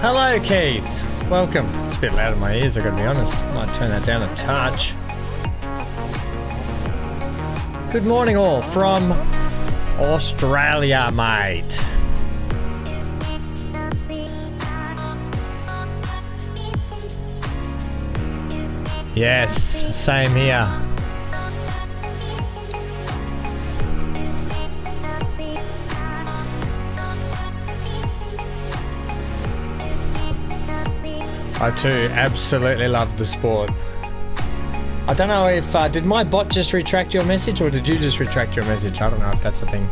Hello, Keith. Welcome. It's a bit loud in my ears, I gotta be honest. Might turn that down a touch. Good morning, all from Australia, mate. Yes, same here. I too absolutely love the sport. I don't know if did my bot just retract your message or did you just retract your message? I don't know if that's a thing.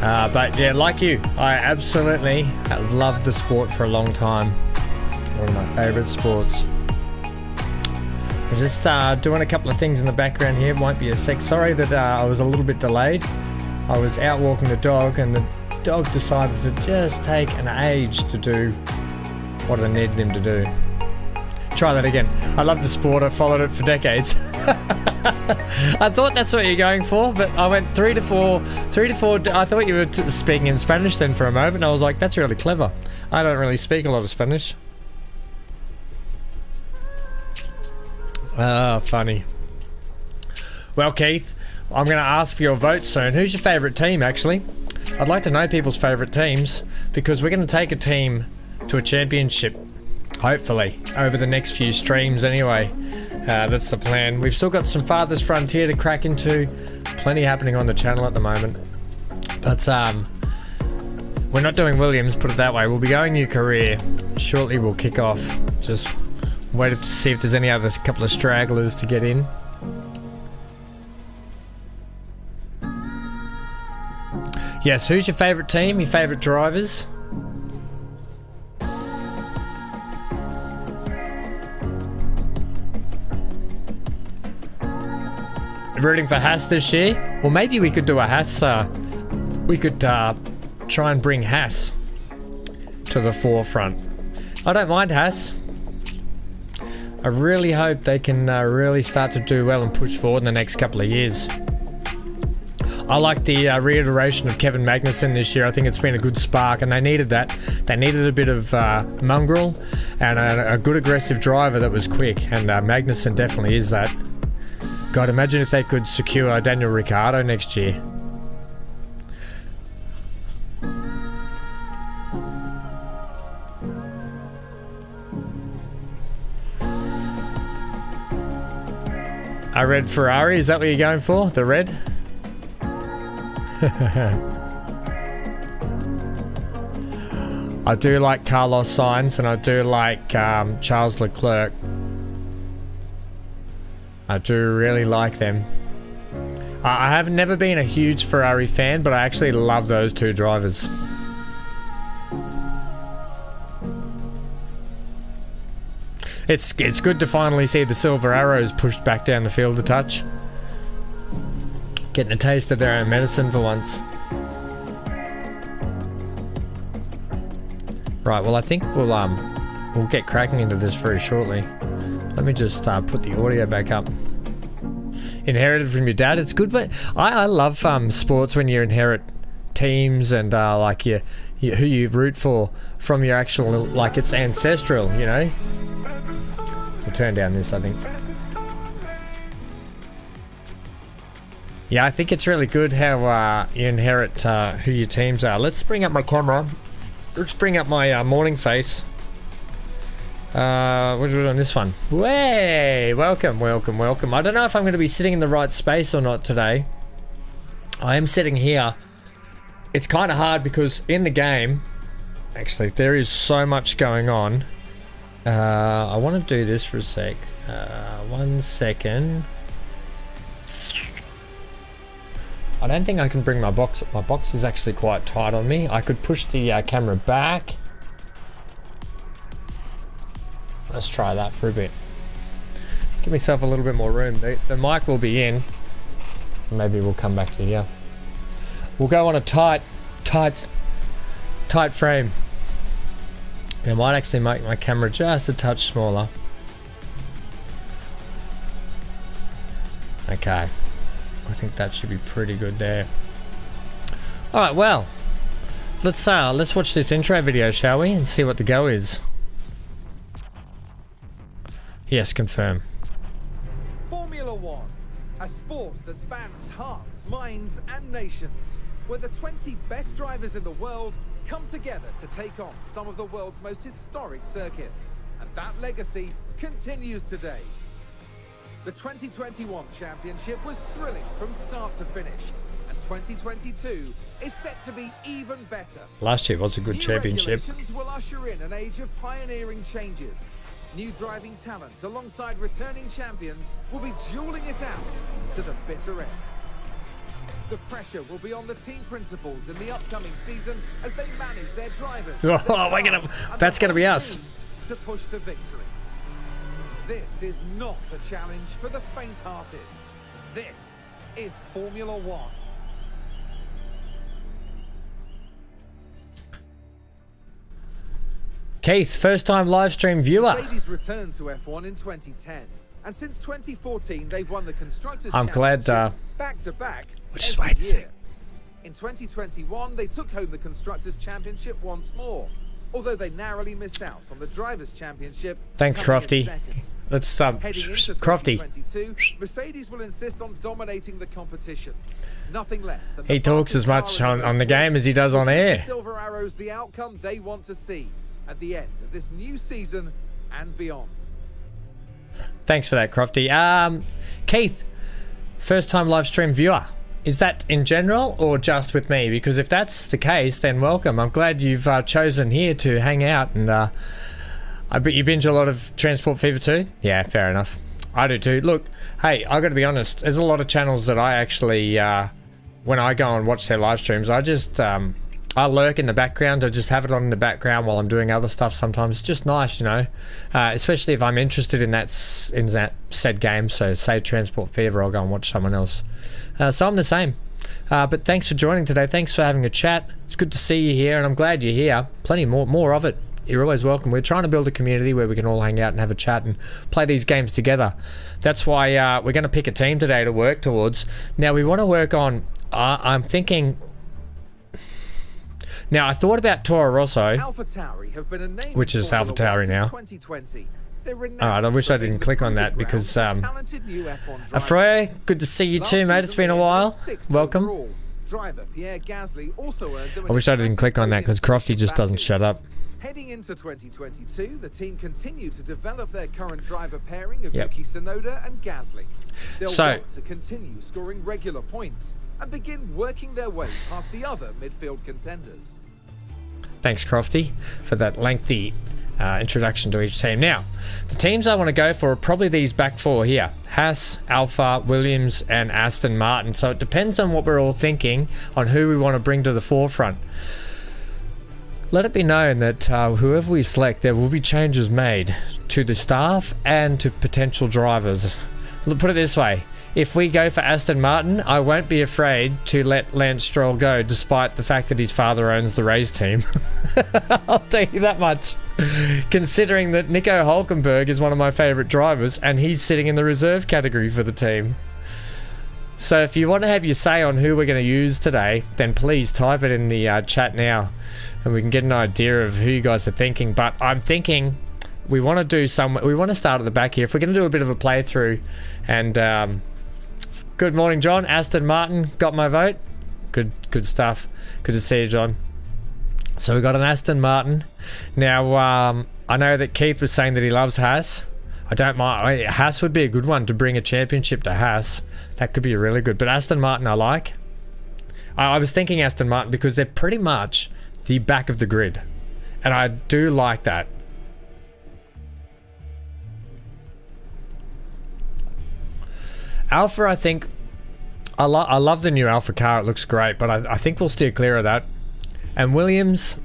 But yeah, like you, I absolutely have loved the sport for a long time. One of my favorite sports. I'm just doing a couple of things in the background here. Might be a sec. Sorry that I was a little bit delayed. I was out walking the dog and the dog decided to just take an age to do what I needed him to do. Try that again. I love the sport. I followed it for decades. I thought that's what you're going for, but I went 3 to 4. I thought you were speaking in Spanish then for a moment, and I was like, that's really clever. I don't really speak a lot of Spanish. Funny. Well, Keith, I'm going to ask for your vote soon. Who's your favourite team, actually? I'd like to know people's favourite teams, because we're going to take a team to a championship, hopefully, over the next few streams anyway. That's the plan. We've still got some Farthest Frontier to crack into. Plenty happening on the channel at the moment. But we're not doing Williams, put it that way. We'll be going new career. Shortly we'll kick off. Just waited to see if there's any other couple of stragglers to get in. Yes, who's your favourite team? Your favourite drivers? Rooting for Haas this year? Or maybe we could do a Haas, we could try and bring Haas to the forefront. I don't mind Haas. I really hope they can really start to do well and push forward in the next couple of years. I like the reiteration of Kevin Magnussen this year. I think it's been a good spark and they needed that. They needed a bit of mongrel and a good aggressive driver that was quick, and Magnussen definitely is that. God, imagine if they could secure Daniel Ricciardo next year. A red Ferrari, is that what you're going for? The red? I do like Carlos Sainz and I do like Charles Leclerc. I do really like them. I have never been a huge Ferrari fan, but I actually love those two drivers. It's good to finally see the Silver Arrows pushed back down the field a touch. Getting a taste of their own medicine for once. Right, well I think we'll get cracking into this very shortly. Let me just put the audio back up. Inherited from your dad, it's good, but I love sports when you inherit teams and like who you root for from your actual, like it's ancestral, you know? We'll turn down this, I think. Yeah, I think it's really good how you inherit who your teams are. Let's bring up my camera. Let's bring up my morning face. What do we do on this one? Way, welcome. I don't know if I'm going to be sitting in the right space or not today. I am sitting here. It's kind of hard because in the game, actually, there is so much going on. I want to do this for a sec. 1 second. I don't think I can bring my box. My box is actually quite tight on me. I could push the camera back. Let's try that for a bit. Give myself a little bit more room. The mic will be in. Maybe we'll come back to here. We'll go on a tight frame. I might actually make my camera just a touch smaller. Okay. I think that should be pretty good there. Alright, well. let's watch this intro video, shall we, and see what the go is. Yes, confirm. Formula One, a sport that spans hearts, minds, and nations, where the 20 best drivers in the world come together to take on some of the world's most historic circuits, and that legacy continues today. The 2021 championship was thrilling from start to finish, and 2022 is set to be even better. Last year was a good championship. Regulations will usher in an age of pioneering changes. New driving talent alongside returning champions will be dueling it out to the bitter end. The pressure will be on the team principals in the upcoming season as they manage their drivers. That's gonna be us. To push to victory. This is not a challenge for the faint-hearted. This is Formula One. Keith, first time live stream viewer. Mercedes returned to F1 in 2010, and since 2014 they've won the Constructors' I'm glad back to back. Just wait a sec. In 2021 they took home the Constructors' Championship once more, although they narrowly missed out on the Drivers' Championship. Thanks, Crofty. Let's Heading into Crofty. 2022, Mercedes will insist on dominating the competition. Nothing less than He talks as much on the game as he does on air. Silver arrows the outcome they want to see at the end of this new season and beyond. Thanks for that, Crofty. Keith, first time live stream viewer. Is that in general or just with me? Because if that's the case, then welcome. I'm glad you've chosen here to hang out, and I bet you binge a lot of Transport Fever too. Yeah, fair enough. I do too. Look, hey, I got to be honest. There's a lot of channels that I actually, when I go and watch their live streams, I just I lurk in the background. I just have it on in the background while I'm doing other stuff. Sometimes it's just nice, you know, especially if I'm interested in that said game. So say Transport Fever, I'll go and watch someone else. So I'm the same. But thanks for joining today. Thanks for having a chat. It's good to see you here, and I'm glad you're here. Plenty more of it. You're always welcome. We're trying to build a community where we can all hang out and have a chat and play these games together. That's why we're going to pick a team today to work towards. Now we want to work on. I'm thinking. Now I thought about Toro Rosso, which is AlphaTauri now. 2020. Alright, I wish I didn't click on that because Afroy, good to see you too, mate. It's been a while. Welcome. I wish I didn't click on that because Crofty just doesn't shut up. Heading into 2022, the team continue to develop their current driver pairing of Yuki Tsunoda and Gasly. They'll want to continue scoring regular points and begin working their way past the other midfield contenders. Thanks, Crofty, for that lengthy introduction to each team. Now, the teams I want to go for are probably these back four here. Haas, Alfa, Williams, and Aston Martin. So it depends on what we're all thinking on who we want to bring to the forefront. Let it be known that whoever we select, there will be changes made to the staff and to potential drivers. Put it this way. If we go for Aston Martin, I won't be afraid to let Lance Stroll go, despite the fact that his father owns the race team. I'll tell you that much. Considering that Nico Hülkenberg is one of my favourite drivers, and he's sitting in the reserve category for the team. So if you want to have your say on who we're going to use today, then please type it in the chat now, and we can get an idea of who you guys are thinking. But I'm thinking we want to start at the back here. If we're going to do a bit of a playthrough, and good morning, John. Aston Martin got my vote. Good stuff. Good to see you, John. So we got an Aston Martin. Now, I know that Keith was saying that he loves Haas. I don't mind. Haas would be a good one to bring a championship to Haas. That could be really good. But Aston Martin I like. I was thinking Aston Martin because they're pretty much the back of the grid. And I do like that. Alpha, I think, I love the new Alpha car. It looks great, but I think we'll steer clear of that. And Williams,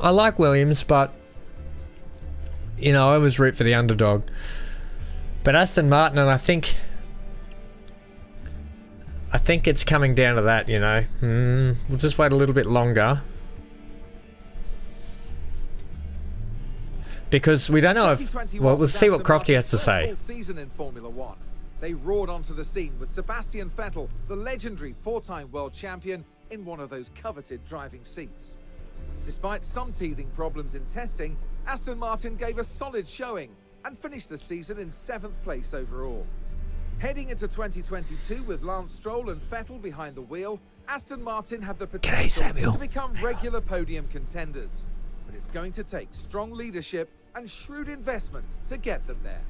I like Williams, but you know, I always root for the underdog. But Aston Martin, and I think it's coming down to that, you know. We'll just wait a little bit longer. Because we don't know if, well, we'll see what Crofty has to say. Season in Formula One. They roared onto the scene with Sebastian Vettel, the legendary four-time world champion, in one of those coveted driving seats. Despite some teething problems in testing, Aston Martin gave a solid showing and finished the season in 7th place overall. Heading into 2022 with Lance Stroll and Vettel behind the wheel, Aston Martin have the potential to become regular podium contenders. But it's going to take strong leadership and shrewd investment to get them there.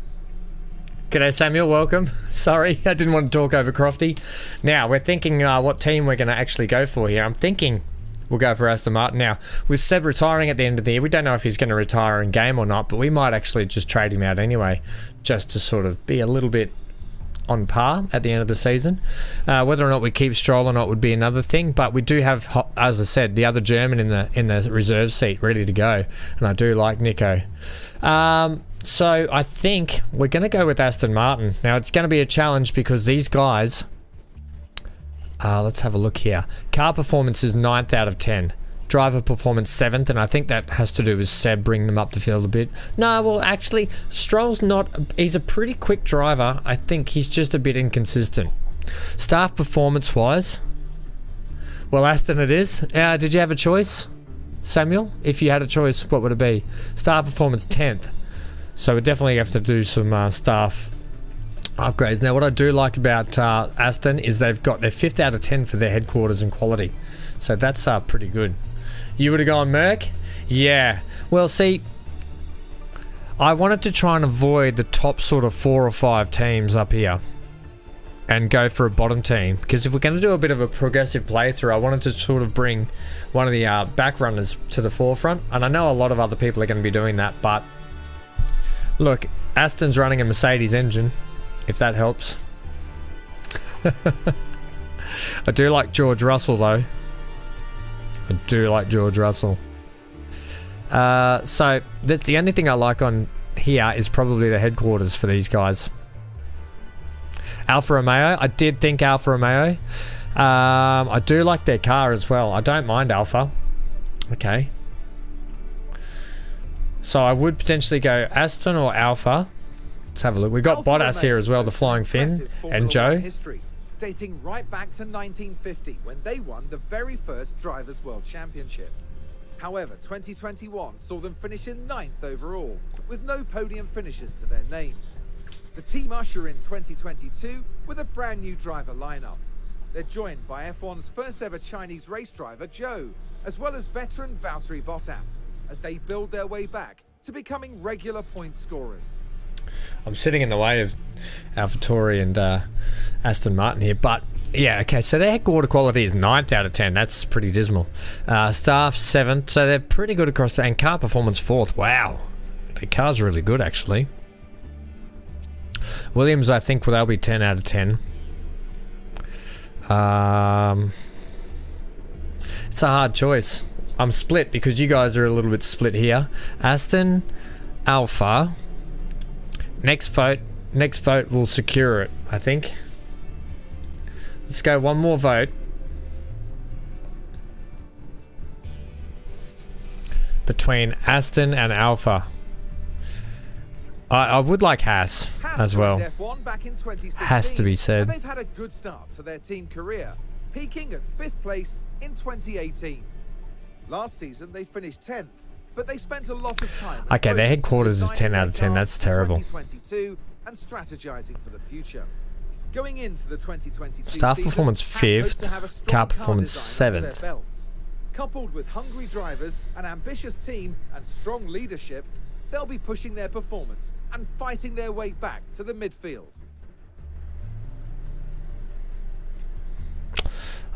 G'day Samuel, welcome. Sorry, I didn't want to talk over Crofty. Now, we're thinking what team we're going to actually go for here. I'm thinking we'll go for Aston Martin. Now, with Seb retiring at the end of the year, we don't know if he's going to retire in game or not, but we might actually just trade him out anyway, just to sort of be a little bit on par at the end of the season. Whether or not we keep Stroll or not would be another thing, but we do have, as I said, the other German in the reserve seat ready to go, and I do like Nico. So I think we're going to go with Aston Martin. Now it's going to be a challenge because these guys, let's have a look here. Car performance is 9th out of 10. Driver performance 7th, and I think that has to do with Seb bringing them up the field a bit. No, well actually, Stroll's not, he's a pretty quick driver. I think he's just a bit inconsistent. Staff performance wise, well Aston it is. Did you have a choice, Samuel? If you had a choice, what would it be? Staff performance 10th. So we definitely have to do some staff upgrades. Now what I do like about Aston is they've got their 5th out of 10 for their headquarters and quality. So that's pretty good. You would have gone Merc? Yeah. Well, see, I wanted to try and avoid the top sort of 4 or 5 teams up here and go for a bottom team, because if we're going to do a bit of a progressive playthrough, I wanted to sort of bring one of the back runners to the forefront. And I know a lot of other people are going to be doing that, but look, Aston's running a Mercedes engine, if that helps. I do like George Russell though. I do like George Russell. So that's the only thing I like on here is probably the headquarters for these guys. Alfa Romeo, I did think Alfa Romeo. I do like their car as well. I don't mind Alfa. Okay. So I would potentially go Aston or Alfa. Let's have a look. We've got Bottas here as well, the Flying Finn, and Joe. History, dating right back to 1950 when they won the very first Drivers' World Championship. However, 2021 saw them finish in 9th overall, with no podium finishes to their name. The team usher in 2022 with a brand new driver lineup. They're joined by F1's first ever Chinese race driver, Joe, as well as veteran Valtteri Bottas, as they build their way back to becoming regular point scorers. I'm sitting in the way of AlphaTauri and Aston Martin here, but yeah, okay, so their headquarter quality is 9th out of 10. That's pretty dismal. Staff 7th, so they're pretty good across the, and car performance 4th. Wow, the car's really good actually. Williams, I think, well, they'll be 10 out of 10. It's a hard choice. I'm split because you guys are a little bit split here. Aston, Alpha. Next vote will secure it, I think. Let's go one more vote. Between Aston and Alpha. I would like Haas as well. F1 back in 2016, has to be said. They've had a good start to their team career, peaking at 5th place in 2018. Last season they finished 10th, but they spent a lot of time. Okay, their headquarters is 10 out of 10. That's terrible. 2022 and strategizing for the future. Going into the 2022 staff season, performance 5th, car performance 7th. Coupled with hungry drivers, an ambitious team, and strong leadership, they'll be pushing their performance and fighting their way back to the midfield.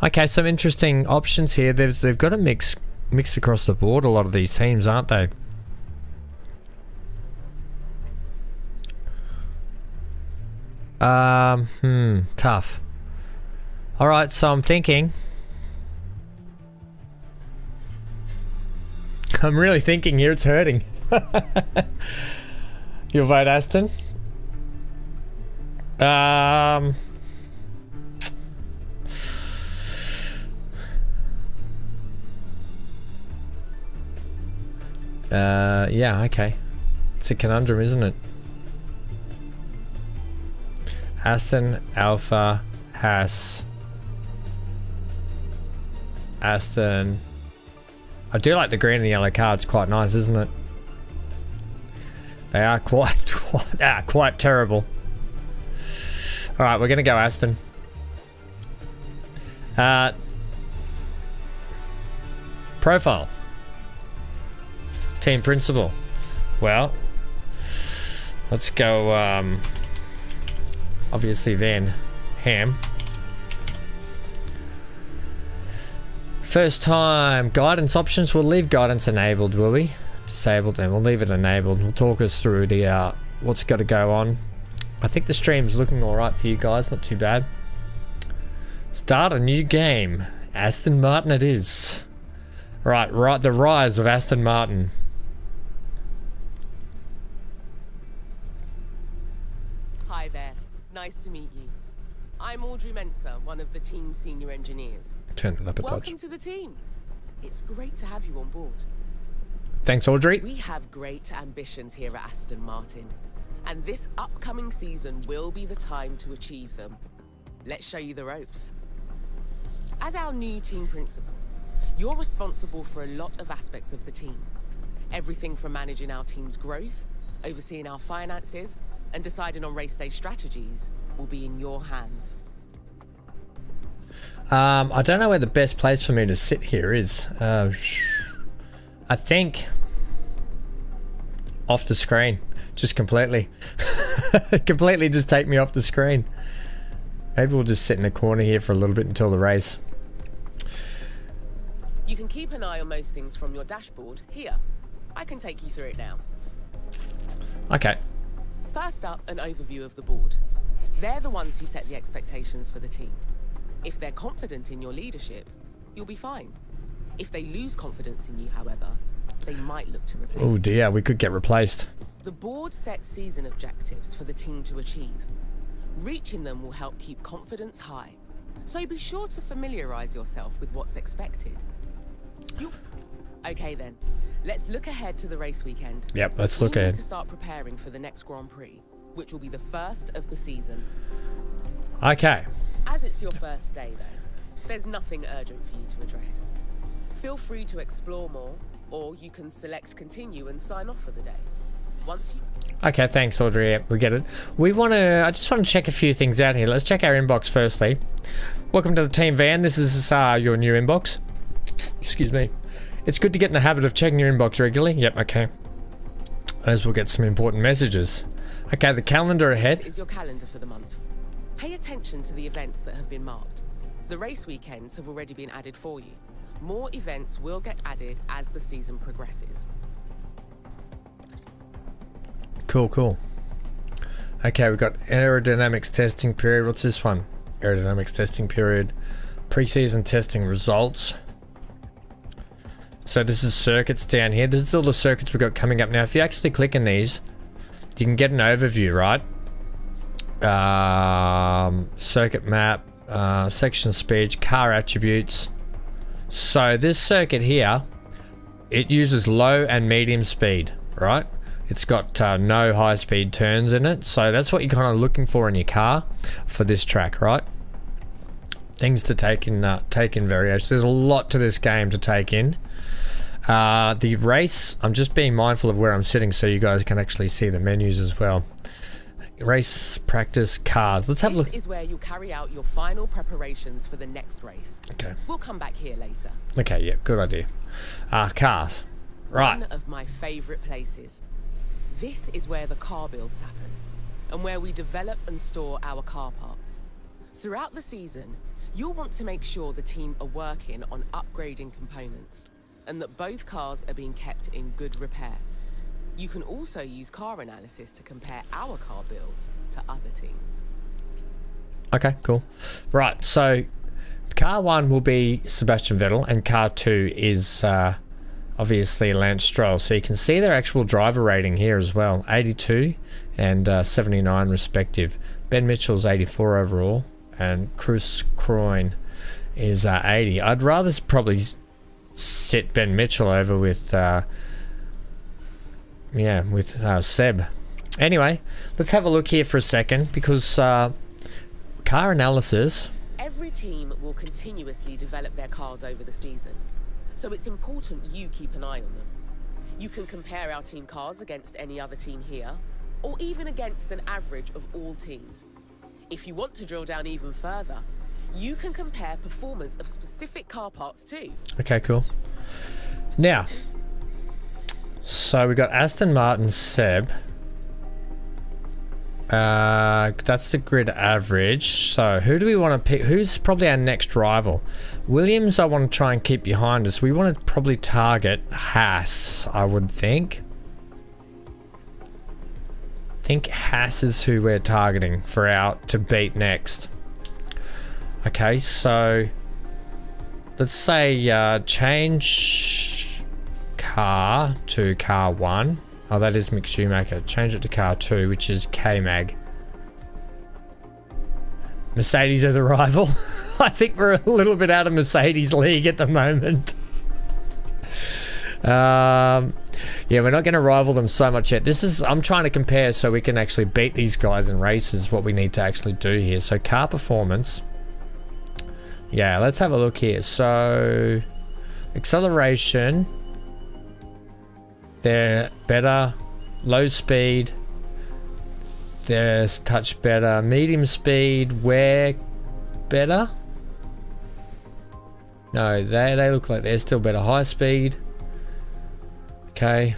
Okay, some interesting options here. They've got a mix across the board, a lot of these teams, aren't they? Tough. Alright, so I'm thinking. I'm really thinking here, it's hurting. You'll vote Aston? Yeah, okay. It's a conundrum, isn't it? Aston, Alpha, Haas. Aston. I do like the green and yellow car. It's quite nice, isn't it? They are quite terrible. All right, we're gonna go Aston. Profile. Team principal. Well, let's go. Obviously, Van Ham. First time guidance options. We'll leave guidance enabled, will we? Disabled, and we'll leave it enabled. We'll talk us through the what's got to go on. I think the stream's looking all right for you guys. Not too bad. Start a new game. Aston Martin it is. Right. The rise of Aston Martin. Hi there. Nice to meet you. I'm Audrey Mensa, one of the team's senior engineers. Turn it up a touch. Welcome to the team. It's great to have you on board. Thanks, Audrey. We have great ambitions here at Aston Martin, and this upcoming season will be the time to achieve them. Let's show you the ropes. As our new team principal, you're responsible for a lot of aspects of the team. Everything from managing our team's growth, overseeing our finances, and deciding on race day strategies will be in your hands. I don't know where the best place for me to sit here is. I think off the screen, just completely. Completely just take me off the screen. Maybe we'll just sit in the corner here for a little bit until the race. You can keep an eye on most things from your dashboard here. I can take you through it now. Okay. First up, an overview of the board. They're the ones who set the expectations for the team. If they're confident in your leadership, you'll be fine. If they lose confidence in you, however, they might look to replace you. Oh dear, we could get replaced. The board sets season objectives for the team to achieve. Reaching them will help keep confidence high. So be sure to familiarize yourself with what's expected. Okay then, let's look ahead to the race weekend. Yep, let's look ahead. We need to start preparing for the next Grand Prix, which will be the first of the season. Okay. As it's your first day though, there's nothing urgent for you to address. Feel free to explore more, or you can select continue and sign off for the day. Once you... Okay, thanks, Audrey. Yep, we get it. I just want to check a few things out here. Let's check our inbox firstly. Welcome to the team, Van. This is your new inbox. Excuse me. It's good to get in the habit of checking your inbox regularly. Yep, okay. As we'll get some important messages. Okay, the calendar ahead. This is your calendar for the month. Pay attention to the events that have been marked. The race weekends have already been added for you. More events will get added as the season progresses. Cool, cool. Okay, we've got aerodynamics testing period. What's this one? Aerodynamics testing period. Pre-season testing results. So this is circuits down here. This is all the circuits we've got coming up now. If you actually click in these, you can get an overview, right? Circuit map, section speed, car attributes. So this circuit here, it uses low and medium speed, right? It's got no high speed turns in it. So that's what you're kind of looking for in your car for this track, right? Things to take in variation. There's a lot to this game to take in. The race, I'm just being mindful of where I'm sitting so you guys can actually see the menus as well. Race, practice, cars. Let's have a look. This is where you'll carry out your final preparations for the next race. Okay. We'll come back here later. Okay, yeah, good idea. Cars. Right. One of my favorite places. This is where the car builds happen, and where we develop and store our car parts. Throughout the season, you'll want to make sure the team are working on upgrading components, and that both cars are being kept in good repair. You can also use car analysis to compare our car builds to other teams. Okay, cool. Right, so car 1 will be Sebastian Vettel, and car 2 is obviously Lance Stroll. So you can see their actual driver rating here as well. 82 and 79 respective. Ben Mitchell's 84 overall, and Chris Croyne is 80. I'd rather probably sit Ben Mitchell over with Seb. Anyway, let's have a look here for a second, because car analysis, Every team will continuously develop their cars over the season, so it's important you keep an eye on them. You can compare our team cars against any other team here, or even against an average of all teams. If you want to drill down even further, you can compare performance of specific car parts too. Okay, cool. Now, so we got Aston Martin, Seb. That's the grid average. So who do we want to pick? Who's probably our next rival? Williams, I want to try and keep behind us. We want to probably target Haas, I would think. I think Haas is who we're targeting for our to beat next. Okay, so let's say change car to car 1. Oh, that is Mick Schumacher. Change it to car 2, which is K-Mag. Mercedes as a rival. I think we're a little bit out of Mercedes league at the moment. Yeah, we're not going to rival them so much yet. I'm trying to compare so we can actually beat these guys in races, what we need to actually do here. So car performance. Yeah, let's have a look here. So acceleration. They're better. Low speed. There's touch better. Medium speed. Wear better. No, they look like they're still better. High speed. Okay.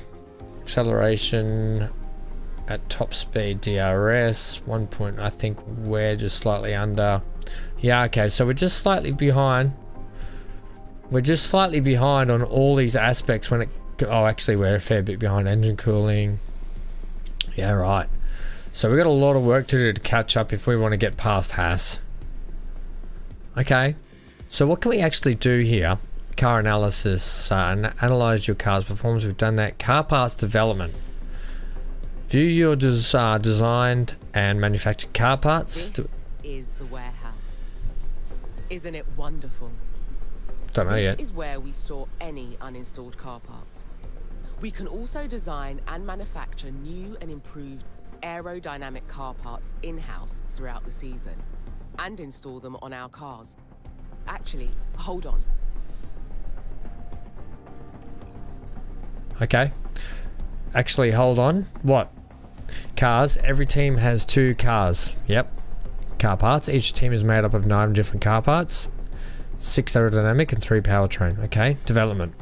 Acceleration at top speed. DRS 1 point. I think we're just slightly under. Yeah, okay, so we're just slightly behind. We're just slightly behind on all these aspects when it... Oh, actually, we're a fair bit behind. Engine cooling. Yeah, right. So we've got a lot of work to do to catch up if we want to get past Haas. Okay. So what can we actually do here? Car analysis. Analyze your car's performance. We've done that. Car parts development. View your designed and manufactured car parts. This is the warehouse. Isn't it wonderful? Don't know yet. This is where we store any uninstalled car parts. We can also design and manufacture new and improved aerodynamic car parts in-house throughout the season and install them on our cars. Actually, hold on. Okay. Actually, hold on. What? Cars. Every team has 2 cars. Yep. Car parts. Each team is made up of 9 different car parts. 6 aerodynamic and 3 powertrain. Okay. Development.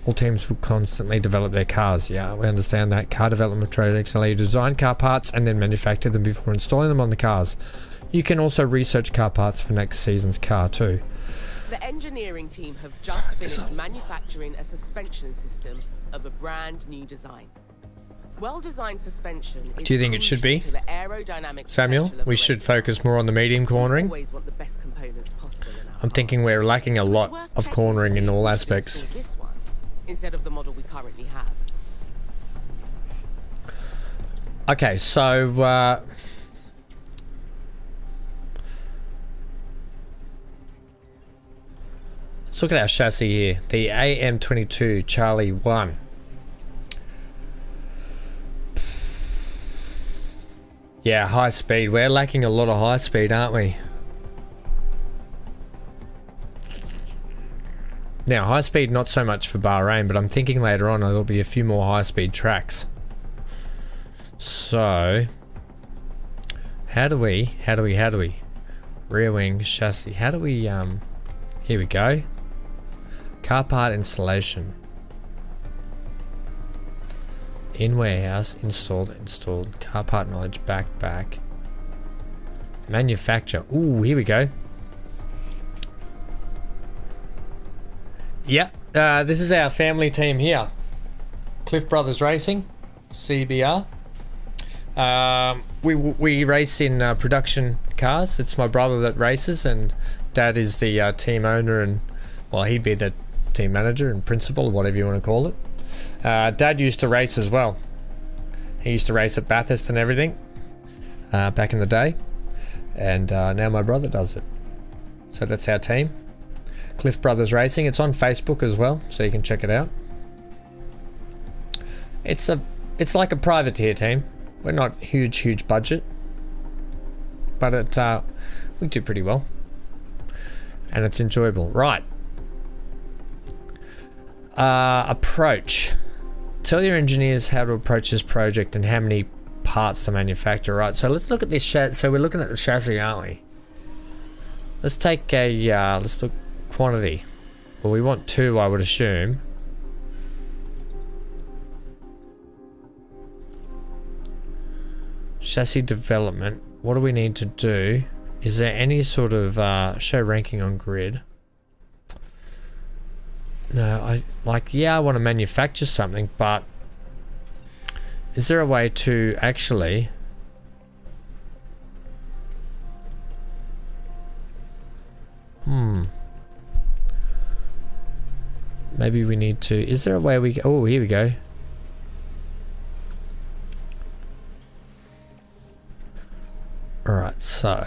All teams will constantly develop their cars. Yeah, we understand that. Car development projects allow you to design car parts and then manufacture them before installing them on the cars. You can also research car parts for next season's car too. The engineering team have just finished manufacturing a suspension system of a brand new design. Well-designed suspension is... Do you think it should be, Samuel? We should focus more on the medium cornering. I'm thinking we're lacking a lot of cornering in all aspects. This one, instead of the model we currently have. Okay, so let's look at our chassis here. The AM22 Charlie 1. Yeah, high speed. We're lacking a lot of high speed, aren't we? Now, high speed, not so much for Bahrain, but I'm thinking later on there'll be a few more high speed tracks. So, how do we? Rear wing, chassis. How do we, here we go. Car part installation. In warehouse, installed. Car part knowledge, back. Manufacture. Ooh, here we go. Yep, this is our family team here. Cliff Brothers Racing, CBR. We race in production cars. It's my brother that races, and Dad is the team owner, and well, he'd be the team manager and principal, or whatever you want to call it. Dad used to race as well. He used to race at Bathurst and everything back in the day, and now my brother does it. So that's our team, Cliff Brothers Racing. It's on Facebook as well, so you can check it out. It's like a privateer team. We're not huge budget, but we do pretty well. and it's enjoyable. Right. Approach. Tell your engineers how to approach this project and how many parts to manufacture. Right, so let's look at this so we're looking at the chassis, aren't we? Let's take a let's look quantity. Well, we want 2, I would assume. Chassis development. What do we need to do? Is there any sort of show ranking on grid? No, I want to manufacture something, but is there a way to actually maybe we need to, is there a way we, oh, here we go. Alright, so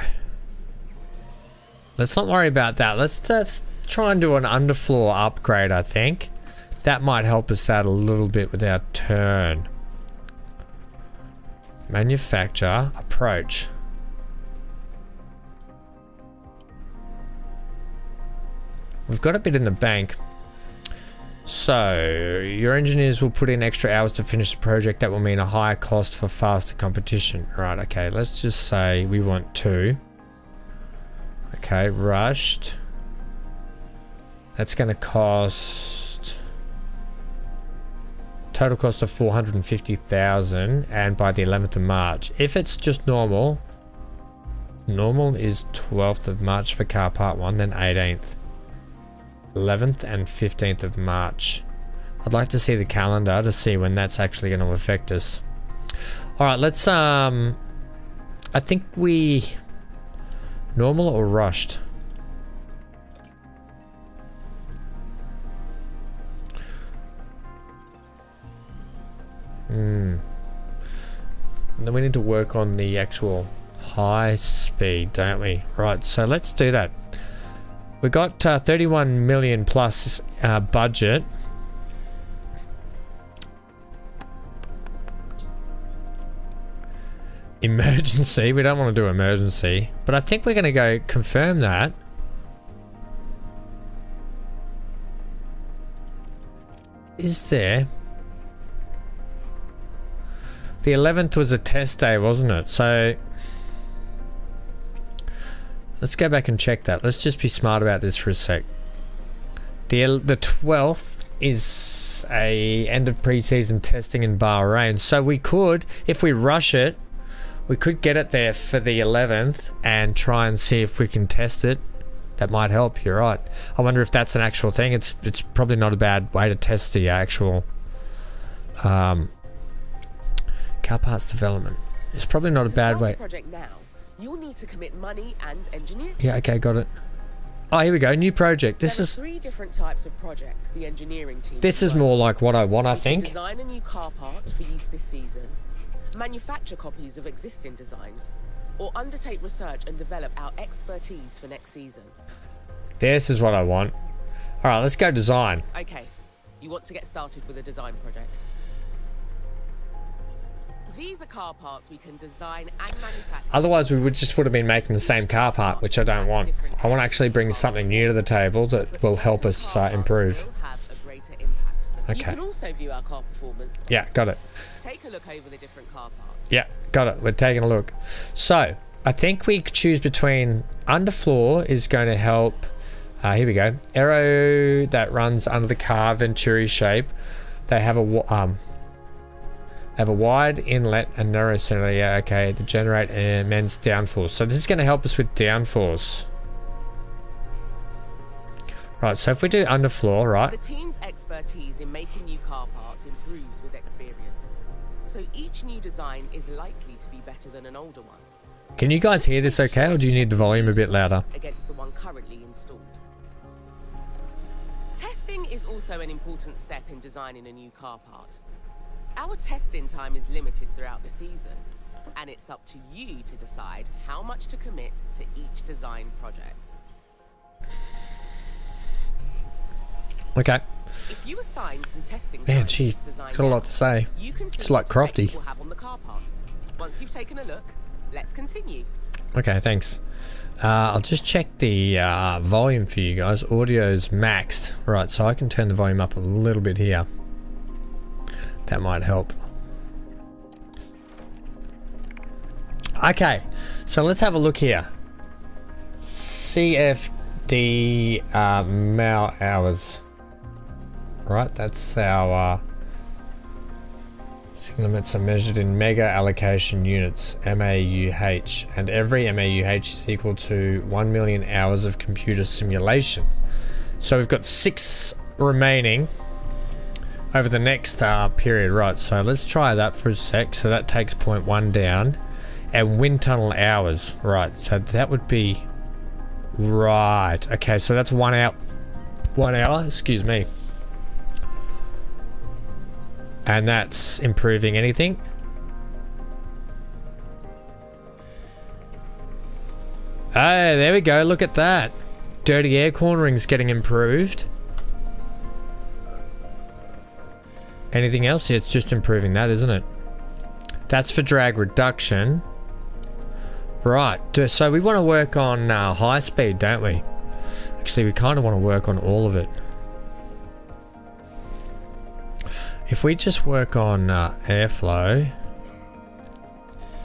let's not worry about that. Let's try and do an underfloor upgrade, I think. That might help us out a little bit with our turn. Manufacture, approach. We've got a bit in the bank. So, your engineers will put in extra hours to finish the project. That will mean a higher cost for faster competition. Right, okay, let's just say we want 2. Okay, rushed. That's going to cost total cost of 450,000, and by the 11th of March. If it's just normal is 12th of March for car part 1, then 18th, 11th and 15th of March. I'd like to see the calendar to see when that's actually going to affect us. All right, let's I think we normal or rushed. And then we need to work on the actual high speed, don't we? Right, so let's do that. We got 31 million plus budget. Emergency, we don't want to do emergency, but I think we're going to go confirm that. Is there? The 11th was a test day, wasn't it? So let's go back and check that. Let's just be smart about this for a sec. The 12th is a end of preseason testing in Bahrain. So we could, if we rush it, we could get it there for the 11th and try and see if we can test it. That might help, you're right. I wonder if that's an actual thing. It's probably not a bad way to test the actual car parts development. It's probably not a bad way. Project now, you'll need to commit money and engineering. Yeah, okay, got it. Oh, here we go. New project. This is 3 different types of projects the engineering team. This is more like what I want, I think. Design a new car part for use this season, manufacture copies of existing designs, or undertake research and develop our expertise for next season. This is what I want. All right, let's go design. Okay, you want to get started with a design project. These are car parts we can design and manufacture. Otherwise, we would have been making the same car part, which I don't want. I want to actually bring something new to the table that will help us improve. Okay. You can also view our car performance. Yeah, got it. Take a look over the different car parts. Yeah, got it. We're taking a look. So, I think we choose between underfloor is going to help. Here we go. Aero that runs under the car, Venturi shape. They have a wide inlet and narrow center. Yeah, okay. To generate immense downforce. So this is going to help us with downforce. Right, so if we do underfloor, right? The team's expertise in making new car parts improves with experience. So each new design is likely to be better than an older one. Can you guys hear this okay, or do you need the volume a bit louder? Against the one currently installed. Testing is also an important step in designing a new car part. Our testing time is limited throughout the season, and it's up to you to decide how much to commit to each design project. Okay. If you assign some testing Man, time she's to this design got a lot to say. you can see It's like what specs Crofty. we'll have on the car part. Once you've taken a look, let's continue. Okay, thanks. I'll just check the volume for you guys. Audio's maxed. Right, so I can turn the volume up a little bit here. That might help. Okay, so let's have a look here. CFD mile hours. Right, that's our limits are measured in mega allocation units, MAUH, and every MAUH is equal to 1 million hours of computer simulation. So we've got 6 remaining over the next period. Right, so let's try that for a sec. So that takes 0.1 down. And wind tunnel hours. Right, so that would be... Right, okay, so that's 1 hour. 1 hour, excuse me. And that's improving anything. Oh, there we go. Look at that. Dirty air cornering's getting improved. Anything else? Yeah, it's just improving that, isn't it? That's for drag reduction. Right. So we want to work on high speed, don't we? Actually, we kind of want to work on all of it. If we just work on airflow,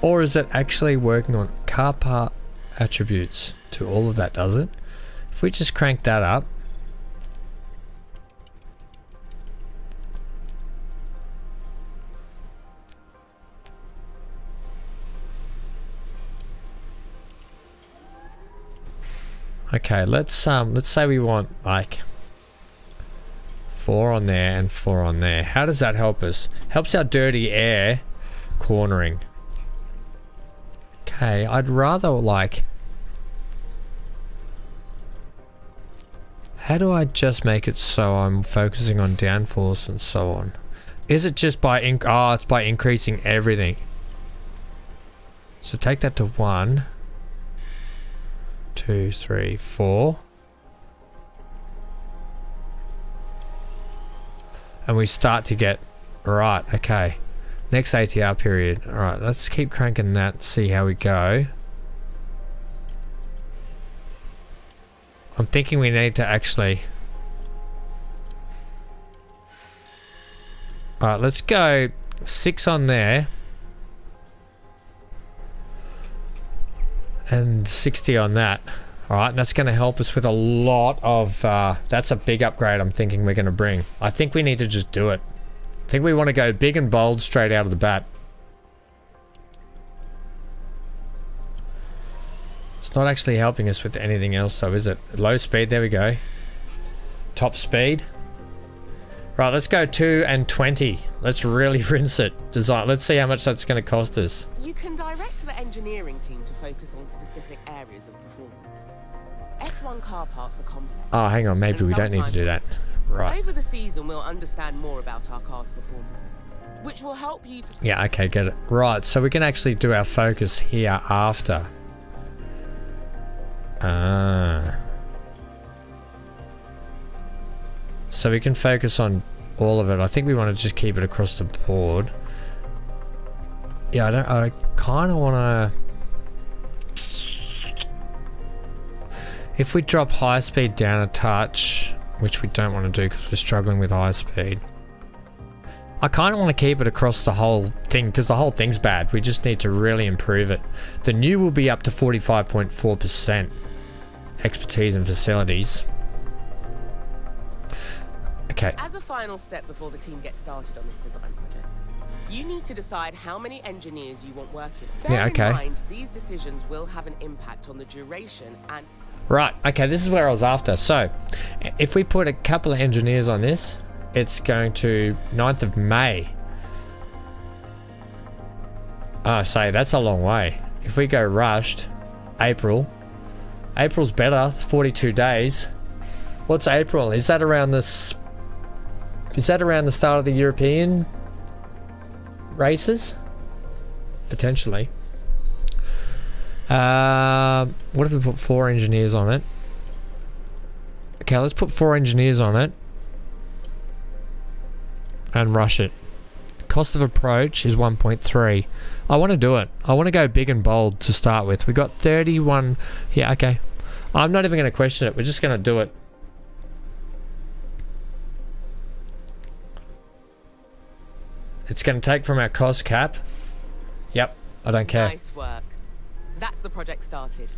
or is it actually working on car part attributes to all of that, does it? If we just crank that up, okay, let's say we want like 4 on there and 4 on there. How does that help us? Helps our dirty air cornering. Okay, I'd rather like... How do I just make it so I'm focusing on downforce and so on? Is it just by... it's by increasing everything. So take that to 1, 2, 3, 4. And we start to get... Right, okay. Next ATR period. Alright, let's keep cranking that, see how we go. I'm thinking we need to actually... Alright, let's go 6 on there. And 60 on that. Alright, that's going to help us with a lot of... that's a big upgrade I'm thinking we're going to bring. I think we need to just do it. I think we want to go big and bold straight out of the bat. It's not actually helping us with anything else though, is it? Low speed, there we go. Top speed. Right, let's go 2 and 20. Let's really rinse it. Design. Let's see how much that's going to cost us. You can direct the engineering team to focus on specific areas of performance. F1 car parts are complex. Oh, hang on. Maybe we don't need to do that. Right. Over the season, we'll understand more about our car's performance, which will help you to... Yeah, okay, get it. Right, so we can actually do our focus here after. So we can focus on all of it. I think we want to just keep it across the board. Yeah, I kind of want to... If we drop high speed down a touch, which we don't want to do because we're struggling with high speed. I kind of want to keep it across the whole thing because the whole thing's bad. We just need to really improve it. The new will be up to 45.4% expertise and facilities. Okay. As a final step before the team gets started on this design project, you need to decide how many engineers you want working. Bear in mind, these decisions will have an impact on the duration and... Right, okay, this is where I was after. So, if we put a couple of engineers on this, it's going to 9th of May. Oh, say, that's a long way. If we go rushed, April. April's better, 42 days. What's April? Is that around the start of the European races? Potentially. What if we put 4 engineers on it? Okay, let's put 4 engineers on it. And rush it. Cost of approach is 1.3. I want to do it. I want to go big and bold to start with. We got 31. Yeah, okay. I'm not even going to question it. We're just going to do it. It's going to take from our cost cap. Yep, I don't care. Nice work. That's the project started.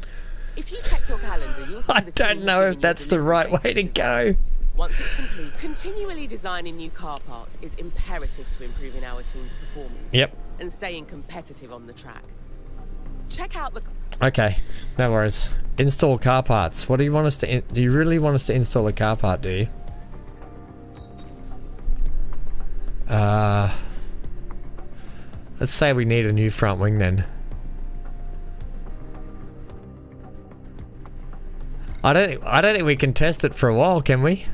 If you check your calendar, you'll see I the don't team know giving if you that's the right way to go. Once it's complete, continually designing new car parts is imperative to improving our team's performance. Yep. And staying competitive on the track. Check out the... Okay, no worries. Install car parts. What do you want us to... Do you really want us to install a car part, do you? Let's say we need a new front wing then. I don't think we can test it for a while, can we?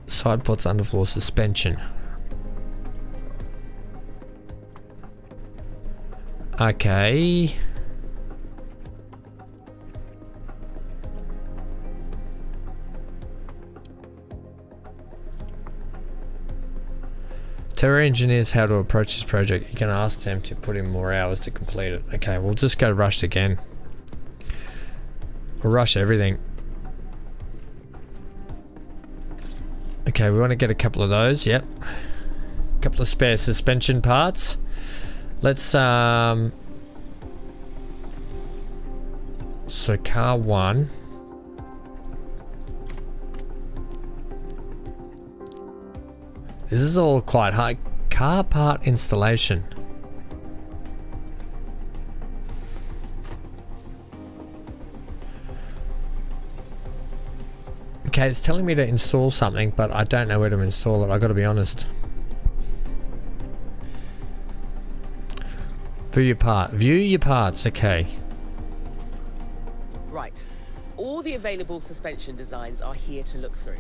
Side ports, underfloor suspension. Okay. Tell our engineers how to approach this project. You can ask them to put in more hours to complete it. Okay, we'll just go rushed again. We'll rush everything. Okay, we want to get a couple of those. Yep. A couple of spare suspension parts. Let's so car 1. This is all quite high. Car part installation. Okay, it's telling me to install something, but I don't know where to install it. I gotta be honest. View your part. View your parts. Okay. Right. All the available suspension designs are here to look through.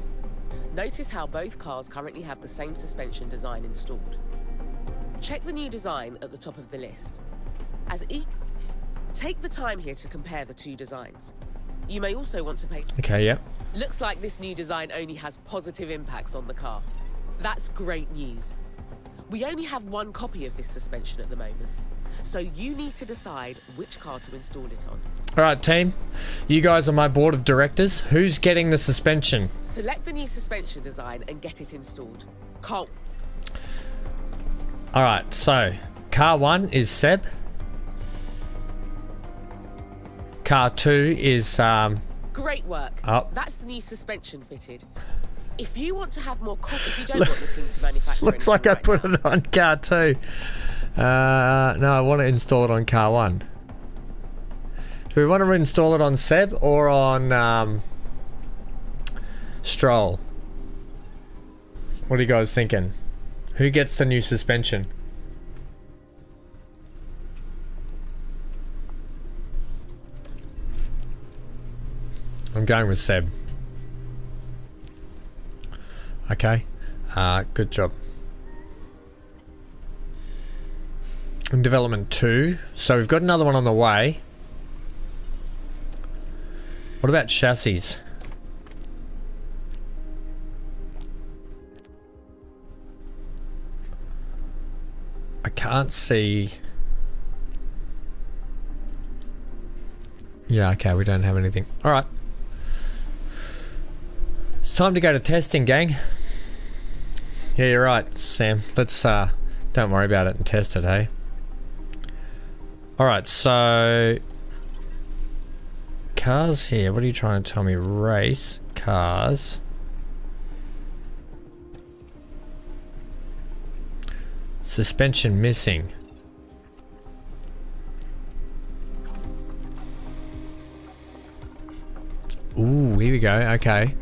Notice how both cars currently have the same suspension design installed. Check the new design at the top of the list. Take the time here to compare the two designs. You may also want to pay... Okay, yep. Looks like this new design only has positive impacts on the car. That's great news. We only have one copy of this suspension at the moment, so you need to decide which car to install it on. Alright team, you guys are my board of directors. Who's getting the suspension? Select the new suspension design and get it installed. Cole. Alright, so car 1 is Seb. Car 2 is Great work. Oh. That's the new suspension fitted. If you want to have more if you don't want the team to manufacture looks like I right put now, it on car 2. No, I want to install it on car 1. Do we want to install it on Seb or on Stroll? What are you guys thinking? Who gets the new suspension? I'm going with Seb. Okay. Good job. In development 2. So we've got another one on the way. What about chassis? I can't see. Yeah, okay, we don't have anything. Alright. It's time to go to testing, gang. Yeah, you're right, Sam. Let's don't worry about it and test it, hey? Alright, so cars here. What are you trying to tell me? Race cars. Suspension missing. Ooh, here we go. Okay.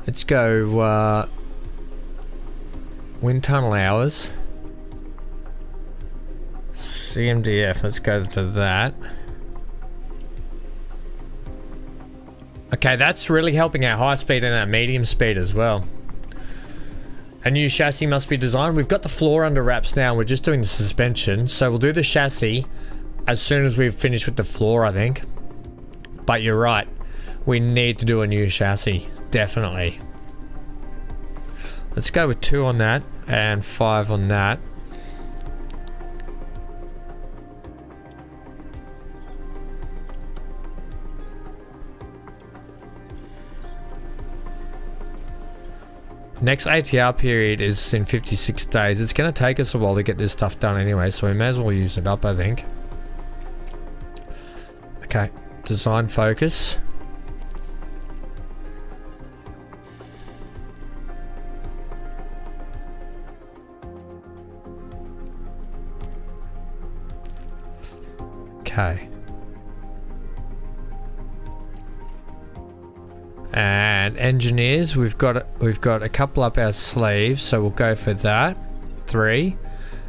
Let's go wind tunnel hours. CMDF, let's go to that. Okay, that's really helping our high speed and our medium speed as well. A new chassis must be designed. We've got the floor under wraps now. We're just doing the suspension. So we'll do the chassis as soon as we've finished with the floor, I think. But you're right. We need to do a new chassis. Definitely. Let's go with 2 on that and 5 on that. Next ATR period is in 56 days. It's going to take us a while to get this stuff done anyway, so we may as well use it up, I think. Okay, design focus. Okay. And engineers, we've got a couple up our sleeves, so we'll go for that. 3.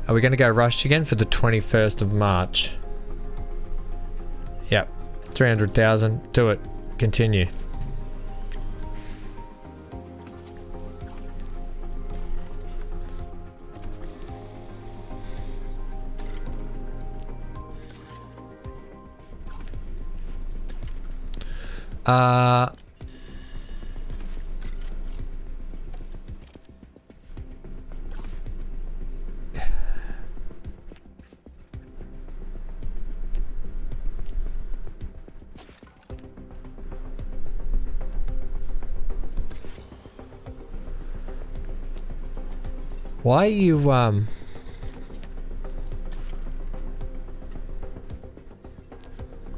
Are we going to go rushed again for the 21st of March? Yep. 300,000. Do it. Continue. Why are you, I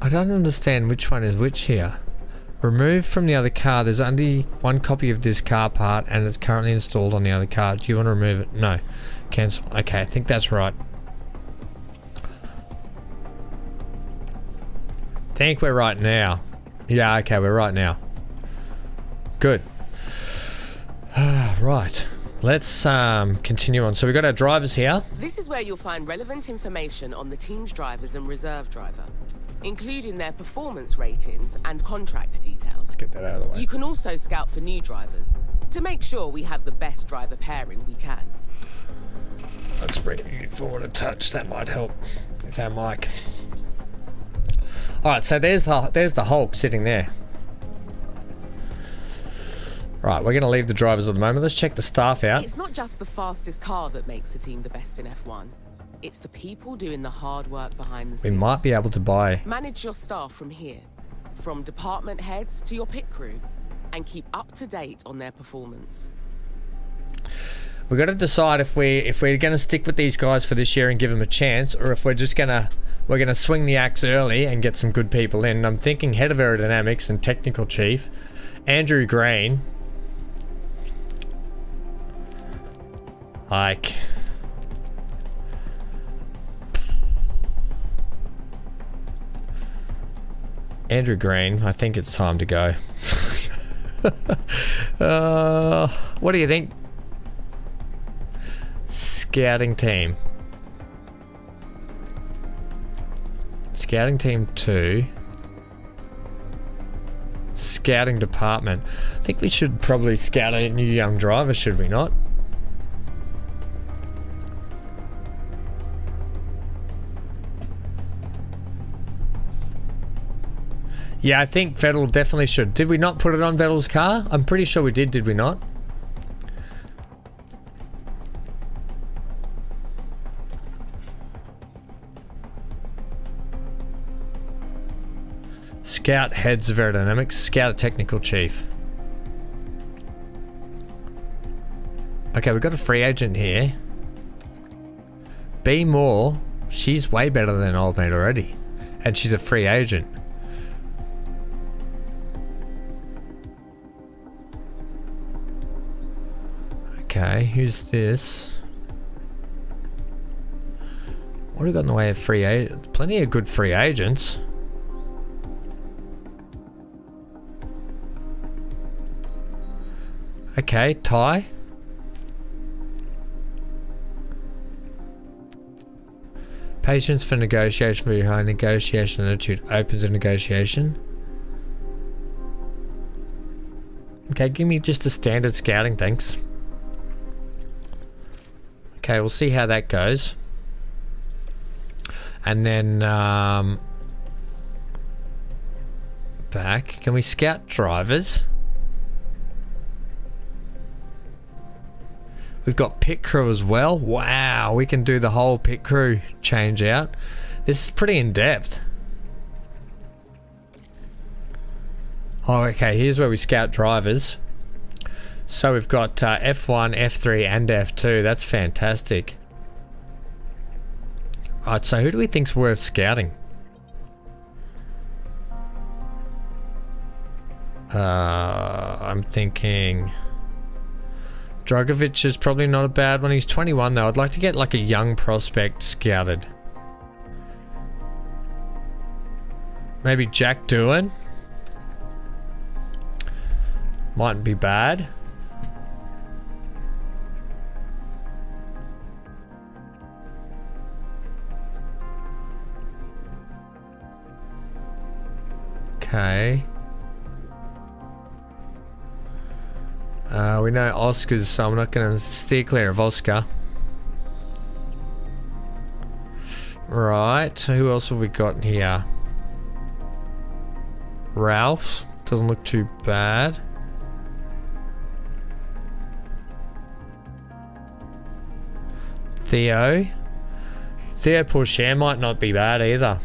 don't understand which one is which here. Remove from the other car. There's only one copy of this car part and it's currently installed on the other car. Do you want to remove it? No. Cancel. Okay, I think that's right. Think we're right now. Yeah, okay, we're right now. Good. Right. Let's continue on. So we've got our drivers here. This is where you'll find relevant information on the team's drivers and reserve driver, including their performance ratings and contract details. Let's get that out of the way. You can also scout for new drivers to make sure we have the best driver pairing we can. Let's bring you forward a touch. That might help with our mic. All right, so there's the Hulk sitting there. Right, we're going to leave the drivers at the moment. Let's check the staff out. It's not just the fastest car that makes a team the best in F1. It's the people doing the hard work behind the scenes. We might be able to buy. Manage your staff from here, from department heads to your pit crew, and keep up to date on their performance. We've got to decide if we're going to stick with these guys for this year and give them a chance, or if we're just going to swing the axe early and get some good people in. And I'm thinking head of aerodynamics and technical chief, Andrew Green. Like, Andrew Green, I think it's time to go. What do you think? Scouting team. Scouting team 2. Scouting department. I think we should probably scout a new young driver, should we not? Yeah, I think Vettel definitely should. Did we not put it on Vettel's car? I'm pretty sure we did we not? Scout heads of aerodynamics, scout a technical chief. Okay, we've got a free agent here. B Moore, she's way better than old mate already. And she's a free agent. Okay, who's this? What do we got in the way of free agents? Plenty of good free agents. Okay, Ty. Patience for negotiation behind negotiation attitude open to negotiation. Okay, give me just a standard scouting, thanks. Okay, we'll see how that goes. And then back. Can we scout drivers? We've got pit crew as well. Wow, we can do the whole pit crew change out. This is pretty in depth. Oh, okay, here's where we scout drivers. So we've got F1, F3 and F2. That's fantastic. Alright, so who do we think's worth scouting? I'm thinking Dragovic is probably not a bad one. He's 21 though. I'd like to get like a young prospect scouted. Maybe Jack Doohan. Mightn't be bad. Okay. We know Oscar's, so I'm not going to steer clear of Oscar. Right, who else have we got here? Ralph, doesn't look too bad. Theo Pourchaire might not be bad either.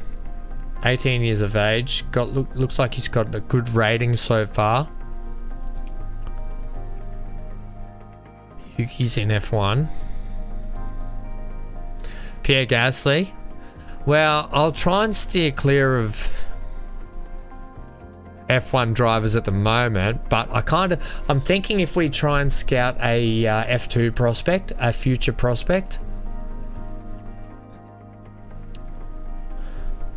18 years of age, looks like he's got a good rating so far. Yuki's in F1. Pierre Gasly. Well, I'll try and steer clear of F1 drivers at the moment, but I'm thinking if we try and scout a F2 prospect, a future prospect.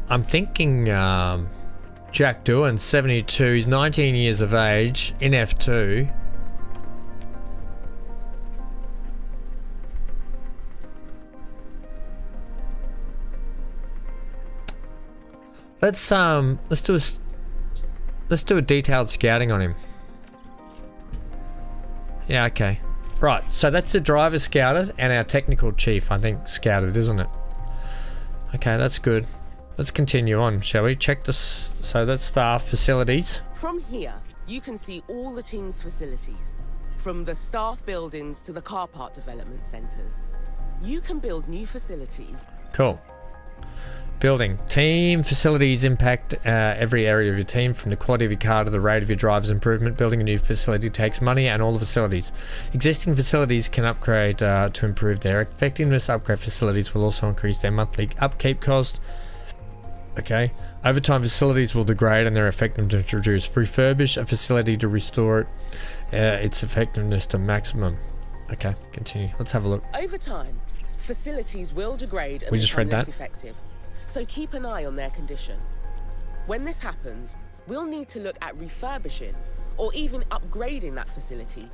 I'm thinking Jack Doohan, 72, he's 19 years of age, in F2. Let's do a detailed scouting on him. Yeah, okay. Right, so that's the driver scouted and our technical chief, I think, scouted, isn't it? Okay, that's good. Let's continue on, shall we? Check this. So that's staff facilities. From here, you can see all the team's facilities, from the staff buildings to the car park development centres. You can build new facilities. Cool. Building. Team facilities impact every area of your team, from the quality of your car to the rate of your driver's improvement. Building a new facility takes money and all the facilities. Existing facilities can upgrade to improve their effectiveness. Upgrade facilities will also increase their monthly upkeep cost. Okay. Over time, facilities will degrade and their effectiveness reduce. Refurbish a facility to restore its effectiveness to maximum. Okay, continue. Let's have a look. Over time, facilities will degrade and become less effective. So keep an eye on their condition. When this happens, we'll need to look at refurbishing or even upgrading that facility.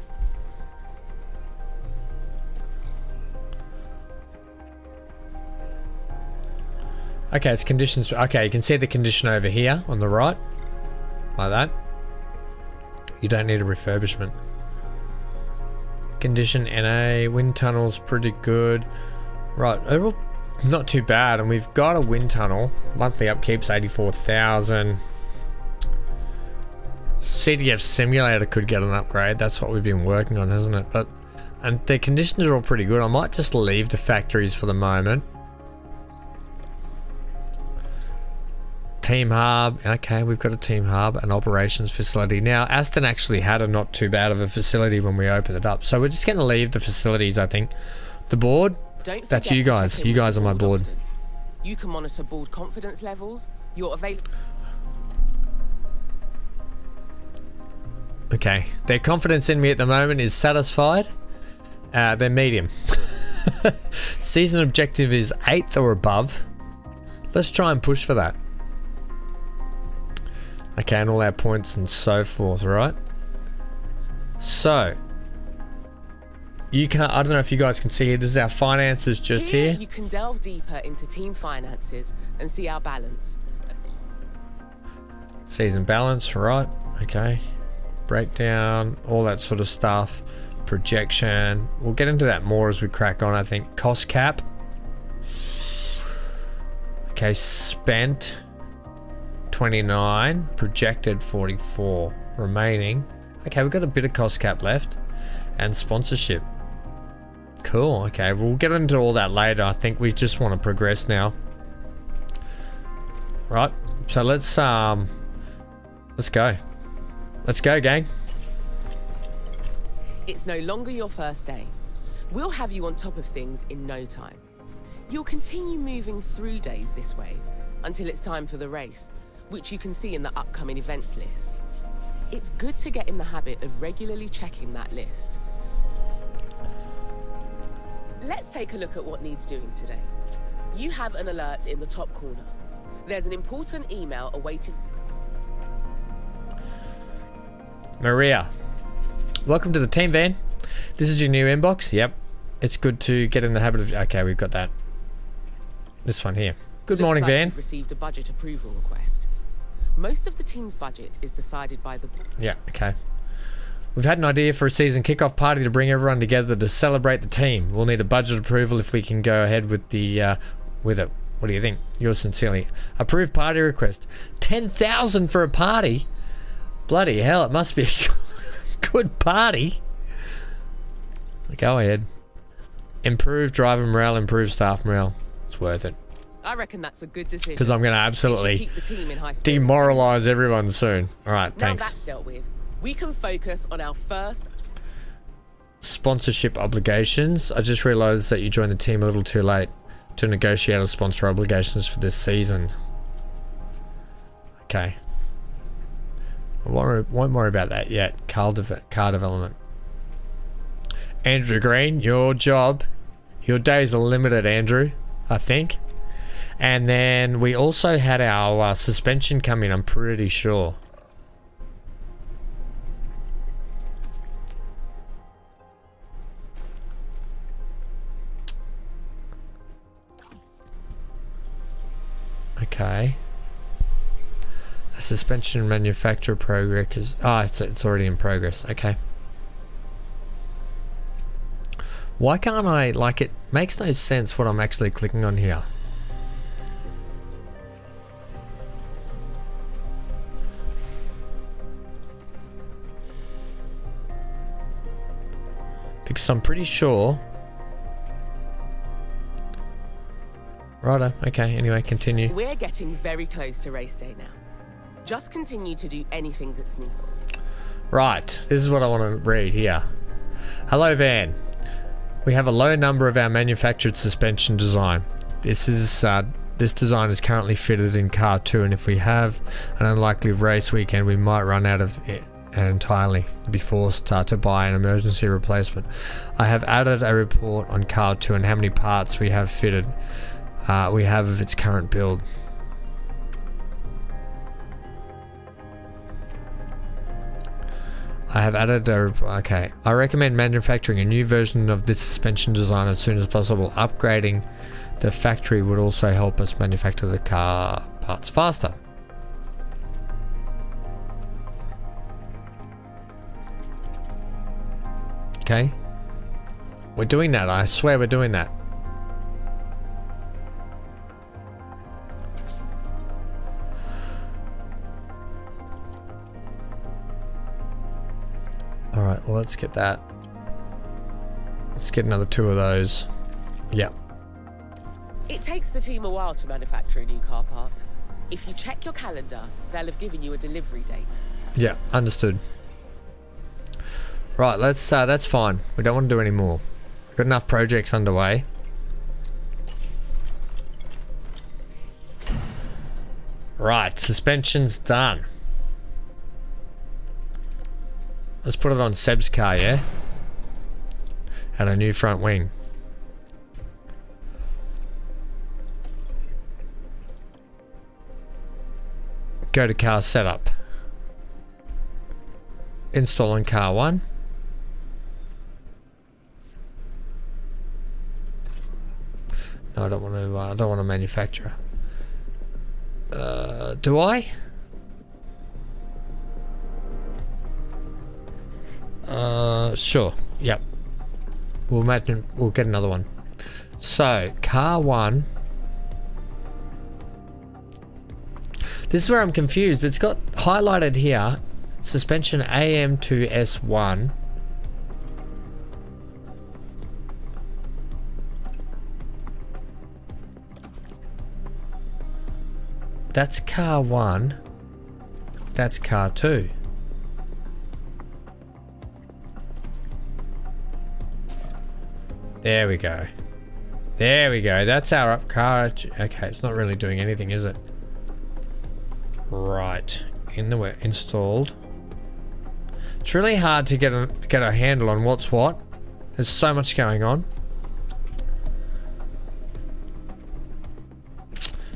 Okay, it's conditions. Okay, you can see the condition over here on the right, like that. You don't need a refurbishment. Condition NA, wind tunnel's pretty good. Right, overall not too bad, and we've got a wind tunnel. Monthly upkeep's 84,000. CDF simulator could get an upgrade. That's what we've been working on, hasn't it? And the conditions are all pretty good. I might just leave the factories for the moment. Team hub. Okay, we've got a team hub and operations facility. Now, Aston actually had a not too bad of a facility when we opened it up. So we're just going to leave the facilities, I think. The board, that's you guys. You guys are my board. Often. You can monitor board confidence levels. You're available. Okay, their confidence in me at the moment is satisfied. They're medium. Season objective is 8th or above. Let's try and push for that. Okay, and all our points and so forth, right? So, you can, I don't know if you guys can see here, this is our finances just here. You can delve deeper into team finances and see our balance. Season balance, right? Okay. Breakdown, all that sort of stuff. Projection. We'll get into that more as we crack on, I think. Cost cap. Okay, spent 29, projected 44, remaining. Okay, we've got a bit of cost cap left, and sponsorship. Cool. Okay, we'll get into all that later. I think we just want to progress now. Right. So let's go. Let's go, gang. It's no longer your first day. We'll have you on top of things in no time. You'll continue moving through days this way until it's time for the race, which you can see in the upcoming events list. It's good to get in the habit of regularly checking that list. Let's take a look at what needs doing today. You have an alert in the top corner. There's an important email awaiting. Maria, welcome to the team, Van. This is your new inbox. Yep. It's good to get in the habit of... Okay, we've got that. This one here. Good morning, Looks like Van. You've received a budget approval request. Most of the team's budget is decided by the... Yeah, okay. We've had an idea for a season kickoff party to bring everyone together to celebrate the team. We'll need a budget approval if we can go ahead with the with it. What do you think? Yours sincerely. Approved party request. 10,000 for a party? Bloody hell, it must be a good party. Go ahead. Improve driver morale, improve staff morale. It's worth it. I reckon that's a good decision. Because I'm going to absolutely keep the team in high spirits. demoralize everyone soon. Alright, Now thanks. that's dealt with. We can focus on our first... Sponsorship obligations. I just realized that you joined the team a little too late to negotiate our sponsor obligations for this season. Okay. I won't worry about that yet. Car development. Andrew Green, your job. Your days are limited, Andrew, I think. And then we also had our suspension come in, I'm pretty sure. Okay. A suspension manufacturer progress is... Ah, it's already in progress. Okay. Why can't I... Like, it makes no sense what I'm actually clicking on here. Because I'm pretty sure... Righto. Okay, anyway, continue. We're getting very close to race day now. Just continue to do anything that's needed. Right, this is what I want to read here. Hello, Van. We have a low number of our manufactured suspension design. This design is currently fitted in car 2, and if we have an unlikely race weekend, we might run out of it entirely, be forced to buy an emergency replacement. I have added a report on car 2 and how many parts we have fitted. We have of its current build. I have added a... Okay. I recommend manufacturing a new version of this suspension design as soon as possible. Upgrading the factory would also help us manufacture the car parts faster. Okay. We're doing that. I swear we're doing that. Alright, well, let's get that. Let's get another 2 of those. Yep. It takes the team a while to manufacture a new car part. If you check your calendar, they'll have given you a delivery date. Yeah, understood. Right, let's that's fine. We don't want to do any more. We've got enough projects underway. Right, suspension's done. Let's put it on Seb's car, yeah? And a new front wing. Go to car setup. Install on car 1. No, I don't want to manufacture. Do I? Sure. Yep. We'll get another one. So, car 1. This is where I'm confused. It's got highlighted here, suspension AM to S1. That's car 1. That's car 2. There we go. There we go. That's our up car. Okay, it's not really doing anything, is it? Right. Installed. It's really hard to get a handle on what's what. There's so much going on.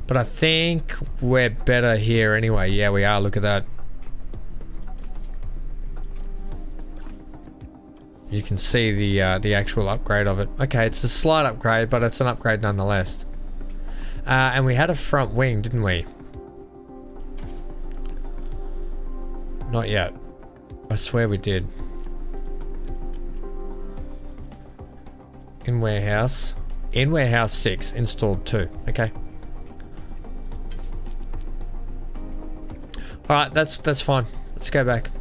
But I think we're better here anyway. Yeah, we are. Look at that. You can see the actual upgrade of it. Okay, it's a slight upgrade, but it's an upgrade nonetheless. And we had a front wing, didn't we? Not yet. I swear we did. In warehouse. In warehouse 6, installed 2. Okay. Alright, that's fine. Let's go back.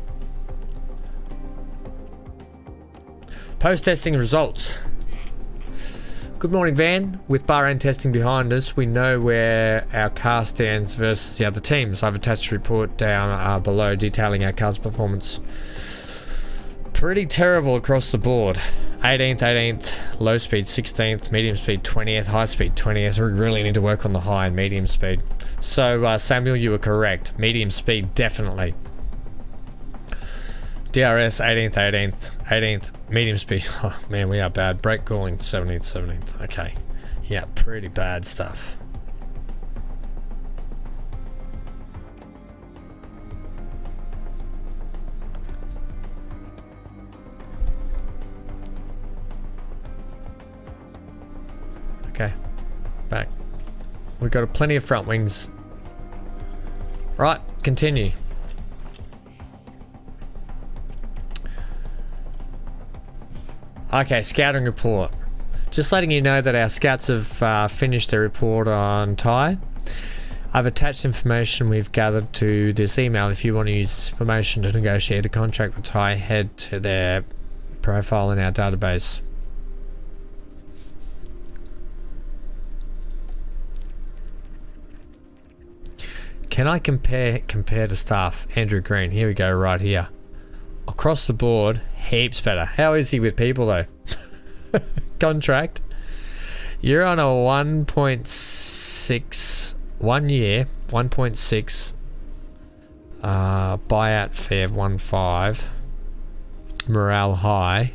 Post-testing results. Good morning, Van. With Bahrain testing behind us, we know where our car stands versus the other teams. I've attached a report down below detailing our car's performance. Pretty terrible across the board. 18th, low speed 16th, medium speed 20th, high speed 20th. We really need to work on the high and medium speed. So Samuel, you were correct. Medium speed, definitely. DRS 18th, medium speed. Oh man, we are bad. Brake cooling 17th. Okay. Yeah, pretty bad stuff. Okay. Back. We've got plenty of front wings. Right, continue. Okay, scouting report. Just letting you know that our scouts have finished their report on Thai. I've attached information we've gathered to this email. If you want to use this information to negotiate a contract with Thai, head to their profile in our database. Can I compare the staff? Andrew Green, here we go, right here. Across the board, heaps better. How is he with people though? Contract. You're on a 1.6, 1 year, 1.6 buyout fee of 1.5. Morale high.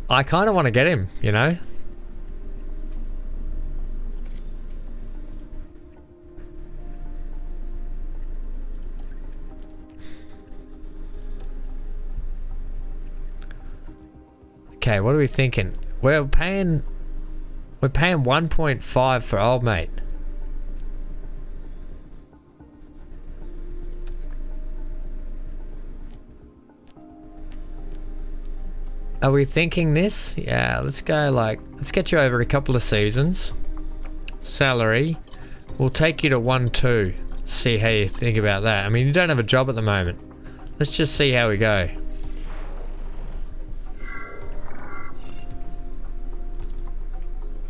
I kind of want to get him, you know? Okay, what are we thinking? We're paying 1.5 for old mate. Are we thinking this? Yeah, let's go let's get you over a couple of seasons. Salary. We'll take you to 1.2. See how you think about that. I mean, you don't have a job at the moment. Let's just see how we go.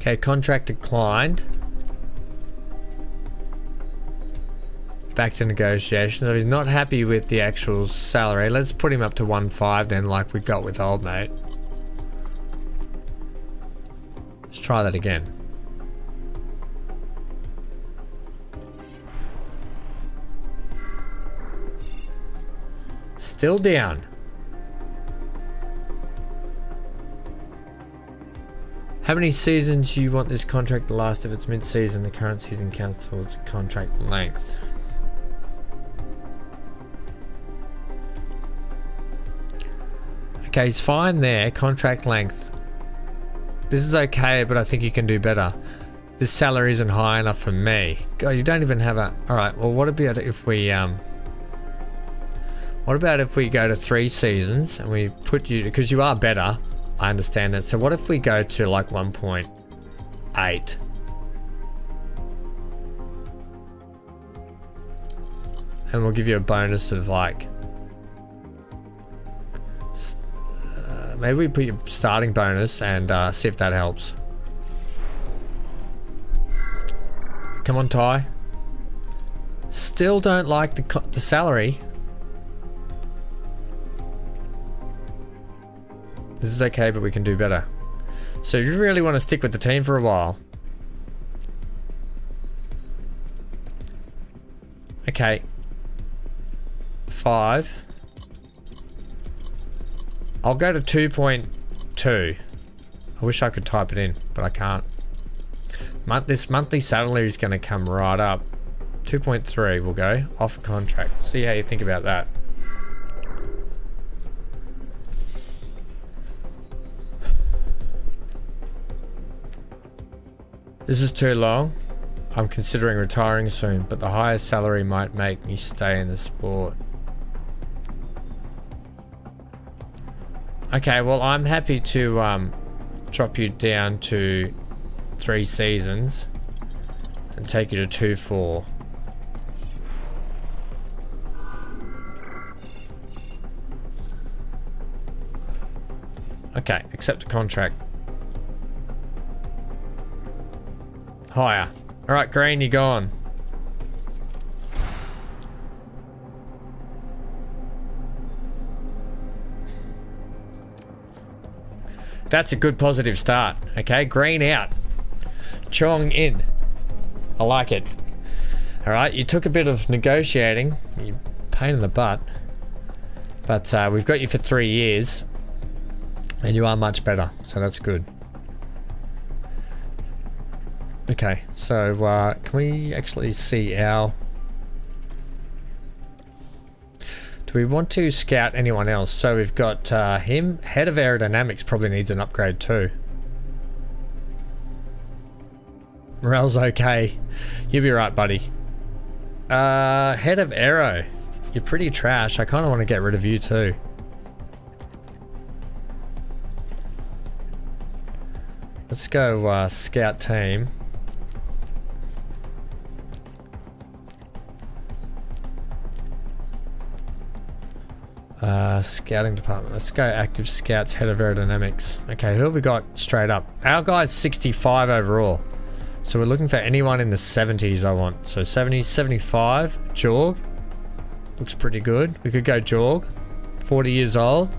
Okay, contract declined. Back to negotiations. So he's not happy with the actual salary. Let's put him up to 1.5 then, like we got with old mate. Let's try that again. Still down. How many seasons do you want this contract to last? If it's mid-season, the current season counts towards contract length. Okay, he's fine there. Contract length. This is okay, but I think you can do better. This salary isn't high enough for me. God, you don't even have a... Alright, well what about if we... What about if we go to 3 seasons and we put you... Because you are better. I understand that. So what if we go to like 1.8? And we'll give you a bonus of like... maybe we put your starting bonus and see if that helps. Come on, Ty. Still don't like the salary. This is okay, but we can do better. So you really want to stick with the team for a while. Okay. 5. I'll go to 2.2. I wish I could type it in, but I can't. This monthly salary is going to come right up. 2.3 we'll go. Offer contract. See how you think about that. This is too long. I'm considering retiring soon, but the higher salary might make me stay in the sport. Okay, well, I'm happy to drop you down to 3 seasons and take you to 2.4. Okay, accept the contract. Higher. Alright, Green, you're gone. That's a good positive start. Okay, Green out. Chong in. I like it. Alright, you took a bit of negotiating. You pain in the butt. But we've got you for 3 years. And you are much better. So that's good. Okay, so can we actually see our... Do we want to scout anyone else? So we've got him. Head of Aerodynamics probably needs an upgrade too. Morale's okay. You'll be right, buddy. Head of Aero. You're pretty trash. I kind of want to get rid of you too. Let's go scout team. Scouting department. Let's go active scouts, head of aerodynamics. Okay, who have we got straight up? Our guy's 65 overall. So we're looking for anyone in the 70s I want. So 70, 75. Jorg. Looks pretty good. We could go Jorg. 40 years old.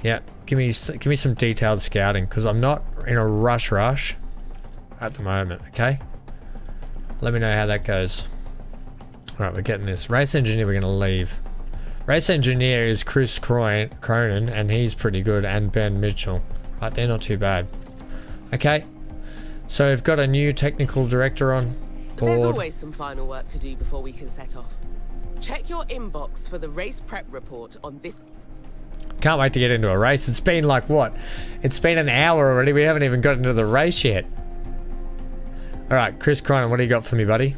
Yeah, give me some detailed scouting because I'm not in a rush at the moment, okay? Let me know how that goes. Alright, we're getting this. Race engineer, we're going to leave. Race engineer is Chris Cronin, and he's pretty good, and Ben Mitchell. Right, they're not too bad. Okay, so we've got a new technical director on board. There's always some final work to do before we can set off. Check your inbox for the race prep report on this. Can't wait to get into a race. It's been like what? It's been an hour already. We haven't even got into the race yet. All right, Chris Cronin, what do you got for me, buddy?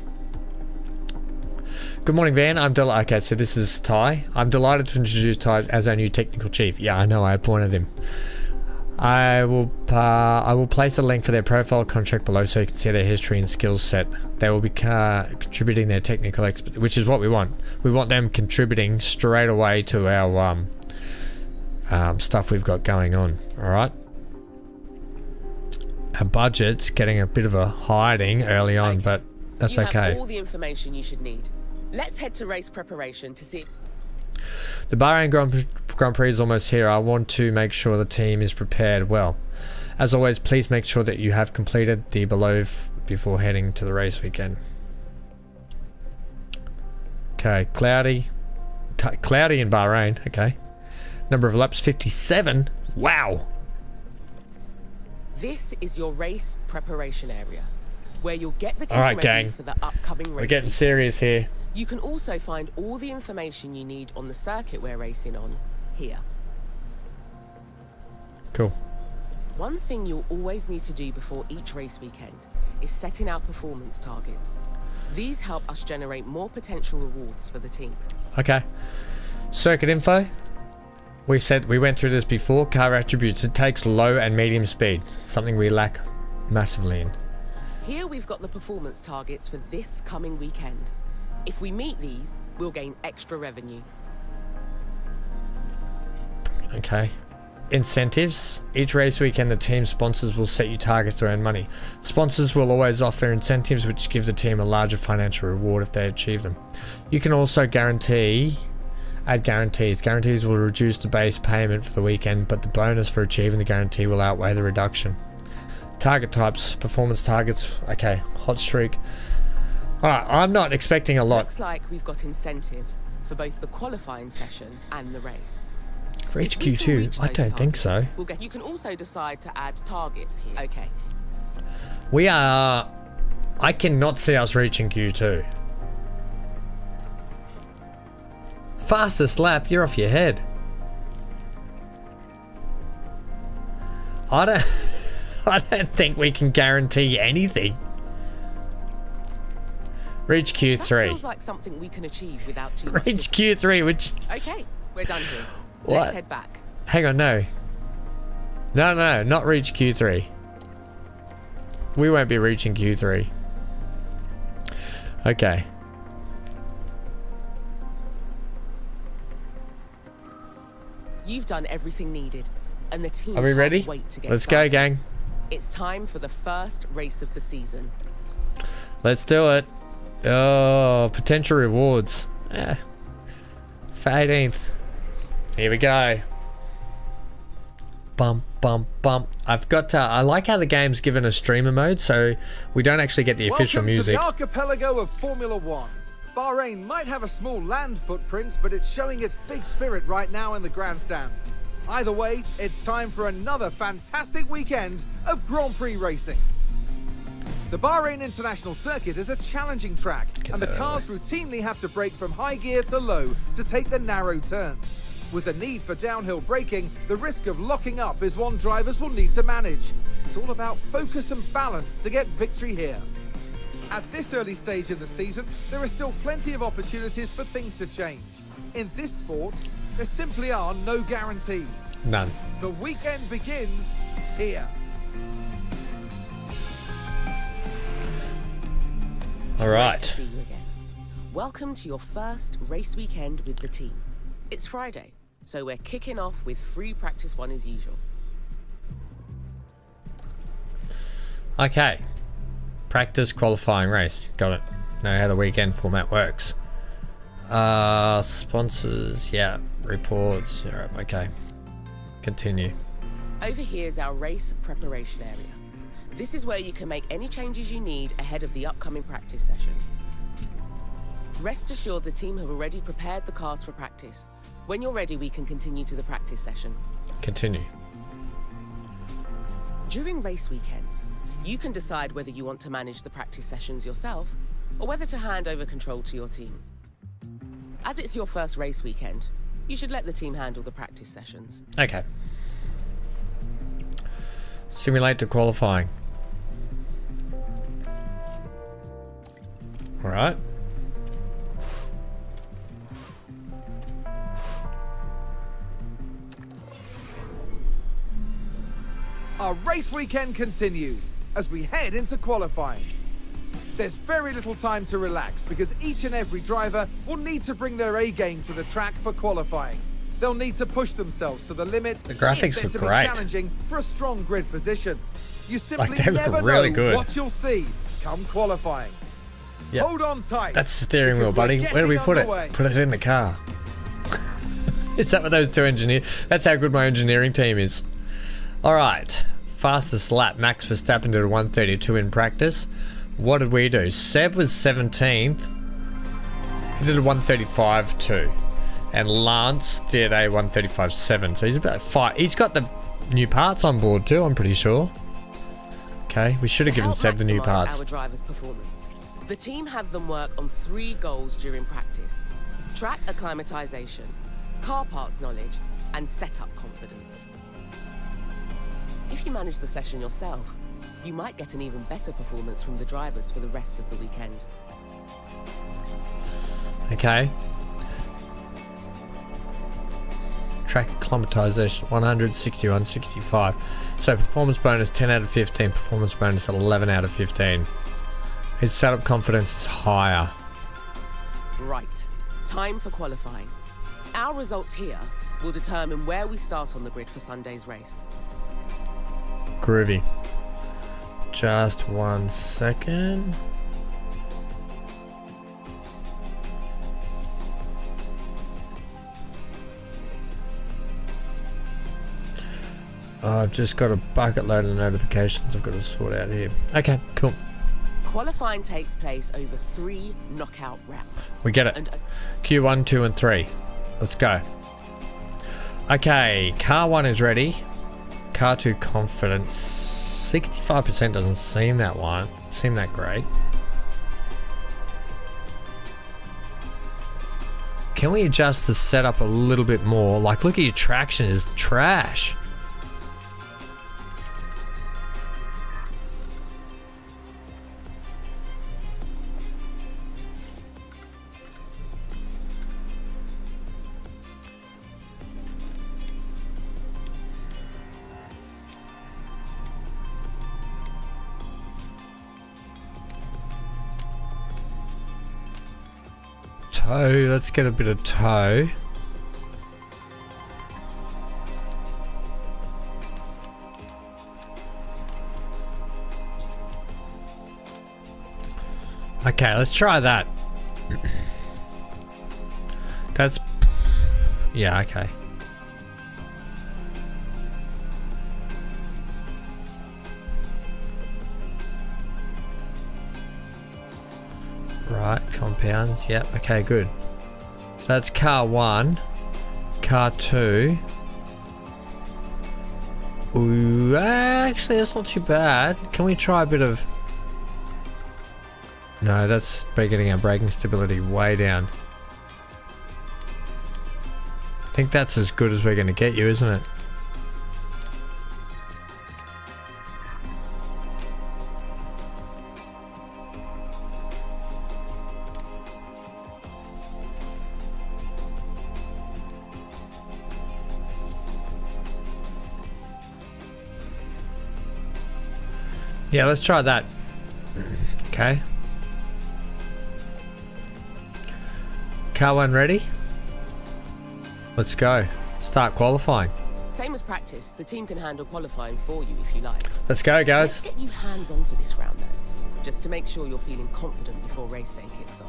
Good morning, Van. I'm delighted. Okay, so this is Ty. I'm delighted to introduce Ty as our new technical chief. Yeah, I know. I appointed him. I will place a link for their profile contract below so you can see their history and skills set. They will be contributing their technical expertise, which is what we want. We want them contributing straight away to our stuff we've got going on. All right. Our budget's getting a bit of a hiding early on, but that's okay. You have all the information you should need. Let's head to race preparation to see. The Bahrain Grand Prix is almost here. I want to make sure the team is prepared well. As always, please make sure that you have completed the below before heading to the race weekend. Okay, cloudy in Bahrain. Okay. Number of laps 57. Wow. This is your race preparation area, where you'll get the team ready gang. for the upcoming race. We're getting serious here. You can also find all the information you need on the circuit we're racing on here. Cool. One thing you'll always need to do before each race weekend is setting out performance targets. These help us generate more potential rewards for the team. Okay. Circuit info. We went through this before. Car attributes. It takes low and medium speed. Something we lack massively in. Here we've got the performance targets for this coming weekend. If we meet these, we'll gain extra revenue. Okay. Incentives. Each race weekend, the team sponsors will set you targets to earn money. Sponsors will always offer incentives which give the team a larger financial reward if they achieve them. You can also add guarantees. Guarantees will reduce the base payment for the weekend, but the bonus for achieving the guarantee will outweigh the reduction. Target types. Performance targets. Okay. Hot streak. Alright, I'm not expecting a lot. Looks like we've got incentives for both the qualifying session and the race. For each Q2? I don't think so. You can also decide to add targets here. Okay. I cannot see us reaching Q2. Fastest lap, you're off your head. I don't think we can guarantee anything. Reach Q3. That feels like something we can achieve without too much. Reach Q3, which... Okay, we're done here. What? Let's head back. Hang on, no. No, not reach Q3. We won't be reaching Q3. Okay. You've done everything needed, and the team Are we ready? can't wait to get Let's started. go, gang. It's time for the first race of the season. Let's do it. Oh, potential rewards. For 18th. Here we go. Bump, bump, bump. I've got I like how the game's given a streamer mode, so we don't actually get the official music. Welcome to the archipelago of Formula One. Bahrain might have a small land footprint, but it's showing its big spirit right now in the grandstands. Either way, it's time for another fantastic weekend of Grand Prix racing. The Bahrain International Circuit is a challenging track, and the cars routinely have to brake from high gear to low to take the narrow turns. With the need for downhill braking, the risk of locking up is one drivers will need to manage. It's all about focus and balance to get victory here. At this early stage in the season, there are still plenty of opportunities for things to change. In this sport, there simply are no guarantees. None. The weekend begins here. All right. See you again. Welcome to your first race weekend with the team. It's Friday, so we're kicking off with free practice one as usual. Okay. Practice qualifying race. Got it. Know how the weekend format works. Sponsors. Yeah. Reports. Yeah, okay. Continue. Over here is our race preparation area. This is where you can make any changes you need ahead of the upcoming practice session. Rest assured the team have already prepared the cars for practice. When you're ready, we can continue to the practice session. Continue. During race weekends, you can decide whether you want to manage the practice sessions yourself or whether to hand over control to your team. As it's your first race weekend, you should let the team handle the practice sessions. Okay. Simulate the qualifying. All right. Our race weekend continues as we head into qualifying. There's very little time to relax because each and every driver will need to bring their A game to the track for qualifying. They'll need to push themselves to the limit. The graphics look great. Challenging for a strong grid position. You simply They look never really know good. what you'll see come qualifying. Yep. Hold on tight. That's the steering wheel, buddy. Where do we put it? Put it in the car. Is that what those two engineers? That's how good my engineering team is. All right. Fastest lap. Max Verstappen did a 132 in practice. What did we do? Seb was 17th. He did a 135.2. And Lance did a 135.7. So he's about 5. He's got the new parts on board too, I'm pretty sure. Okay, we should have given Seb the new parts. Our drivers' performance. The team have them work on 3 goals during practice: track acclimatization, car parts knowledge, and setup confidence. If you manage the session yourself, you might get an even better performance from the drivers for the rest of the weekend. Okay. track acclimatization 100, 61, 65. So performance bonus 10 out of 15, performance bonus 11 out of 15. His setup confidence is higher. Right. Time for qualifying. Our results here will determine where we start on the grid for Sunday's race. Groovy. Just 1 second. I've just got a bucket load of notifications I've got to sort out here. Okay, cool. Qualifying takes place over 3 knockout rounds. We get it. And Q1, 2, and 3. Let's go. Okay, car 1 is ready. Car 2 confidence. 65% doesn't seem that great. Can we adjust the setup a little bit more? Like, look at your traction is trash. Toe, let's get a bit of toe. Okay, let's try that. That's... yeah, okay. Right, compounds, yep, okay, good. So that's car 1, car 2. Ooh, actually that's not too bad. Can we try a bit of... no, that's by getting our braking stability way down. I think that's as good as we're going to get you, isn't it? Yeah, let's try that. Okay. Car 1 ready? Let's go. Start qualifying. same as practice, the team can handle qualifying for you if you like. Let's go, guys. Let's get you hands-on for this round, though, just to make sure you're feeling confident before race day kicks off.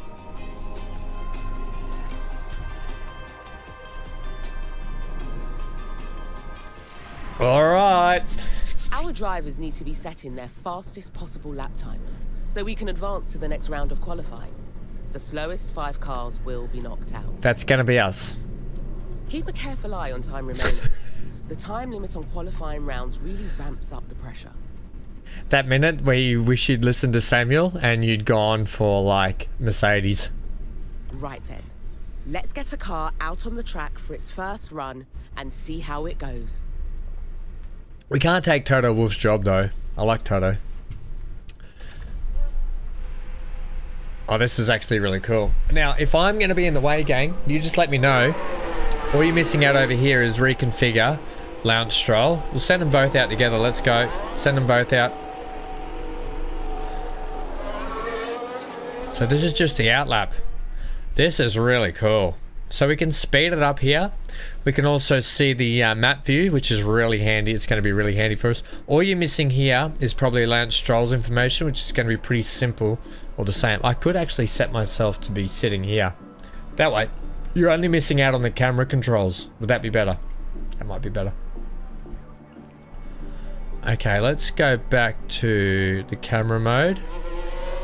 All right. Our drivers need to be setting their fastest possible lap times, so we can advance to the next round of qualifying. The slowest 5 cars will be knocked out. That's gonna be us. Keep a careful eye on time remaining. The time limit on qualifying rounds really ramps up the pressure. That minute where you wish you'd listened to Samuel and you'd gone for, like, Mercedes. Right then. Let's get a car out on the track for its first run and see how it goes. We can't take Toto Wolff's job, though. I like Toto. Oh, this is actually really cool. Now, if I'm going to be in the way, gang, you just let me know. All you're missing out over here is reconfigure lounge stroll. We'll send them both out together. Let's go. Send them both out. So this is just the outlap. This is really cool. So we can speed it up here. We can also see the map view, which is really handy. It's going to be really handy for us. All you're missing here is probably Lance Stroll's information, which is going to be pretty simple or the same. I could actually set myself to be sitting here. That way, you're only missing out on the camera controls. Would that be better? That might be better. Okay, let's go back to the camera mode.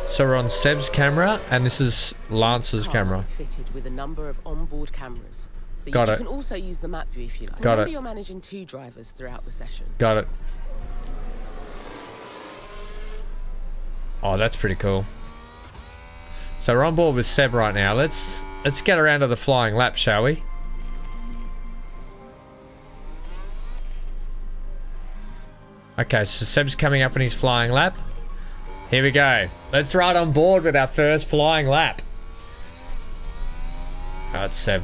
So we're on Seb's camera, and this is Lance's camera. Fitted with a number of onboard cameras, so Got you it. can also use the map view if you like. Got Remember, it. you're managing 2 drivers throughout the session. Got it. Oh, that's pretty cool. So we're on board with Seb right now. Let's get around to the flying lap, shall we? Okay, so Seb's coming up in his flying lap. Here we go. Let's ride on board with our first flying lap. Oh, it's Seb.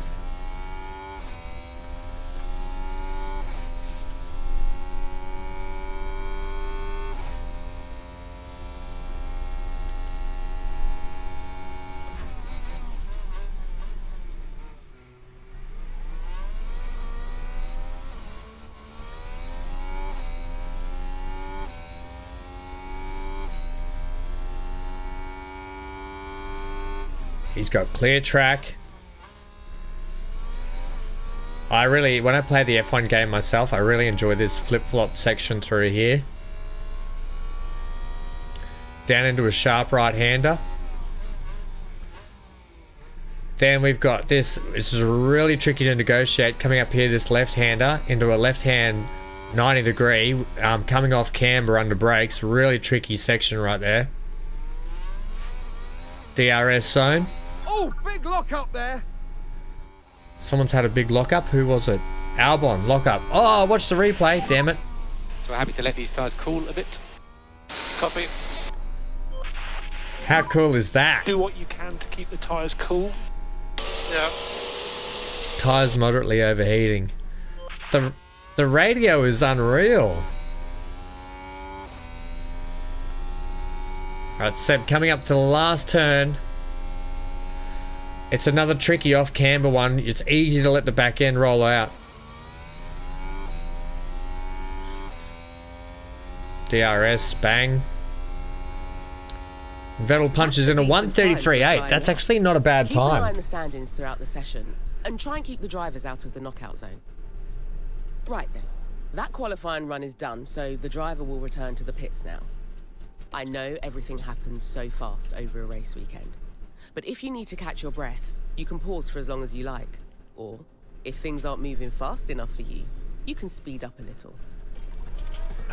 He's got clear track. When I play the F1 game myself, I really enjoy this flip-flop section through here. Down into a sharp right-hander. Then we've got this is really tricky to negotiate, coming up here, this left-hander into a left-hand 90 degree, coming off camber under brakes. Really tricky section right there. DRS zone. Oh, big lock up there. Someone's had a big lockup. Who was it? Albon, lockup. Oh, watch the replay. Damn it. So we're happy to let these tyres cool a bit. Copy. How cool is that? Do what you can to keep the tyres cool. Yeah. Tyres moderately overheating. The radio is unreal. Alright, Seb, coming up to the last turn. It's another tricky off camber one. It's easy to let the back end roll out. DRS, bang. Vettel punches in a 1:33.8. That's actually not a bad Keep an eye time. on the standings throughout the session and try and keep the drivers out of the knockout zone. Right then, that qualifying run is done, so the driver will return to the pits now. I know everything happens so fast over a race weekend, but if you need to catch your breath, you can pause for as long as you like. Or, if things aren't moving fast enough for you, you can speed up a little.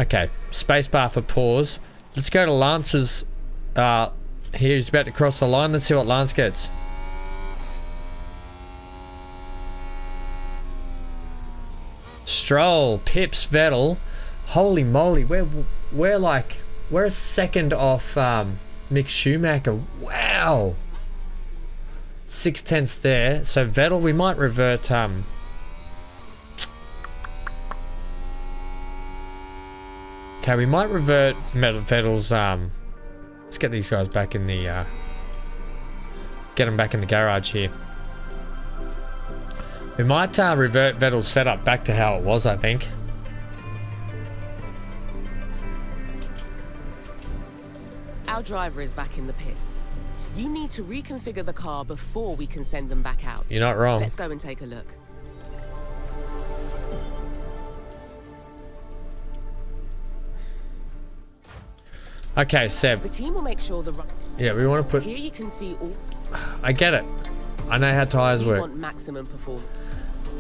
Okay, spacebar for pause. Let's go to Lance's. He's about to cross the line. Let's see what Lance gets. Stroll, Pips, Vettel. Holy moly, we're a second off Mick Schumacher. Wow. 6/10 there. So Vettel, we might revert. Okay, we might revert Vettel's. Let's get these guys back in the. Get them back in the garage here. We might revert Vettel's setup back to how it was, I think. Our driver is back in the pits. You need to reconfigure the car before we can send them back out. You're not wrong. Let's go and take a look. Okay, Seb. The team will make sure the Yeah, we want to put. Here you can see all. I get it. I know how tires We work. want maximum performance.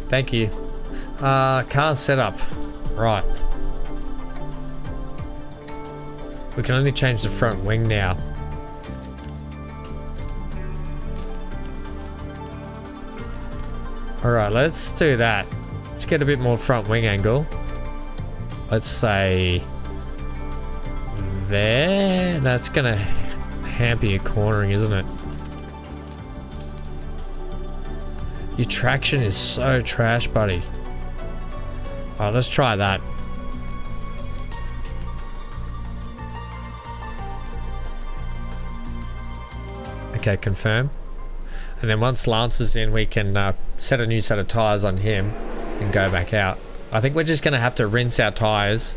Thank you. Car setup. Right. We can only change the front wing now. Alright, let's do that. Let's get a bit more front wing angle. Let's say there. That's gonna hamper your cornering, isn't it? Your traction is so trash, buddy. Alright, let's try that. Okay, confirm. And then once Lance is in, we can set a new set of tyres on him and go back out. I think we're just going to have to rinse our tyres.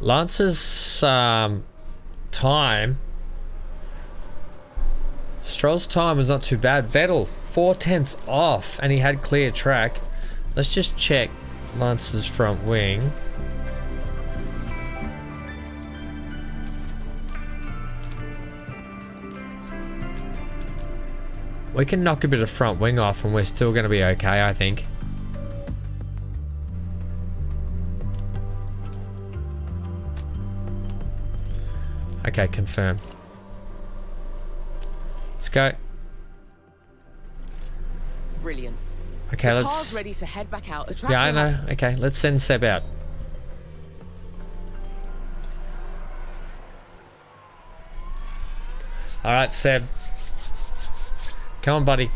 Lance's time. Stroll's time was not too bad. Vettel, 4/10 off, and he had clear track. Let's just check Lance's front wing. We can knock a bit of front wing off and we're still going to be okay, I think. Okay, confirm. Let's go. Brilliant. Okay, The let's. car's ready to head back out. The track Yeah, I will know. have- Okay, let's send Seb out. Alright, Seb. Come on, buddy.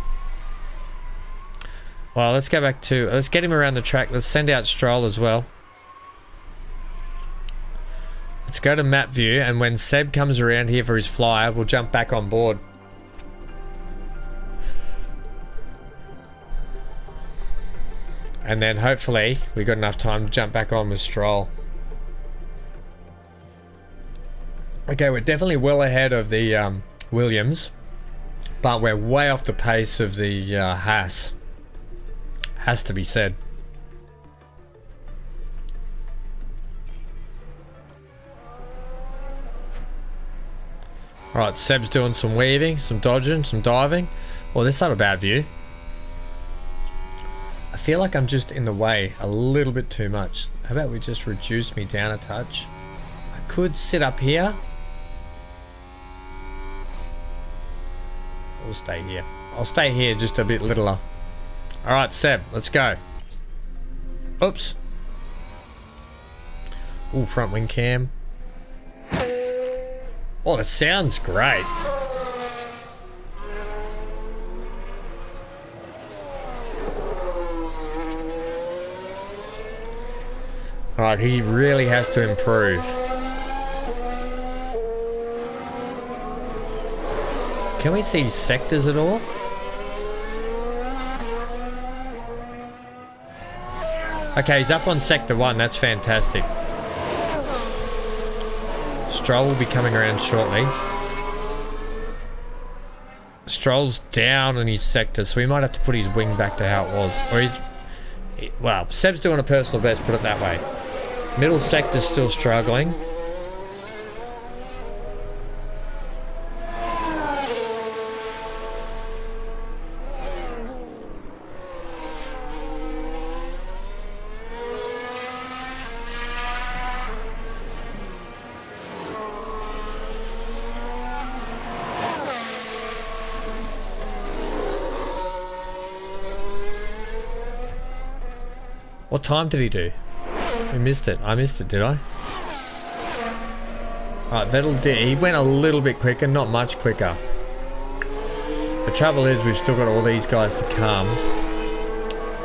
Well, let's go back to... Let's get him around the track. Let's send out Stroll as well. Let's go to map view, and when Seb comes around here for his flyer, we'll jump back on board. And then hopefully we got enough time to jump back on with Stroll. Okay, we're definitely well ahead of the Williams, but we're way off the pace of the Haas. Has to be said. Alright, Seb's doing some weaving, some dodging, some diving. Well, that's not a bad view. I feel like I'm just in the way a little bit too much. How about we just reduce me down a touch? I could sit up here. We'll stay here. I'll stay here just a bit littler. Alright, Seb, let's go. Oops. Ooh, front wing cam. Oh, that sounds great. Alright, he really has to improve. Can we see sectors at all? Okay, he's up on sector 1, that's fantastic. Stroll will be coming around shortly. Stroll's down in his sector, so we might have to put his wing back to how it was. Or he's... Well, Seb's doing a personal best, put it that way. Middle sector's still struggling. What time did he do? We missed it. I missed it, did I? Alright, Vettel did. He went a little bit quicker, not much quicker. The trouble is we've still got all these guys to come.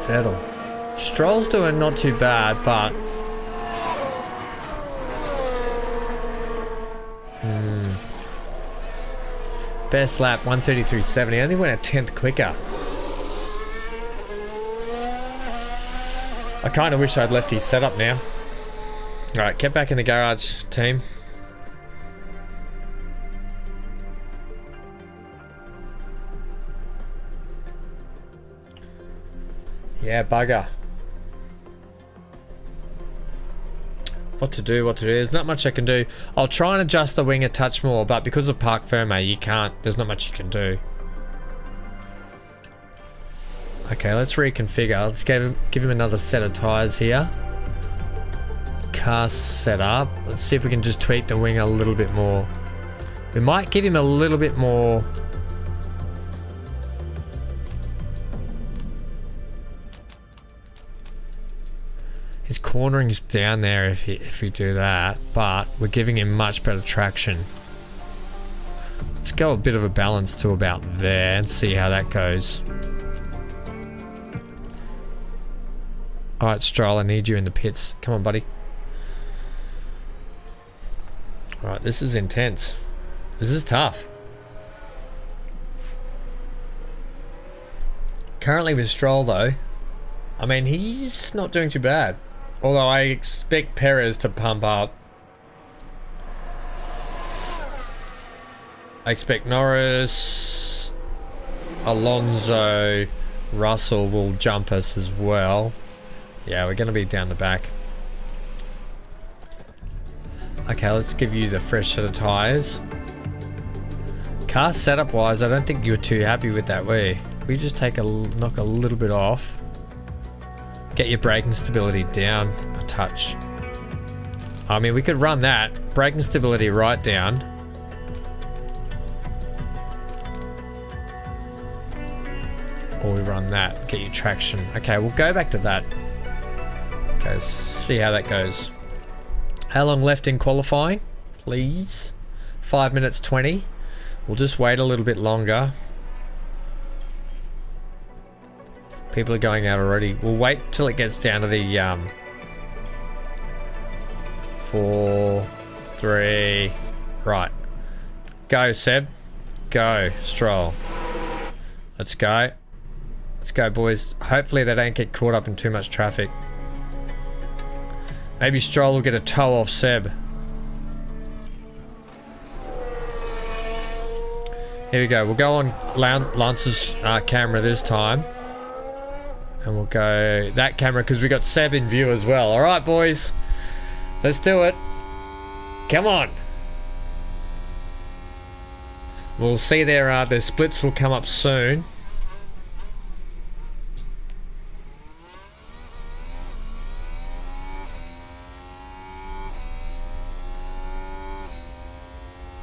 Vettel. Stroll's doing not too bad, but... Best lap, 133.70. Only went a tenth quicker. I kind of wish I'd left his setup now. Alright, get back in the garage, team. Yeah, bugger. What to do, what to do. There's not much I can do. I'll try and adjust the wing a touch more, but because of park firmware, you can't. There's not much you can do. Okay, let's reconfigure. Let's give him another set of tires here. Car set up. Let's see if we can just tweak the wing a little bit more. We might give him a little bit more. His cornering is down there if we do that, but we're giving him much better traction. Let's go a bit of a balance to about there and see how that goes. Alright, Stroll, I need you in the pits. Come on, buddy. Alright, this is intense. This is tough. Currently with Stroll, though, I mean, he's not doing too bad. Although I expect Perez to pump up. I expect Norris, Alonso, Russell will jump us as well. Yeah, we're going to be down the back. Okay, let's give you the fresh set of tyres. Car setup wise, I don't think you were too happy with that, were you? We just take knock a little bit off. Get your braking stability down a touch. I mean, we could run that. Braking stability right down. Or we run that. Get your traction. Okay, we'll go back to that. Okay, let's see how that goes. How long left in qualifying? Please. 5 minutes 20. We'll just wait a little bit longer. People are going out already. We'll wait till it gets down to the 4, 3. Right. Go, Seb. Go, Stroll. Let's go. Let's go, boys. Hopefully they don't get caught up in too much traffic. Maybe Stroll will get a toe off Seb. Here we go. We'll go on Lance's camera this time. And we'll go that camera because we got Seb in view as well. All right, boys. Let's do it. Come on. We'll see their splits will come up soon.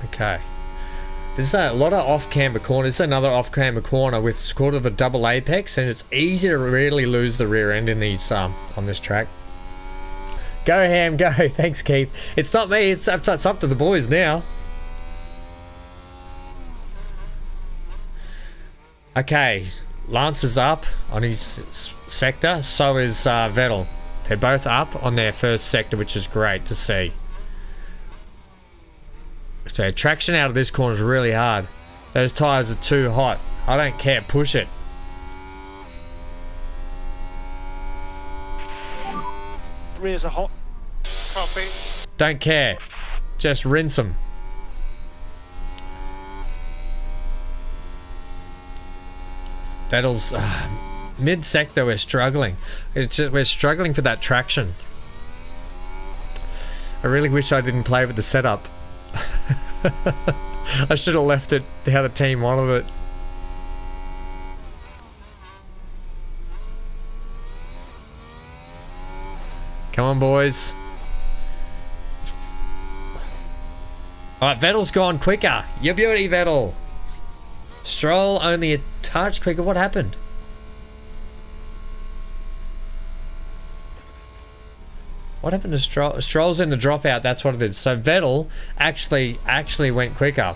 Okay. There's a lot of off-camber corner. This is another off-camber corner with sort of a double apex, and it's easy to really lose the rear end in these on this track. Go Ham, go! Thanks, Keith. It's not me. It's up to the boys now. Okay, Lance is up on his sector. So is Vettel. They're both up on their first sector, which is great to see. So traction out of this corner is really hard. Those tyres are too hot. I don't care. Push it. Rears are hot. Copy. Don't care. Just rinse them. Vettel's mid-sector. We're struggling. We're struggling for that traction. I really wish I didn't play with the setup. I should have left it how the team wanted it. Come on, boys. Alright, Vettel's gone quicker. Your beauty, Vettel. Stroll only a touch quicker. What happened? What happened to Stroll? Stroll's in the dropout, that's what it is. So Vettel actually went quicker.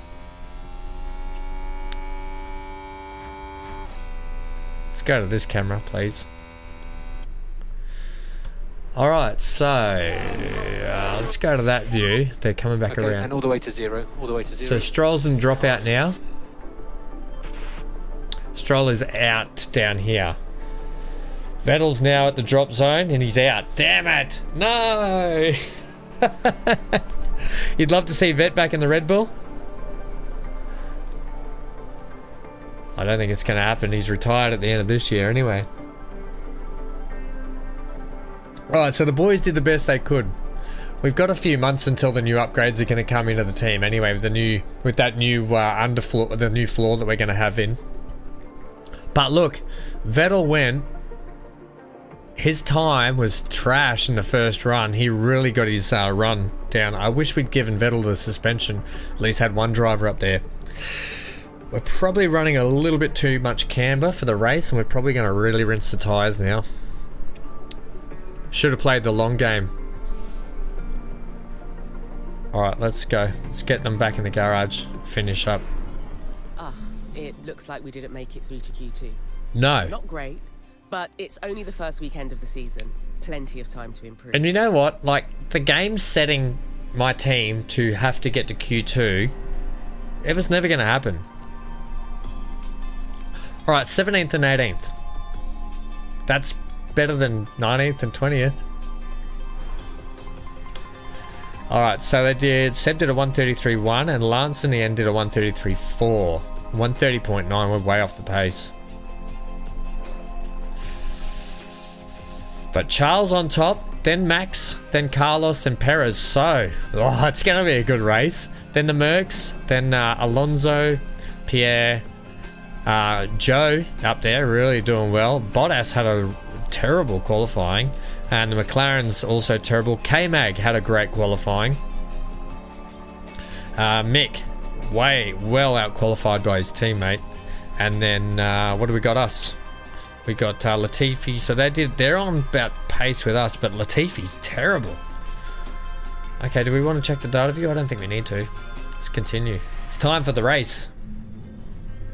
Let's go to this camera, please. Alright, so let's go to that view. They're coming back around. And all the way to zero. All the way to zero. So Stroll's in dropout now. Stroll is out down here. Vettel's now at the drop zone and he's out. Damn it! No! You'd love to see Vet back in the Red Bull? I don't think it's going to happen. He's retired at the end of this year anyway. Alright, so the boys did the best they could. We've got a few months until the new upgrades are going to come into the team anyway with that new underfloor, the new floor that we're going to have in. But look, Vettel went. His time was trash in the first run. He really got his run down. I wish we'd given Vettel the suspension. At least had one driver up there. We're probably running a little bit too much camber for the race, and we're probably going to really rinse the tyres now. Should have played the long game. Alright, let's go. Let's get them back in the garage. Finish up. It looks like we didn't make it through to Q2. No. Not great, but it's only the first weekend of the season. Plenty of time to improve. And you know what? Like, the game's setting my team to have to get to Q2. It was never going to happen. Alright, 17th and 18th. That's better than 19th and 20th. Alright, so they did... Seb did a 133.1 and Lance in the end did a 133.4. 130.9, we're way off the pace. But Charles on top, then Max, then Carlos, then Perez. So, it's going to be a good race. Then the Mercs, then Alonso, Pierre, Joe up there, really doing well. Bottas had a terrible qualifying. And the McLaren's also terrible. K-Mag had a great qualifying. Mick, well out qualified by his teammate. And then, what do we got us? We got Latifi, so they're on about pace with us, but Latifi's terrible. Okay, do we want to check the data view? I don't think we need to. Let's continue. It's time for the race.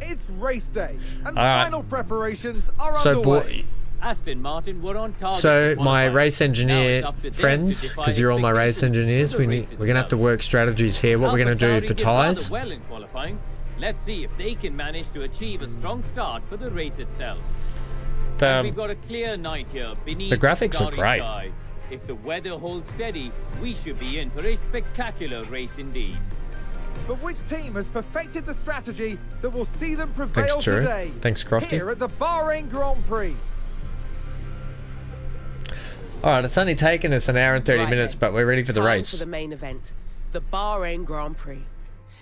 It's race day, and final preparations are so underway. Aston Martin were on target. So my race engineer friends, because you're all my race engineers, we're gonna have to work strategies here. What we're gonna do for tyres. Well in qualifying. Let's see if they can manage to achieve a strong start for the race itself. We've got a clear night here beneath the graphics are great. Sky. If the weather holds steady, we should be in for a spectacular race indeed. But which team has perfected the strategy that will see them prevail Thanks, Drew. today? Thanks, Crofty. Here at the Bahrain Grand Prix. Alright, it's only taken us an hour and 30 Right minutes, then. but we're ready for the Time race. For the main event, the Bahrain Grand Prix.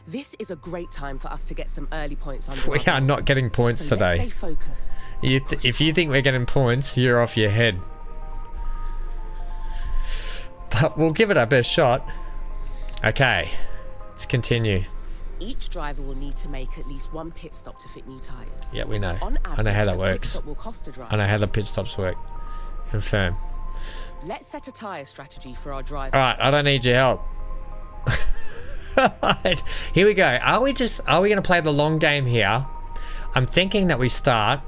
This is a great time for us to get some early points under We our are belt. not getting points So today. let's stay focused. If you think we're getting points, you're off your head. But we'll give it our best shot. Okay, let's continue. Each driver will need to make at least one pit stop to fit new tyres. Yeah, we know. On average, I know how that a pit works. stop will cost a driver. I know how the pit stops work. Confirm. Let's set a tyre strategy for our driver. Alright, I don't need your help. Alright, here we go. Are we going to play the long game here? I'm thinking that we start.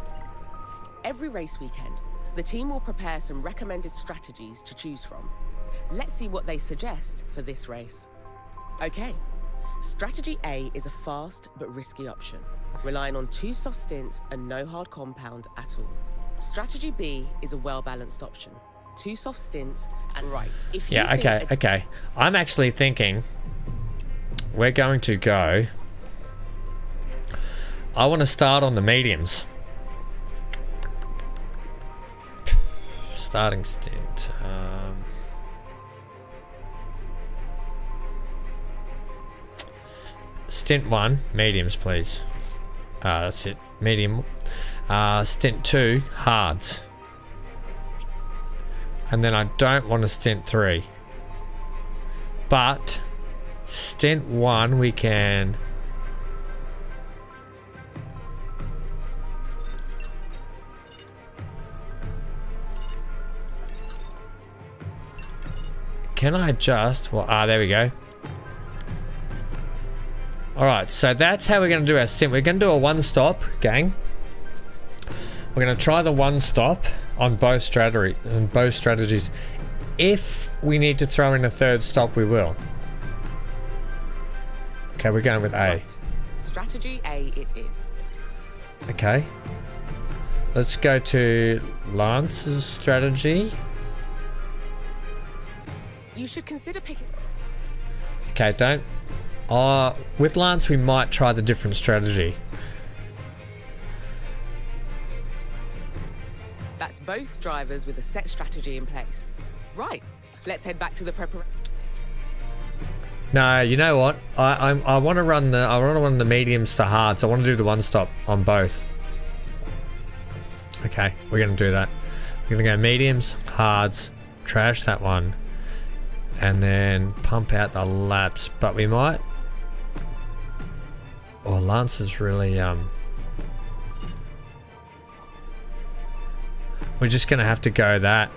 Every race weekend, the team will prepare some recommended strategies to choose from. Let's see what they suggest for this race. Okay, strategy A is a fast but risky option, relying on 2 soft stints and no hard compound at all. Strategy B is a well-balanced option, 2 soft stints and right. If you Yeah, think okay. I'm actually thinking we're going to go. I want to start on the mediums. Starting stint. Stint 1, mediums, please. That's it. Medium. Stint 2, hards. And then I don't want to stint 3. But stint 1 we can. Can I adjust? Well, there we go. Alright, so that's how we're going to do our stint. We're going to do a 1-stop, gang. We're going to try the 1-stop on both strategies. If we need to throw in a 3rd stop, we will. Okay, we're going with A. right. Strategy A it is. Okay. Let's go to Lance's strategy. You should consider picking... Okay, don't. With Lance, we might try the different strategy. That's both drivers with a set strategy in place. Right, let's head back to the preparation. No, you know what? I want to run the mediums to hards. I want to do the 1-stop on both. Okay, we're gonna do that. We're gonna go mediums, hards, trash that one, and then pump out the laps. But we might. Oh, Lance is really we're just gonna have to go that.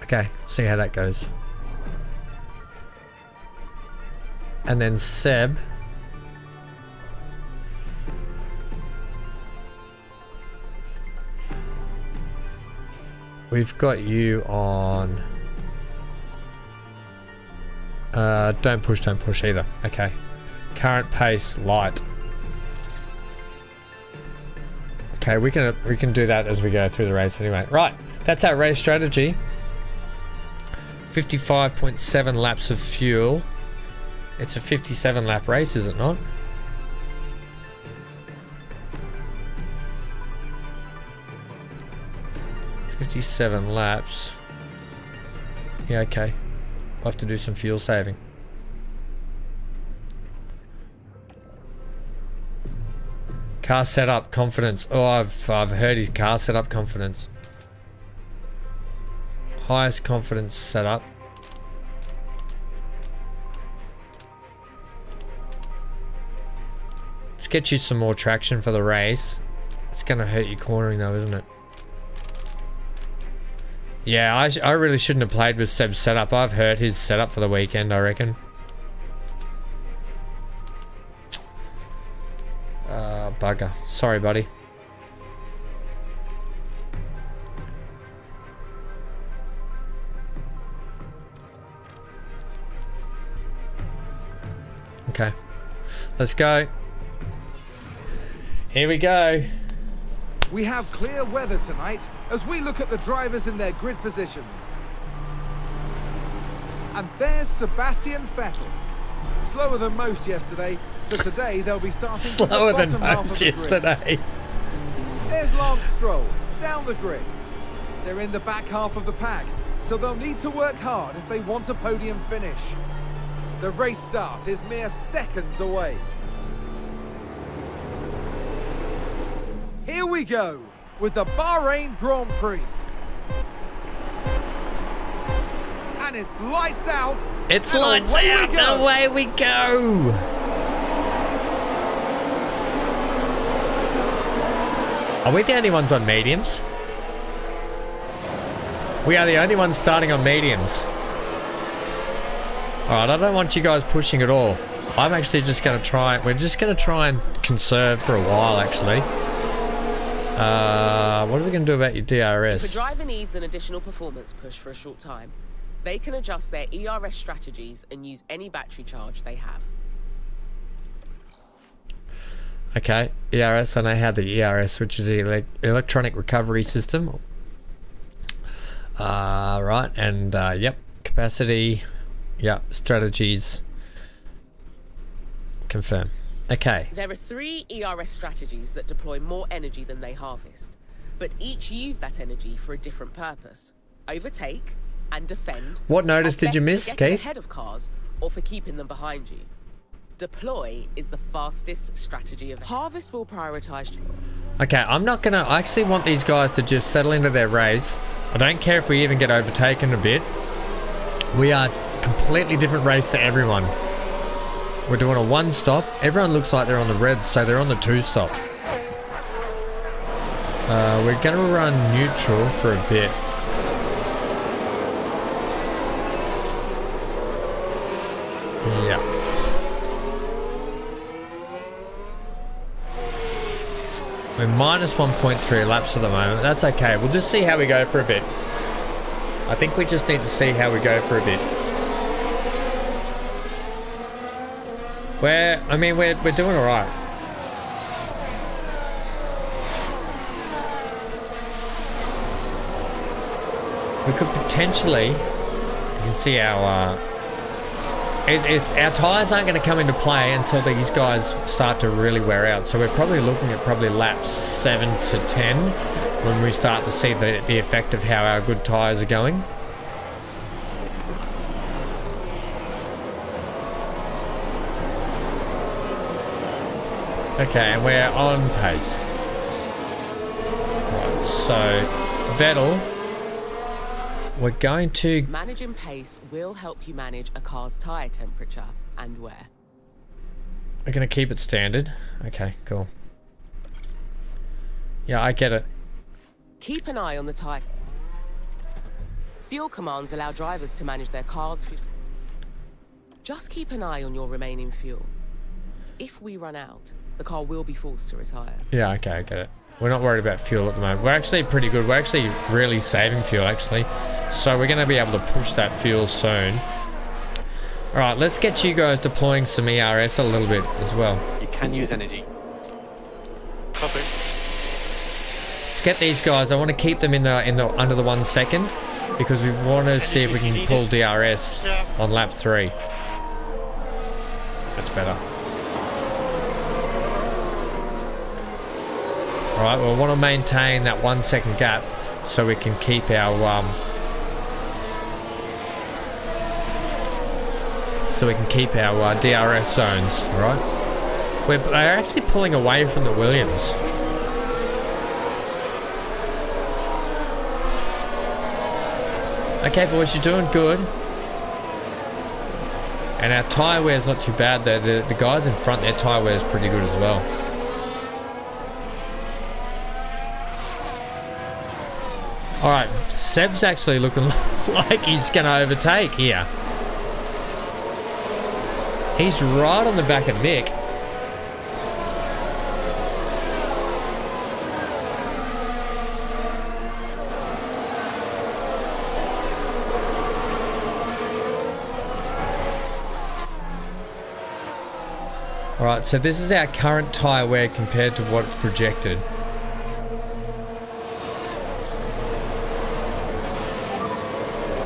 Okay, see how that goes. And then Seb. We've got you on. Don't push either. Okay. Current pace light. Okay, we can do that as we go through the race anyway. Right, that's our race strategy. 55.7 laps of fuel. It's a 57 lap race, is it not? $57 laps. Yeah, okay. We'll have to do some fuel saving. Car setup confidence. Oh, I've heard his car setup confidence. Highest confidence setup. Let's get you some more traction for the race. It's gonna hurt you cornering though, isn't it? Yeah, I really shouldn't have played with Seb's setup. I've hurt his setup for the weekend, I reckon. Bugger. Sorry, buddy. Okay. Let's go. Here we go. We have clear weather tonight as we look at the drivers in their grid positions. And there's Sebastian Vettel. Slower than most yesterday, so today they'll be starting slower from the than bottom half of most the yesterday. grid. There's Lance Stroll, down the grid. They're in the back half of the pack, so they'll need to work hard if they want a podium finish. The race start is mere seconds away. Here we go with the Bahrain Grand Prix. And it's lights out. It's lights out, and away we go. Are we the only ones on mediums? We are the only ones starting on mediums. Alright, I don't want you guys pushing at all. I'm actually just going to try, we're just going to try and conserve for a while actually. What are we going to do about your DRS? If a driver needs an additional performance push for a short time, they can adjust their ERS strategies and use any battery charge they have. Okay, ERS, I know how the ERS, which is the electronic recovery system. Right, and yep, capacity, yep, strategies, confirm. Okay. There are 3 ERS strategies that deploy more energy than they harvest, but each use that energy for a different purpose. Overtake and defend. What notice did you miss, Keith? Ahead of cars or for keeping them behind you. Deploy is the fastest strategy of harvest will prioritize. Okay, I'm not gonna, I actually want these guys to just settle into their race. I don't care if we even get overtaken a bit. We are completely different race to everyone. We're doing a 1 stop. Everyone looks like they're on the red, so they're on the 2 stop. We're gonna run neutral for a bit. Yeah. We're minus 1.3 laps at the moment. That's okay. We'll just see how we go for a bit. I think we just need to see how we go for a bit. We're doing all right. We could potentially, you can see our our tyres aren't going to come into play until these guys start to really wear out. So we're probably looking at laps 7 to 10 when we start to see the effect of how our good tyres are going. Okay, and we're on pace. Right, so Vettel, we're going to... Managing pace will help you manage a car's tyre temperature and wear. We're going to keep it standard. Okay, cool. Yeah, I get it. Keep an eye on the tyre. Fuel commands allow drivers to manage their car's fuel. Just keep an eye on your remaining fuel. If we run out, the car will be forced to retire. Yeah, okay, I get it. We're not worried about fuel at the moment. We're actually pretty good. We're actually really saving fuel, actually. So we're going to be able to push that fuel soon. All right, let's get you guys deploying some ERS a little bit as well. You can use energy. Copy. Let's get these guys. I want to keep them in the under the 1 second because we want to see if we can pull DRS on lap 3. That's better. Alright, we'll want to maintain that 1 second gap so we can keep our DRS zones, alright? We're actually pulling away from the Williams. Okay, boys, you're doing good. And our tyre wear is not too bad. The guys in front, their tyre wear is pretty good as well. Alright, Seb's actually looking like he's going to overtake here. He's right on the back of Nick. Alright, so this is our current tyre wear compared to what's projected.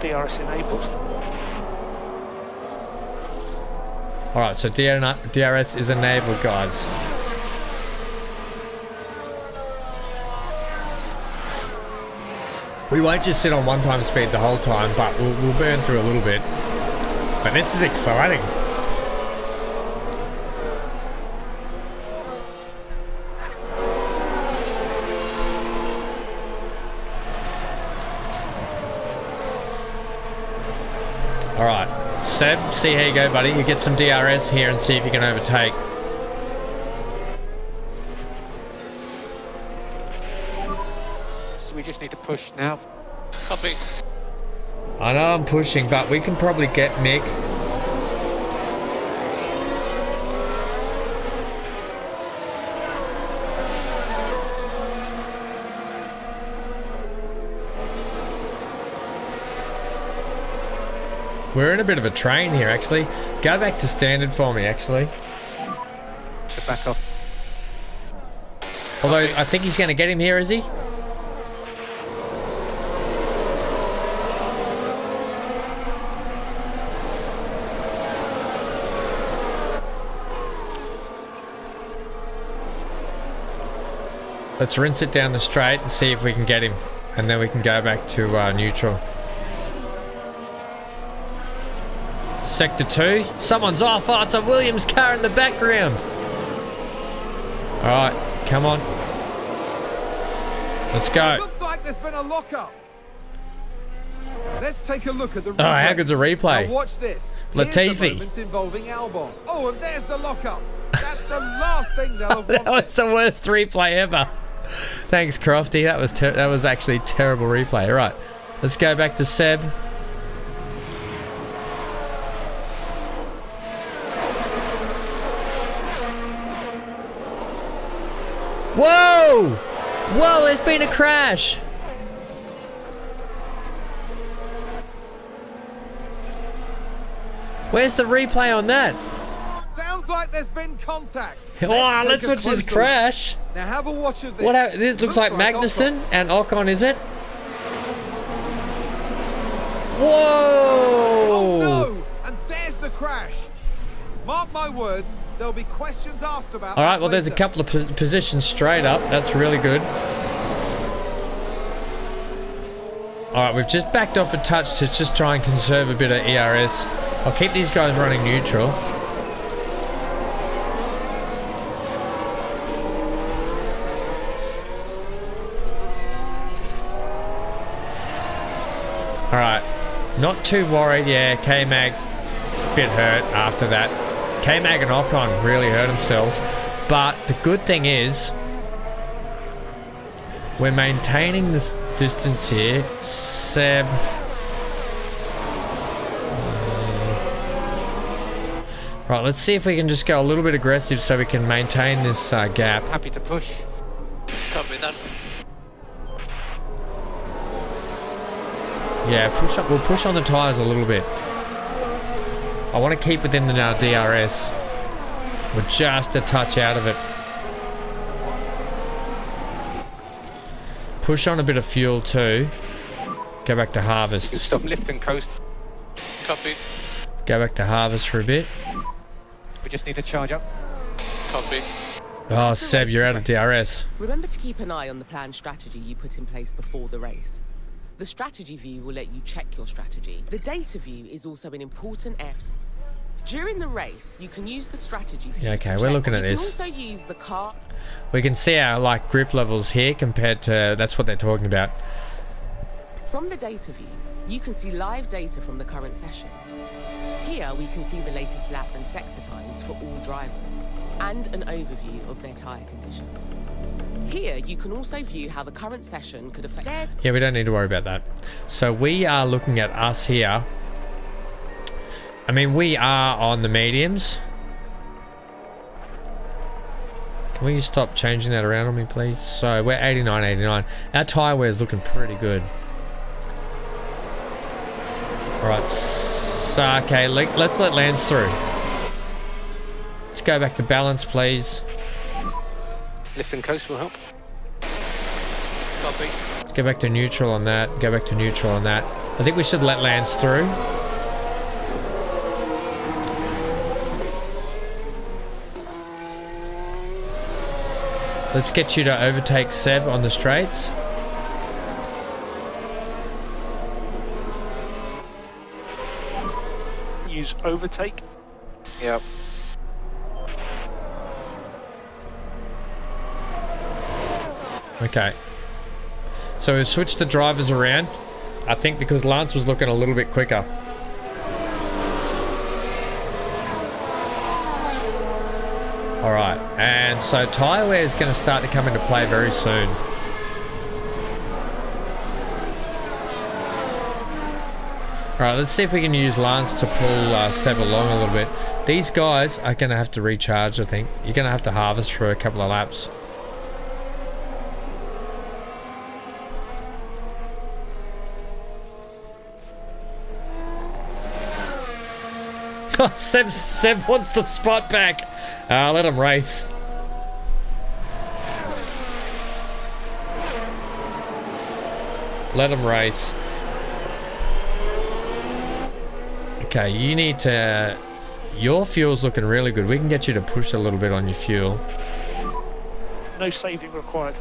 DRS enabled. Alright, so DRS is enabled, guys. We won't just sit on 1 speed the whole time, but we'll burn through a little bit. But this is exciting. Alright, Seb, see how you go, buddy. You get some DRS here and see if you can overtake. So we just need to push now. Copy. I know I'm pushing, but we can probably get Mick. We're in a bit of a train here, actually. Go back to standard for me, actually. So back off. Although, I think he's going to get him here, is he? Let's rinse it down the straight and see if we can get him. And then we can go back to neutral. Sector 2. Someone's off. Oh, it's a Williams car in the background. Alright, come on. Let's go. Looks like there's been a lockup. Let's take a look at the replay. Oh, how good's a replay? Now watch this. Latifi. Here's the moments involving Albon. Oh, and there's the lockup. That's the last thing they'll have That wanted. was the worst replay ever. Thanks, Crofty. That was actually terrible replay. Right, let's go back to Seb. Whoa! Whoa, there's been a crash. Where's the replay on that? Sounds like there's been contact. Wow, take let's a watch this closer crash. look. Now have a watch of this. What? This looks like Magnussen and Ocon, is it? Whoa! Oh no! And there's the crash. Mark my words, there'll be questions asked about. All right, that well, there's a later. couple of positions straight up. That's really good. All right, we've just backed off a touch to just try and conserve a bit of ERS. I'll keep these guys running neutral. All right, not too worried. Yeah, K-Mag, bit hurt after that. K-Mag and Ocon really hurt themselves. But the good thing is, we're maintaining this distance here. Seb. Right, let's see if we can just go a little bit aggressive so we can maintain this gap. Happy to push. Copy that. Yeah, push up. We'll push on the tyres a little bit. I want to keep within the DRS. We're just a touch out of it. Push on a bit of fuel too. Go back to harvest. Stop lift and coast. Copy. Go back to harvest for a bit. We just need to charge up. Copy. Oh, Seb, you're out of DRS. Remember to keep an eye on the planned strategy you put in place before the race. The strategy view will let you check your strategy. The data view is also an important area. During the race, you can use the strategy view. Yeah, okay, to we're check. looking at You this. can also use the car. We can see our grip levels here compared to, that's what they're talking about. From the data view, you can see live data from the current session. Here we can see the latest lap and sector times for all drivers, and an overview of their tyre conditions. Here you can also view how the current session could affect theirs. Yeah, we don't need to worry about that. So we are looking at us here. I mean, we are on the mediums. Can we stop changing that around on me, please? So we're 89, 89. Our tyre wear is looking pretty good. All right, so, okay, let's let Lance through. Let's go back to balance, please. Lift and coast will help. Copy. Let's go back to neutral on that. Go back to neutral on that. I think we should let Lance through. Let's get you to overtake Seb on the straights. Use overtake. Yep. Okay. So we've switched the drivers around. I think because Lance was looking a little bit quicker. Alright, and so tyre wear is going to start to come into play very soon. Alright, let's see if we can use Lance to pull Seb along a little bit. These guys are going to have to recharge, I think. You're going to have to harvest for a couple of laps. Seb wants the spot back. Let him race. Let him race. Okay, you need to... Your fuel's looking really good. We can get you to push a little bit on your fuel. No saving required.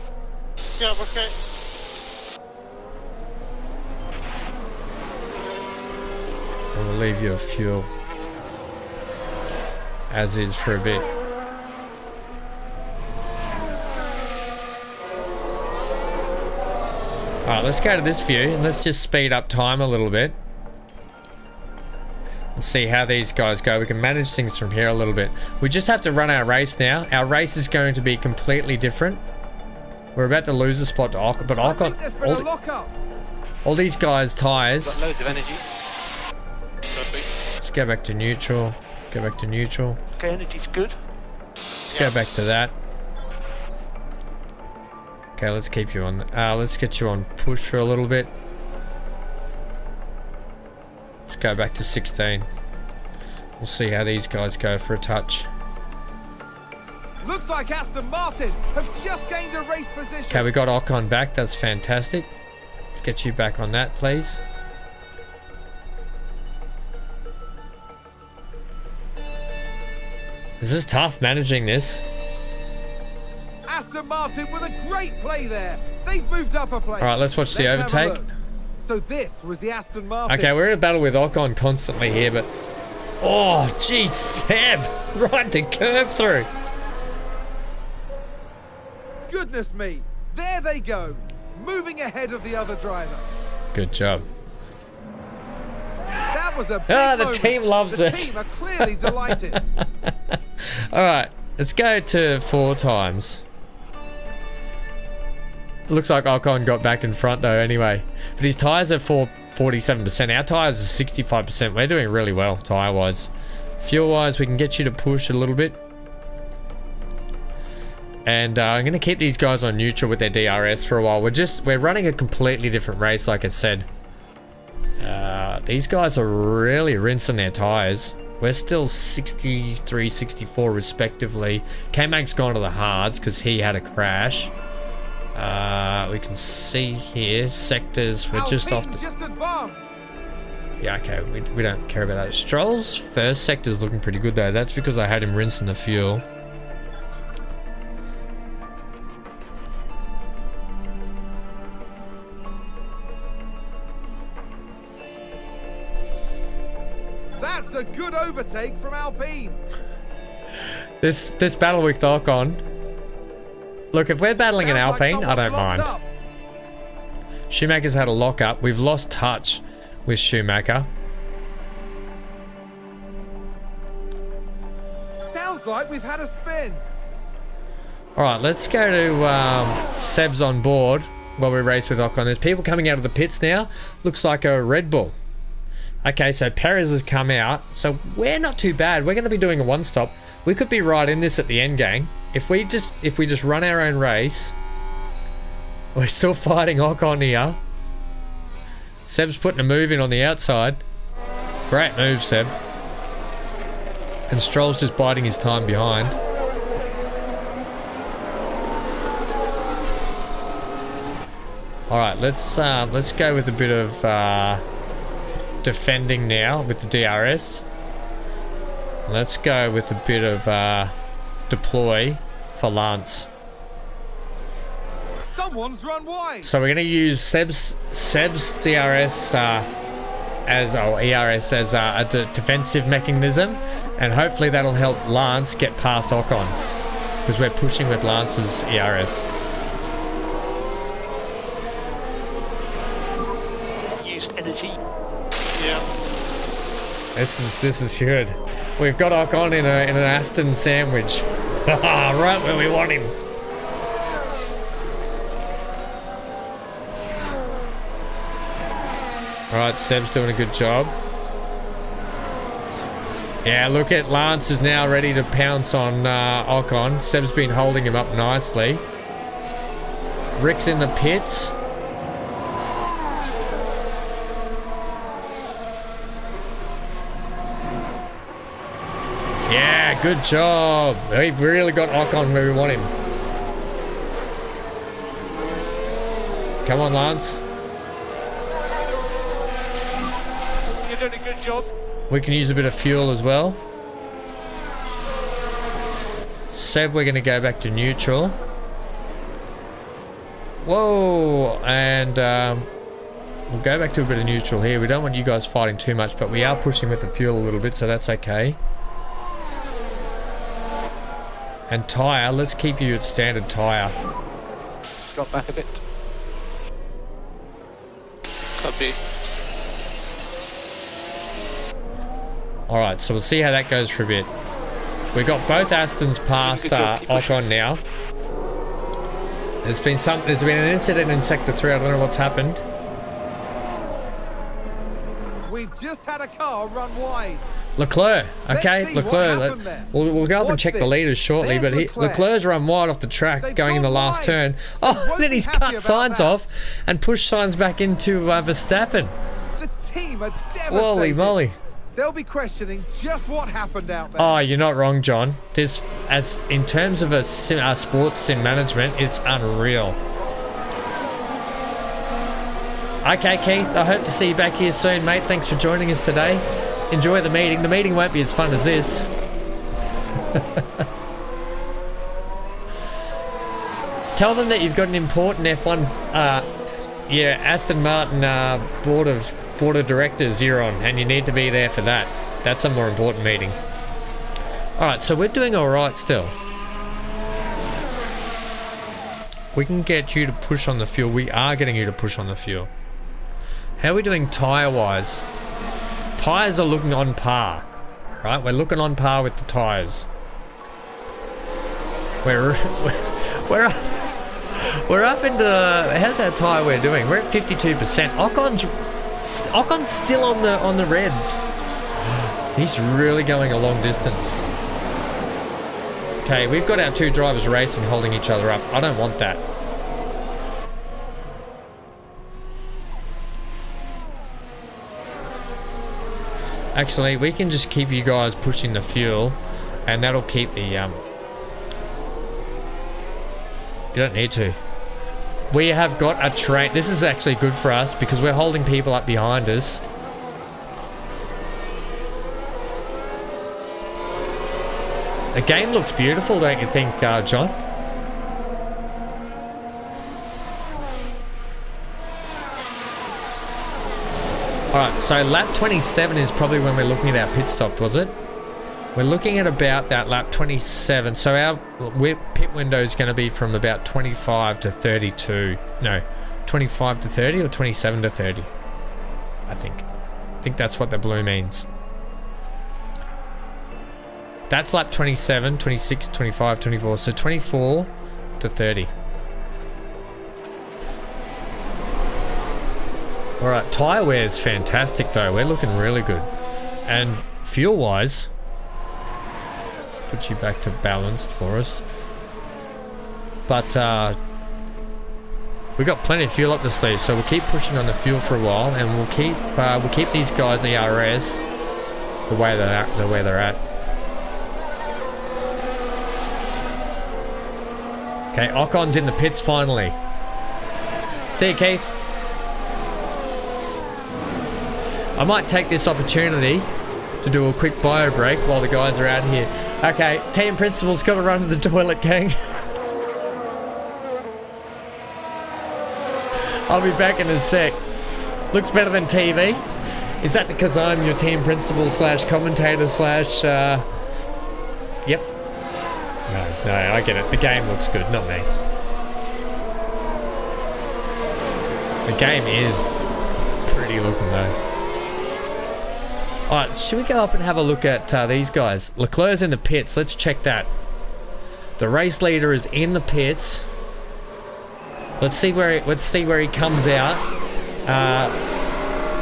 Yeah, okay. And we'll leave your fuel as is for a bit. Alright, let's go to this view and let's just speed up time a little bit. And see how these guys go. We can manage things from here a little bit. We just have to run our race now. Our race is going to be completely different. We're about to lose a spot to Ocon, but Ocon... All these guys' tyres... Got loads of energy. Let's go back to neutral. Go back to neutral. Okay, energy's good. Let's go back to that. Okay, let's keep you on. Let's get you on push for a little bit. Let's go back to 16. We'll see how these guys go for a touch. Looks like Aston Martin have just gained a race position. Okay, we got Ocon back. That's fantastic. Let's get you back on that, please. This is tough managing this. Aston Martin with a great play there. They've moved up a place. All right, let's watch the overtake. So this was the Aston Martin. Okay, we're in a battle with Ocon constantly here, but... Oh, geez, Seb! Right the curve through. Goodness me. There they go. Moving ahead of the other driver. Good job. That was a big the moment. team loves it. The team are clearly delighted. All right, let's go to 4 times. Looks like Ocon got back in front though anyway. But his tyres are 47%. Our tyres are 65%. We're doing really well tyre-wise. Fuel-wise, we can get you to push a little bit. And I'm going to keep these guys on neutral with their DRS for a while. We're running a completely different race, like I said. These guys are really rinsing their tyres. We're still 63, 64 respectively. K-Mag's gone to the hards because he had a crash. We can see here sectors. We're just off the... just advanced. Yeah, okay. We don't care about that. Stroll's first sector's looking pretty good though. That's because I had him rinsing the fuel. That's a good overtake from Alpine. This battle with Ocon. Look, if we're battling an Alpine, I don't mind. Schumacher's had a lock up. We've lost touch with Schumacher. Sounds like we've had a spin. Alright, let's go to Seb's on board while we race with Ocon. There's people coming out of the pits now. Looks like a Red Bull. Okay, so Perez has come out. So we're not too bad. We're going to be doing a one-stop. We could be right in this at the end, gang. If we just run our own race, we're still fighting Ocon here. Seb's putting a move in on the outside. Great move, Seb. And Stroll's just biding his time behind. All right, let's go with a bit of defending now with the DRS. Let's go with a bit of deploy for Lance. Someone's run wide. So we're going to use Seb's DRS ERS as a defensive mechanism, and hopefully that'll help Lance get past Ocon, because we're pushing with Lance's ERS. Use energy. Yeah. This is good. We've got Ocon in an Aston sandwich. Right where we want him. Alright, Seb's doing a good job. Yeah, look at Lance is now ready to pounce on Ocon. Seb's been holding him up nicely. Rick's in the pits. Yeah, good job. We've really got Ocon where we want him. Come on, Lance. You're doing a good job. We can use a bit of fuel as well. Seb, we're going to go back to neutral. Whoa, and we'll go back to a bit of neutral here. We don't want you guys fighting too much, but we are pushing with the fuel a little bit, so that's okay. And tyre, let's keep you at standard tyre. Drop back a bit. Copy. Alright, so we'll see how that goes for a bit. We got both Astons past Ocon now. There's been an incident in Sector 3, I don't know what's happened. We've just had a car run wide. Leclerc, okay, Let's see what Leclerc. happened there. We'll go up and Watch check the this. leaders shortly, There's but Leclerc. Leclerc's run wide off the track They've going in the gone last wide. turn. They Oh, won't then be he's happy cut about signs that. off and pushed signs back into Verstappen. The team are devastated. Holy moly. They'll be questioning just what happened out there. Oh, you're not wrong, John. This, as in terms of a sports sim management, it's unreal. Okay, Keith, I hope to see you back here soon, mate. Thanks for joining us today. Enjoy the meeting. The meeting won't be as fun as this. Tell them that you've got an important F1, Aston Martin board of directors you're on, and you need to be there for that. That's a more important meeting. Alright, so we're doing alright still. We can get you to push on the fuel. We are getting you to push on the fuel. How are we doing tyre-wise? Tyres are looking on par. Right, we're looking on par with the tyres. We're up into, how's that tyre we're doing? We're at 52%. Ocon's still on the reds. He's really going a long distance. Okay, we've got our two drivers racing, holding each other up. I don't want that. Actually, we can just keep you guys pushing the fuel, and that'll keep the you don't need to. We have got a train. This is actually good for us because we're holding people up behind us. The game looks beautiful, don't you think, John? Alright, so lap 27 is probably when we're looking at our pit stop, was it? We're looking at about that lap 27. So our pit window is going to be from about 25 to 32. No, 25 to 30 or 27 to 30. I think that's what the blue means. That's lap 27, 26, 25, 24. So 24 to 30. Alright, tyre wear is fantastic though. We're looking really good. And fuel-wise, put you back to balanced for us. But we got plenty of fuel up the sleeve, so we'll keep pushing on the fuel for a while, and we'll keep these guys ERS the way they're at. Okay, Ocon's in the pits finally. See you, Keith. I might take this opportunity to do a quick bio break while the guys are out here. Okay, team principal's got to run to the toilet, gang. I'll be back in a sec. Looks better than TV. Is that because I'm your team principal slash commentator slash... Yep. No, I get it. The game looks good, not me. The game is pretty looking though. Alright, should we go up and have a look at these guys? Leclerc's in the pits. Let's check that. The race leader is in the pits. Let's see where he comes out.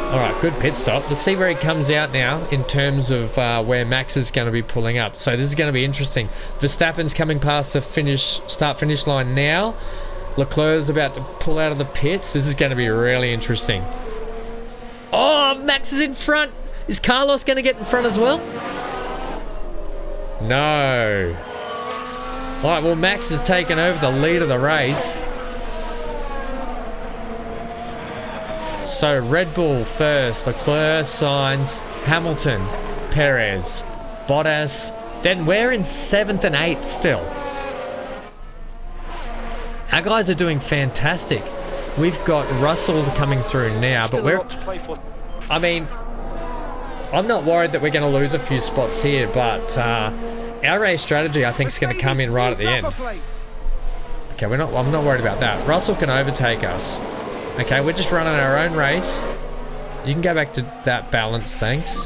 Alright, good pit stop. Let's see where he comes out now in terms of where Max is going to be pulling up. So this is going to be interesting. Verstappen's coming past the start-finish line now. Leclerc's about to pull out of the pits. This is going to be really interesting. Oh, Max is in front. Is Carlos going to get in front as well? No. Alright, well, Max has taken over the lead of the race. So Red Bull first, Leclerc, Sainz, Hamilton, Perez, Bottas. Then we're in 7th and 8th still. Our guys are doing fantastic. We've got Russell coming through now, but we're... I mean, I'm not worried that we're going to lose a few spots here, but our race strategy, I think, is going to come in right at the end. Okay, I'm not worried about that. Russell can overtake us. Okay, we're just running our own race. You can go back to that balance, thanks.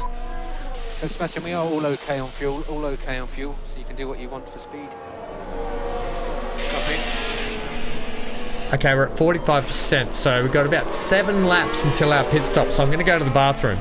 So Sebastian, we are all okay on fuel, so you can do what you want for speed. Copy. Okay, we're at 45%, so we've got about 7 laps until our pit stop, so I'm going to go to the bathroom.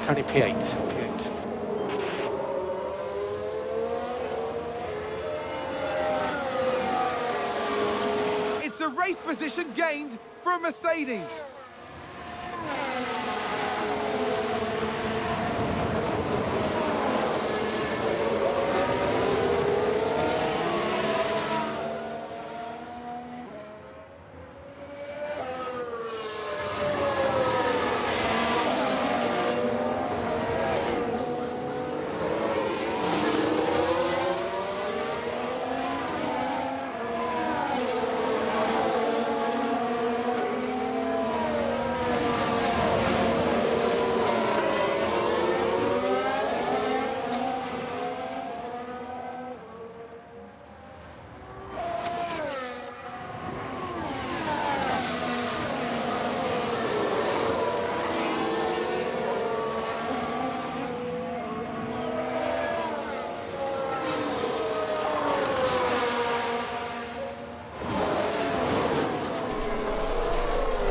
Only P8. It's a race position gained for Mercedes.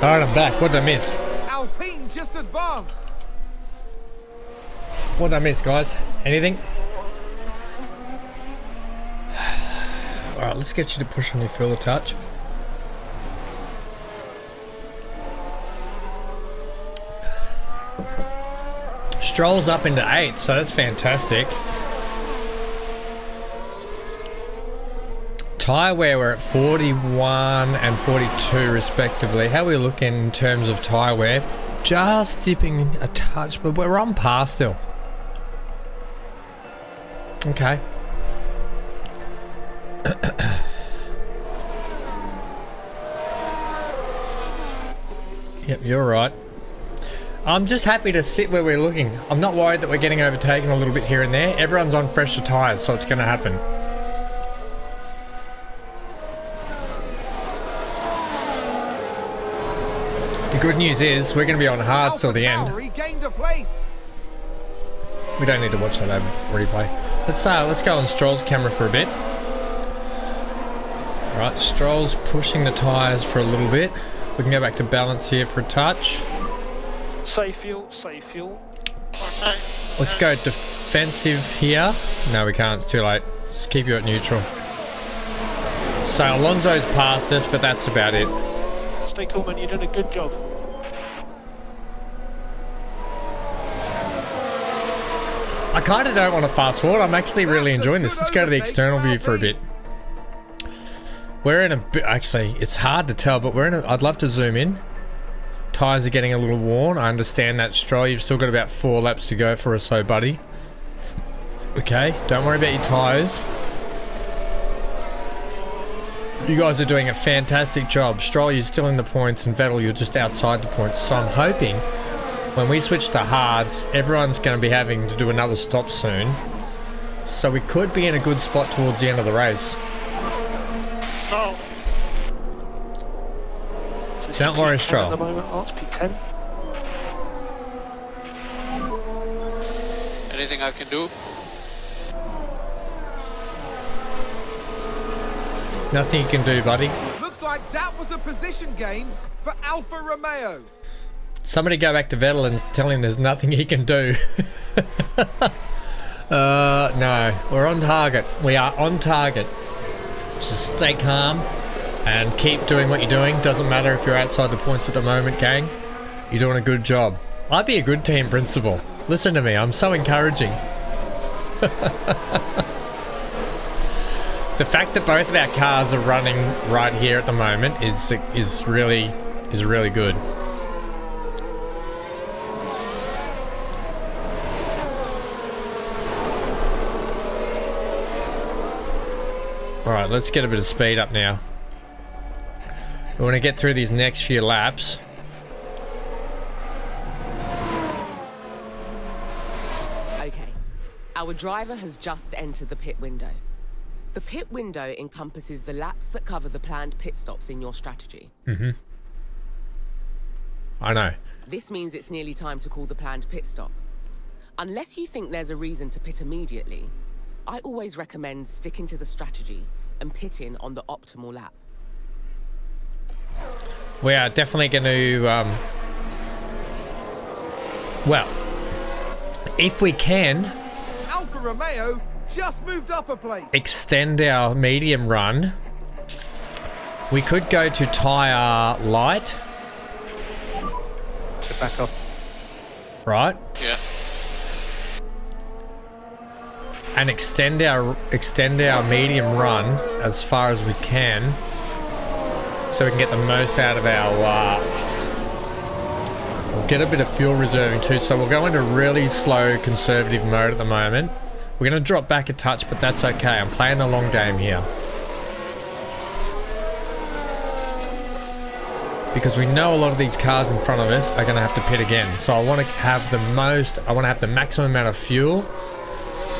Alright, I'm back. What did I miss? Alpine just advanced. What did I miss, guys? Anything? Alright, let's get you to push on your fuel a touch. Stroll's up into 8th, so that's fantastic. Tyre wear, we're at 41 and 42 respectively. How are we looking in terms of tyre wear? Just dipping a touch, but we're on par still. Okay. Yep, you're right. I'm just happy to sit where we're looking. I'm not worried that we're getting overtaken a little bit here and there. Everyone's on fresher tyres, so it's going to happen. The good news is we're going to be on hard till the end. Regained a place. We don't need to watch that over replay. Let's go on Stroll's camera for a bit. Right, Stroll's pushing the tyres for a little bit. We can go back to balance here for a touch. Save fuel, save fuel. Okay. Let's go defensive here. No, we can't. It's too late. Let's keep you at neutral. So Alonso's passed us, but that's about it. Stay cool, man. You're doing a good job. I kind of don't want to fast forward. I'm actually really enjoying this. Let's go to the external view for a bit. We're in a bit, actually, it's hard to tell, but I'd love to zoom in. Tyres are getting a little worn. I understand that, Stroll. You've still got about 4 laps to go for us, so buddy. Okay, don't worry about your tyres. You guys are doing a fantastic job. Stroll, you're still in the points, and Vettel, you're just outside the points. So I'm hoping when we switch to hards, everyone's going to be having to do another stop soon. So we could be in a good spot towards the end of the race. No. Don't worry, Stroll. At the moment, Arts P10. Anything I can do? Nothing you can do, buddy. Looks like that was a position gained for Alfa Romeo. Somebody go back to Vettel and tell him there's nothing he can do. No, we're on target. We are on target. Just stay calm and keep doing what you're doing. Doesn't matter if you're outside the points at the moment, gang. You're doing a good job. I'd be a good team principal. Listen to me, I'm so encouraging. The fact that both of our cars are running right here at the moment is really good. Alright, let's get a bit of speed up now. We want to get through these next few laps. Okay, our driver has just entered the pit window. The pit window encompasses the laps that cover the planned pit stops in your strategy. I know. This means it's nearly time to call the planned pit stop. Unless you think there's a reason to pit immediately, I always recommend sticking to the strategy and pitting on the optimal lap. We are definitely going to, well, if we can, Alfa Romeo just moved up a place. extend our medium run, we could go to tyre light, Get back off. right? Yeah. And extend our medium run as far as we can, so we can get the most out of our. We'll get a bit of fuel reserving too. So we'll go into really slow conservative mode at the moment. We're going to drop back a touch, but that's okay. I'm playing the long game here. Because we know a lot of these cars in front of us are going to have to pit again. So I want to have the maximum amount of fuel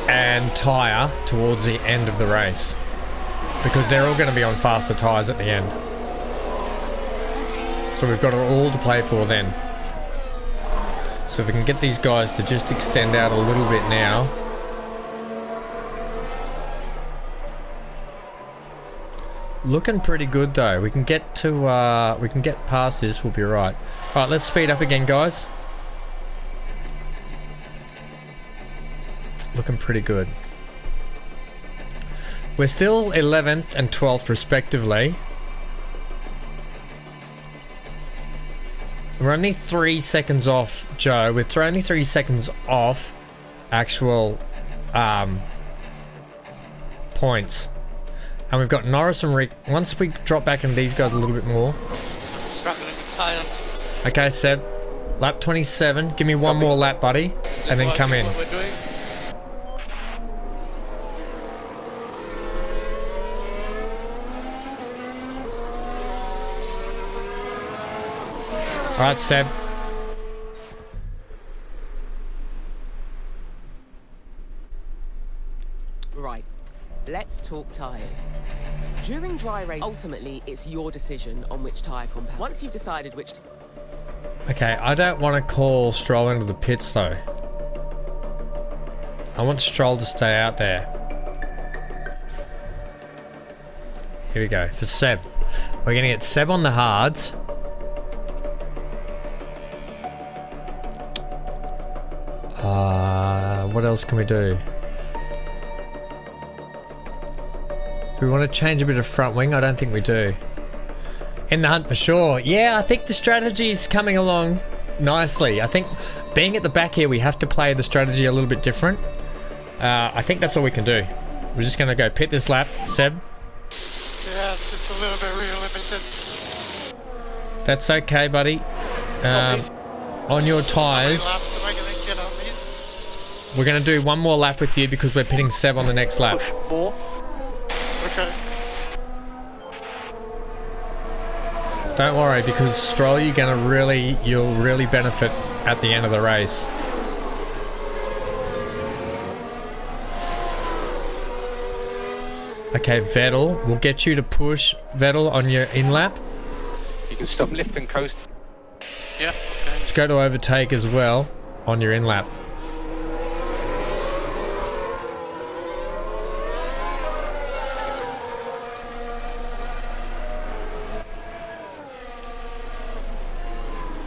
and tyre towards the end of the race. Because they're all going to be on faster tyres at the end. So we've got it all to play for then. So if we can get these guys to just extend out a little bit now. Looking pretty good though. We can get to we can get past this, we'll be right. Alright, let's speed up again, guys. Looking pretty good. We're still 11th and 12th respectively. We're only 3 seconds off, Joe. We're only 3 seconds off actual points. And we've got Norris and Rick. Once we drop back into these guys a little bit more. Struggling with tires. Okay, Seb. Lap 27. Give me one more lap, buddy. And then come in. What we're doing? Alright, Seb. Right. Let's talk tyres. During dry race, ultimately, it's your decision on which tyre compound. Once you've decided which... Okay, I don't want to call Stroll into the pits though. I want Stroll to stay out there. Here we go, for Seb. We're going to get Seb on the hards. What else can we do? Do we want to change a bit of front wing? I don't think we do. In the hunt for sure. Yeah, I think the strategy is coming along nicely. I think being at the back here, we have to play the strategy a little bit different. I think that's all we can do. We're just going to go pit this lap, Seb. Yeah, it's just a little bit real limited. That's okay, buddy. On your tyres, How many laps am I gonna get on these? we're going to do one more lap with you because we're pitting Seb on the next lap. Push more. Okay. Don't worry, because Stroll, you'll really benefit at the end of the race. Okay, Vettel, we'll get you to push Vettel on your in lap. You can stop, lift and coast. Yeah, okay. Let's go to overtake as well on your in lap.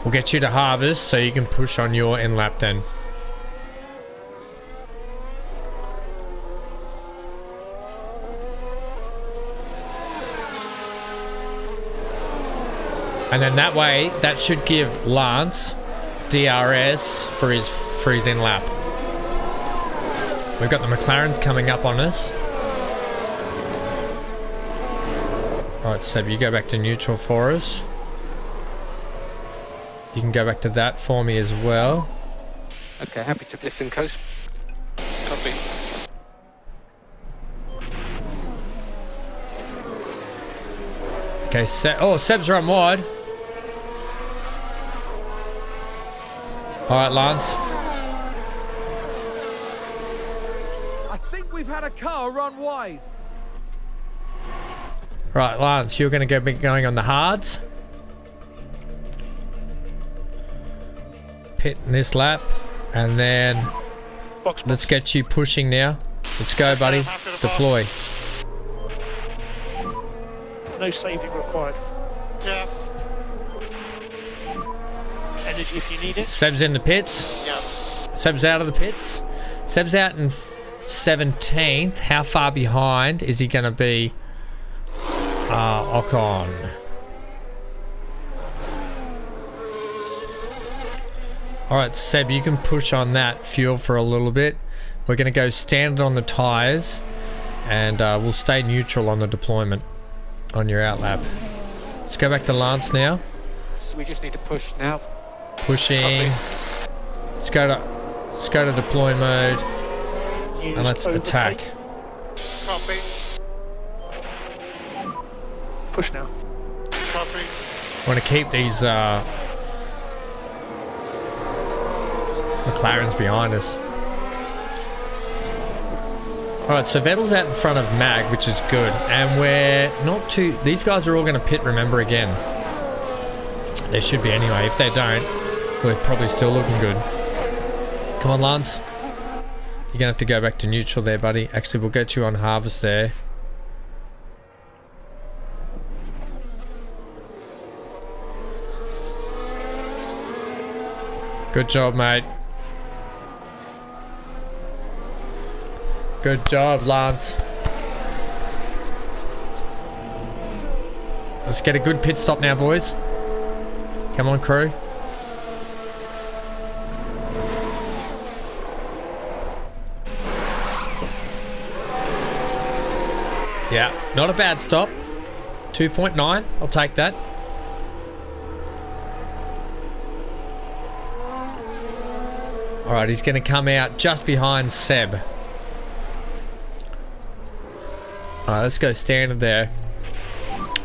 We'll get you to harvest so you can push on your in lap then. And then that way, that should give Lance DRS for his in lap. We've got the McLarens coming up on us. Alright, Seb, you go back to neutral for us. You can go back to that for me as well. Okay, happy to lift and coast. Copy. Okay, Seb's run wide. Alright, Lance. I think we've had a car run wide. Right, Lance, you're going to be going on the hards. Pit in this lap. And then let's get you pushing now. Let's go, buddy. Deploy. No saving required. Yeah, Energy if you need it. Seb's in the pits. yeah. Seb's out of the pits. Seb's out in 17th. How far behind is he going to be? Ocon. Alright, Seb, you can push on that fuel for a little bit. We're going to go standard on the tyres. And we'll stay neutral on the deployment on your out lap. Let's go back to Lance now. So we just need to push now. Pushing. Let's go to deploy mode. Use And let's overtake. attack. Copy. Push now. Copy. I want to keep these McLarens behind us. Alright, so Vettel's out in front of Mag, which is good. And we're not too... These guys are all going to pit, remember, again. They should be anyway. If they don't, we're probably still looking good. Come on, Lance. You're going to have to go back to neutral there, buddy. Actually, we'll get you on harvest there. Good job, mate. Good job, Lance. Let's get a good pit stop now, boys. Come on, crew. Yeah, not a bad stop. 2.9, I'll take that. Alright, he's going to come out just behind Seb. Alright, let's go standard there.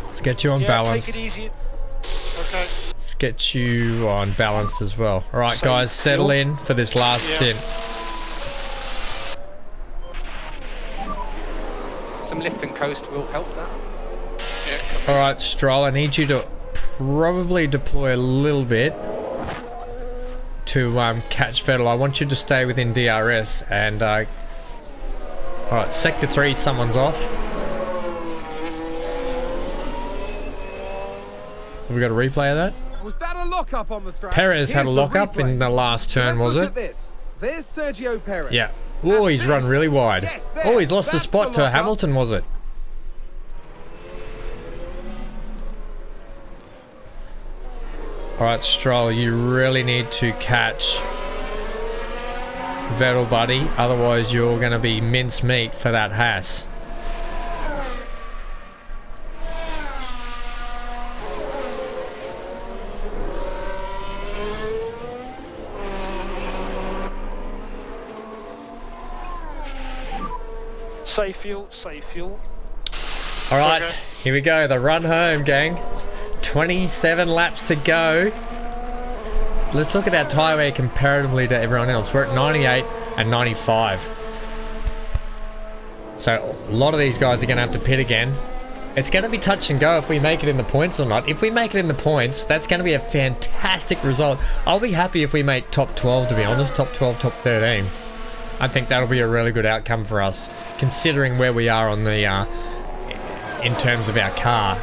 Let's get you on Yeah, balanced. take it easy. Okay. Let's get you on balanced as well. All right, guys, settle in for this last stint. Some lift and coast will help that. All right, Stroll, I need you to probably deploy a little bit to catch Vettel. I want you to stay within DRS and all right, sector 3, someone's off. Have we got a replay of that? Was that a lockup on the track? Perez had a lockup in the last turn, was it? This. There's Sergio Perez. Yeah. Oh, he's run really wide. Yes, Oh, he's lost the spot to Hamilton, was it? Alright, Stroll, you really need to catch Vettel, buddy. Otherwise, you're going to be mincemeat for that Haas. Save fuel, save fuel. Alright, Okay. Here we go. The run home, gang. 27 laps to go. Let's look at our tyre wear comparatively to everyone else. We're at 98 and 95. So a lot of these guys are going to have to pit again. It's going to be touch and go if we make it in the points or not. If we make it in the points, that's going to be a fantastic result. I'll be happy if we make top 12, to be honest. Top 12, top 13. I think that'll be a really good outcome for us, considering where we are on the in terms of our car.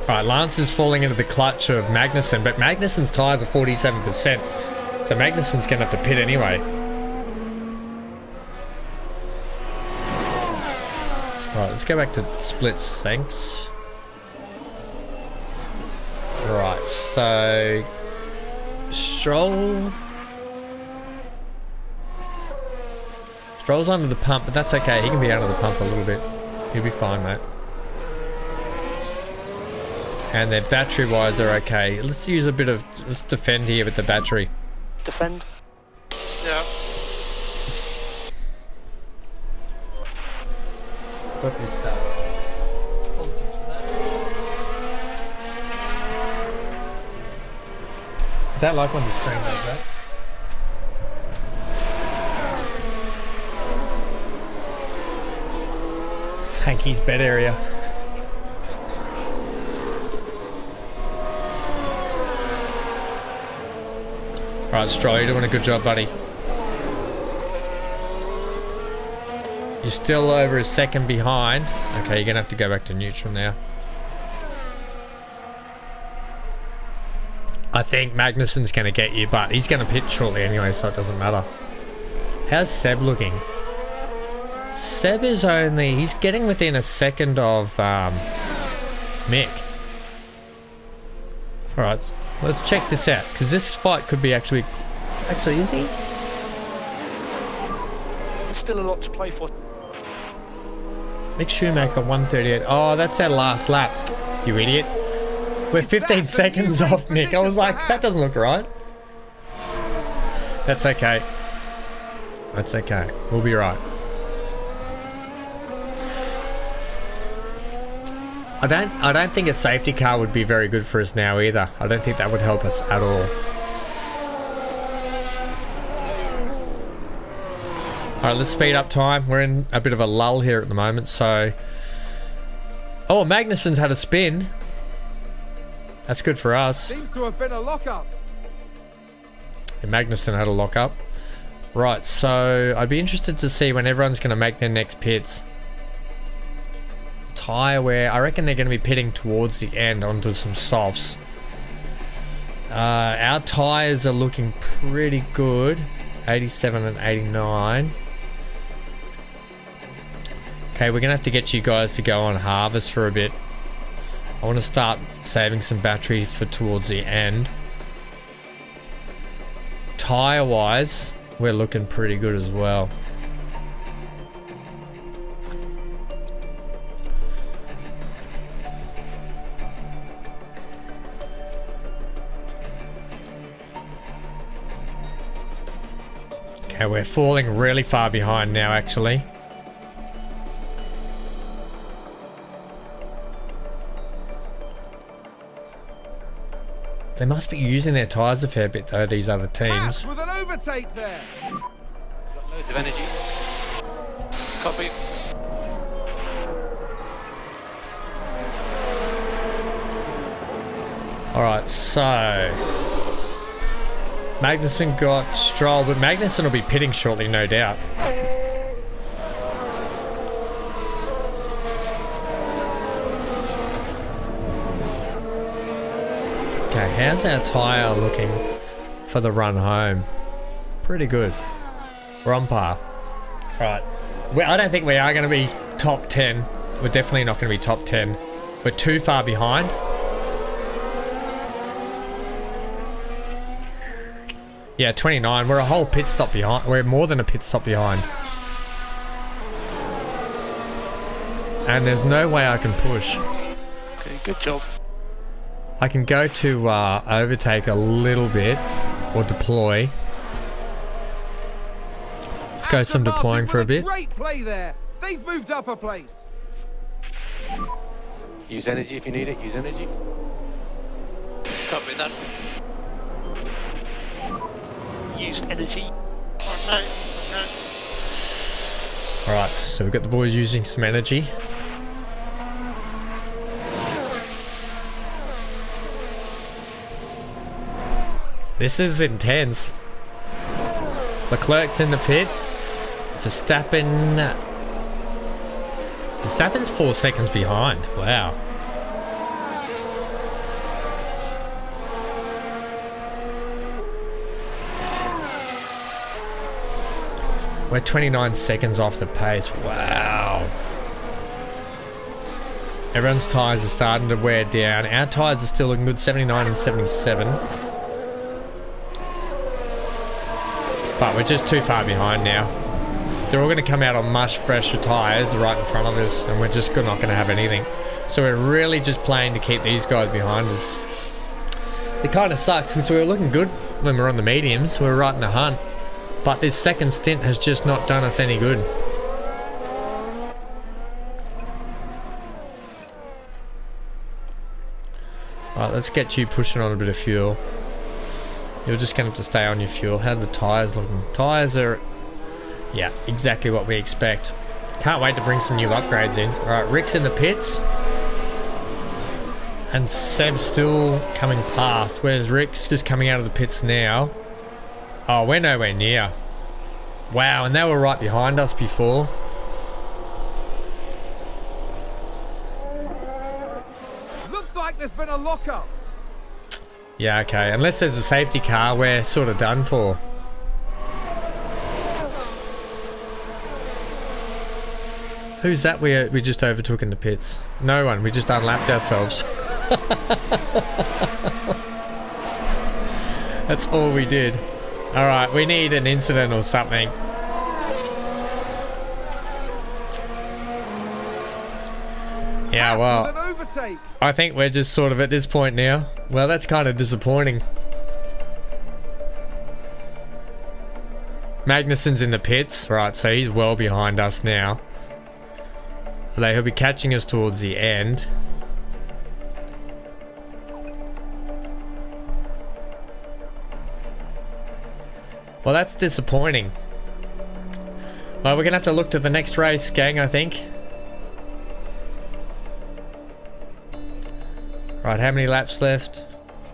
Right, Lance is falling into the clutch of Magnussen, but Magnussen's tyres are 47%, so Magnussen's going to have to pit anyway. Right, let's go back to splits, thanks. Right, so Stroll's under the pump, but that's okay. He can be out of the pump a little bit. He'll be fine, mate. And their battery-wise, they're okay. Let's use a bit of... Let's defend here with the battery. Defend. Yeah. Got this, apologies for that. Is that like when the screen does that? Hanky's bed area. Alright, Stroll, you're doing a good job, buddy. You're still over a second behind. Okay, you're going to have to go back to neutral now. I think Magnussen's going to get you, but he's going to pit shortly anyway, so it doesn't matter. How's Seb looking? Seb is only... He's getting within a second of Mick. Alright, let's check this out, because this fight could be actually... Actually, is he? Still a lot to play for. Mick Schumacher 138. Oh, that's our last lap, you idiot. We're 15 seconds off Mick. I was like, that doesn't look right. That's okay. That's okay. We'll be right. I don't think a safety car would be very good for us now either. I don't think that would help us at all. Alright, let's speed up time. We're in a bit of a lull here at the moment, so... Oh, Magnussen's had a spin. That's good for us. Seems to have been a lockup. And Magnussen had a lockup. Right, so I'd be interested to see when everyone's going to make their next pits. Tyre wear, I reckon they're going to be pitting towards the end onto some softs. Our tyres are looking pretty good. 87 and 89. Okay, we're going to have to get you guys to go on harvest for a bit. I want to start saving some battery for towards the end. Tyre wise, we're looking pretty good as well. Okay, we're falling really far behind now, actually. They must be using their tyres a fair bit though, these other teams. With an overtake there. Got loads of energy. Copy. Alright, so Magnussen got Stroll, but Magnussen will be pitting shortly, no doubt. Okay, how's our tyre looking for the run home? Pretty good. We're on par. Right. I don't think we are going to be top 10. We're definitely not going to be top 10. We're too far behind. Yeah, 29. We're a whole pit stop behind. We're more than a pit stop behind. And there's no way I can push. Okay, good job. I can go to overtake a little bit or deploy. Let's go some deploying for a bit. Great play there. They've moved up a place. Use energy if you need it. Use energy. Copy that. Use energy. Okay. Okay. Alright, so we've got the boys using some energy. This is intense. Leclerc's in the pit. Verstappen's 4 seconds behind. Wow. We're 29 seconds off the pace. Wow. Everyone's tyres are starting to wear down. Our tyres are still looking good, 79 and 77. But we're just too far behind now. They're all going to come out on much fresher tyres right in front of us, and we're just not going to have anything. So we're really just playing to keep these guys behind us. It kind of sucks because we were looking good when we were on the mediums. We were right in the hunt. But this second stint has just not done us any good. Alright, let's get you pushing on a bit of fuel. You're just going to have to stay on your fuel. How are the tyres looking? Tyres are, yeah, exactly what we expect. Can't wait to bring some new upgrades in. Alright, Rick's in the pits. And Seb's still coming past. Whereas Rick's just coming out of the pits now. Oh, we're nowhere near. Wow, and they were right behind us before. Looks like there's been a lockup. Yeah, okay. Unless there's a safety car, we're sort of done for. Who's that we just overtook in the pits? No one. We just unlapped ourselves. That's all we did. Alright, we need an incident or something. Yeah, well, I think we're just sort of at this point now. Well, that's kind of disappointing. Magnussen's in the pits. Right, so he's well behind us now. Although he'll be catching us towards the end. Well, that's disappointing. Well, we're going to have to look to the next race, gang, I think. Right, how many laps left?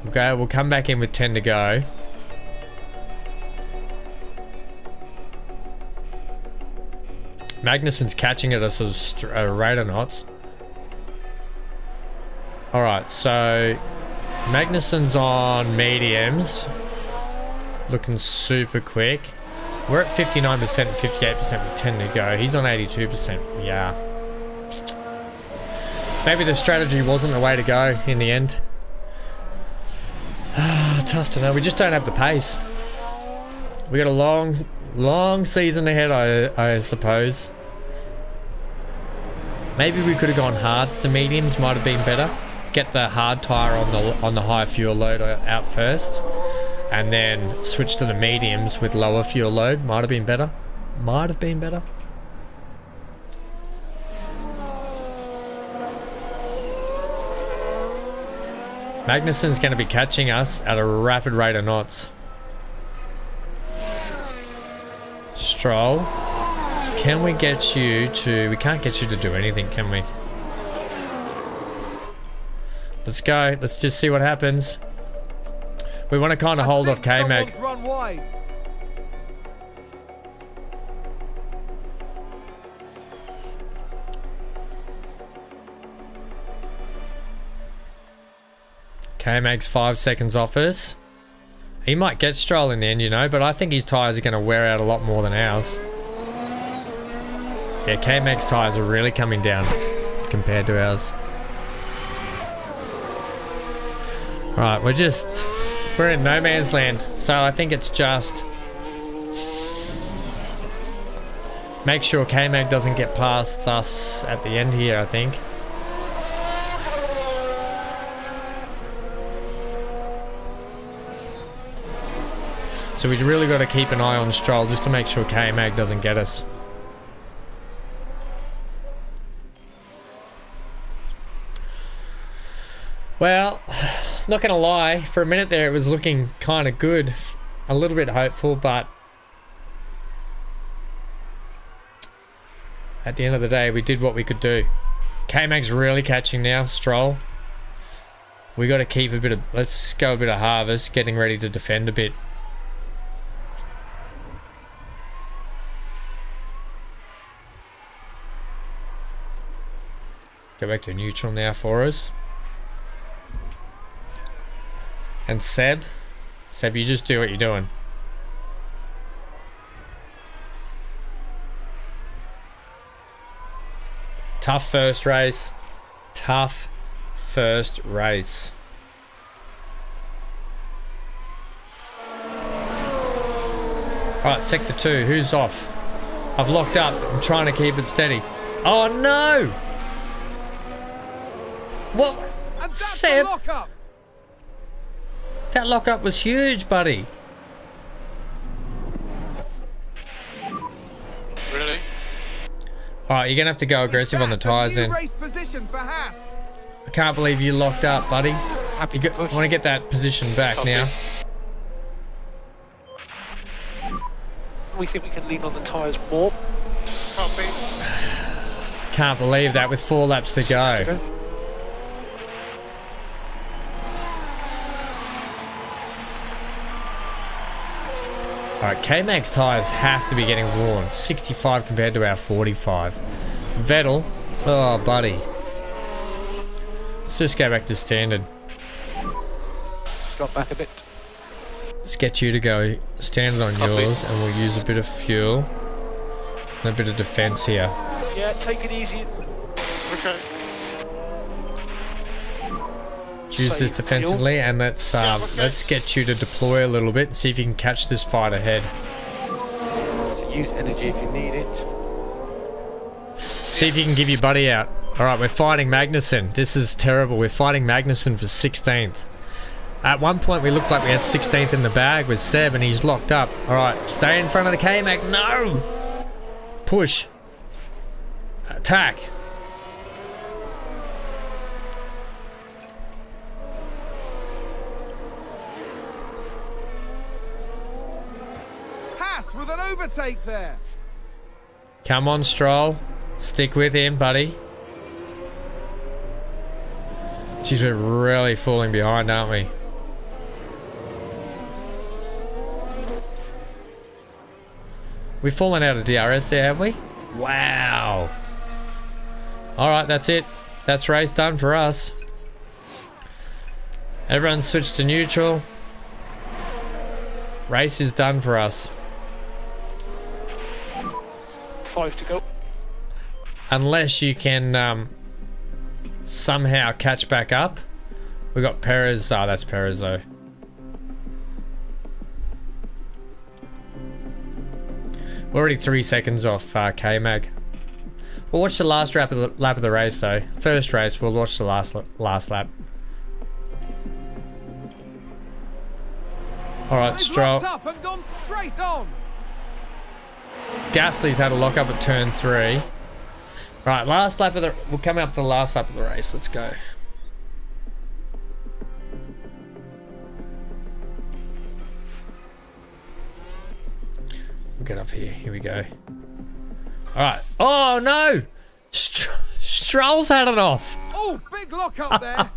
Okay, we'll come back in with 10 to go. Magnussen's catching at us as rate of knots. Alright, so Magnussen's on mediums. Looking super quick. We're at 59% and 58% with 10 to go. He's on 82%. Yeah. Maybe the strategy wasn't the way to go in the end. Tough to know. We just don't have the pace. We got a long season ahead, I suppose. Maybe we could have gone hards to mediums. Might have been better. Get the hard tire on the high fuel load out first, and then switch to the mediums with lower fuel load. Might have been better. Might have been better. Magnussen's going to be catching us at a rapid rate of knots. Stroll, can we get you to... We can't get you to do anything, can we? Let's go. Let's just see what happens. We want to kind of hold off K-Mag. Run wide. K-Mag's 5 seconds off us. He might get Stroll in the end, you know, but I think his tyres are going to wear out a lot more than ours. Yeah, K-Mag's tyres are really coming down compared to ours. Right, we're in no man's land, so I think it's just make sure K-Mag doesn't get past us at the end here, I think. So we've really got to keep an eye on Stroll just to make sure K-Mag doesn't get us. Well, not gonna lie, for a minute there it was looking kind of good, a little bit hopeful, but at the end of the day we did what we could do. K-Mag's really catching now. Stroll, we got to keep a bit of, let's go a bit of harvest, getting ready to defend a bit. Go back to neutral now for us. And Seb, you just do what you're doing. Tough first race. Tough first race. Alright, sector 2, who's off? I've locked up, I'm trying to keep it steady. Oh no! What? And that's Seb? the lockup. That lockup was huge, buddy. Really? Alright, you're gonna have to go aggressive on the tyres then. Race position for Haas. I can't believe you locked up, buddy. Happy You to push. want to get that position back Copy. now. We think we can lean on the tyres more. Copy. Can't believe that with 4 laps to go. Alright, K-Mag's tyres have to be getting worn. 65 compared to our 45. Vettel, oh buddy. Let's just go back to standard. Drop back a bit. Let's get you to go standard on yours and we'll use a bit of fuel and a bit of defense here. Yeah, take it easy. Okay. Use this defensively and let's get you to deploy a little bit and see if you can catch this fight ahead. So use energy if you need it. See if you can give your buddy out. Alright, we're fighting Magnussen. This is terrible. We're fighting Magnussen for 16th. At one point we looked like we had 16th in the bag with Seb and he's locked up. Alright, stay in front of the K-Mag. No! Push. Attack. Haas with an overtake there. Come on, Stroll. Stick with him, buddy. Jeez, we're really falling behind, aren't we? We've fallen out of DRS there, have we? Wow. Alright, that's it. That's race done for us. Everyone switched to neutral. Race is done for us. 5 to go. Unless you can somehow catch back up. We got Perez. Oh, that's Perez though. We're already 3 seconds off K-Mag. We'll watch the last lap of the race though. First race, we'll watch the last lap. All right, Stroll. Up and gone straight on. Gasly's had a lock up at turn 3. Right, last lap of the... We'll come up to the last lap of the race. Let's go. We'll get up here. Here we go. All right. Oh no! Stroll's had it off. Oh, big lock up there.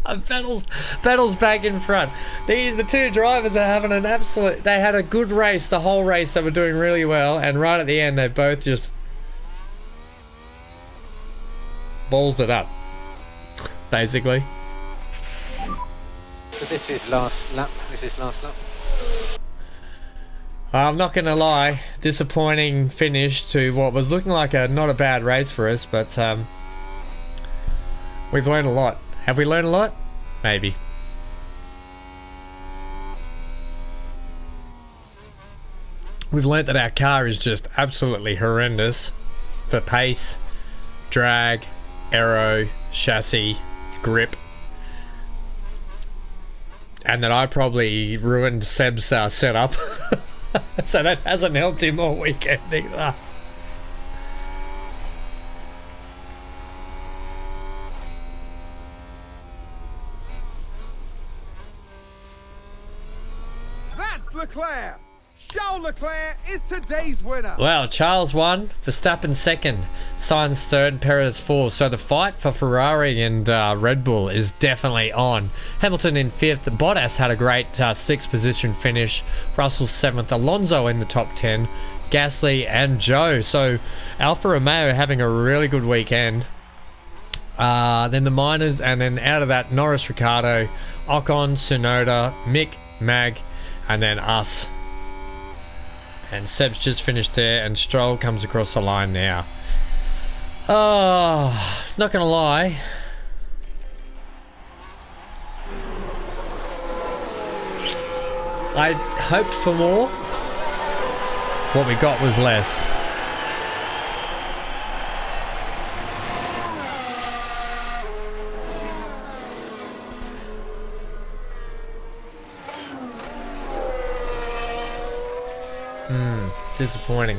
Vettel's back in front. The two drivers are having an absolute. They had a good race, the whole race. They were doing really well, and right at the end, they both just ballsed it up, basically. So this is last lap. I'm not gonna lie, disappointing finish to what was looking like not a bad race for us, but we've learned a lot. Have we learned a lot? Maybe. We've learned that our car is just absolutely horrendous for pace, drag, aero, chassis, grip. And that I probably ruined Seb's setup. So that hasn't helped him all weekend either. That's Leclerc. Charles Leclerc is today's winner. Well, Charles won, Verstappen second, Sainz third, Perez fourth. So the fight for Ferrari and Red Bull is definitely on. Hamilton in fifth. Bottas had a great sixth position finish. Russell seventh. Alonso in the top 10. Gasly and Zhou. So Alfa Romeo having a really good weekend. Then the minors, and then out of that, Norris, Ricciardo, Ocon, Tsunoda, Mick, Mag, and then us. And Seb's just finished there, and Stroll comes across the line now. Oh, not gonna lie. I hoped for more. What we got was less. Disappointing.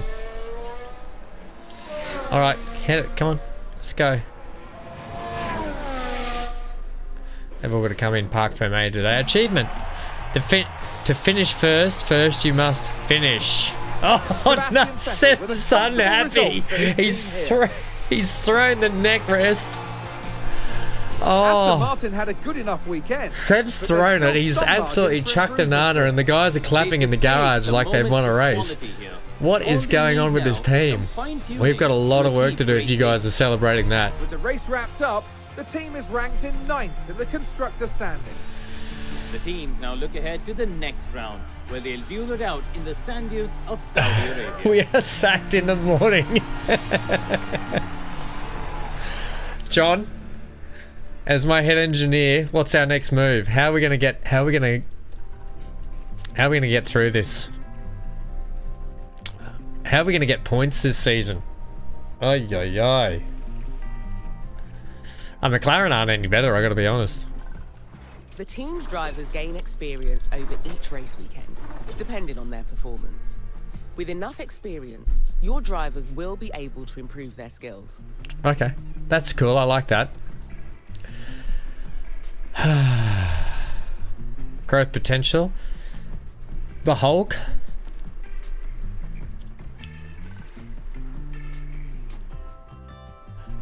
Alright, hit it, come on. Let's go. They've all got to come in Park Ferme today. Achievement. To finish first you must finish. Oh no, Seb's unhappy. He's thrown the neck rest. Aston Martin had a good enough weekend. Seb's thrown it. He's absolutely chucked a nana, and the guys are clapping in the garage like they've won a race. What is going on with this team? We've got a lot of work to do if you guys are celebrating that. With the race wrapped up, the team is ranked in 9th in the constructor standings. The teams now look ahead to the next round, where they'll duel it out in the sand dunes of Saudi Arabia. We are sacked in the morning. John, as my head engineer, what's our next move? How are we gonna get through this? How are we gonna get points this season? Ay ay ay. McLaren aren't any better, I gotta be honest. The team's drivers gain experience over each race weekend, depending on their performance. With enough experience, your drivers will be able to improve their skills. Okay, that's cool, I like that. Growth potential. The Hulk.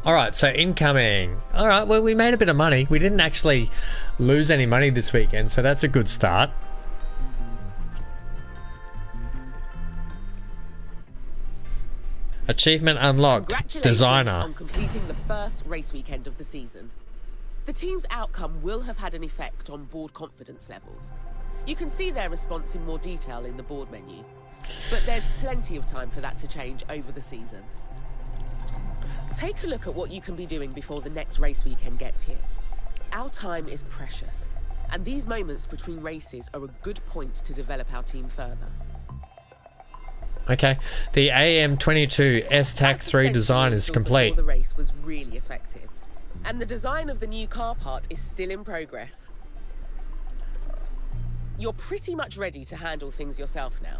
Alright, so incoming. Alright, well, we made a bit of money. We didn't actually lose any money this weekend, so that's a good start. Achievement unlocked. Congratulations Designer. on completing the first race weekend of the season. The team's outcome will have had an effect on board confidence levels. You can see their response in more detail in the board menu. But there's plenty of time for that to change over the season. Take a look at what you can be doing before the next race weekend gets here. Our time is precious, and these moments between races are a good point to develop our team further. Okay, the AM22 S-TAC3 design is complete. The race was really effective, and the design of the new car part is still in progress. You're pretty much ready to handle things yourself now.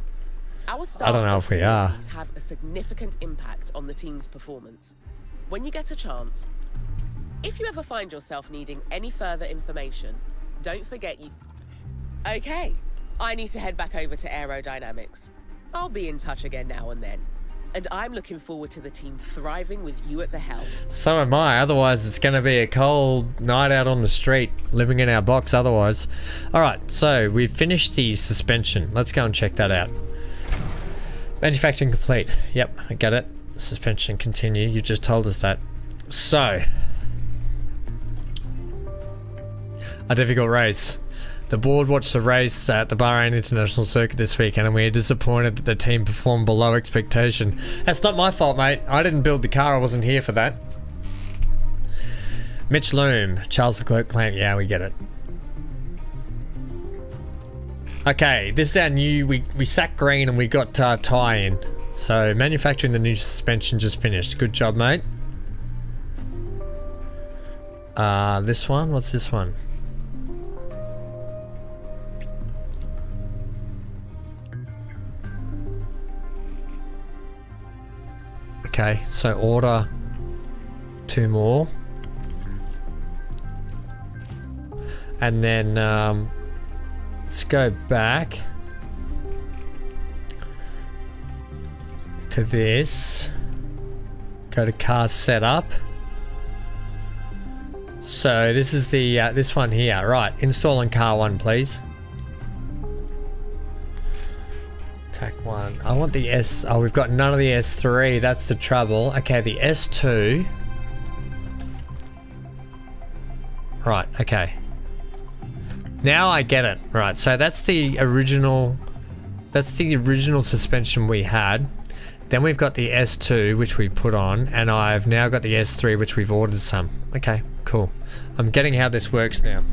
Our staff I don't know if we are. Have a significant impact on the team's performance. When you get a chance, if you ever find yourself needing any further information, don't forget you... Okay, I need to head back over to aerodynamics. I'll be in touch again now and then. And I'm looking forward to the team thriving with you at the helm. So am I. Otherwise, it's going to be a cold night out on the street, living in our box otherwise. All right, so we've finished the suspension. Let's go and check that out. Manufacturing complete. Yep, I get it. Suspension continue. You just told us that. So, a difficult race. The board watched the race at the Bahrain International Circuit this weekend and we are disappointed that the team performed below expectation. That's not my fault, mate. I didn't build the car. I wasn't here for that. Mitch Loom, Charles Leclerc plant. Yeah, we get it. Okay, this is our new... We sacked green and we got tie in. So, manufacturing the new suspension just finished. Good job, mate. This one? What's this one? Okay, so order 2 more. And then let's go back to this. Go to car setup. So this is the this one here, right? Install in car 1, please. Tac 1. I want the S. Oh, we've got none of the S3. That's the trouble. Okay, the S2. Right. Okay. Now I get it. Right. So that's the original. That's the original suspension we had. Then we've got the S2, which we put on, and I've now got the S3, which we've ordered some. Okay. Cool. I'm getting how this works now.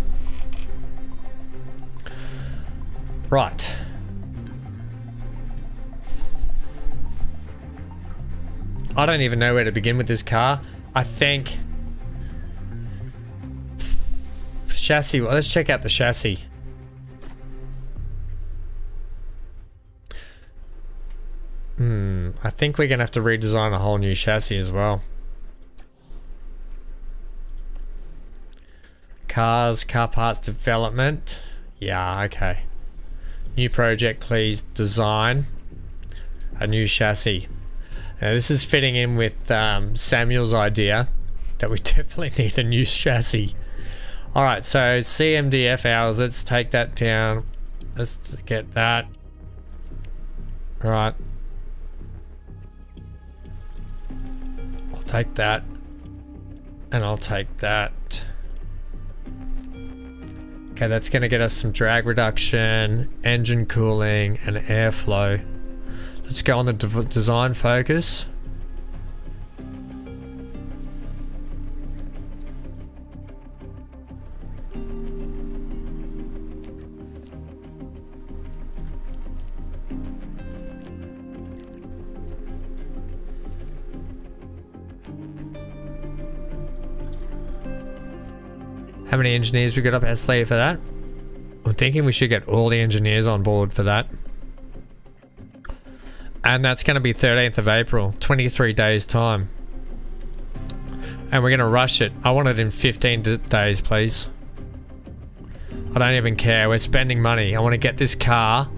Right. I don't even know where to begin with this car. I think... Chassis. Well, let's check out the chassis. I think we're going to have to redesign a whole new chassis as well. Cars, car parts development. Yeah, okay. New project, please. Design a new chassis. Now this is fitting in with Samuel's idea that we definitely need a new chassis. Alright, so CMDF hours, let's take that down. Let's get that. Right. I'll take that. And I'll take that. Okay, that's going to get us some drag reduction, engine cooling, and airflow. Let's go on the design focus. How many engineers we got up our sleeve for that? I'm thinking we should get all the engineers on board for that. And that's going to be 13th of April, 23 days time. And we're going to rush it. I want it in 15 days, please. I don't even care. We're spending money. I want to get this car.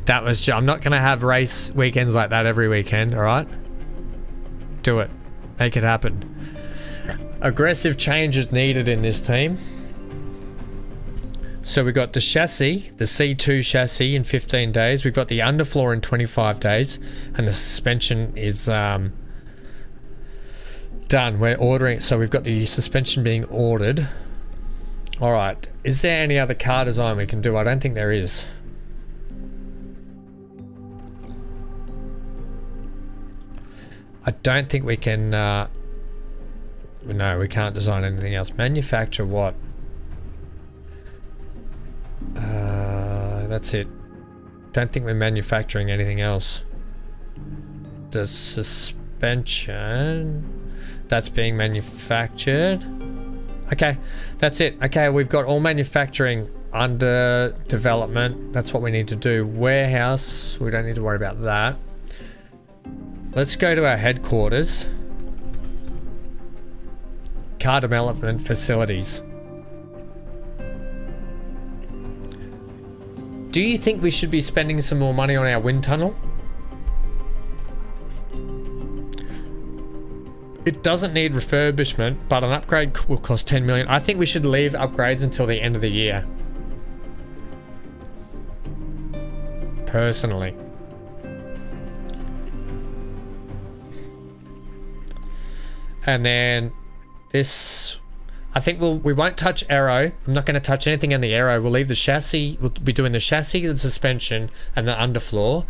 That was I'm not going to have race weekends like that every weekend, alright? Do it. Make it happen. Aggressive change is needed in this team. So we got the chassis, the C2 chassis in 15 days. We've got the underfloor in 25 days. And the suspension is done. We're ordering. So we've got the suspension being ordered. Alright. Is there any other car design we can do? I don't think there is. I don't think we can... no, we can't design anything else. Manufacture what? That's it. Don't think we're manufacturing anything else. The suspension, that's being manufactured. Okay, that's it. Okay, we've got all manufacturing under development. That's what we need to do. Warehouse, we don't need to worry about that. Let's go to our headquarters. Car development facilities. Do you think we should be spending some more money on our wind tunnel? It doesn't need refurbishment, but an upgrade will cost 10 million. I think we should leave upgrades until the end of the year. Personally. And then this, I think we won't touch aero. I'm not going to touch anything on the aero. We'll leave the chassis. We'll be doing the chassis, the suspension, and the underfloor.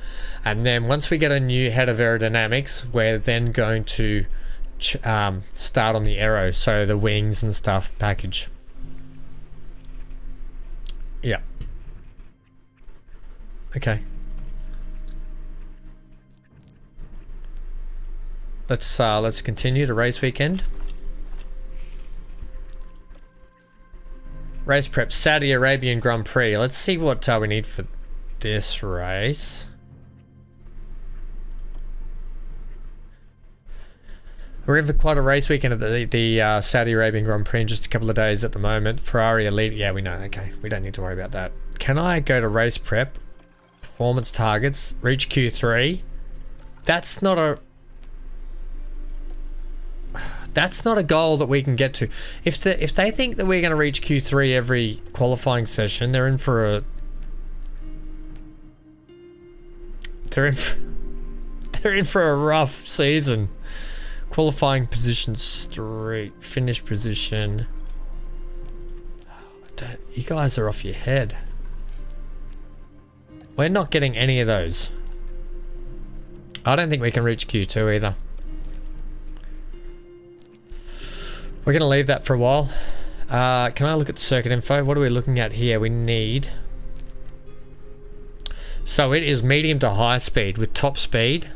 And then once we get a new head of aerodynamics, we're then going to start on the aero, so the wings and stuff package. Yeah. Okay. Let's continue to race weekend. Race prep, Saudi Arabian Grand Prix. Let's see what we need for this race. We're in for quite a race weekend at the Saudi Arabian Grand Prix in just a couple of days at the moment. Ferrari Elite, yeah, we know. Okay, we don't need to worry about that. Can I go to race prep, performance targets, reach Q3? That's not a goal that we can get to. If they think that we're going to reach Q3 every qualifying session, they're in for a rough season. Qualifying position streak, finish position. You guys are off your head. We're not getting any of those. I don't think we can reach Q2 either. We're going to leave that for a while. Can I look at the circuit info? What are we looking at here? We need... So it is medium to high speed with top speed.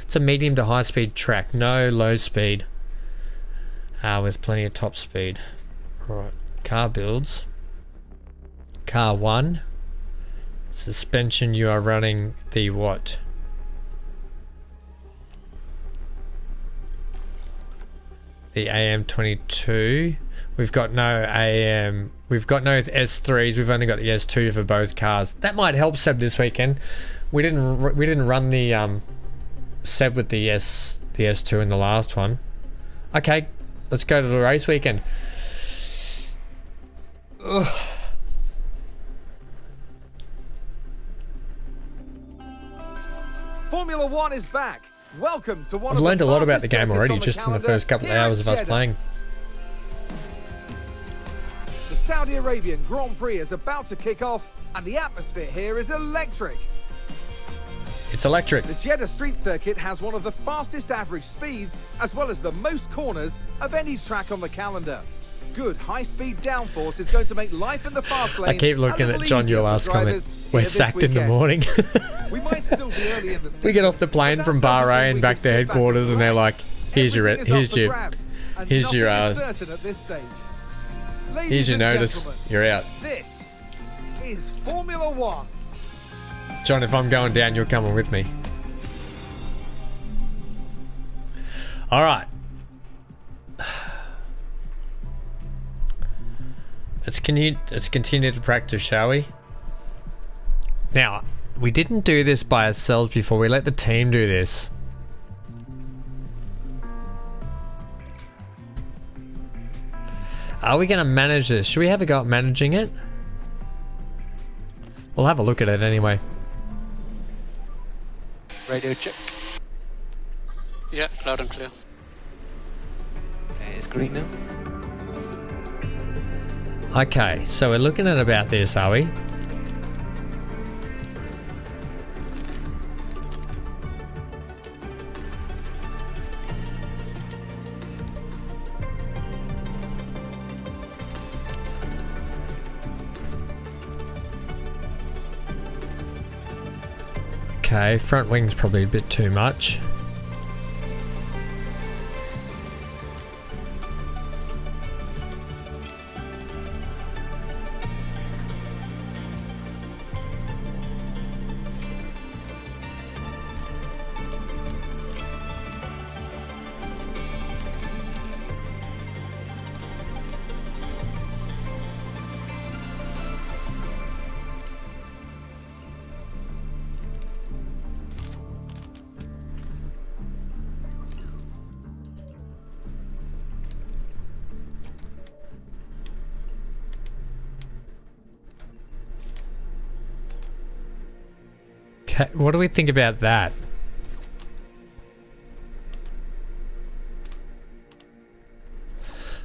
It's a medium to high speed track, no low speed, with plenty of top speed. Right, car builds. Car 1. Suspension, you are running the what? The AM22. We've got no AM. We've got no S3s. We've only got the S2 for both cars. That might help Seb this weekend. We didn't run the Seb with the S2 in the last one. Okay, let's go to the race weekend. Ugh. Formula One is back. Welcome to one I've of learned the a lot about the fastest game already, circuits just on in the calendar first couple of here hours at of us Jeddah. playing. The Saudi Arabian Grand Prix is about to kick off, and the atmosphere here is electric. It's electric. The Jeddah street circuit has one of the fastest average speeds, as well as the most corners of any track on the calendar. Good high-speed downforce is going to make life in the fast lane. I keep looking at John, your last comment. We're sacked in the morning. We might still be early in the season, we get off the plane from Bahrain back to headquarters, and they're like, "Here's your notice. You're out." This is Formula One. John, if I'm going down, you're coming with me. All right. Let's continue to practice, shall we? Now, we didn't do this by ourselves before. We let the team do this. Are we going to manage this? Should we have a go at managing it? We'll have a look at it anyway. Radio check. Yeah, loud and clear. It's green now. Okay, so we're looking at about this, are we? Okay, front wing's probably a bit too much. What do we think about that?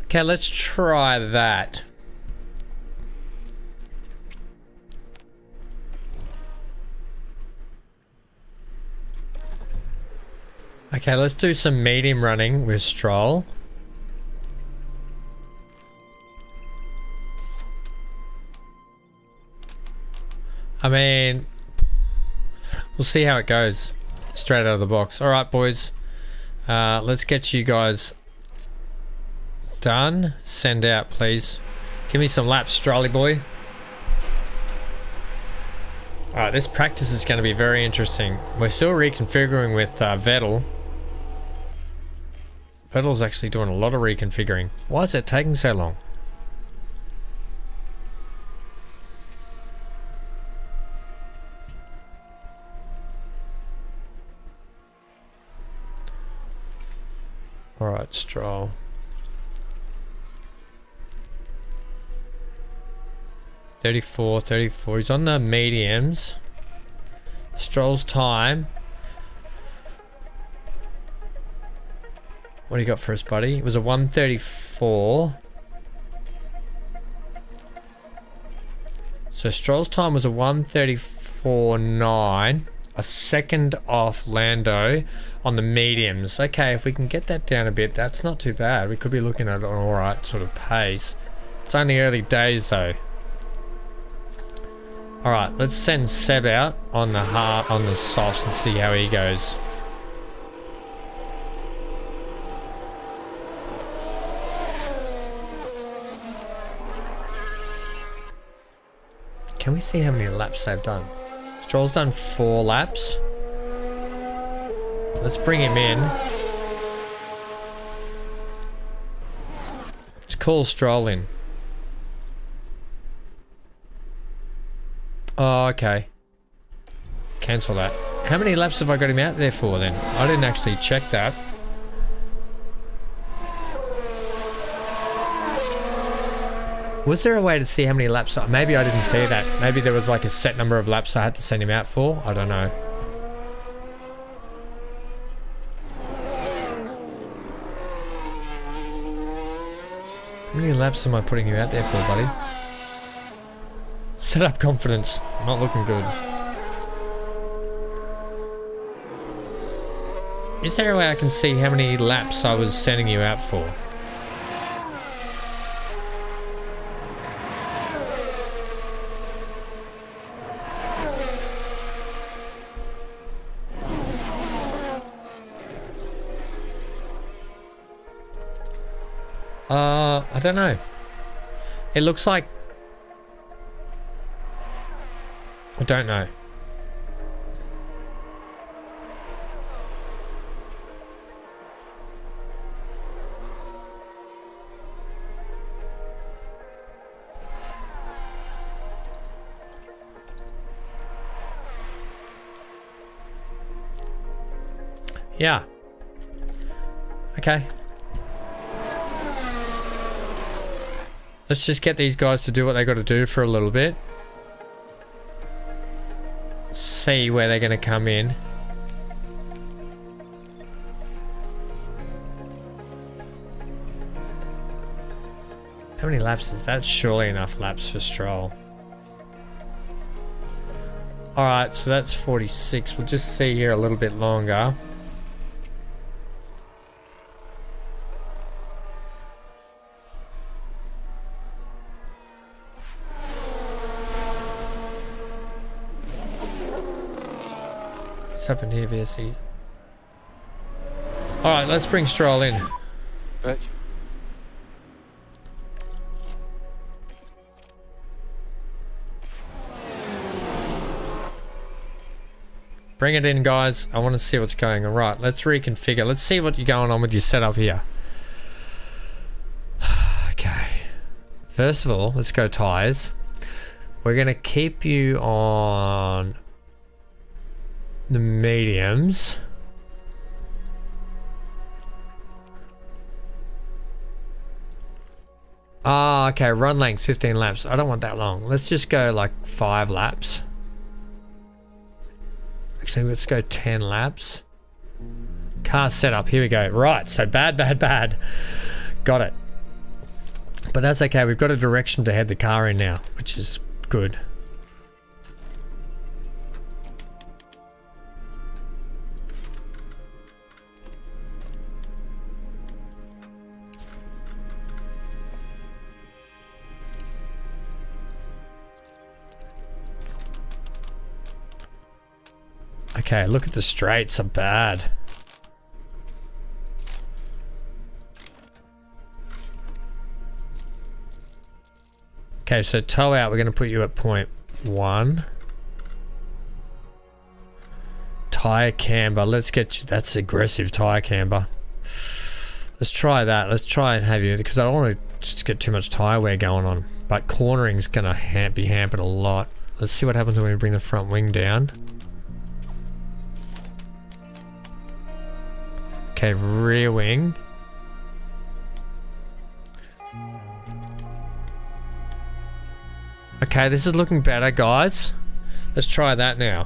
Okay, let's try that. Okay, let's do some medium running with Stroll. I mean, we'll see how it goes straight out of the box. All right, boys. Let's get you guys done. Send out, please. Give me some laps, Strolly boy. All right, this practice is going to be very interesting. We're still reconfiguring with Vettel. Vettel's actually doing a lot of reconfiguring. Why is it taking so long? All right, Stroll. $34. He's on the mediums. Stroll's time. What do you got for us, buddy? It was a 1:34. So Stroll's time was a 1:34.9. A second off Lando on the mediums. Okay, if we can get that down a bit, that's not too bad. We could be looking at an alright sort of pace. It's only early days though. Alright, let's send Seb out on the softs and see how he goes. Can we see how many laps they've done? Stroll's done 4 laps. Let's bring him in. Let's call Stroll in. Oh, okay. Cancel that. How many laps have I got him out there for then? I didn't actually check that. Was there a way to see how many laps? Maybe I didn't see that. Maybe there was like a set number of laps I had to send him out for. I don't know. How many laps am I putting you out there for, buddy? Set up confidence. Not looking good. Is there a way I can see how many laps I was sending you out for? I don't know. It looks like... I don't know. Yeah. Okay. Let's just get these guys to do what they got to do for a little bit. See where they're going to come in. How many laps is that? Surely enough laps for Stroll. Alright, so that's 46. We'll just see here a little bit longer. What's happened here, VSC? Alright, let's bring Stroll in. Right. Bring it in, guys. I want to see what's going on. Right, let's reconfigure. Let's see what's going on with your setup here. Okay. First of all, let's go tires. We're going to keep you on the mediums. Ah, okay. Run length 15 laps. I don't want that long. Let's just go like 5 laps. Actually, let's go 10 laps. Car setup, here we go. Right, so bad. Got it. But that's okay, we've got a direction to head the car in now, which is good. Okay, look at the straights are bad. Okay, so toe out, we're going to put you at 0.1. Tire camber, let's get you, that's aggressive tire camber. Let's try that, let's try and have you, because I don't want to just get too much tire wear going on. But cornering's going to be hampered a lot. Let's see what happens when we bring the front wing down. Okay, rear wing. Okay, this is looking better, guys. Let's try that now.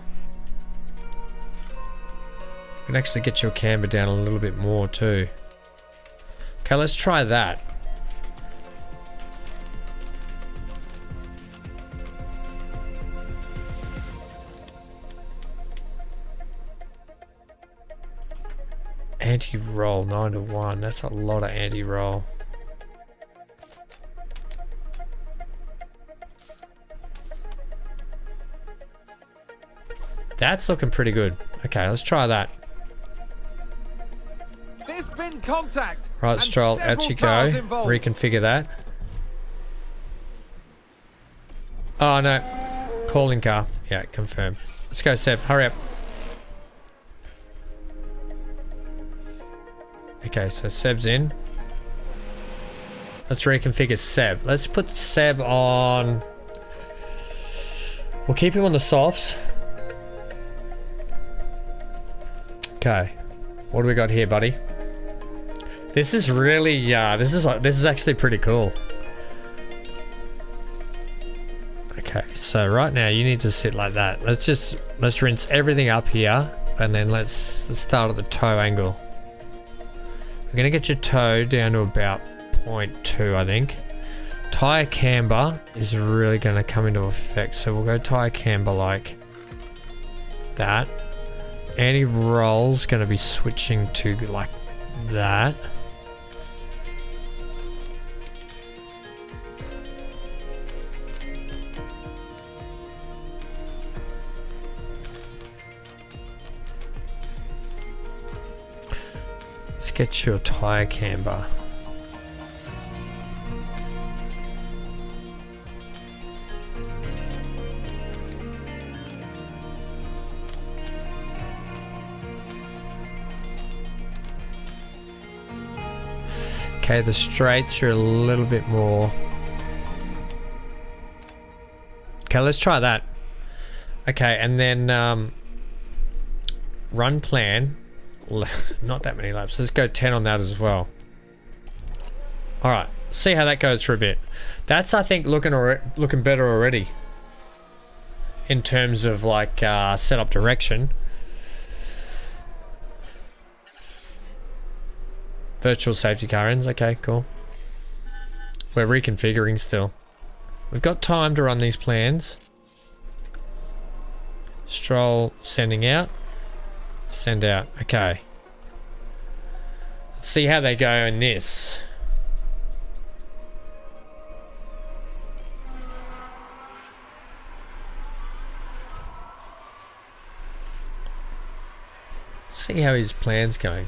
We can actually get your camber down a little bit more too. Okay, let's try that. Anti-roll 9 to 1. That's a lot of anti-roll. That's looking pretty good. Okay, let's try that. There's been contact. Right, Stroll, out you go. Reconfigure that. Oh no. Calling car. Yeah, confirm. Let's go, Seb. Hurry up. Okay, so Seb's in. Let's reconfigure Seb. Let's put Seb on... We'll keep him on the softs. Okay. What do we got here, buddy? This is really, this is actually pretty cool. Okay, so right now you need to sit like that. Let's rinse everything up here, and then let's start at the toe angle. We're gonna get your toe down to about 0.2, I think. Tire camber is really gonna come into effect, so we'll go tire camber like that. Anti-roll's gonna be switching to like that. Let's get your tire camber. Okay, the straights are a little bit more. Okay, let's try that. Okay, and then run plan. Not that many laps. Let's go 10 on that as well. Alright, see how that goes for a bit. That's, I think, looking better already. In terms of like setup direction. Virtual safety car ends. Okay, cool. We're reconfiguring still. We've got time to run these plans. Stroll sending out. Send out. Okay. Let's see how they go in this. Let's see how his plan's going.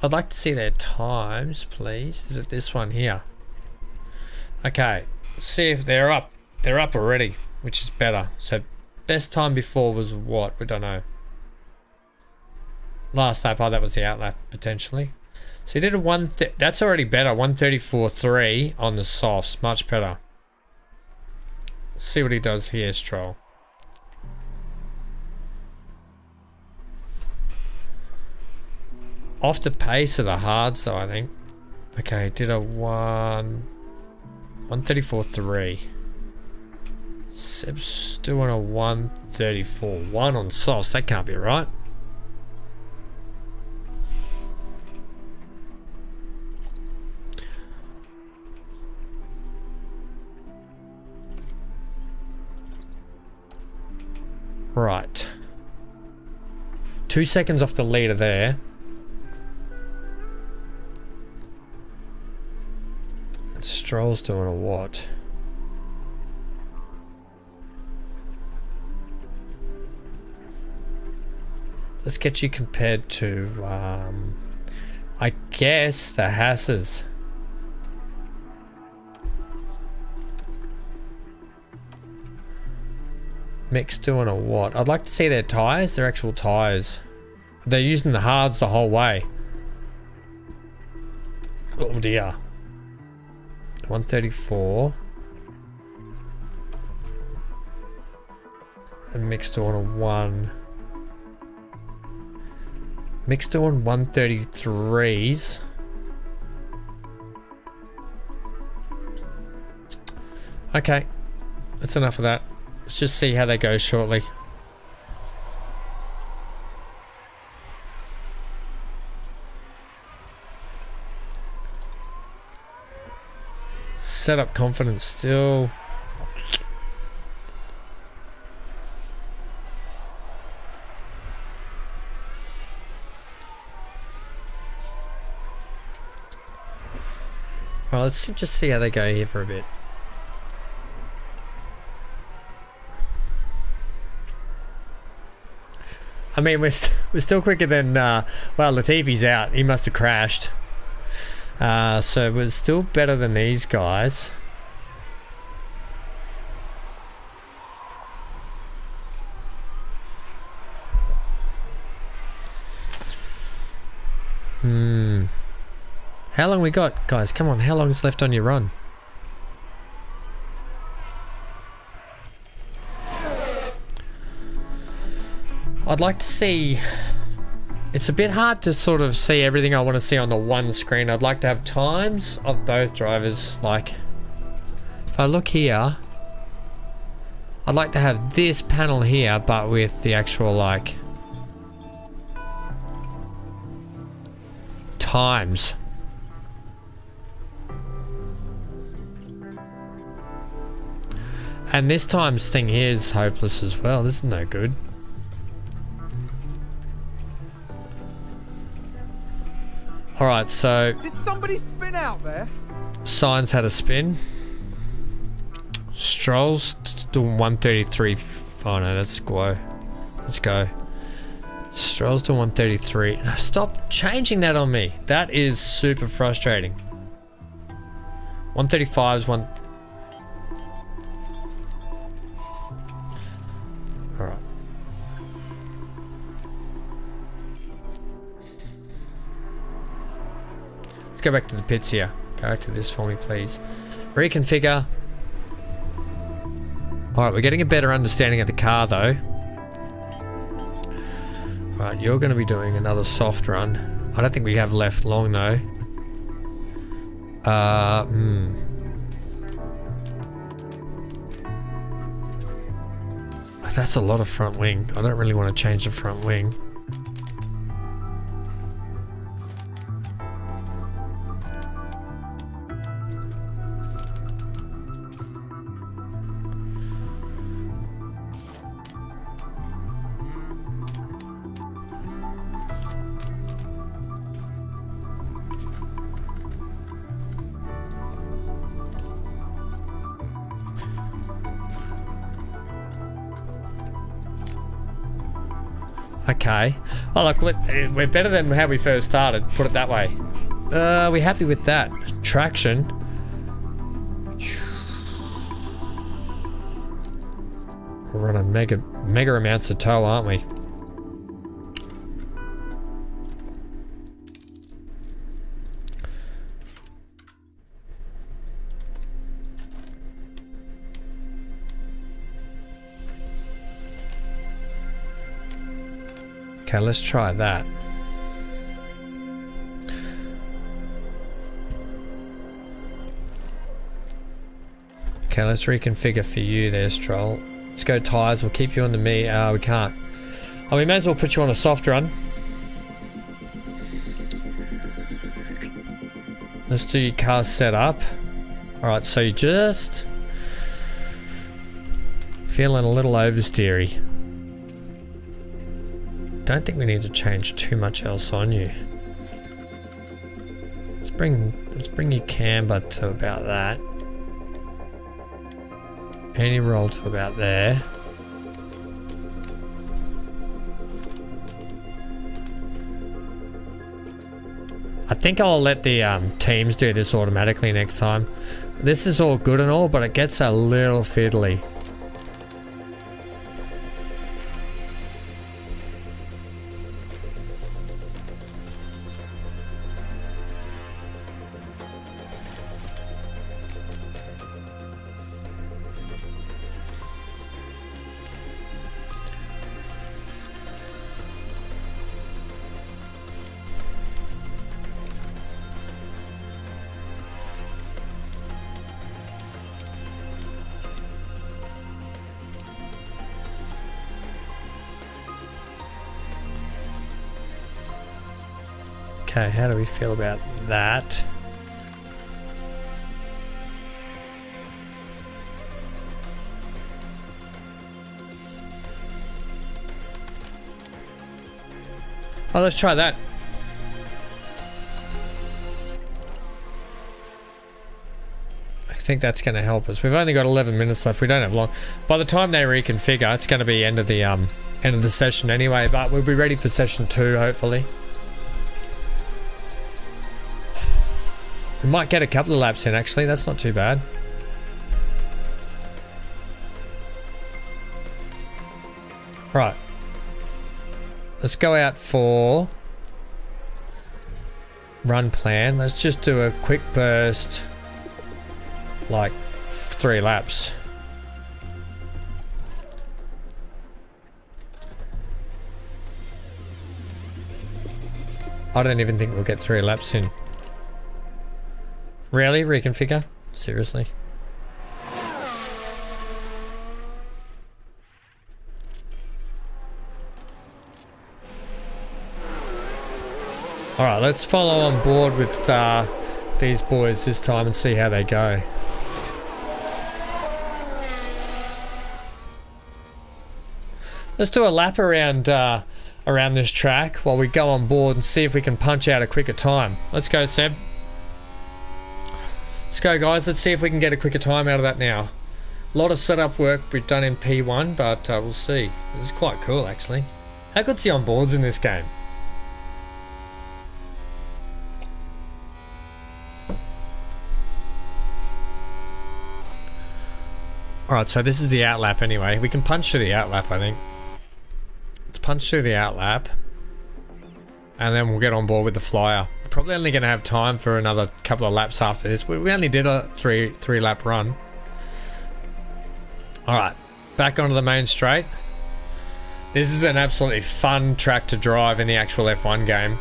I'd like to see their times, please. Is it this one here? Okay, let's see if they're up. They're up already, which is better. So, best time before was what? We don't know. Last lap, oh, that was the outlap, potentially. So he did a that's already better. 134.3 on the softs, much better. Let's see what he does here, Stroll. Off the pace of the hards though, I think. Okay, did a 1 134.3. Seb's doing a 134.1 on softs. That can't be right. Right. 2 seconds off the leader there. Stroll's doing a what? Let's get you compared to, I guess, the Hasses. Mick's doing a what? I'd like to see their tyres, their actual tyres. They're using the hards the whole way. Oh dear. 134. And Mick's doing a 1. Mick's doing 133s. Okay. That's enough of that. Let's just see how they go shortly. Setup confidence still. Alright, let's just see how they go here for a bit. I mean, we're still quicker than, well, Latifi's out. He must have crashed. So we're still better than these guys. How long we got, guys? Come on, how long's left on your run? I'd like to see... It's a bit hard to sort of see everything I want to see on the one screen. I'd like to have times of both drivers. Like, if I look here, I'd like to have this panel here, but with the actual, like, times. And this times thing here is hopeless as well. This is no good. Alright, so... Did somebody spin out there? Signs had a spin. Stroll's doing 133. Oh no, that's Guo. Let's go. Stroll's doing 133. Now stop changing that on me. That is super frustrating. 135 is one... Alright. Let's go back to the pits here. Go back to this for me, please. Reconfigure. Alright, we're getting a better understanding of the car, though. Alright, you're going to be doing another soft run. I don't think we have left long, though. That's a lot of front wing. I don't really want to change the front wing. Okay. Oh, look, we're better than how we first started, put it that way. We're happy with that. Traction. We're running mega amounts of tow, aren't we? Okay, let's try that. Okay, let's reconfigure for you there, Stroll. Let's go tyres. We'll keep you on the me. We can't. Oh, we may as well put you on a soft run. Let's do your car setup. Alright, so you just feeling a little oversteery. Don't think we need to change too much else on you. Let's bring your camber to about that. Any roll to about there. I think I'll let the teams do this automatically next time. This is all good and all, but it gets a little fiddly. Okay, how do we feel about that? Oh, let's try that. I think that's going to help us. We've only got 11 minutes left. We don't have long. By the time they reconfigure, it's going to be end of the session anyway. But we'll be ready for session 2, hopefully. We might get a couple of laps in, actually. That's not too bad. Right. Let's go out for run plan. Let's just do a quick burst, like 3 laps. I don't even think we'll get 3 laps in. Really? Reconfigure? Seriously? Alright, let's follow on board with these boys this time and see how they go. Let's do a lap around around this track while we go on board and see if we can punch out a quicker time. Let's go, Seb. Let's go, guys. Let's see if we can get a quicker time out of that now. A lot of setup work we've done in P1, but we'll see. This is quite cool, actually. How good's the onboards in this game? Alright, so this is the outlap anyway. We can punch through the outlap, I think. Let's punch through the outlap. And then we'll get on board with the flyer. We're probably only going to have time for another couple of laps after this. We only did a three lap run. Alright, back onto the main straight. This is an absolutely fun track to drive in the actual F1 game.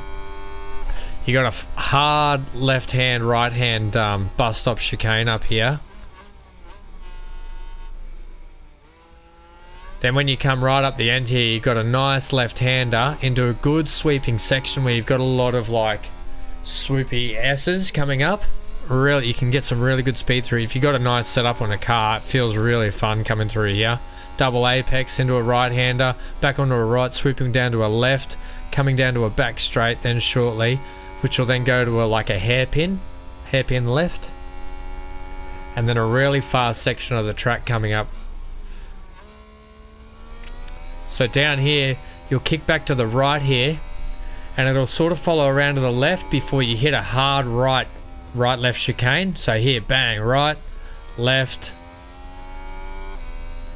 You got a hard left-hand, right-hand bus stop chicane up here. Then when you come right up the end here, you've got a nice left-hander into a good sweeping section where you've got a lot of like swoopy S's coming up. Really, you can get some really good speed through. If you've got a nice setup on a car, it feels really fun coming through here. Double apex into a right-hander, back onto a right, swooping down to a left, coming down to a back straight then shortly, which will then go to like a hairpin left. And then a really fast section of the track coming up. So down here, you'll kick back to the right here, and it'll sort of follow around to the left before you hit a hard right-left chicane. So here, bang, right, left.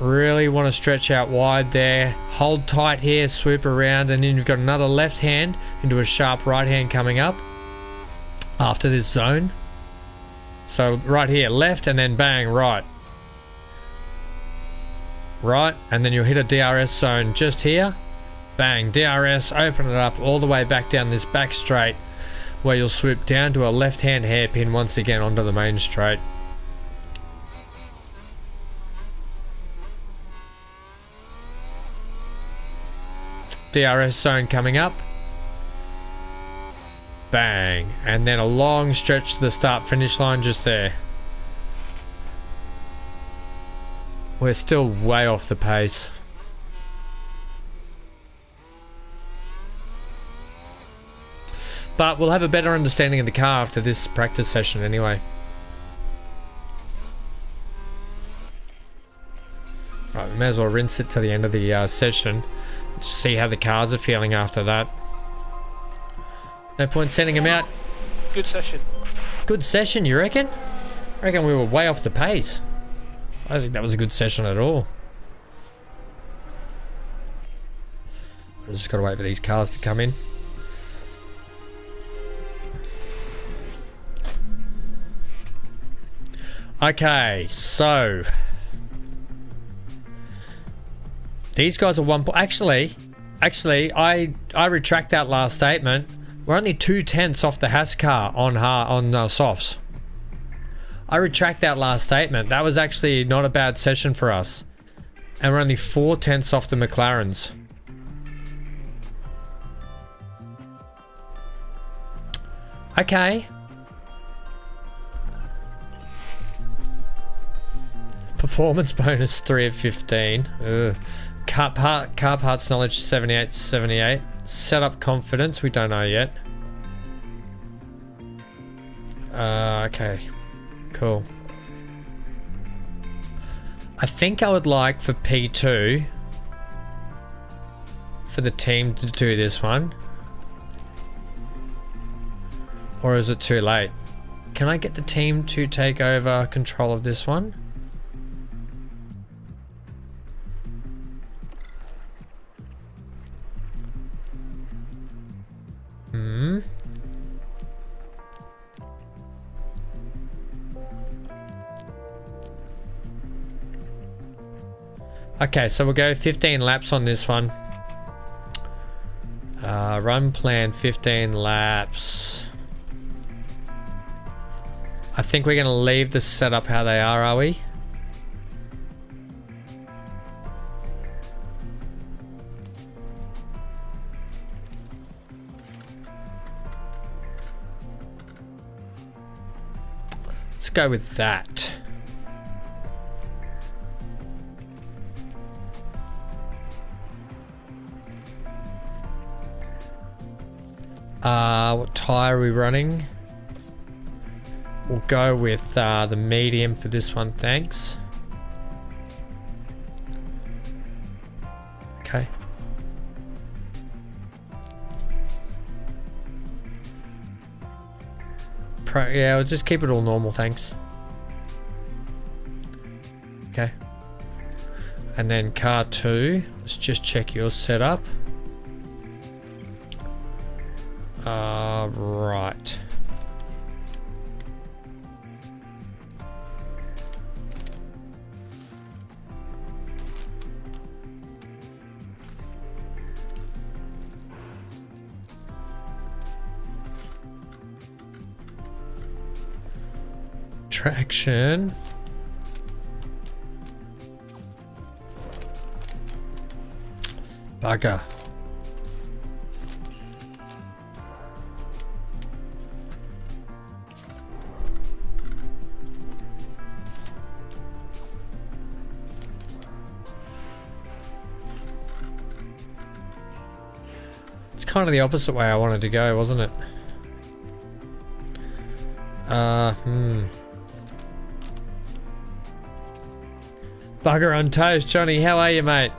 Really want to stretch out wide there. Hold tight here, swoop around, and then you've got another left hand into a sharp right hand coming up after this zone. So right here, left, and then bang, right. Right, and then you'll hit a DRS zone just here. Bang, DRS, open it up all the way back down this back straight where you'll swoop down to a left-hand hairpin once again onto the main straight. DRS zone coming up. Bang. And then a long stretch to the start finish line just there. We're still way off the pace. But we'll have a better understanding of the car after this practice session anyway. Right, we may as well rinse it to the end of the session. Just see how the cars are feeling after that. No point sending them out. Good session. Good session, you reckon? I reckon we were way off the pace. I don't think that was a good session at all. I just gotta wait for these cars to come in. Okay, so these guys are one point. Actually, I retract that last statement. We're only 2/10 off the Haas car on softs. I retract that last statement. That was actually not a bad session for us, and we're only 4/10 off the McLarens. Okay. Performance bonus 3 of 15. Ugh. Car parts knowledge 78. Setup confidence, we don't know yet. Okay, cool. I think I would like for P2 for the team to do this one. Or is it too late? Can I get the team to take over control of this one? Okay, so we'll go 15 laps on this one. Run plan 15 laps. I think we're going to leave the setup how they are we? Let's go with that. What tire are we running? We'll go with the medium for this one, thanks. Okay. Yeah, we'll just keep it all normal, thanks. Okay. And then car 2, let's just check your setup. Right. Traction. Bugger. Kind of the opposite way I wanted to go, wasn't it? Bugger on toast, Johnny. How are you, mate?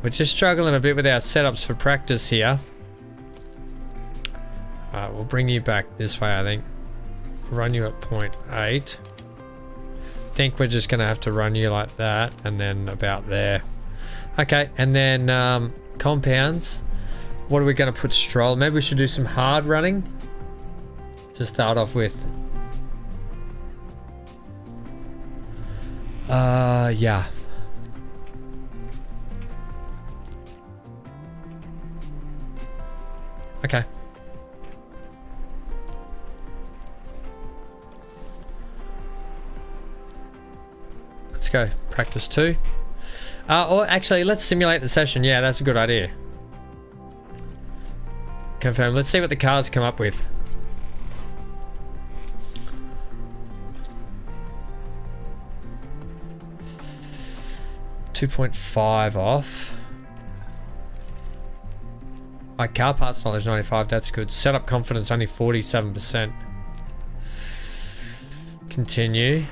We're just struggling a bit with our setups for practice here. Alright, we'll bring you back this way, I think. Run you at 0.8. Think we're just going to have to run you like that, and then about there. Okay, and then compounds. What are we going to put stroll? Maybe we should do some hard running to start off with. Yeah. Okay. Let's go. Practice 2. Or actually, let's simulate the session. Yeah, that's a good idea. Confirm. Let's see what the cars come up with. $2.5 off. My car parts knowledge 95, that's good. Setup confidence only 47%. Continue.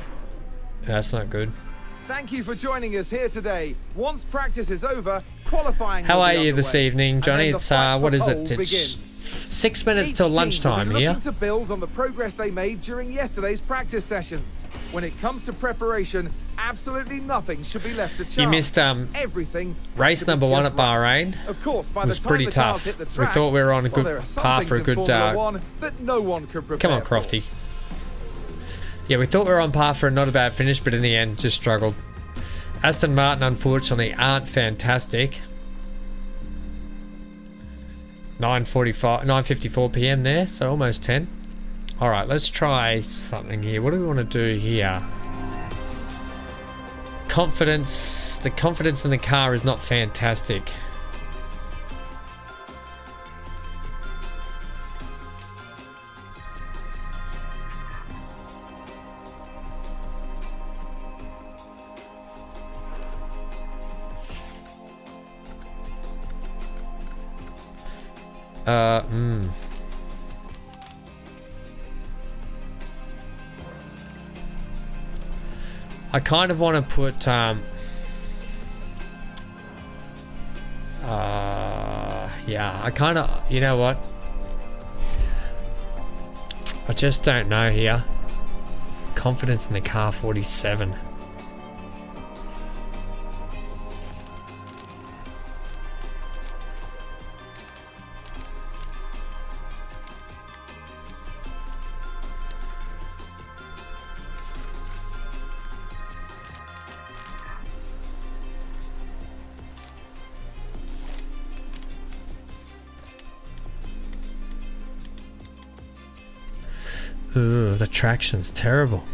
That's not good. Thank you for joining us here today. Once practice is over, qualifying. How will are be you this underway. evening, And Johnny? then the It's fight what for is it? pole It's begins. 6 minutes Each till team will lunchtime be here. looking to build on the progress they made during yesterday's practice sessions. When it comes to preparation, absolutely nothing should be left to chance. You missed everything has race to be number 1 just at Bahrain. right. Of course, by It was the time pretty the cars tough. hit the We track, thought we were on a well, good there are some path things for a in good Formula One that no one could prepare come on, for. Crofty. Yeah, we thought we were on par for a not a bad finish, but in the end, just struggled. Aston Martin, unfortunately, aren't fantastic. 9:54 p.m. there, so almost 10. All right, let's try something here. What do we want to do here? Confidence. The confidence in the car is not fantastic. I kind of want to put yeah, I kind of, you know what, I just don't know here. Confidence in the car 47. Ooh, the traction's terrible.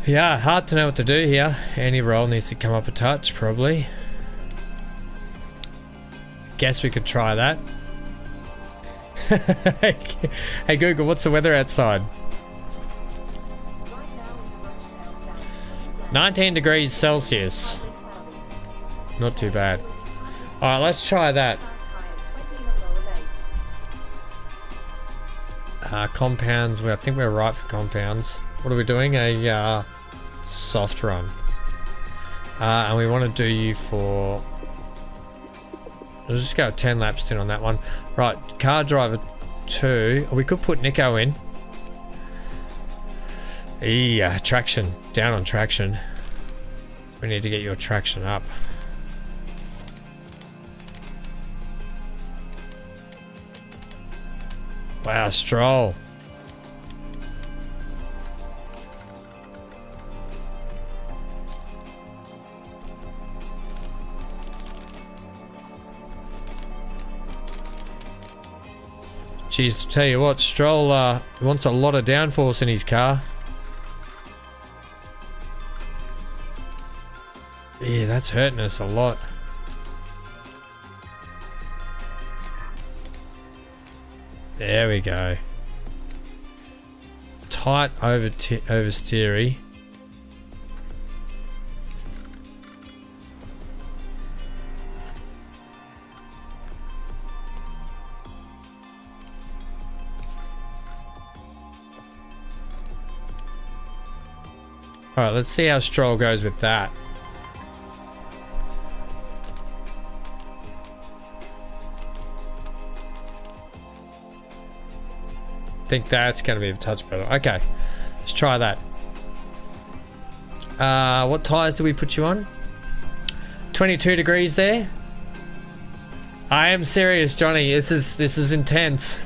Yeah, hard to know what to do here. Any roll needs to come up a touch, probably. Guess we could try that. Hey Google, what's the weather outside? 19 degrees Celsius. Not too bad. Alright, let's try that. Compounds, I think we're right for compounds. What are we doing? A soft run. And we want to do you for... We'll just go 10 laps in on that one. Right, car driver 2. We could put Nico in. Yeah, traction. Down on traction. We need to get your traction up. Wow, Stroll. Jeez, tell you what, Stroll wants a lot of downforce in his car. Yeah, that's hurting us a lot. There we go. Tight oversteery. Alright, let's see how Stroll goes with that. I think that's going to be a touch better. Okay, let's try that. What tires do we put you on? 22 degrees there. I am serious, Johnny. This is intense.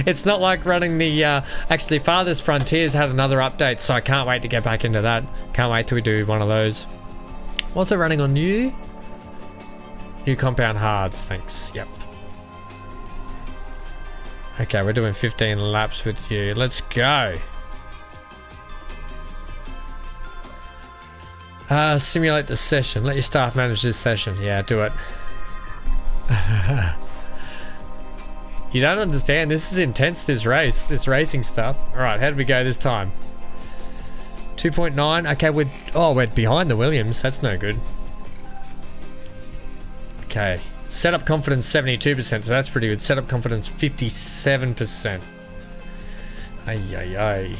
It's not like running the... actually, Farthest Frontiers had another update, so I can't wait to get back into that. Can't wait till we do one of those. What's it running on new? New Compound Hards, thanks. Yep. Okay, we're doing 15 laps with you. Let's go. Simulate the session. Let your staff manage this session. Yeah, do it. You don't understand. This is intense, this race. This racing stuff. Alright, how did we go this time? 2.9. Okay, we're behind the Williams. That's no good. Okay. Setup confidence 72%, so that's pretty good. Setup confidence 57%. Ay.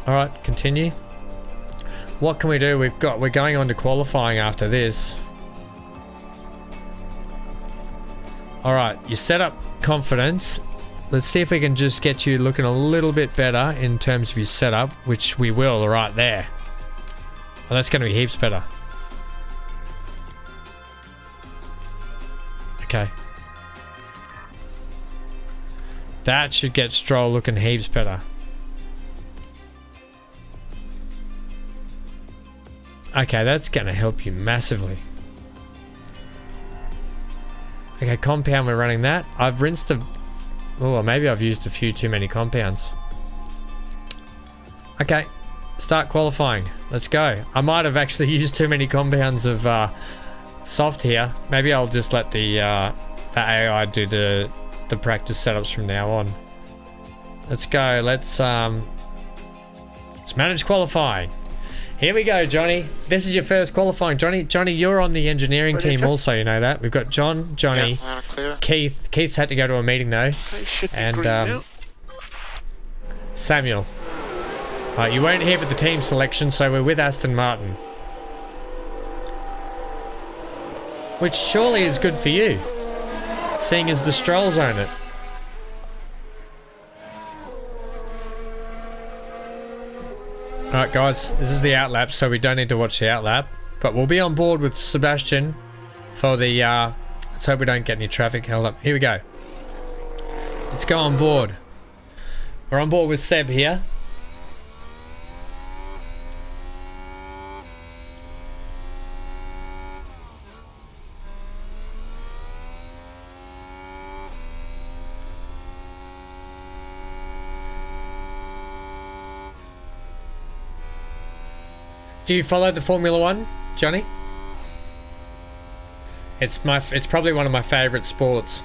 Alright, continue. What can we do? We're going on to qualifying after this. Alright, your setup confidence. Let's see if we can just get you looking a little bit better in terms of your setup, which we will right there. Well, that's going to be heaps better. Okay. That should get Stroll looking heaps better. Okay, that's going to help you massively. Okay, compound, we're running that. I've rinsed the... Oh, maybe I've used a few too many compounds. Okay, start qualifying. Let's go. I might have actually used too many compounds of soft here. Maybe I'll just let the AI do the practice setups from now on. Let's go. Let's manage qualifying. Here we go, Johnny. This is your first qualifying, Johnny. Johnny, you're on the engineering team also, you know that. We've got John, Johnny, clear. Keith. Keith's had to go to a meeting though. And Samuel. You weren't here for the team selection, so we're with Aston Martin. Which surely is good for you, seeing as the Strolls own it. Alright guys, this is the outlap, so we don't need to watch the outlap. But we'll be on board with Sebastian for the... let's hope we don't get any traffic held up. Here we go. Let's go on board. We're on board with Seb here. Do you follow the Formula One, Johnny? It's probably one of my favorite sports.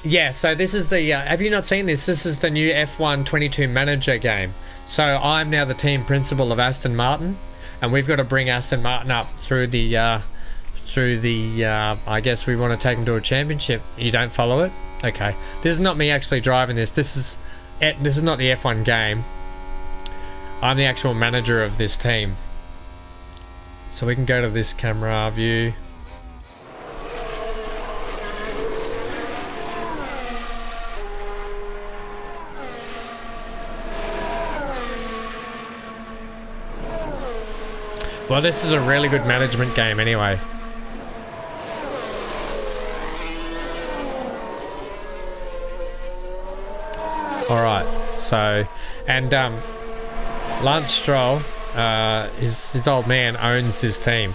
Yeah, so this is the have you not seen this? This is the new F1Manager game. So I'm now the team principal of Aston Martin, and we've got to bring Aston Martin up through the I guess we want to take them to a championship. You don't follow it? Okay. This is not me actually driving this. This is not the F1 game. I'm the actual manager of this team. So we can go to this camera view. Well, this is a really good management game anyway. Alright, so, and Lance Stroll, his old man owns this team.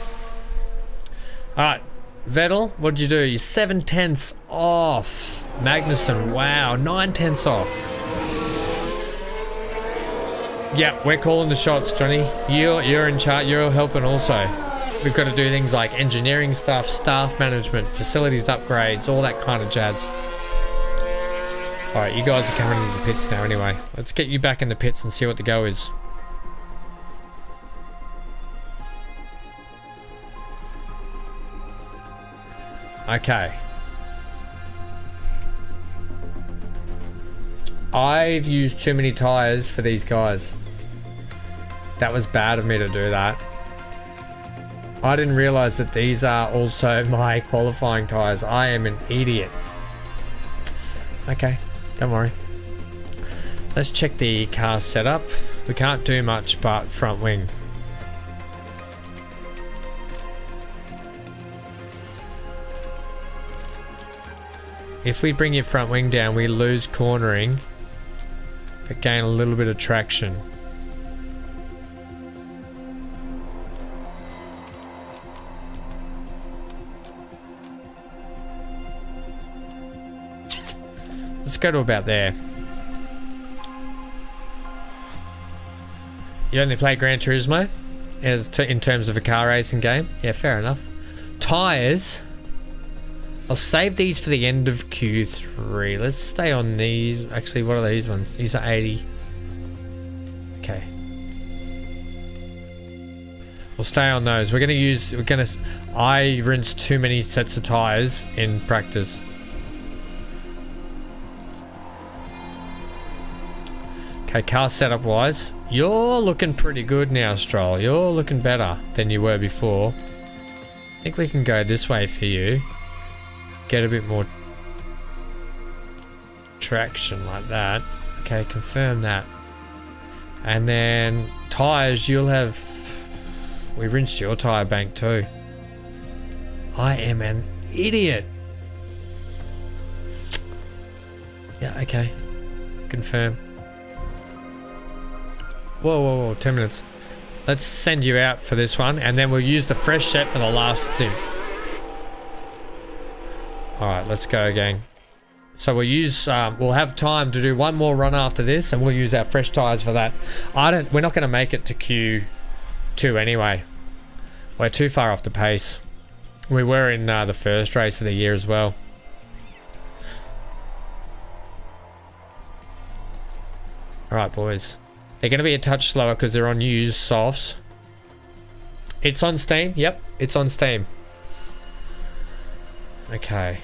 Alright, Vettel, what'd you do? You're 7/10 off. Magnussen, wow, 9/10 off. Yeah, we're calling the shots, Johnny. You're in charge, you're helping also. We've got to do things like engineering stuff, staff management, facilities upgrades, all that kind of jazz. Alright, you guys are coming into the pits now anyway. Let's get you back in the pits and see what the go is. Okay. I've used too many tires for these guys. That was bad of me to do that. I didn't realize that these are also my qualifying tires. I am an idiot. Okay, don't worry. Let's check the car setup. We can't do much but front wing. If we bring your front wing down, we lose cornering, but gain a little bit of traction. Let's go to about there. You only play Gran Turismo in terms of a car racing game? Yeah, fair enough. Tires. I'll save these for the end of Q3. Let's stay on these. Actually, what are these ones? These are 80. Okay. We'll stay on those. I rinsed too many sets of tires in practice. Okay, car setup wise, you're looking pretty good now, Stroll. You're looking better than you were before. I think we can go this way for you. Get a bit more traction like that. Okay, confirm that. And then tires, you'll have... We rinsed your tire bank too. I am an idiot. Yeah, okay. Confirm. Whoa, 10 minutes. Let's send you out for this one, and then we'll use the fresh set for the last stint. Alright, let's go, gang. So we'll use, we'll have time to do one more run after this, and we'll use our fresh tyres for that. We're not going to make it to Q2 anyway. We're too far off the pace. We were in the first race of the year as well. Alright, boys. They're going to be a touch slower because they're on used softs. It's on Steam. Yep, it's on Steam. Okay.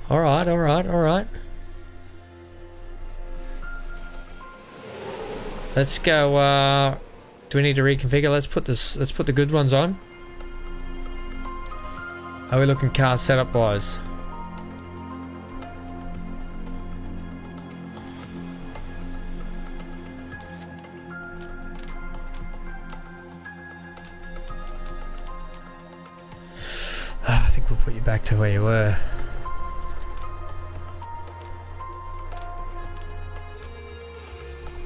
All right. Let's go. Do we need to reconfigure? Let's put the good ones on. How are we looking car setup wise? I think we'll put you back to where you were.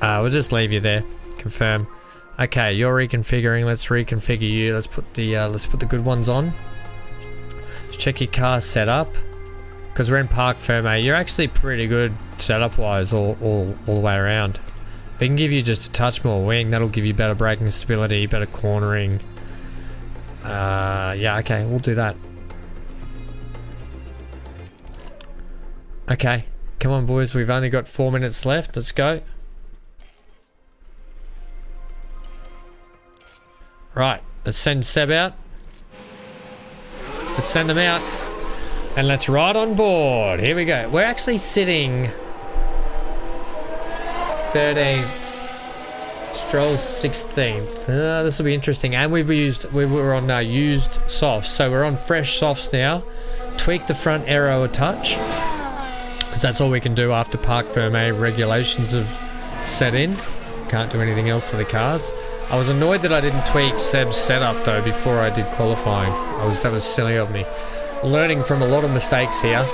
We'll just leave you there. Confirm. Okay, you're reconfiguring. Let's reconfigure you. Let's put the good ones on. Let's check your car setup. Because we're in park firmware. You're actually pretty good setup wise all the way around. We can give you just a touch more wing. That'll give you better braking stability, better cornering. Yeah, okay, we'll do that. Okay, come on boys, we've only got 4 minutes left. Let's go. Right, let's send Seb out. Let's send them out. And let's ride on board. Here we go. We're actually sitting 13th. Stroll's 16th. This will be interesting. And we were on used softs. So we're on fresh softs now. Tweak the front aero a touch. Because that's all we can do after park firmware regulations have set in. Can't do anything else to the cars. I was annoyed that I didn't tweak Seb's setup though before I did qualifying. That was silly of me. Learning from a lot of mistakes here.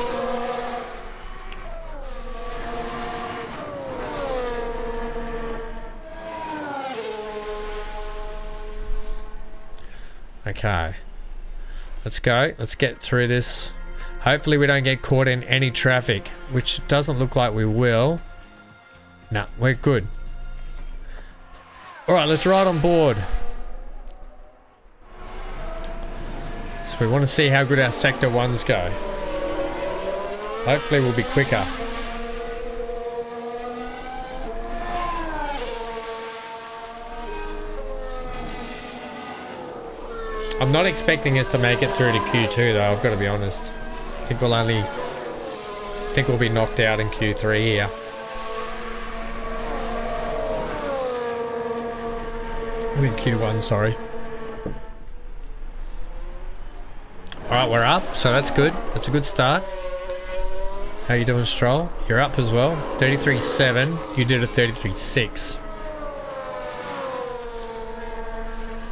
Okay. Let's go. Let's get through this. Hopefully we don't get caught in any traffic, which doesn't look like we will. No, we're good. Alright, let's ride on board. So we want to see how good our sector ones go. Hopefully we'll be quicker. I'm not expecting us to make it through to Q2 though, I've got to be honest. I think we'll be knocked out in Q3 here. I think Q1, sorry. Alright, we're up, so that's good. That's a good start. How you doing, Stroll? You're up as well. 33.7. You did a 33.6.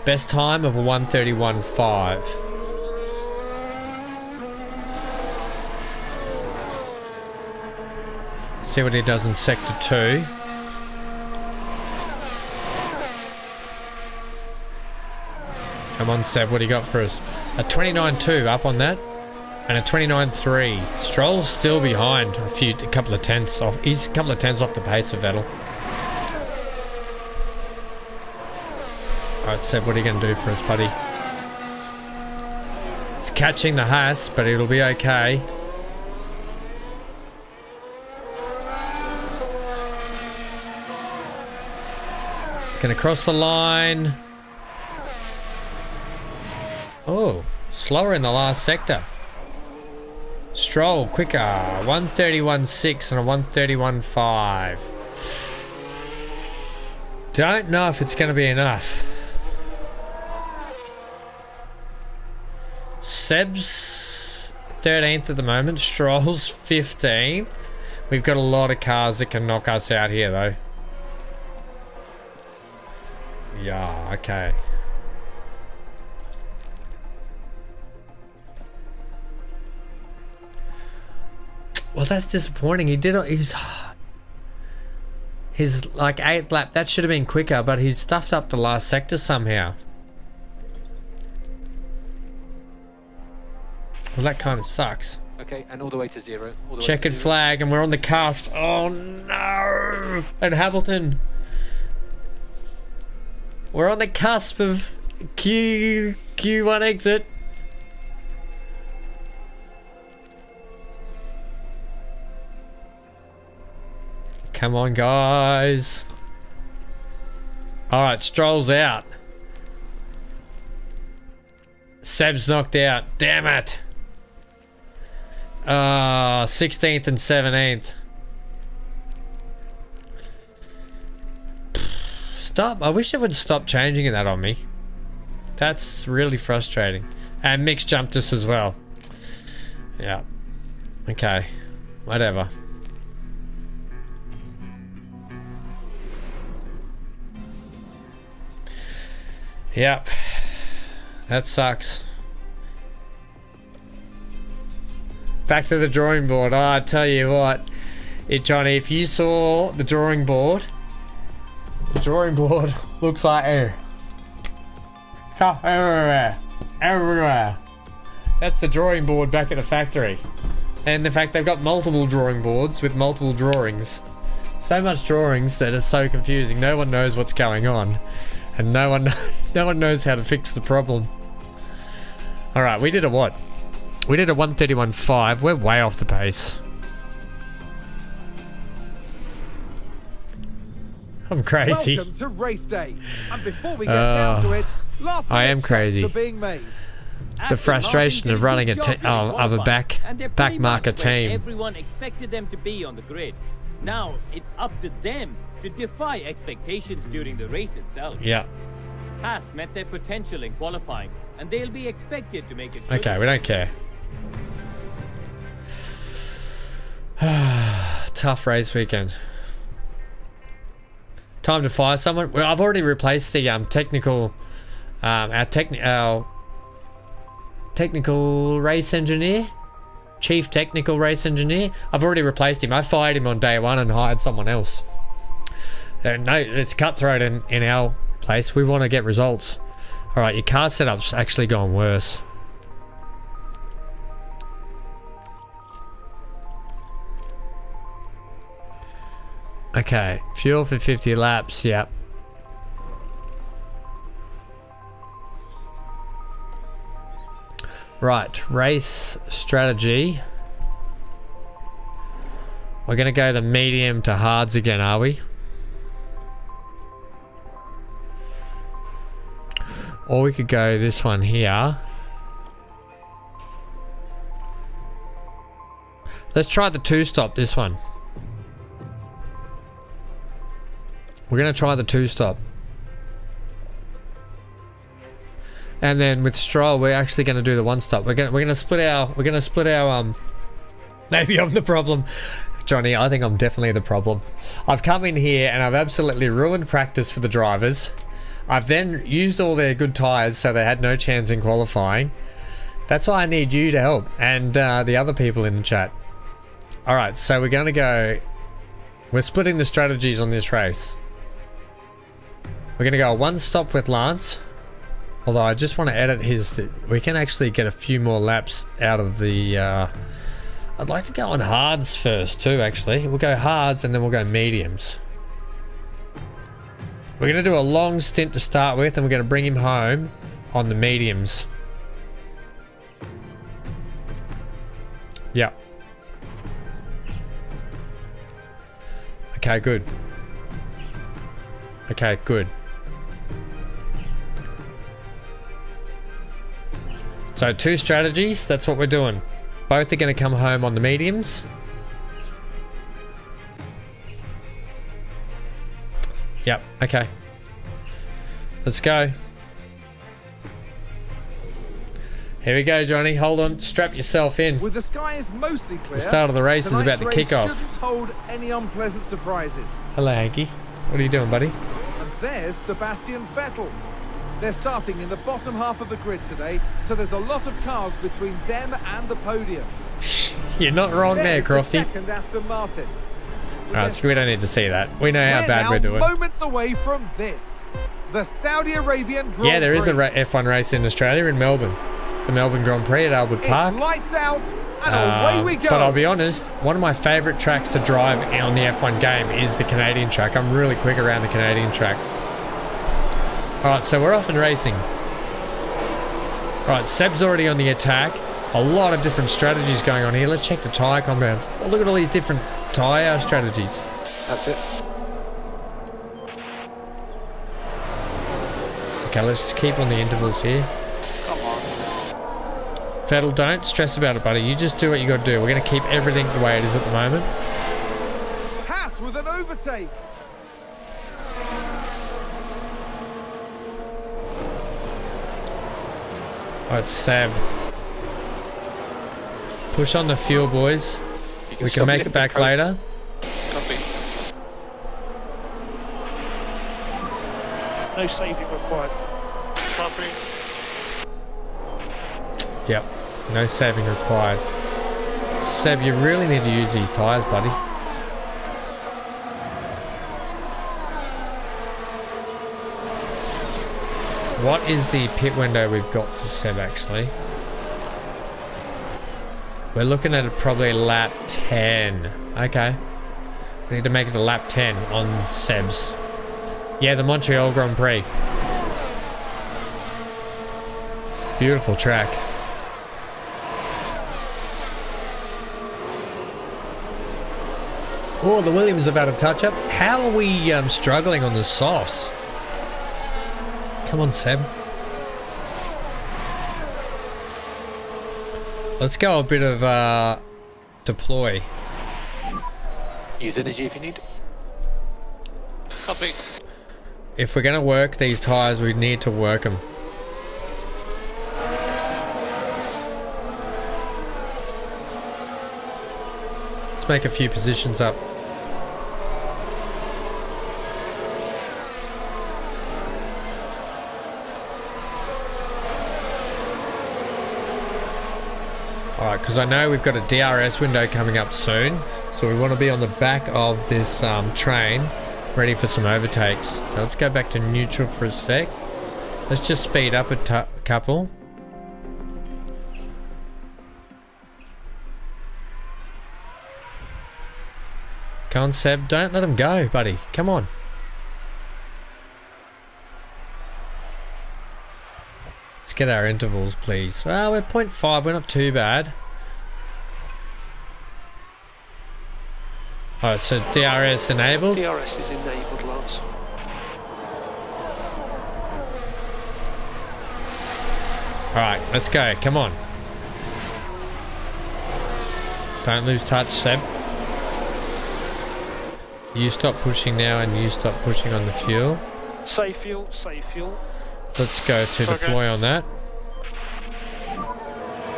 Best time of a 131.5. See what he does in Sector 2. Come on, Seb, what do you got for us? A 29.2 up on that. And a 29.3. Stroll's still behind a couple of tenths off. He's a couple of tenths off the pace of Vettel. Alright, Seb, what are you going to do for us, buddy? It's catching the Haas, but it'll be okay. Gonna cross the line. Oh, slower in the last sector. Stroll quicker. 131.6 and a 131.5. Don't know if it's going to be enough. Seb's 13th at the moment. Stroll's 15th. We've got a lot of cars that can knock us out here, though. Yeah, okay. Well, that's disappointing. He did. His like 8th lap. That should have been quicker, but he stuffed up the last sector somehow. Well, that kind of sucks. Okay, and all the way to 0. Checkered flag, and we're on the cusp. Oh no! And Hamilton. We're on the cusp of Q1 exit. Come on, guys. Alright, Stroll's out. Seb's knocked out. Damn it. 16th and 17th. Stop. I wish it would stop changing that on me. That's really frustrating. And Mick's jumped us as well. Yeah. Okay. Whatever. Yep. That sucks. Back to the drawing board. Oh, I tell you what. Johnny, if you saw the drawing board... The drawing board looks like air. Everywhere. Everywhere. That's the drawing board back at the factory. And in fact, they've got multiple drawing boards with multiple drawings. So much drawings that it's so confusing. No one knows what's going on. And no one knows how to fix the problem. Alright, we did a what? We did a 131.5. We're way off the pace. I'm crazy. Welcome to race day. And before we get down to it, last I am crazy. are being made. The frustration of running a back marker team. Everyone expected them to be on the grid. Now it's up to them to defy expectations during the race itself. Yeah. Haas met their potential in qualifying, and they'll be expected to make it. Okay, we don't care. Tough race weekend. Time to fire someone. Well, I've already replaced the technical race engineer, chief technical race engineer. I've already replaced him. I fired him on day one and hired someone else. No, it's cutthroat in our place. We want to get results. All right, your car setup's actually gone worse. Okay, fuel for 50 laps, yep. Right, race strategy. We're gonna go the medium to hards again, are we? Or we could go this one here. Let's try the two-stop, this one. We're gonna try the two-stop. And then with Stroll, we're actually gonna do the one-stop. We're gonna split our Maybe I'm the problem. Johnny, I think I'm definitely the problem. I've come in here and I've absolutely ruined practice for the drivers. I've then used all their good tyres so they had no chance in qualifying. That's why I need you to help and the other people in the chat. Alright, so we're going to go... We're splitting the strategies on this race. We're going to go one stop with Lance. Although I just want to edit his... We can actually get a few more laps out of the... I'd like to go on hards first too, actually. We'll go hards and then we'll go mediums. We're going to do a long stint to start with and we're going to bring him home on the mediums. Yep. Okay, good. Okay, good. So 2 strategies, that's what we're doing. Both are going to come home on the mediums. Yep, okay. Let's go. Here we go, Johnny. Hold on. Strap yourself in. With the skies mostly clear, The start of the race is about to kick off. Shouldn't hold any unpleasant surprises. Hello, Hanky. What are you doing, buddy? And there's Sebastian Vettel. They're starting in the bottom half of the grid today, so there's a lot of cars between them and the podium. You're not wrong there, There's Crofty. the second Aston Martin. Alright, so we don't need to see that. We know how bad we're doing. Moments away from this. The Saudi Arabian Grand Yeah, there is a Prix. F1 race in Australia, in Melbourne. The Melbourne Grand Prix at Albert Park. It's lights out, and away we go. But I'll be honest, one of my favourite tracks to drive on the F1 game is the Canadian track. I'm really quick around the Canadian track. Alright, so we're off and racing. Alright, Seb's already on the attack. A lot of different strategies going on here. Let's check the tyre compounds. Oh, look at all these different tyre strategies. That's it. Okay, let's just keep on the intervals here. Come on. Vettel, don't stress about it, buddy. You just do what you got to do. We're going to keep everything the way it is at the moment. Haas with an overtake. Alright, Seb. Push on the fuel, boys. We can make it back later. Copy. No saving required. Copy. Yep. No saving required. Seb, you really need to use these tyres, buddy. What is the pit window we've got for Seb, actually? We're looking at probably lap 10. Okay. We need to make it a lap 10 on Seb's. Yeah, the Montreal Grand Prix. Beautiful track. Oh, the Williams have had a touch-up. How are we struggling on the softs? Come on, Seb. Let's go a bit of deploy. Use energy if you need. Copy. If we're going to work these tyres, we need to work them. Let's make a few positions up. Alright, because I know we've got a DRS window coming up soon, so we want to be on the back of this train, ready for some overtakes. So let's go back to neutral for a sec. Let's just speed up a couple. Come on, Seb, don't let him go, buddy. Come on. Let's get our intervals, please. Well, we're 0.5. We're not too bad. Alright, so DRS enabled. DRS is enabled, Lance. Alright, let's go. Come on. Don't lose touch, Seb. You stop pushing now and you stop pushing on the fuel. Save fuel, save fuel. Let's go to deploy on that.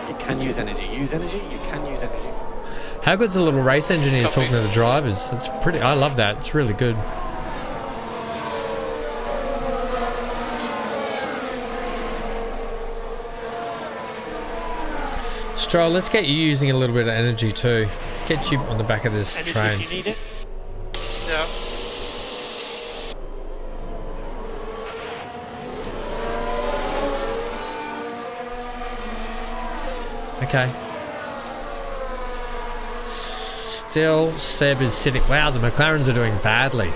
You can use energy. Use energy. You can use energy. How good's the little race engineers talking to the drivers? It's pretty. I love that. It's really good. Stroll, let's get you using a little bit of energy too. Let's get you on the back of this Energy train. if you need it. Yeah. Okay. Still, Seb is sitting. Wow, the McLarens are doing badly.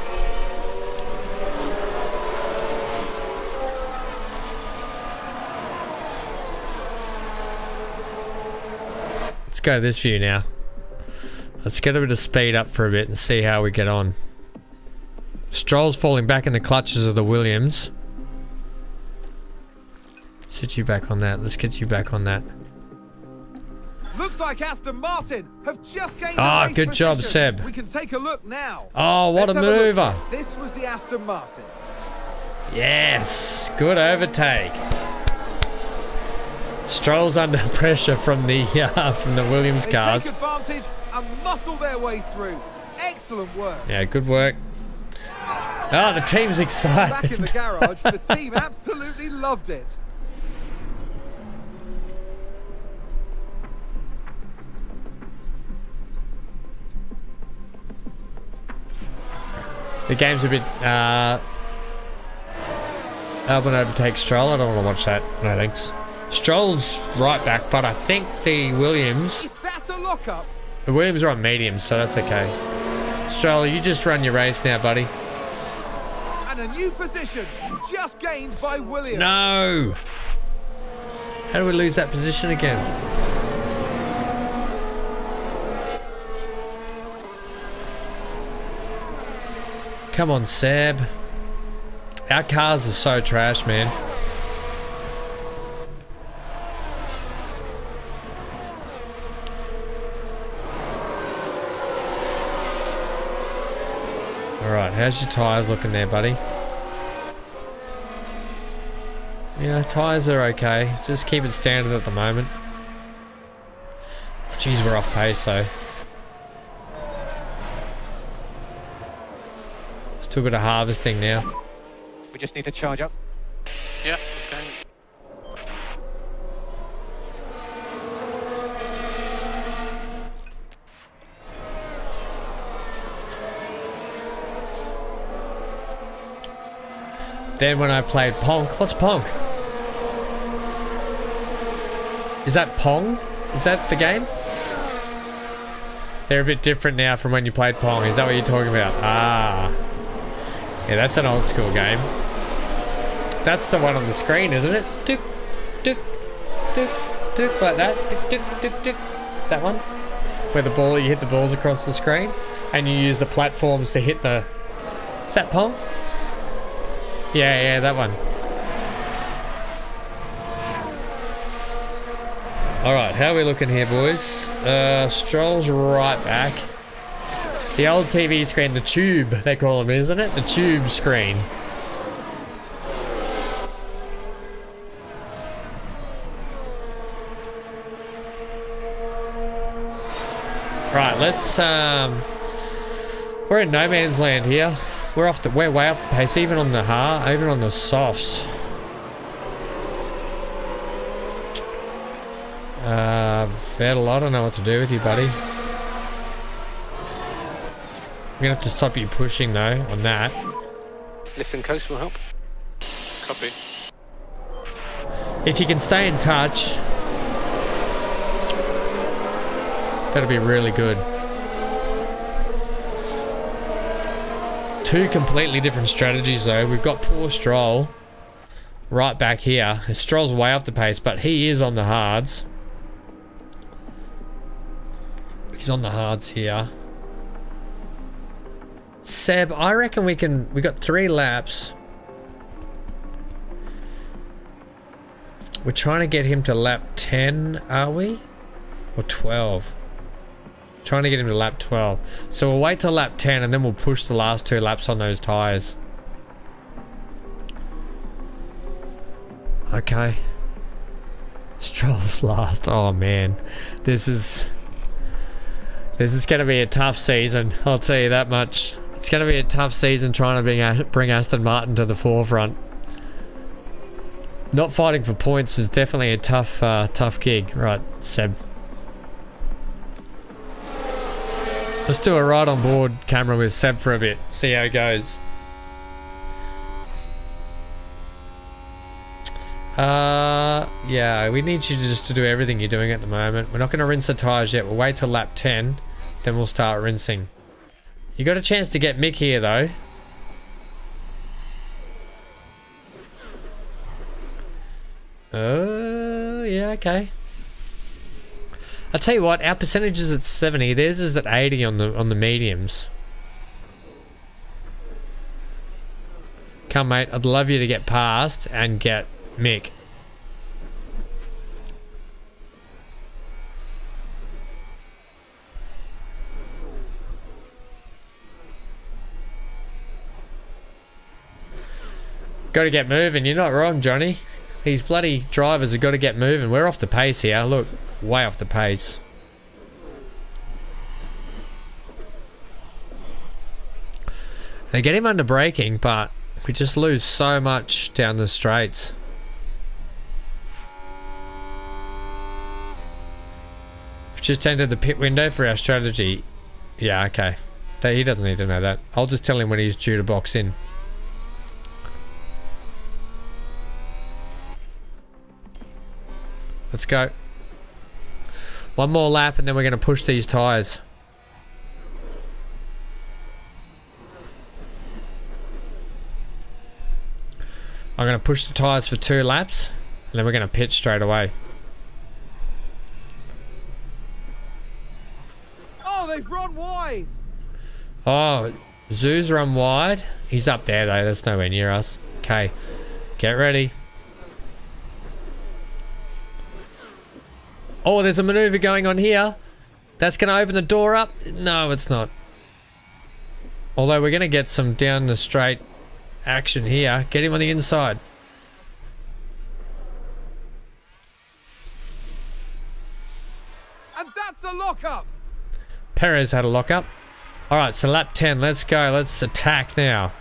Let's go to this view now. Let's get a bit of speed up for a bit and see how we get on. Stroll's falling back in the clutches of the Williams. Sit you back on that. Let's get you back on that. Looks like Aston Martin have just gained Ah, the race good job, position. Seb. We can take a look now. Oh, what Let's a have look. mover. This was the Aston Martin. Yes, good overtake. Stroll's under pressure from the Williams They cars. take advantage and muscle their way through. Excellent work. Yeah, good work. Oh, the team's Back in the excited. garage, the team absolutely loved it. The game's a bit. Albon overtakes Stroll. I don't want to watch that. No thanks. Stroll's right back, but I think the Williams. Is that a lockup? The Williams are on medium, so that's okay. Stroll, you just run your race now, buddy. And a new position just gained by Williams. No! How do we lose that position again? Come on, Seb. Our cars are so trash, man. Alright, how's your tyres looking there, buddy? Yeah, tyres are okay. Just keep it standard at the moment. Jeez, we're off pace, though. Still got a harvesting now. We just need to charge up. Yeah, okay. Then when I played Ponk, what's Ponk? Is that Pong? Is that the game? They're a bit different now from when you played Pong. Is that what you're talking about? Ah. Yeah, that's an old school game. That's the one on the screen, isn't it? Tick, tick, tick, tick, like that. Tick, tick, tick, tick. That one? Where the ball, you hit the balls across the screen and you use the platforms to hit the... Is that Pong? Yeah, that one. Alright, how are we looking here, boys? Stroll's right back. The old TV screen, the tube, they call them, isn't it? The tube screen. Right, let's, we're in no man's land here. We're way off the pace, even on the even on the softs. Vettel, I don't know what to do with you, buddy. I'm gonna have to stop you pushing though on that. Lift and coast will help. Copy. If you can stay in touch, that'll be really good. Two completely different strategies though. We've got poor Stroll right back here. Stroll's way off the pace, but he is on the hards. He's on the hards here. Seb, I reckon we got 3 laps. We're trying to get him to lap 10, are we? Or 12? Trying to get him to lap 12. So we'll wait till lap 10 and then we'll push the last 2 laps on those tyres. Okay. Stroll's last. Oh man. This is This is going to be a tough season, I'll tell you that much. It's going to be a tough season trying to bring Aston Martin to the forefront. Not fighting for points is definitely a tough gig. Right, Seb. Let's do a ride on board camera with Seb for a bit. See how it goes. Yeah, we need you just to do everything you're doing at the moment. We're not going to rinse the tyres yet. We'll wait till lap 10. Then we'll start rinsing. You got a chance to get Mick here though. Oh, yeah, okay. I'll tell you what, our percentage is at 70. Theirs is at 80 on the mediums. Come, mate. I'd love you to get past and get Mick. Got to get moving. You're not wrong, Johnny. These bloody drivers have got to get moving. We're off the pace here. Look, way off the pace. They get him under braking, but we just lose so much down the straights. We've just entered the pit window for our strategy. Yeah, okay. He doesn't need to know that. I'll just tell him when he's due to box in. Let's go. One more lap and then we're going to push these tyres. I'm going to push the tyres for 2 laps and then we're going to pitch straight away. Oh, they've run wide. Oh, Zoo's run wide. He's up there though. That's nowhere near us. Okay, get ready. Oh, there's a maneuver going on here. That's going to open the door up. No, it's not. Although we're going to get some down the straight action here. Get him on the inside. And that's the lockup. Perez had a lockup. Alright, so lap 10. Let's go. Let's attack now.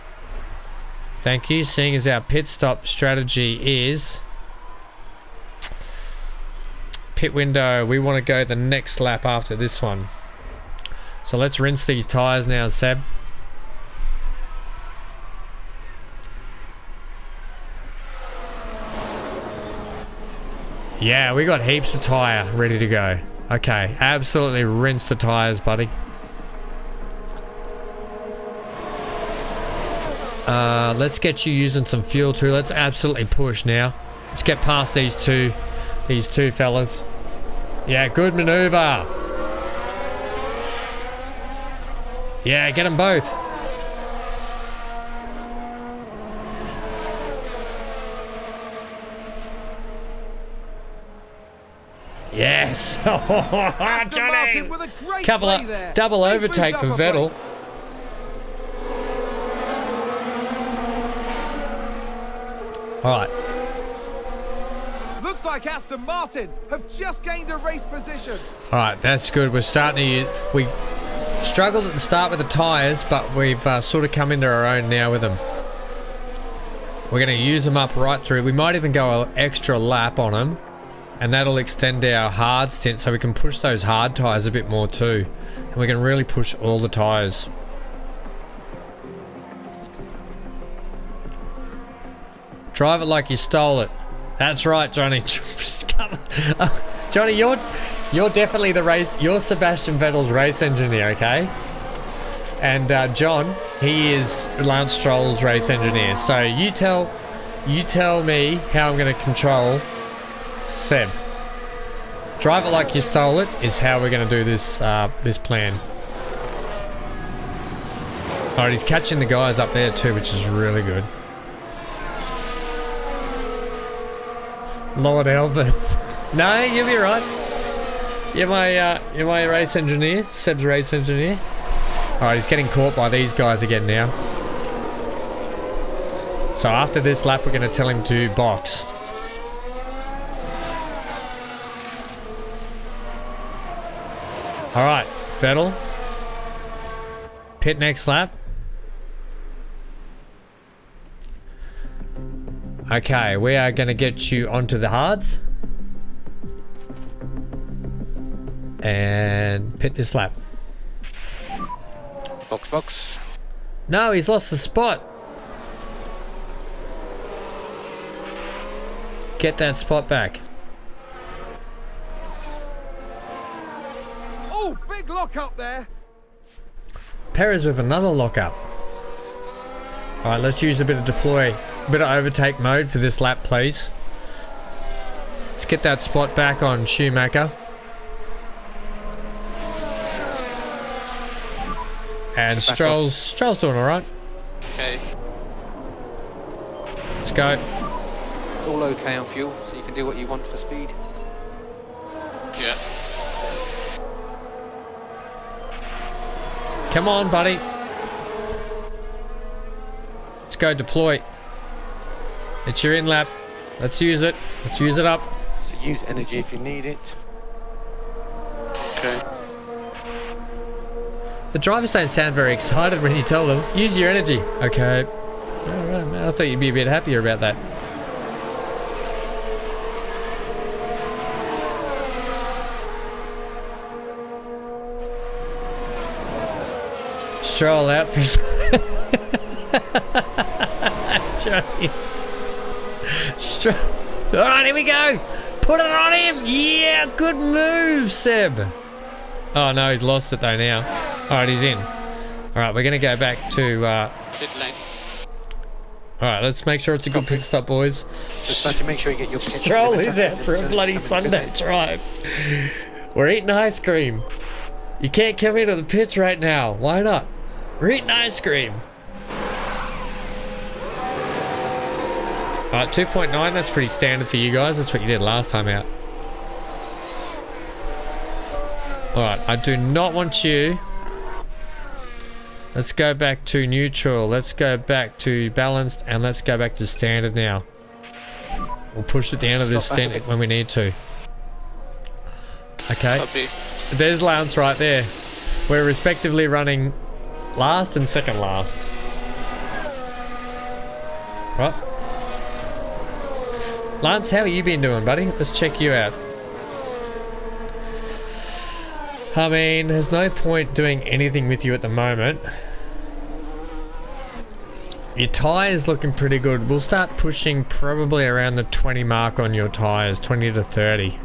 Thank you. Seeing as our pit stop strategy is... pit window, we want to go the next lap after this one. So let's rinse these tyres now, Seb. Yeah, we got heaps of tyre ready to go. Okay, absolutely rinse the tyres, buddy. Let's get you using some fuel too. Let's absolutely push now. Let's get past these two fellas. Yeah, good maneuver. Yeah, get them both. Yes. Johnny. With a great Couple play of there. double They've overtake for moved up a Vettel. place. All right. Looks like Aston Martin have just gained a race position. All right, that's good. We're starting to use... We struggled at the start with the tyres, but we've sort of come into our own now with them. We're going to use them up right through. We might even go an extra lap on them, and that'll extend our hard stint so we can push those hard tyres a bit more too. And we can really push all the tyres. Drive it like you stole it. That's right, Johnny. Johnny, you're definitely the race. You're Sebastian Vettel's race engineer, okay? And John, he is Lance Stroll's race engineer. So you tell me how I'm going to control Seb. Drive it like you stole it is how we're going to do this this plan. All right, he's catching the guys up there too, which is really good. Lord Elvis. No, you'll be right. You're my race engineer, Seb's race engineer. Alright, he's getting caught by these guys again now. So after this lap, we're going to tell him to box. Alright, Vettel. Pit next lap. Okay, we are going to get you onto the hards. And pit this lap. Box. No, he's lost the spot. Get that spot back. Oh, big lock up there. Perez with another lockup. Alright, let's use a bit of deploy, a bit of overtake mode for this lap, please. Let's get that spot back on Schumacher. And Stroll's doing alright. Okay. Let's go. All okay on fuel, so you can do what you want for speed. Yeah. Come on, buddy. Let's go deploy. It's your in lap. Let's use it. Let's use it up. So use energy if you need it. Okay. The drivers don't sound very excited when you tell them, use your energy. Okay. Alright, man. I thought you'd be a bit happier about that. Stroll out for Johnny. Stroll. Alright, here we go. Put it on him. Yeah, good move, Seb. Oh no, he's lost it though now. Alright, he's in. Alright, we're gonna go back to Pit lane. alright, let's make sure it's a good pit stop, boys. Just have to make sure you get your pitch. Stroll is out for a bloody Sunday drive. We're eating ice cream. You can't come into the pits right now. Why not? We're eating ice cream. Alright, 2.9, that's pretty standard for you guys. That's what you did last time out. Alright, I do not want you. Let's go back to neutral. Let's go back to balanced. And let's go back to standard now. We'll push at the end of this stint when we need to. Okay. Copy. There's Lance right there. We're respectively running last and second last. Right. Lance, how have you been doing, buddy? Let's check you out. I mean, there's no point doing anything with you at the moment. Your tyres looking pretty good. We'll start pushing probably around the 20 mark on your tyres, 20 to 30.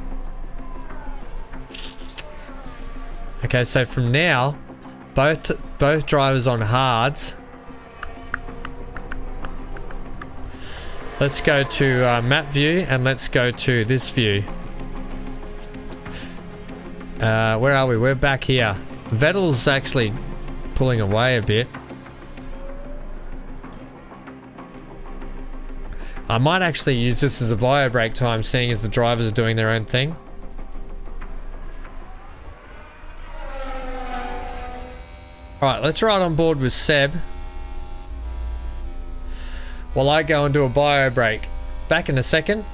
Okay, so from now, both drivers on hards. Let's go to map view and let's go to this view. Where are we? We're back here. Vettel's actually pulling away a bit. I might actually use this as a bio break time, seeing as the drivers are doing their own thing. Alright, let's ride on board with Seb while I go and do a bio break. Back in a second.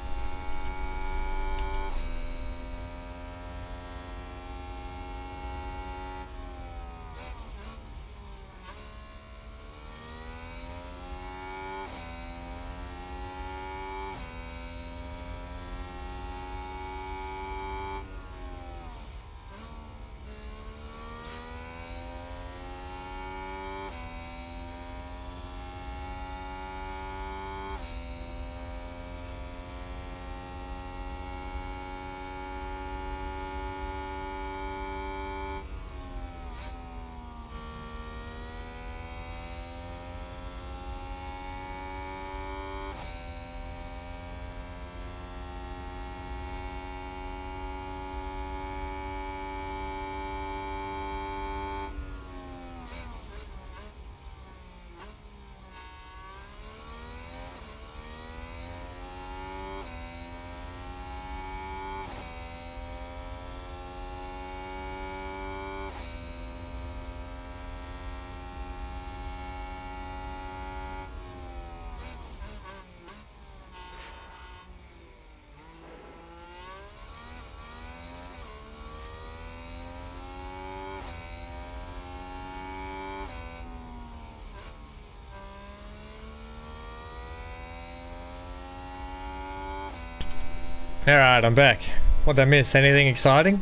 Alright, I'm back. What'd I miss? Anything exciting?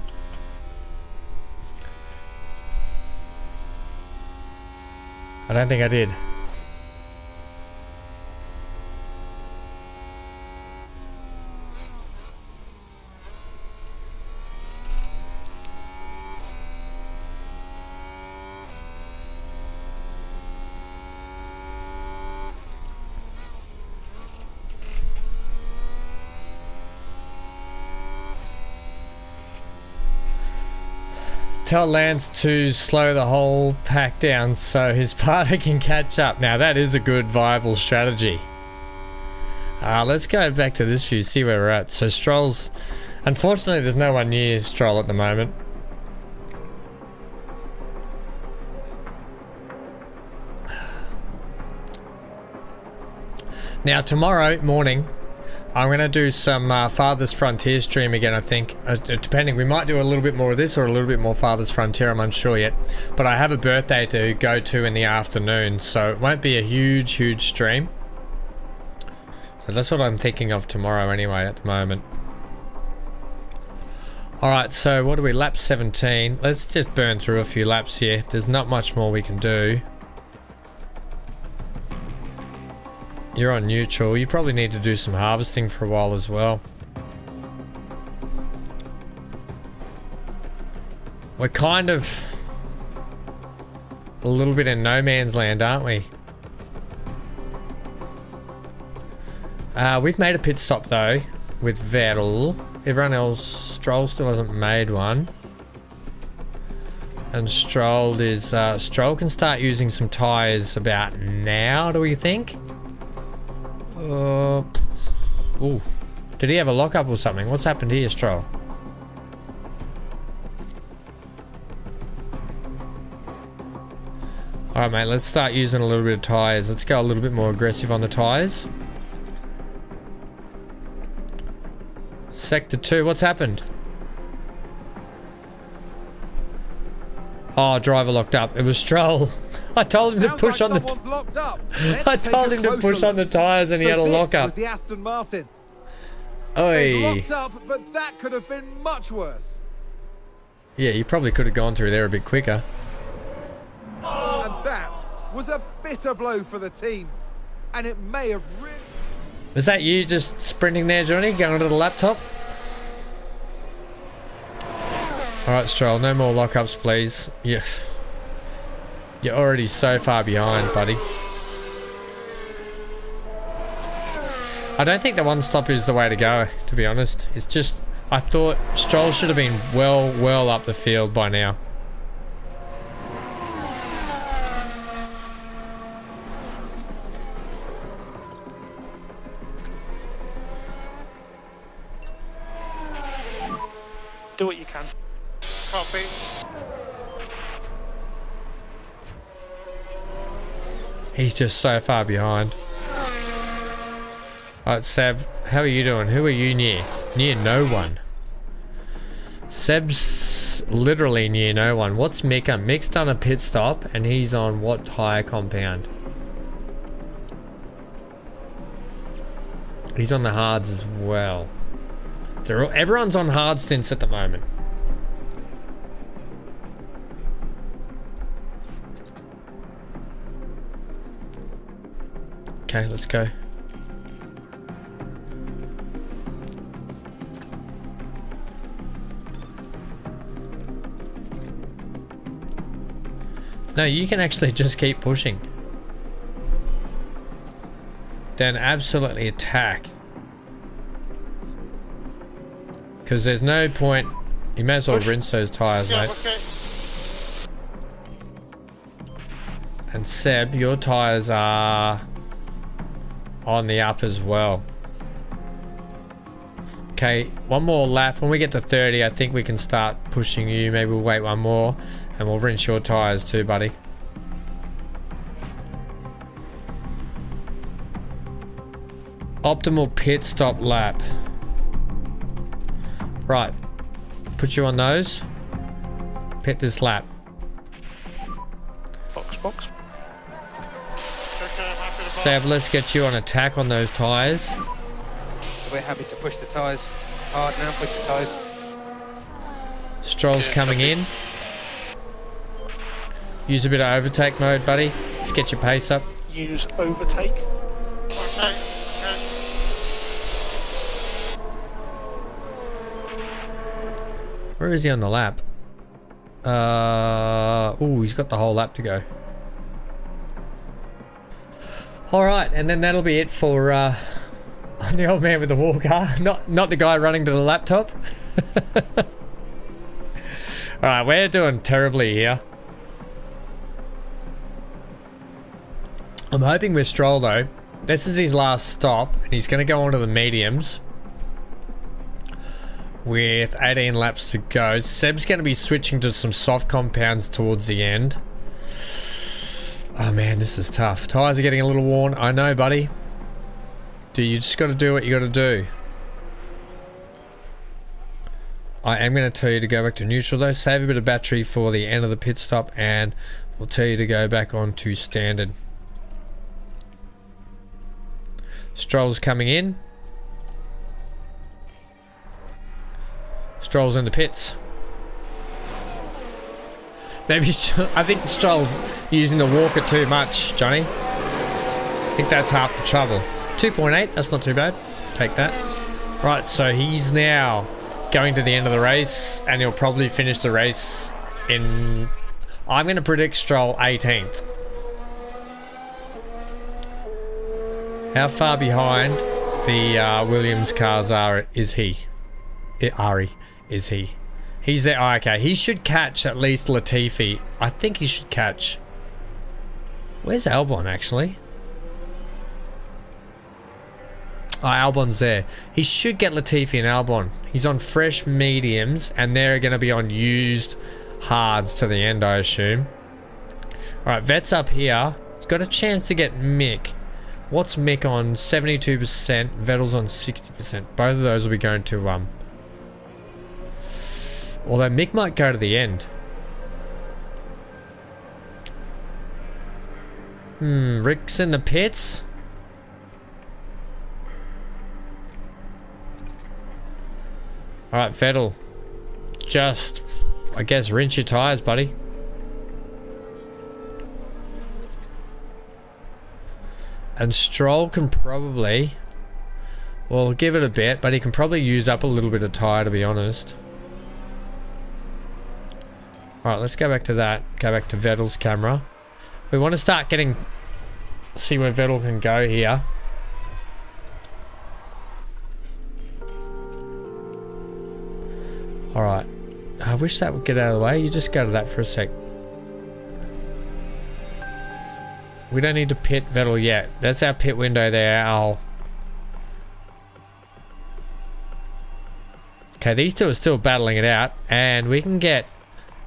I don't think I did. Tell Lance to slow the whole pack down so his partner can catch up. Now that is a good viable strategy. Let's go back to this view, see where we're at. So Stroll's... Unfortunately there's no one near Stroll at the moment. Now tomorrow morning I'm going to do some Farthest Frontier stream again, I think. Depending, we might do a little bit more of this or a little bit more Farthest Frontier, I'm unsure yet. But I have a birthday to go to in the afternoon, so it won't be a huge stream. So that's what I'm thinking of tomorrow anyway at the moment. Alright, so what do we, lap 17. Let's just burn through a few laps here. There's not much more we can do. You're on neutral. You probably need to do some harvesting for a while as well. We're kind of a little bit in no man's land, aren't we? We've made a pit stop though with Vettel. Everyone else, Stroll still hasn't made one. And Stroll is, Stroll can start using some tyres about now, do we think? Ooh. Did he have a lockup or something? What's happened here, Stroll? Alright mate, let's start using a little bit of tyres. Let's go a little bit more aggressive on the tyres. Sector 2, what's happened? Oh, driver locked up. It was Stroll. I told him to push on the I told him to push on the tyres and he had a lockup. Was the Aston Martin. Oi. They locked up, but that could have been much worse. Yeah, you probably could have gone through there a bit quicker. And that was a bitter blow for the team. And it may have really... Was that you just sprinting there, Johnny? Going to the laptop? Alright, Stroll, no more lockups, please. Yeah. You're already so far behind, buddy. I don't think the one stop is the way to go, to be honest. It's just, I thought Stroll should have been well up the field by now. Do what you can. Copy. He's just so far behind. Alright, Seb, how are you doing? Who are you near? Near no one. Seb's literally near no one. What's Mick on? Mick's done a pit stop and he's on what tyre compound? He's on the hards as well. Everyone's on hard stints at the moment. Okay, let's go. No, you can actually just keep pushing. Then absolutely attack. Because there's no point. You may as well rinse those tyres, mate. Okay. And Seb, your tyres are on the up as well. Okay, one more lap. When we get to 30, I think we can start pushing you. Maybe we'll wait one more and we'll rinse your tyres too, buddy. Optimal pit stop lap. Right, put you on those. Pit this lap. Box. Okay, I'm happy to Seb, let's get you on attack on those tyres. So we're happy to push the tyres. Hard now, push the tyres. Stroll's Yeah, coming copy. in. Use a bit of overtake mode, buddy. Let's get your pace up. Use overtake. Okay. Where is he on the lap? Oh, he's got the whole lap to go. Alright, and then that'll be it for the old man with the war car. Not the guy running to the laptop. Alright, we're doing terribly here. I'm hoping with Stroll though, this is his last stop and he's going to go on to the mediums with 18 laps to go. Seb's going to be switching to some soft compounds towards the end. Oh man, this is tough. Tyres are getting a little worn. I know, buddy. You just got to do what you got to do. I am going to tell you to go back to neutral though. Save a bit of battery for the end of the pit stop and we'll tell you to go back on to standard. Stroll's coming in. Stroll's in the pits. Maybe I think Stroll's using the walker too much, Johnny. I think that's half the trouble. 2.8, that's not too bad. Take that. Right, so he's now going to the end of the race and he'll probably finish the race in... I'm going to predict Stroll 18th. How far behind the Williams cars is he? Is he? He's there. Oh, okay. He should catch at least Latifi. I think he should catch... Where's Albon, actually? Oh, Albon's there. He should get Latifi and Albon. He's on fresh mediums, and they're going to be on used hards to the end, I assume. Alright, Vet's up here. He's got a chance to get Mick. What's Mick on? 72%. Vettel's on 60%. Both of those will be going to... Although Mick might go to the end. Rick's in the pits. Alright, Vettel. Just, I guess, rinse your tyres, buddy. And Stroll can probably... Well, give it a bit, but he can probably use up a little bit of tyre, to be honest. Alright, let's go back to that. Go back to Vettel's camera. We want to start getting... See where Vettel can go here. Alright. I wish that would get out of the way. You just go to that for a sec. We don't need to pit Vettel yet. That's our pit window there. Okay, these two are still battling it out. And we can get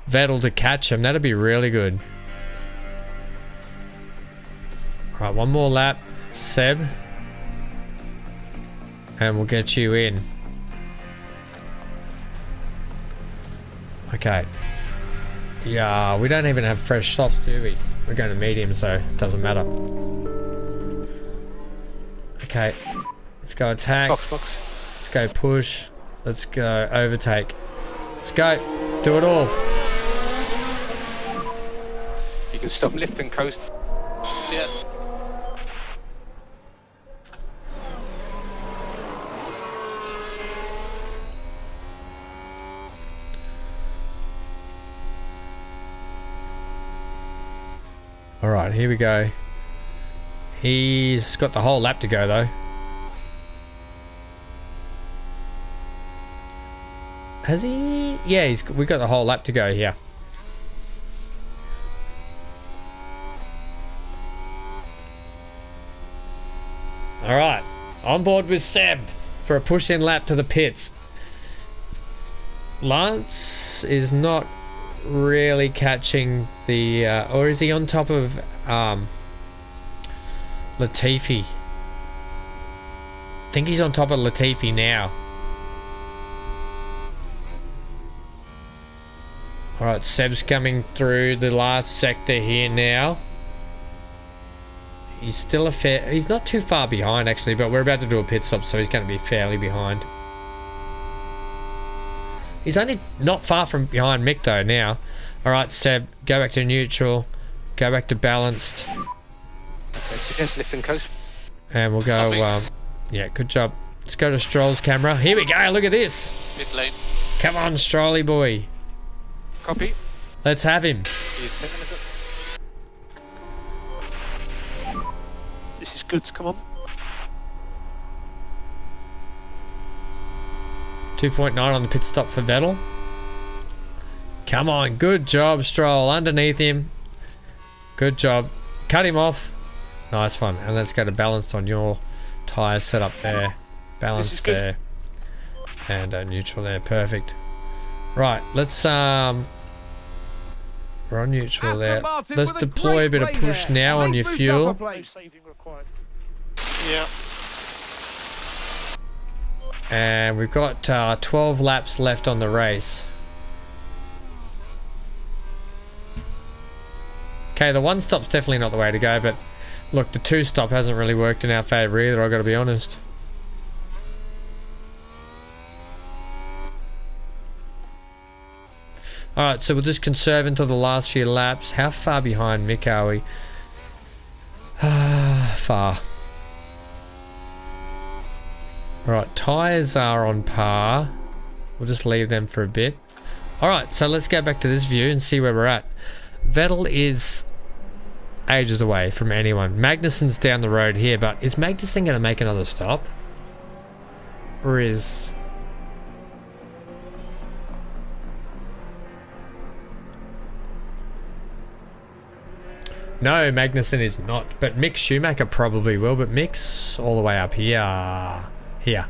Vettel to catch him. That'd be really good. Alright, one more lap. Seb. And we'll get you in. Okay. Yeah, we don't even have fresh softs, do we? We're going to medium, so it doesn't matter. Okay. Let's go attack. Box. Let's go push. Let's go overtake. Let's go. Do it all. You can stop, lift and coast. Yeah. Alright, here we go. He's got the whole lap to go though. Has he? Yeah, we got the whole lap to go here. Alright, on board with Seb for a push-in lap to the pits. Lance is not really catching the or is he on top of Latifi? I think he's on top of Latifi now. Alright, Seb's coming through the last sector here now. He's still he's not too far behind actually, but we're about to do a pit stop, so he's going to be fairly behind. He's only not far from behind Mick though now. Alright, Seb, go back to neutral. Go back to balanced. Okay, suggest lift and coast. And we'll go, yeah, good job. Let's go to Stroll's camera. Here we go, look at this. Mid lane. Come on, Strolly boy. Copy. Let's have him. He's 10 minutes up. This is good. Come on. 2.9 on the pit stop for Vettel. Come on, good job, Stroll. Underneath him. Good job. Cut him off. Nice one. And let's go to balanced on your tyres set up there. Balanced there. And neutral there. Perfect. Right, let's we're on neutral there. Let's deploy a bit of push now on your fuel. Saving required. Yeah. And we've got 12 laps left on the race. Okay, the one stop's definitely not the way to go, but look, the two stop hasn't really worked in our favour either, I've got to be honest. Alright, so we'll just conserve until the last few laps. How far behind Mick are we? Far. Alright, tyres are on par. We'll just leave them for a bit. Alright, so let's go back to this view and see where we're at. Vettel is ages away from anyone. Magnussen's down the road here, but is Magnussen going to make another stop? Or is... No, Magnussen is not. But Mick Schumacher probably will. But Mick's all the way up here. Here.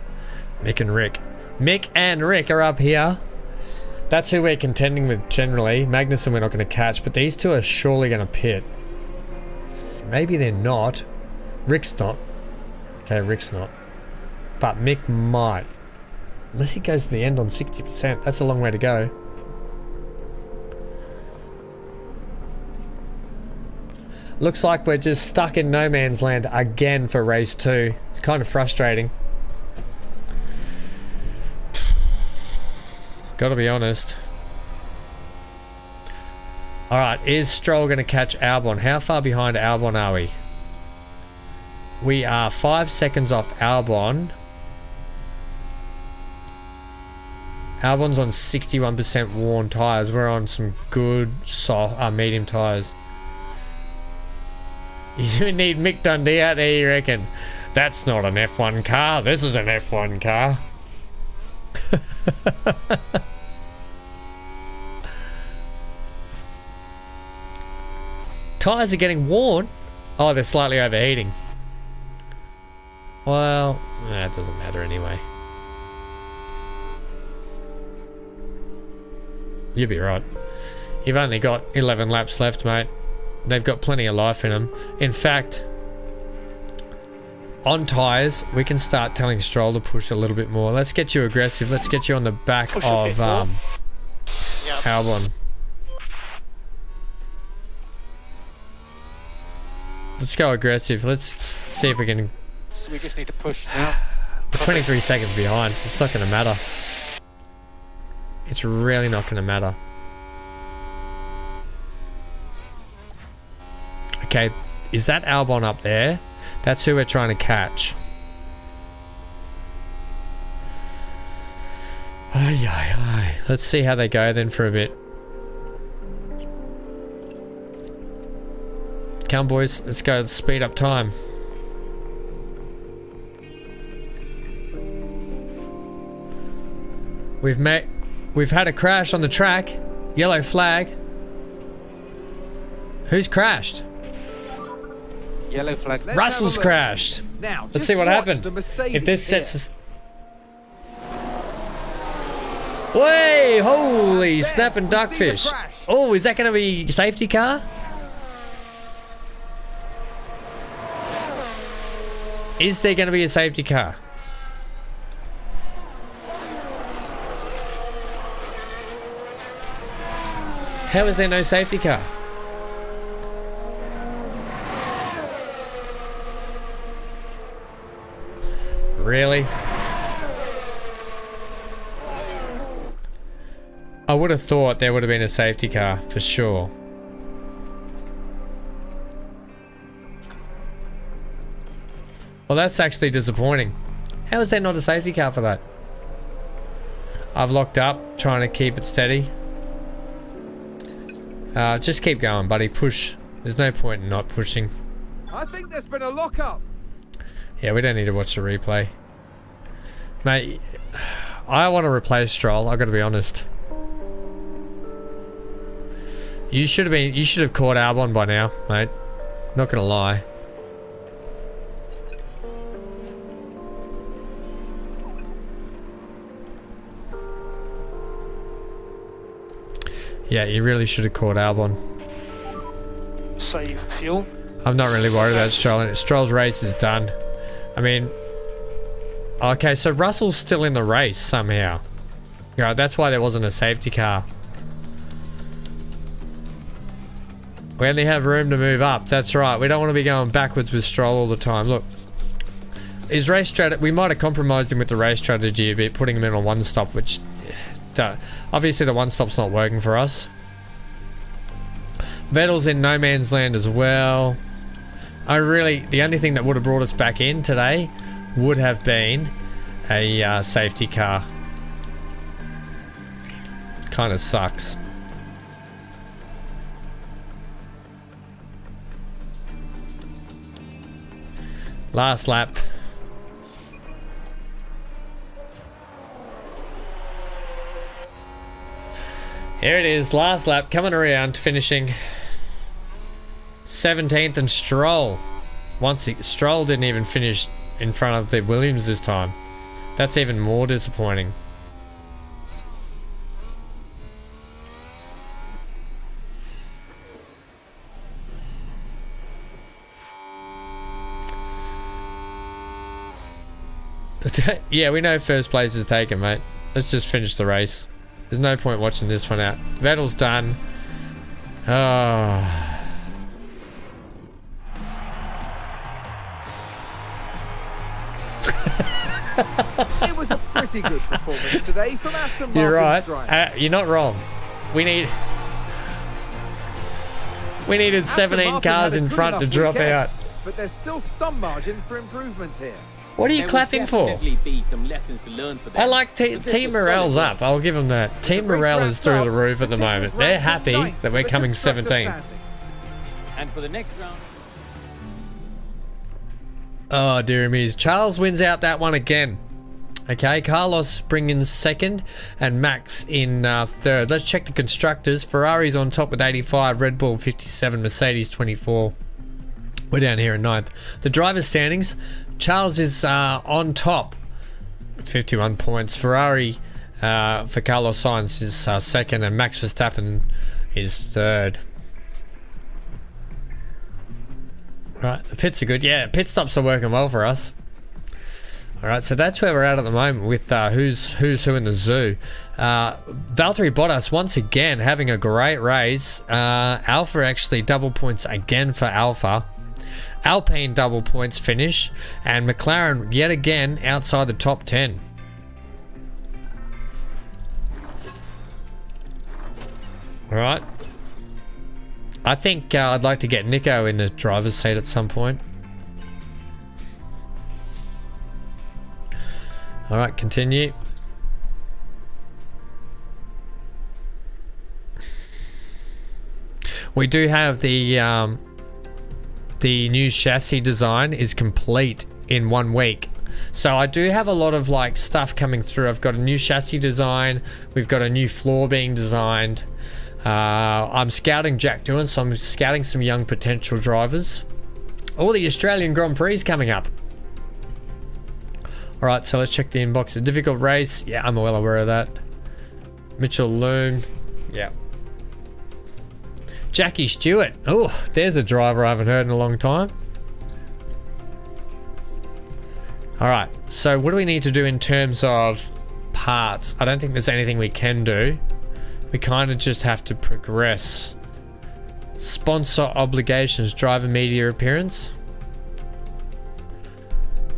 Mick and Rick. Mick and Rick are up here. That's who we're contending with generally. Magnussen we're not going to catch. But these two are surely going to pit. Maybe they're not. Rick's not. Okay, Rick's not. But Mick might. Unless he goes to the end on 60%. That's a long way to go. Looks like we're just stuck in no man's land again for race 2. It's kind of frustrating. Gotta be honest. Alright, is Stroll going to catch Albon? How far behind Albon are we? We are 5 seconds off Albon. Albon's on 61% worn tyres. We're on some good soft, medium tyres. You need Mick Dundee out there, you reckon? That's not an F1 car. This is an F1 car. Tyres are getting worn. Oh, they're slightly overheating. Well, that doesn't matter anyway. You'll be right. You've only got 11 laps left, mate. They've got plenty of life in them. In fact, on tyres, we can start telling Stroll to push a little bit more. Let's get you aggressive. Let's get you on the back Push of Yep. Albon. Let's go aggressive. Let's see if we can... So we just need to push now. We're 23 seconds behind. It's not going to matter. It's really not going to matter. Okay, is that Albon up there? That's who we're trying to catch. Ay, ay, ay. Let's see how they go then for a bit. Come boys, let's go. Let's speed up time. We've had a crash on the track. Yellow flag. Who's crashed? Yellow flag. Russell's crashed. Now, Let's see what happened. If this here. sets us... Way! Holy And snap and there we see the duckfish. crash. Oh, is that going to be safety car? Is there going to be a safety car? How is there no safety car? Really? I would have thought there would have been a safety car for sure. Well, that's actually disappointing. How is there not a safety car for that? I've locked up, trying to keep it steady. Just keep going, buddy. Push. There's no point in not pushing. I think there's been a lockup. Yeah, we don't need to watch the replay. Mate, I want to replace Stroll, I've got to be honest. You should have caught Albon by now, mate. Not gonna lie. Yeah, you really should have caught Albon. Save fuel. I'm not really worried about Stroll. Stroll's race is done. I mean, okay, so Russell's still in the race somehow. Yeah, that's why there wasn't a safety car. We only have room to move up. That's right. We don't want to be going backwards with Stroll all the time. Look, his race strategy, we might have compromised him with the race strategy a bit, putting him in on one stop, which obviously the one stop's not working for us. Vettel's in no man's land as well. The only thing that would have brought us back in today would have been a safety car. Kind of sucks. Last lap. Here it is, last lap, coming around, finishing 17th, and Stroll. Stroll didn't even finish in front of the Williams this time. That's even more disappointing. Yeah, we know first place is taken, mate. Let's just finish the race. There's no point watching this one out. Vettel's done. Oh. It was a pretty good performance today from Aston Martin's You're right. driver. You're not wrong. We needed 17 cars in front to drop out. But there's still some margin for improvement here. What are you clapping for? Be some lessons to learn for them. I like team morale's up. I'll give them that. Team morale is through the roof at the moment. They're happy that we're coming 17th. And for the next round. Oh, dear me. Charles wins out that one again. Okay, Carlos bring in second and Max in third. Let's check the constructors. Ferrari's on top with 85, Red Bull 57, Mercedes 24. We're down here in ninth. The driver's standings. Charles is on top with 51 points. Ferrari for Carlos Sainz is second, and Max Verstappen is third. Right, the pits are good. Yeah, pit stops are working well for us. All right, so that's where we're at the moment with who's who in the zoo. Valtteri Bottas once again having a great race. Alpha actually double points again for Alpha. Alpine double points finish, and McLaren yet again outside the top 10. All right. I think I'd like to get Nico in the driver's seat at some point. All right, continue. We do have the new chassis design is complete in 1 week. So I do have a lot of like stuff coming through. I've got a new chassis design. We've got a new floor being designed. I'm scouting Jack Doohan, so I'm scouting some young potential drivers. All the Australian Grand Prix is coming up. All right, so let's check the inbox. A difficult race. Yeah, I'm well aware of that. Mitchell Loom. Yeah. Jackie Stewart. Oh, there's a driver I haven't heard in a long time. All right, so what do we need to do in terms of parts? I don't think there's anything we can do. We kind of just have to progress. Sponsor obligations, driver media appearance.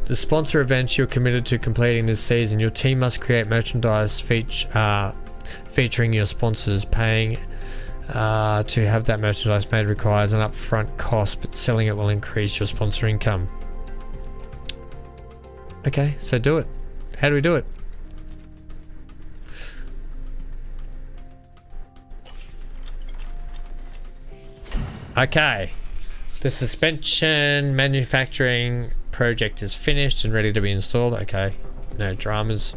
The sponsor events you're committed to completing this season, your team must create merchandise featuring your sponsors. Paying to have that merchandise made requires an upfront cost, but selling it will increase your sponsor income. Okay, so do it. How do we do it? Okay, the suspension manufacturing project is finished and ready to be installed. Okay, no dramas.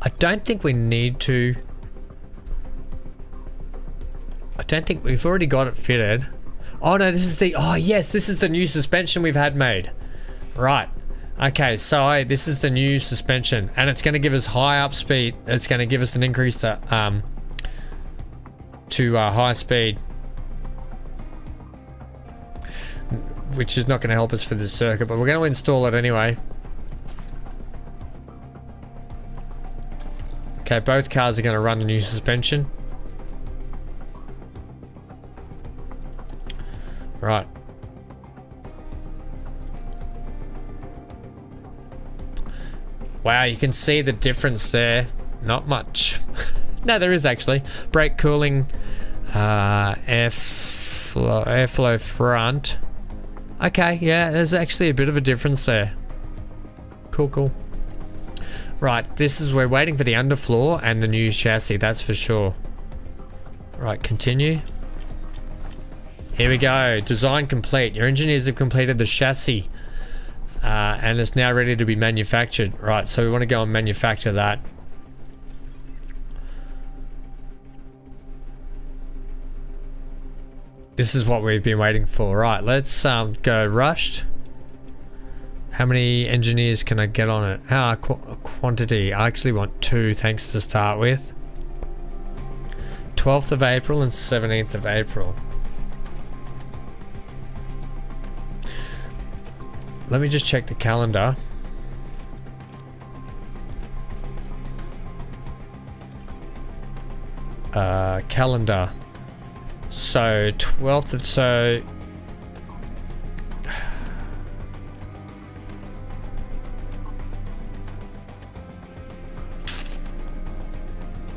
I don't think we need to. I don't think we've already got it fitted. Oh no, this is the, oh yes, this is the new suspension we've had made. Right. Okay, so this is the new suspension, and it's going to give us high up speed. It's going to give us an increase to high speed, which is not going to help us for this circuit, but we're going to install it anyway. Okay, both cars are going to run the new suspension. Right. Wow, you can see the difference there. Not much. No, there is actually. Brake cooling, airflow front. Okay, yeah, there's actually a bit of a difference there. Cool, cool. Right, this is, we're waiting for the underfloor and the new chassis, that's for sure. Right, continue. Here we go. Design complete. Your engineers have completed the chassis. And it's now ready to be manufactured. Right, so we want to go and manufacture that. This is what we've been waiting for. Right, let's go rushed. How many engineers can I get on it? Quantity. I actually want 2, thanks to start with. 12th of April and 17th of April. Let me just check the calendar. Calendar. So 12th of, so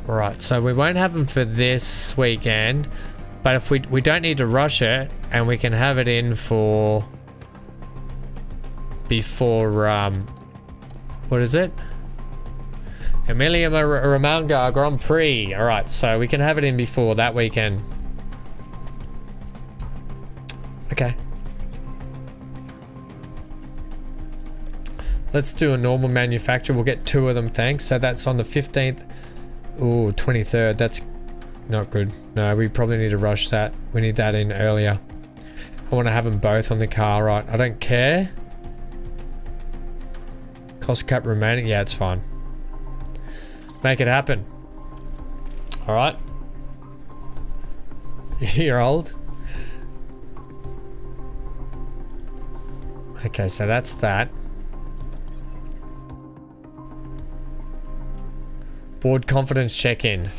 right, so we won't have them for this weekend, but if we don't need to rush it, and we can have it in for before what is it? Emilia Romagna Grand Prix. All right, so we can have it in before that weekend. Okay. Let's do a normal manufacture. We'll get 2 of them, thanks. So that's on the 15th. Ooh, 23rd. That's not good. No, we probably need to rush that. We need that in earlier. I want to have them both on the car, right? I don't care. Cost cap remaining. Yeah, it's fine. Make it happen. All right. You're old. Okay, so that's that. Board confidence check-in.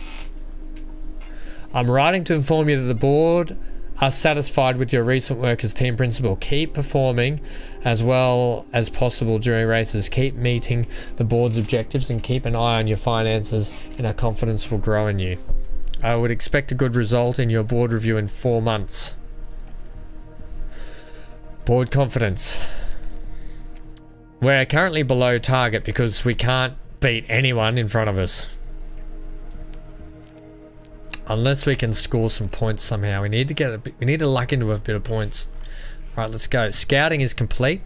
I'm writing to inform you that the board are satisfied with your recent work as team principal. Keep performing as well as possible during races. Keep meeting the board's objectives and keep an eye on your finances, and our confidence will grow in you. I would expect a good result in your board review in 4 months. Board confidence. We're currently below target because we can't beat anyone in front of us. Unless we can score some points somehow. We need to get a bit, we need to luck into a bit of points. Right, let's go. Scouting is complete.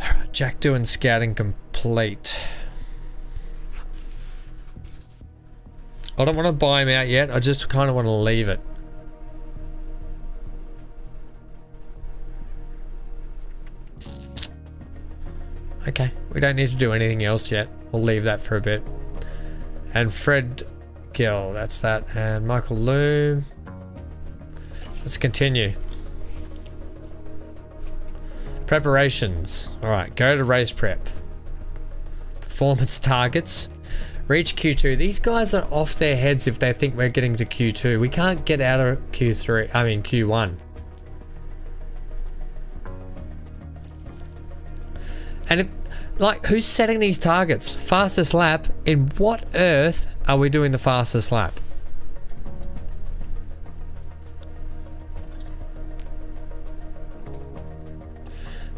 Alright, Jack doing scouting complete. I don't want to buy him out yet. I just kind of want to leave it. Okay, we don't need to do anything else yet. We'll leave that for a bit. And Fred Gill, that's that. And Michael Loom. Let's continue. Preparations. Alright, go to race prep. Performance targets. Reach Q2. These guys are off their heads if they think we're getting to Q2. We can't get out of Q1. And if Like, who's setting these targets? Fastest lap? In what earth are we doing the fastest lap?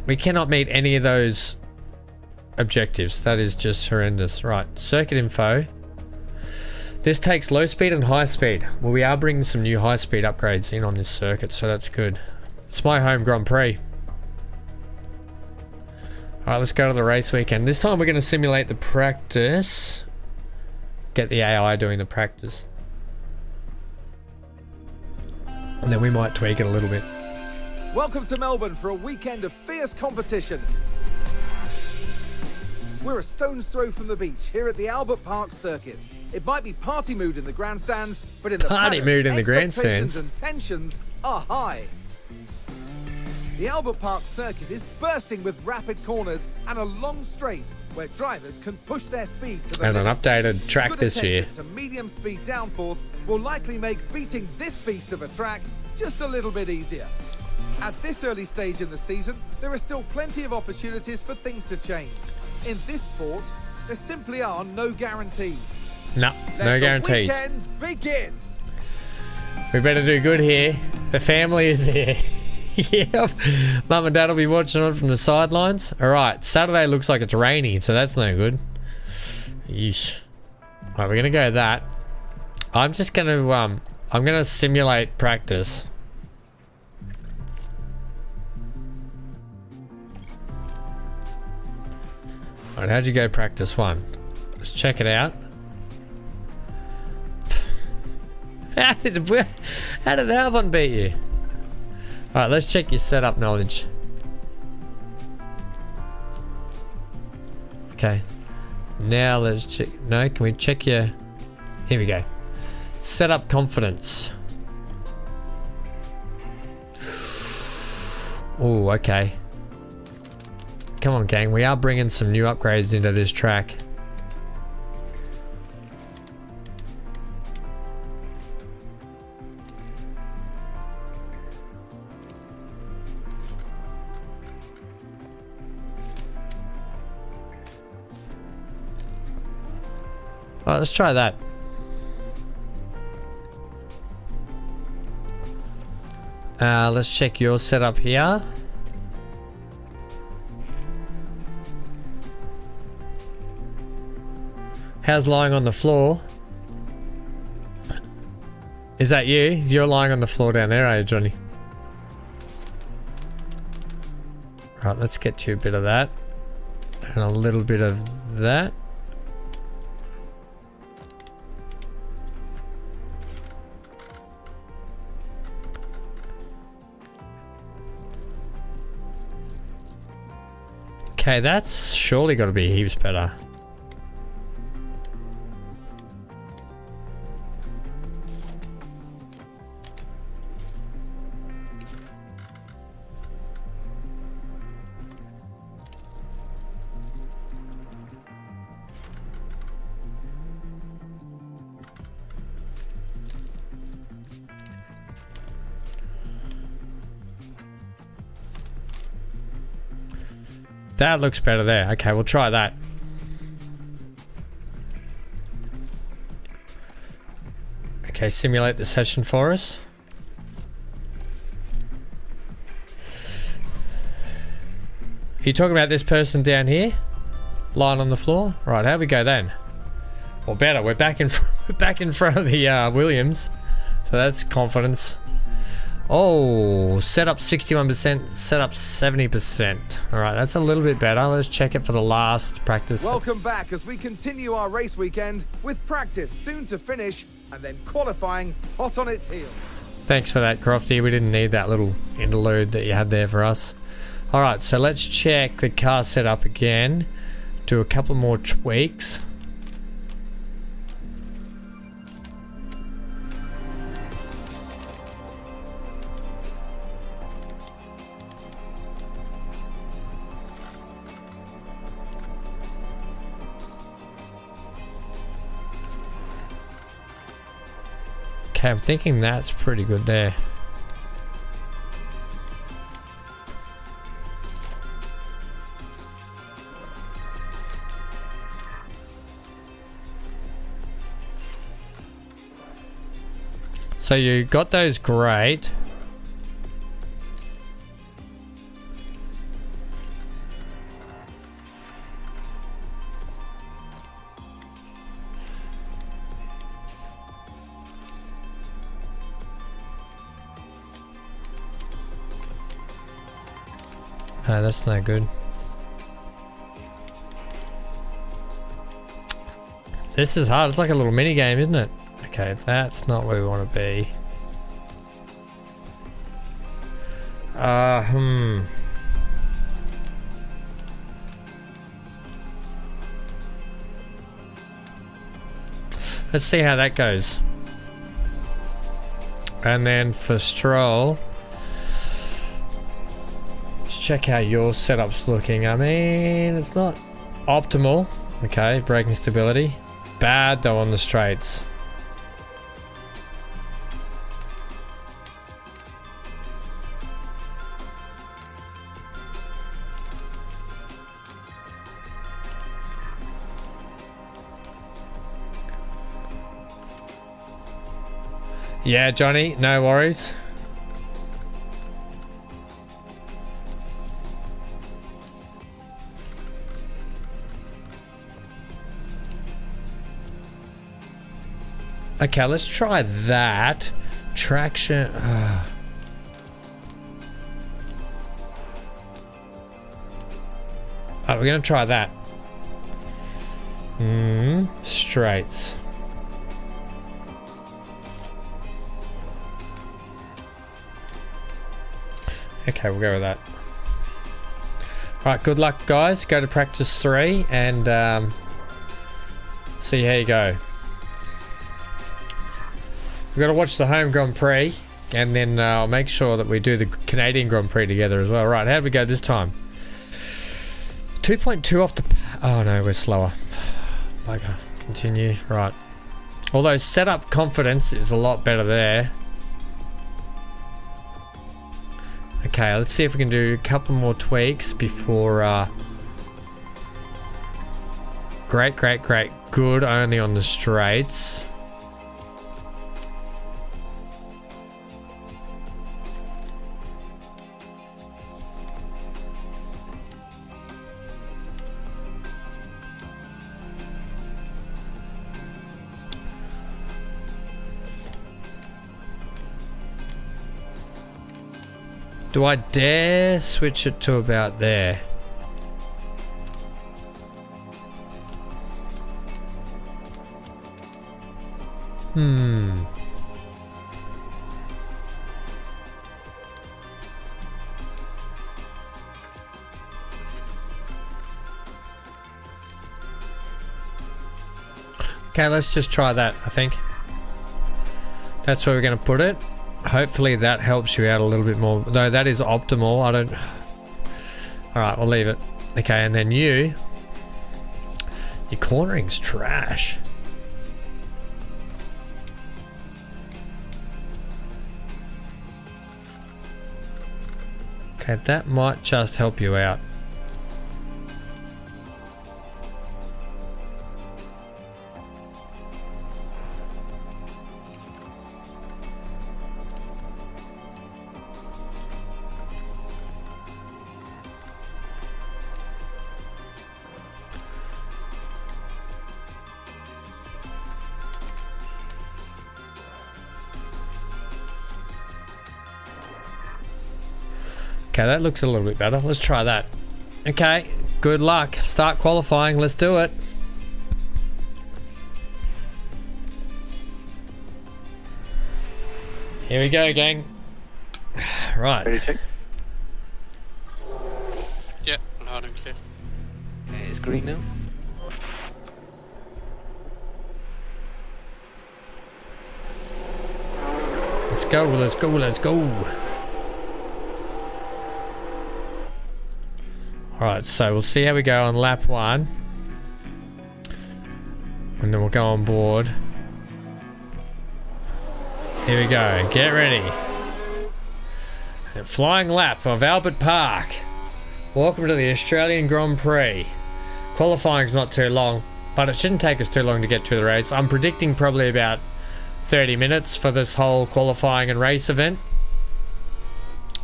We cannot meet any of those objectives. That is just horrendous. Right, circuit info. This takes low speed and high speed. Well, we are bringing some new high speed upgrades in on this circuit, so that's good. It's my home Grand Prix. Alright, let's go to the race weekend. This time we're going to simulate the practice. Get the AI doing the practice. And then we might tweak it a little bit. Welcome to Melbourne for a weekend of fierce competition. We're a stone's throw from the beach here at the Albert Park circuit. It might be party mood in the grandstands, but in the Party mood in the expectations grandstands. and tensions are high. The Albert Park circuit is bursting with rapid corners and a long straight where drivers can push their speed to the And an limit. updated track Good this year. attention to medium speed downforce will likely make beating this beast of a track just a little bit easier. At this early stage in the season, there are still plenty of opportunities for things to change. In this sport, there simply are no guarantees. No, no guarantees. Let the weekend begin. We better do good here. The family is here. Yep. Mum and Dad will be watching on from the sidelines. Alright, Saturday looks like it's raining, so that's no good. Yeesh. Alright, we're gonna go that. I'm just gonna I'm gonna simulate practice. Alright, how'd you go practice one? Let's check it out. How did Alvin beat you? Alright, let's check your setup knowledge. Okay. Now let's check. No, can we check your... Here we go. Setup confidence. Oh, okay. Come on, gang. We are bringing some new upgrades into this track. Alright, let's try that. Let's check your setup here. How's lying on the floor? Is that you? You're lying on the floor down there, are you, Johnny? Right, let's get you a bit of that. And a little bit of that. Okay, that's surely got to be heaps better. That looks better there. Okay, we'll try that. Okay, simulate the session for us. Are you talking about this person down here? Lying on the floor? Right, how we go then? Well, better. We're back in front of the Williams. So that's confidence. Oh, set up 61%, set up 70%. All right, that's a little bit better. Let's check it for the last practice. Welcome back as we continue our race weekend with practice soon to finish and then qualifying hot on its heels. Thanks for that, Crofty. We didn't need that little interlude that you had there for us. All right, so let's check the car setup again. Do a couple more tweaks. Okay, I'm thinking that's pretty good there. So you got those great. No, that's no good. This is hard. It's like a little mini game, isn't it? Okay, that's not where we want to be. Let's see how that goes. And then for Stroll, let's check how your setup's looking. I mean, it's not optimal. Okay, braking stability. Bad though on the straights. Yeah, Johnny, no worries. Okay, let's try that. Traction. Alright, we're gonna try that. Straights. Okay, we'll go with that. Alright, good luck guys. Go to practice 3 and see how you go. We've got to watch the home Grand Prix and then I'll make sure that we do the Canadian Grand Prix together as well. Right, how did we go this time? 2.2 off the... Oh no, we're slower. Bugger. Continue. Right. Although setup confidence is a lot better there. Okay, let's see if we can do a couple more tweaks before... Great. Good, only on the straights. Do I dare switch it to about there? Okay, let's just try that, I think. That's where we're going to put it. Hopefully that helps you out a little bit more. Though that is optimal. I don't... Alright, we'll leave it. Okay, and then your cornering's trash. Okay, that might just help you out. Okay, that looks a little bit better. Let's try that. Okay, good luck. Start qualifying. Let's do it. Here we go, gang. Right. Ready to check? Yeah, loud and clear. Okay, it's green now. Let's go, let's go, let's go. Alright, so we'll see how we go on lap 1. And then we'll go on board. Here we go, get ready. Flying lap of Albert Park. Welcome to the Australian Grand Prix. Qualifying's not too long, but it shouldn't take us too long to get to the race. I'm predicting probably about 30 minutes for this whole qualifying and race event.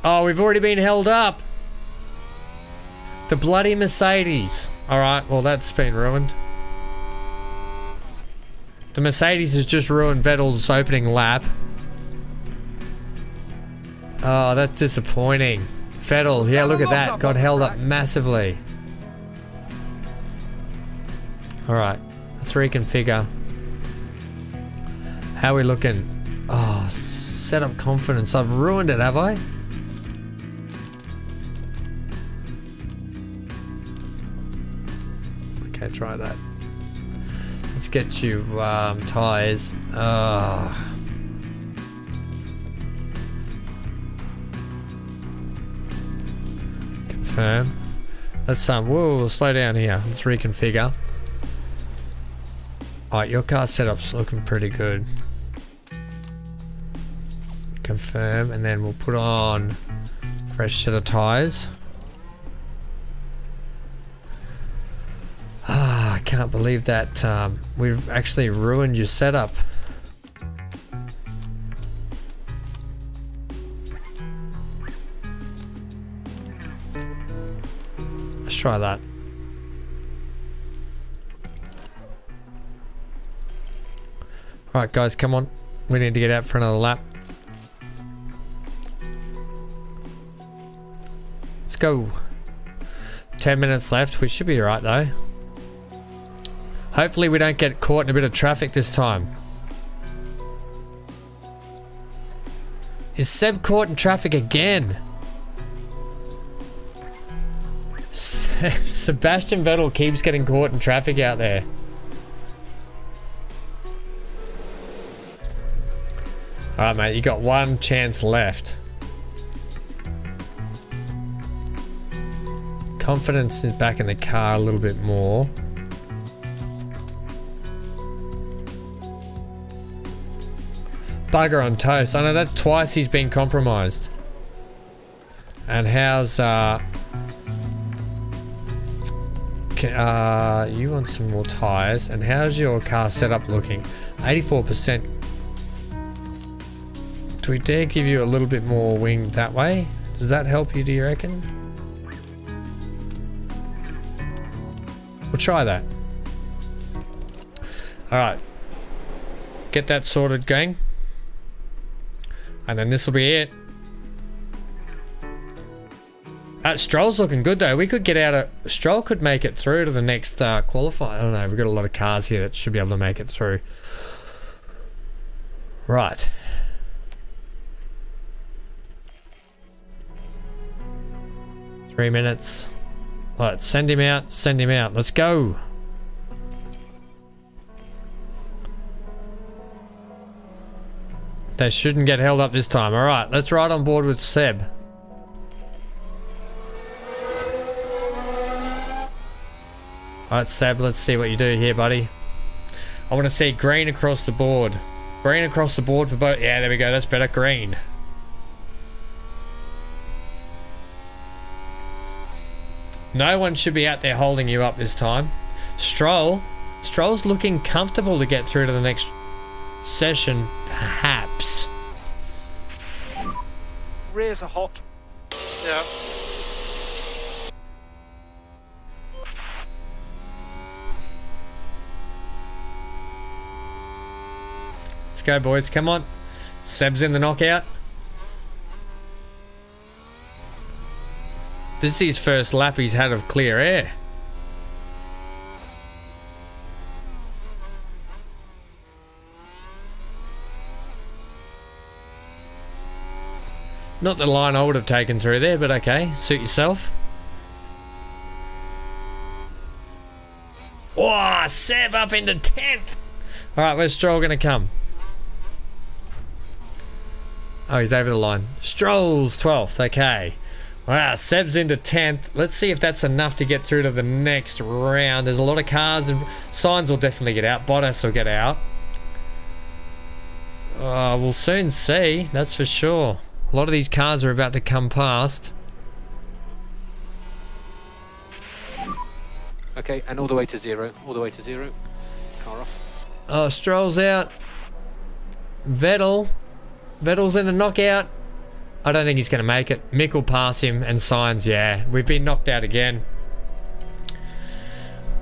Oh, we've already been held up. The bloody Mercedes. Alright, well that's been ruined. The Mercedes has just ruined Vettel's opening lap. Oh, that's disappointing. Vettel, yeah, look at that. Got held up massively. Alright, let's reconfigure. How are we looking? Oh, setup confidence. I've ruined it, have I? Okay, try that. Let's get you tires. Confirm. Let's whoa, slow down here. Let's reconfigure. Alright, your car setup's looking pretty good. Confirm, and then we'll put on fresh set of tires. I can't believe that we've actually ruined your setup. Let's try that. Alright guys, come on. We need to get out for another lap. Let's go. 10 minutes left. We should be alright though. Hopefully we don't get caught in a bit of traffic this time. Is Seb caught in traffic again? Sebastian Vettel keeps getting caught in traffic out there. Alright mate, you got one chance left. Confidence is back in the car a little bit more. Bugger on toast. I know that's twice he's been compromised. And how's you want some more tires? And how's your car setup looking? 84%. Do we dare give you a little bit more wing that way? Does that help you, do you reckon? We'll try that. Alright. Get that sorted, gang. And then this will be it. Stroll's looking good though. We could get out of... Stroll could make it through to the next qualifier. I don't know. We've got a lot of cars here that should be able to make it through. Right. Three minutes. Alright, send him out. Send him out. Let's go. They shouldn't get held up this time. Alright, let's ride on board with Seb. Alright, Seb, let's see what you do here, buddy. I want to see green across the board. Green across the board for both. Yeah, there we go. That's better. Green. No one should be out there holding you up this time. Stroll's looking comfortable to get through to the next session, perhaps. Rears are hot. Yeah. Let's go, boys. Come on. Seb's in the knockout. This is his first lap he's had of clear air. Not the line I would have taken through there, but okay. Suit yourself. Oh, Seb up into 10th. Alright, where's Stroll going to come? Oh, he's over the line. Stroll's 12th. Okay. Wow, Seb's into 10th. Let's see if that's enough to get through to the next round. There's a lot of cars and Sainz will definitely get out. Bottas will get out. We'll soon see. That's for sure. A lot of these cars are about to come past. Okay, and all the way to zero. All the way to zero. Car off. Oh, Stroll's out. Vettel's in the knockout. I don't think he's going to make it. Mick will pass him, and Sainz, yeah. We've been knocked out again.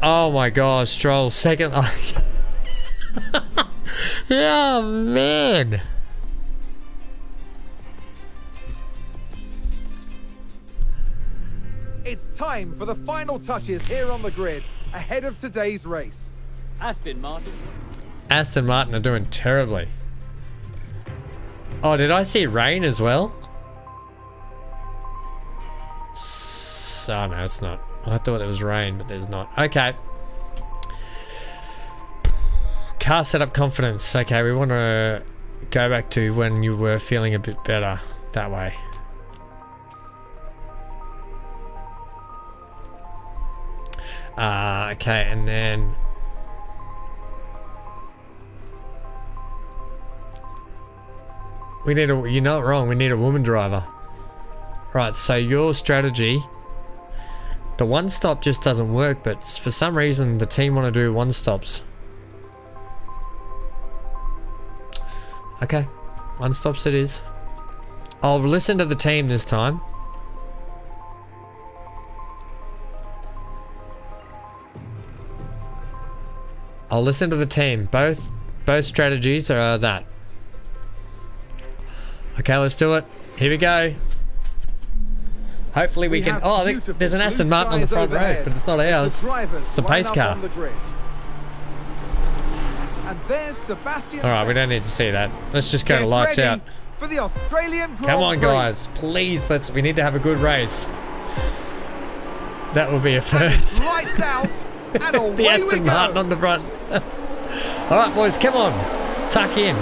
Oh my God, Stroll second. Oh man. It's time for the final touches here on the grid ahead of today's race. Aston Martin. Aston Martin are doing terribly. Oh, did I see rain as well? Oh no, it's not. I thought there was rain, but there's not. Okay. Car setup confidence. Okay, we want to go back to when you were feeling a bit better that way. Okay, and then we need a, you're not wrong, we need a woman driver. Right, so your strategy, the one stop just doesn't work, but for some reason the team want to do one stops. Okay, one stops it is. I'll listen to the team this time. I'll listen to the team. Both strategies are that. Okay, let's do it. Here we go. Hopefully we can. Oh, I think there's an Aston Martin on the front row, but it's not ours. It's the pace car. And there's Sebastian. All right, we don't need to see that. Let's just go to lights out. For the Australian Grand Come on, Prix. guys, please. We need to have a good race. That will be a first. Lights out. And away The Aston we go. Martin on the front. All right, boys, come on, tuck in.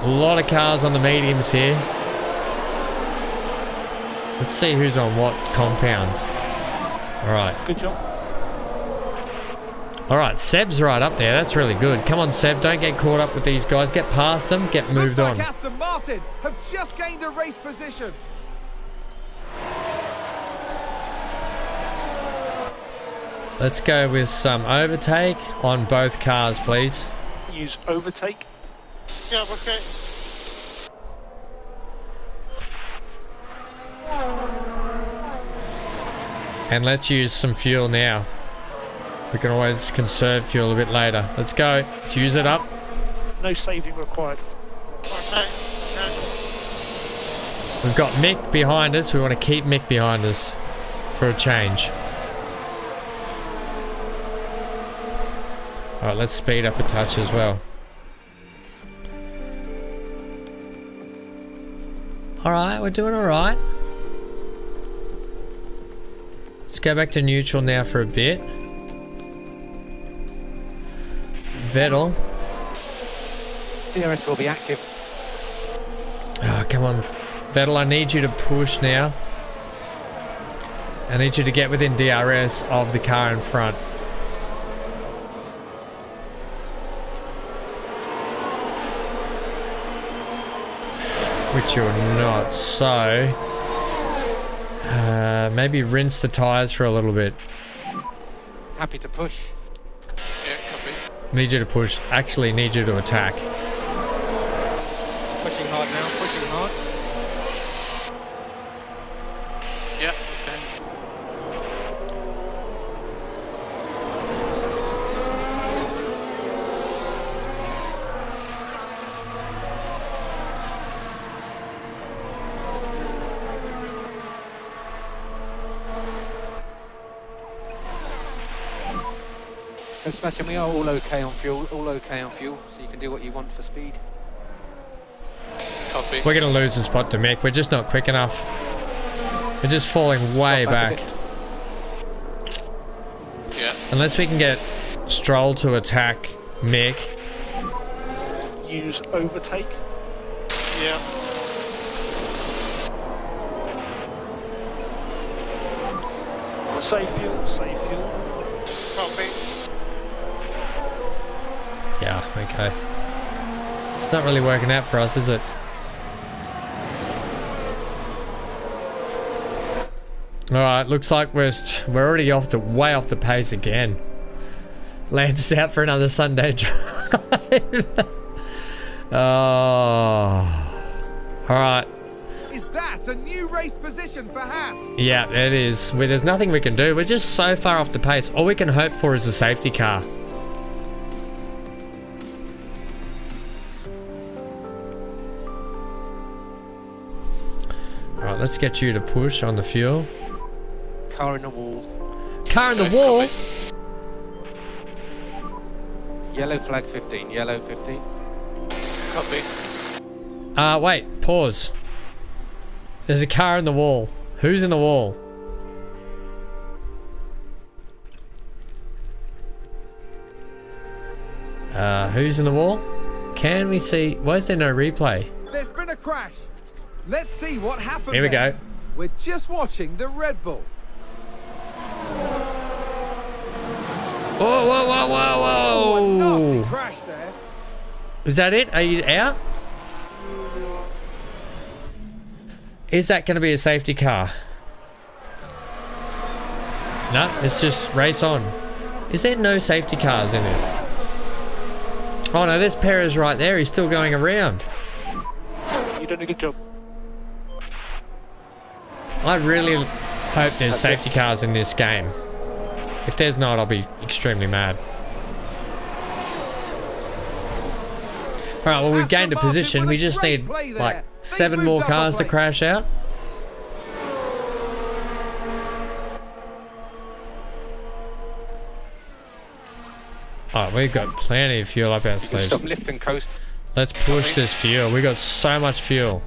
A lot of cars on the mediums here. Let's see who's on what compounds. All right. Good job. All right, Seb's right up there. That's really good. Come on, Seb. Don't get caught up with these guys. Get past them. Get moved Looks on. like Aston Martin have just gained a race position. Let's go with some overtake on both cars, please. Use overtake. Yeah, okay. And let's use some fuel now. We can always conserve fuel a bit later. Let's go. Let's use it up. No saving required. Okay. We've got Mick behind us. We want to keep Mick behind us for a change. All right, let's speed up a touch as well. All right, we're doing all right. Let's go back to neutral now for a bit. Vettel. DRS will be active. Oh, come on. Vettel, I need you to push now. I need you to get within DRS of the car in front. Which you're not, so maybe rinse the tires for a little bit. Happy to push. Yeah, copy. Need you to push. Actually, need you to attack. Pushing hard now, pushing hard. Yeah, okay. So Sebastian, we are all okay on fuel, so you can do what you want for speed. Copy. We're going to lose the spot to Mick. We're just not quick enough. We're just falling way Drop back back. a bit. Yeah. Unless we can get Stroll to attack Mick. Use overtake. Yeah. Save fuel, save fuel. Copy. Yeah, okay. It's not really working out for us, is it? All right, looks like we're already way off the pace again. Lance out for another Sunday drive. Oh, all right. Is that a new race position for Haas? Yeah, it is. There's nothing we can do. We're just so far off the pace. All we can hope for is a safety car. All right, let's get you to push on the fuel. Car in the wall. Car in the wall? Yellow flag 15, yellow 15. Copy. Wait, pause. There's a car in the wall. Who's in the wall? Who's in the wall? Can we see? Why is there no replay? There's been a crash. Let's see what happened. Here we there. go. We're just watching the Red Bull. Whoa, whoa, whoa, whoa, Oh, a nasty whoa. crash there. Is that it? Are you out? Is that going to be a safety car? No, it's just race on. Is there no safety cars in this? Oh no, there's Perez right there. He's still going around. You done a good job. I really hope there's safety cars in this game. If there's not, I'll be extremely mad. Alright, well, we've gained a position. We just need like 7 more cars to crash out. Oh, we've got plenty of fuel up our sleeves. Stop lift and coast. Let's push this fuel. We got so much fuel.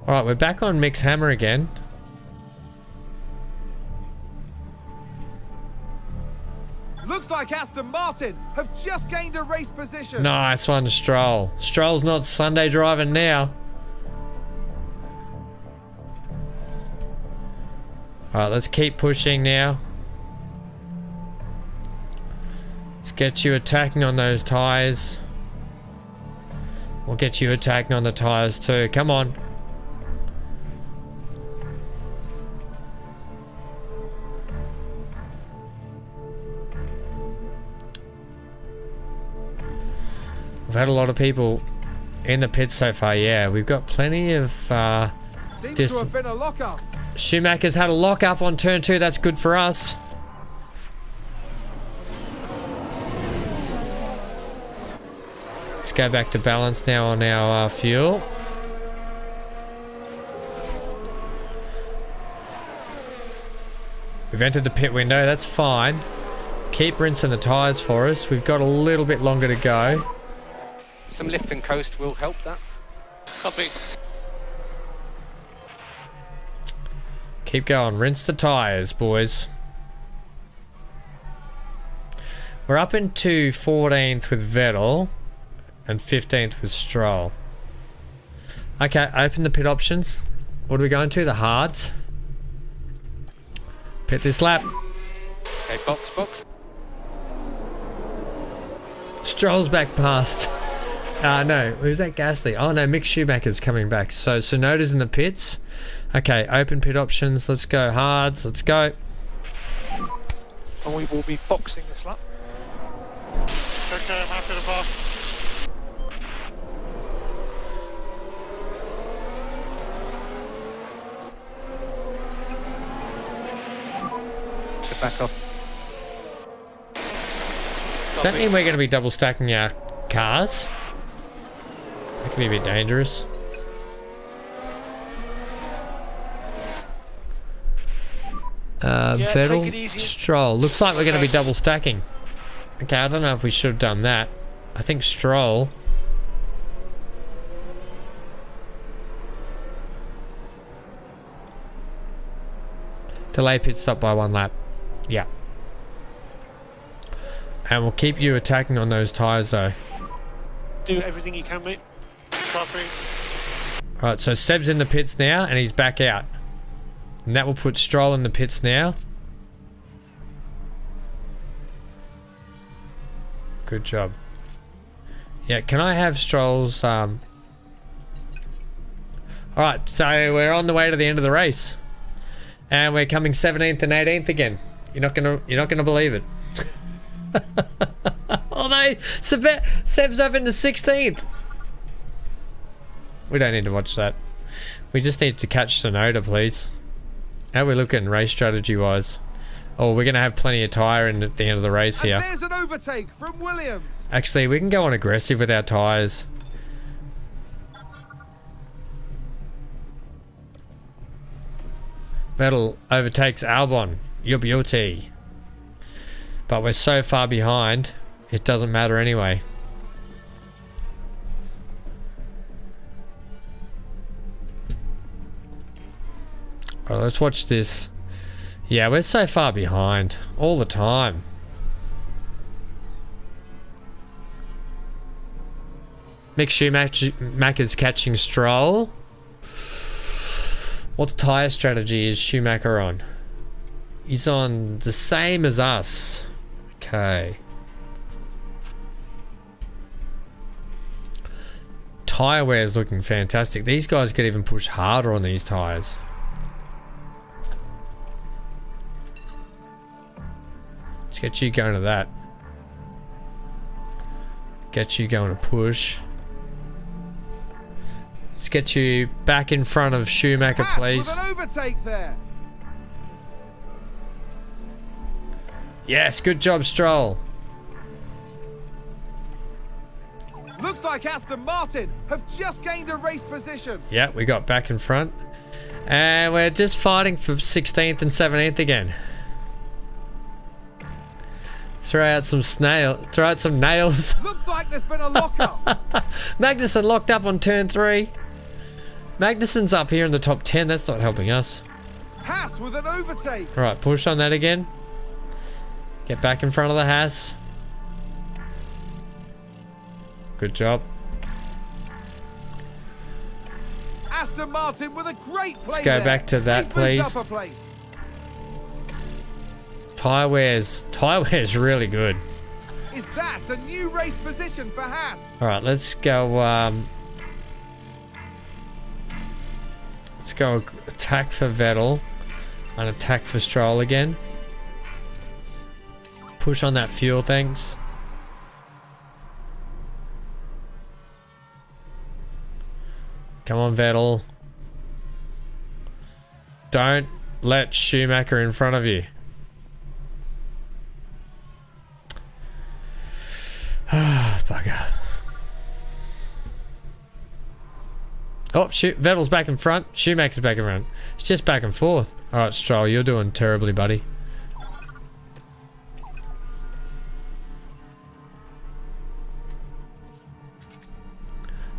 Alright, we're back on Mick's hammer again. Looks like Aston Martin have just gained a race position. Nice one, Stroll. Stroll's not Sunday driving now. Alright, let's keep pushing now. Let's get you attacking on those tyres. We'll get you attacking on the tyres too. Come on. We've had a lot of people in the pits so far. Yeah, we've got plenty of Seems to have been a lockup. Schumacher's had a lock-up on turn 2. That's good for us. Let's go back to balance now on our fuel. We've entered the pit window. That's fine. Keep rinsing the tyres for us. We've got a little bit longer to go. Some lift and coast will help that. Copy. Keep going. Rinse the tyres, boys. We're up into 14th with Vettel and 15th with Stroll. Okay, open the pit options. What are we going to? The hards. Pit this lap. Okay, box, box. Stroll's back past. No, who's that Gasly? Oh no, Mick Schumacher's coming back. So Sonoda's in the pits. Okay, open pit options. Let's go hards. Let's go. And we will be boxing this lap. Okay, I'm happy to box. Get back off. Does that mean we're going to be double stacking our cars? That could be a bit dangerous. take it Vettel, easy. Stroll. Looks like we're going to be double stacking. Okay, I don't know if we should have done that. I think Stroll. Delay pit stop by 1 lap. Yeah. And we'll keep you attacking on those tyres though. Do everything you can, mate. Copy. Alright, so Seb's in the pits now and he's back out. And that will put Stroll in the pits now. Good job. Yeah, can I have Stroll's... Alright, so we're on the way to the end of the race. And we're coming 17th and 18th again. You're not gonna believe it. Although Seb's up in the 16th. We don't need to watch that. We just need to catch Sonoda, please. How are we looking race strategy wise? Oh, we're gonna have plenty of tyre in at the end of the race here. And there's an overtake from Williams. Actually, we can go on aggressive with our tyres. Vettel overtakes Albon. Your beauty. But we're so far behind, it doesn't matter anyway. Alright, let's watch this. Yeah, we're so far behind all the time. Mick Schumacher's catching Stroll. What tyre strategy is Schumacher on? He's on the same as us. Okay. Tyre wear is looking fantastic. These guys could even push harder on these tyres. Let's get you going to that. Get you going to push. Let's get you back in front of Schumacher, please. With an overtake there. Yes, good job, Stroll. Looks like Aston Martin have just gained a race position. Yeah, we got back in front. And we're just fighting for 16th and 17th again. Throw out some nails. Looks like there's been a lockup. Magnussen locked up on turn 3. Magnussen's up here in the top 10. That's not helping us. Haas with an overtake. Alright, push on that again. Get back in front of the Haas. Good job. Aston Martin with a great play. Let's go back to that, please. Up a place. Tyre wear's really good. Is that a new race position for Haas? Alright, let's go attack for Vettel and attack for Stroll again. Push on that fuel, thanks. Come on, Vettel. Don't let Schumacher in front of you. Ah, bugger. Oh, shoot. Vettel's back in front. Schumacher's back in front. It's just back and forth. Alright, Stroll, you're doing terribly, buddy.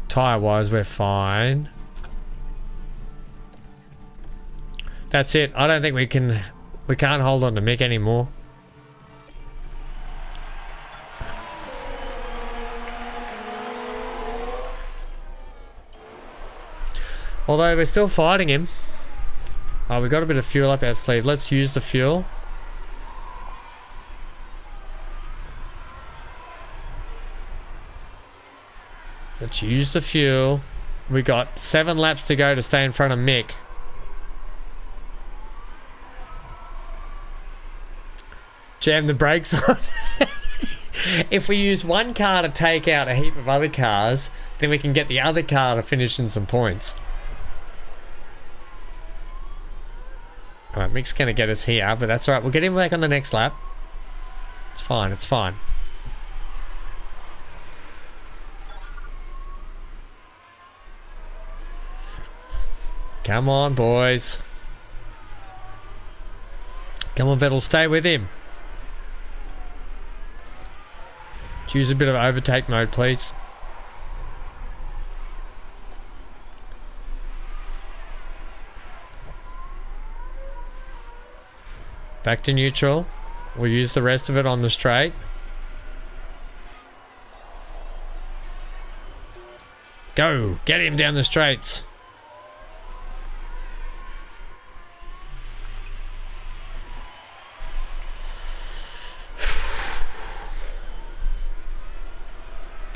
Tyre-wise, we're fine. That's it. I don't think we can't hold on to Mick anymore. Although we're still fighting him. Oh, we got a bit of fuel up our sleeve. Let's use the fuel. Let's use the fuel. We got 7 laps to go to stay in front of Mick. Jam the brakes on. If we use one car to take out a heap of other cars, then we can get the other car to finish in some points. Alright, Mick's gonna get us here, but that's alright. We'll get him back on the next lap. It's fine, it's fine. Come on, boys. Come on, Vettel, stay with him. Choose a bit of overtake mode, please. Back to neutral. We'll use the rest of it on the straight. Go! Get him down the straights.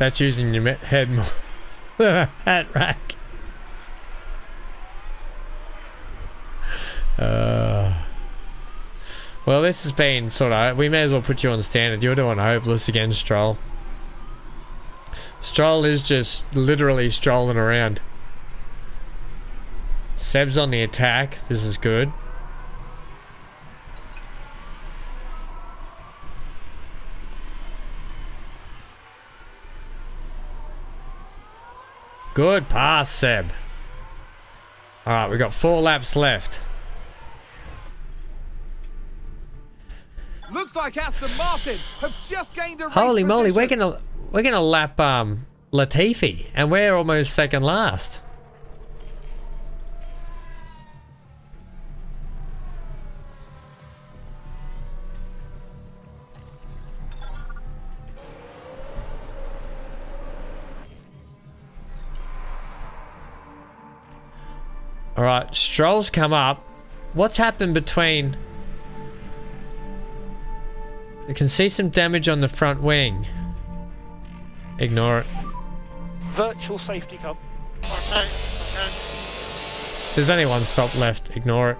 That's using your head more than a hat rack. Well, this has been sort of... We may as well put you on standard. You're doing hopeless against Stroll. Stroll is just literally strolling around. Seb's on the attack. This is good. Good pass, Seb. Alright, we've got 4 laps left. Looks like Aston Martin have just gained a race Holy moly, position. we're gonna lap Latifi, and we're almost second last. Alright, Stroll's come up. What's happened between... You can see some damage on the front wing. Ignore it. Virtual safety car. Okay. There's only one stop left. Ignore it.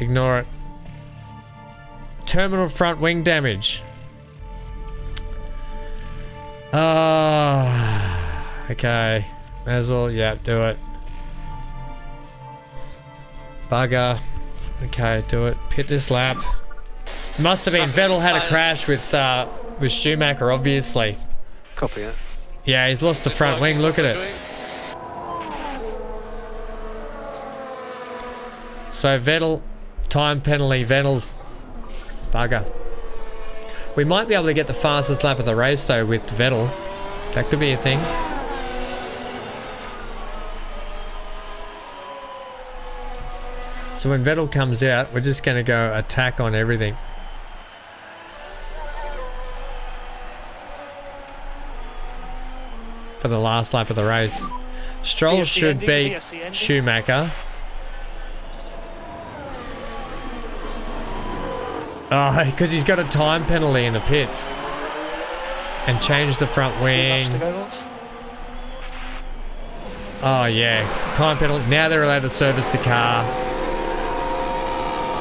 Ignore it. Terminal front wing damage. Okay. May as well, yeah, do it. Bugger. Okay, do it. Pit this lap. Must have been Vettel had a crash with Schumacher, obviously. Copy it. Yeah, he's lost the front wing. Look at it. So Vettel, time penalty. Vettel, bugger. We might be able to get the fastest lap of the race though with Vettel. That could be a thing. So when Vettel comes out, we're just going to go attack on everything. For the last lap of the race. Stroll should beat Schumacher. Oh, because he's got a time penalty in the pits. And change the front wing. Oh yeah, time penalty. Now they're allowed to service the car.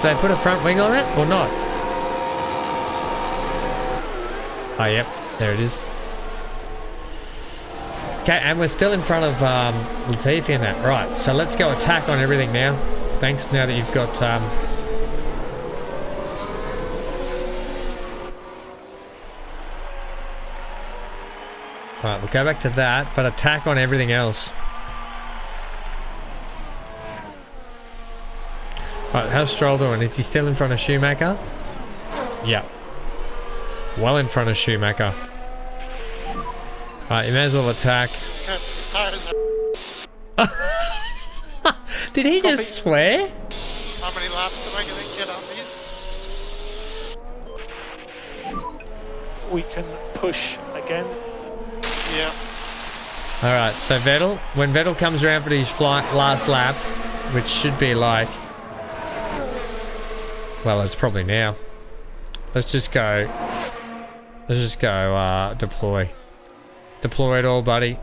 Did they put a front wing on it or not? Oh yep, there it is. Okay, and we're still in front of Latifi in that. Right, so let's go attack on everything now. Thanks, now that you've got... Alright, we'll go back to that, but attack on everything else. Alright, how's Stroll doing? Is he still in front of Schumacher? Yeah. Well in front of Schumacher. Alright, you may as well attack. Did he just swear? How many laps am I going to get on these? We can push again. Yeah. Alright, so Vettel, when Vettel comes around for his last lap, which should be like... Well, it's probably now. Let's just go deploy. Deploy it all, buddy.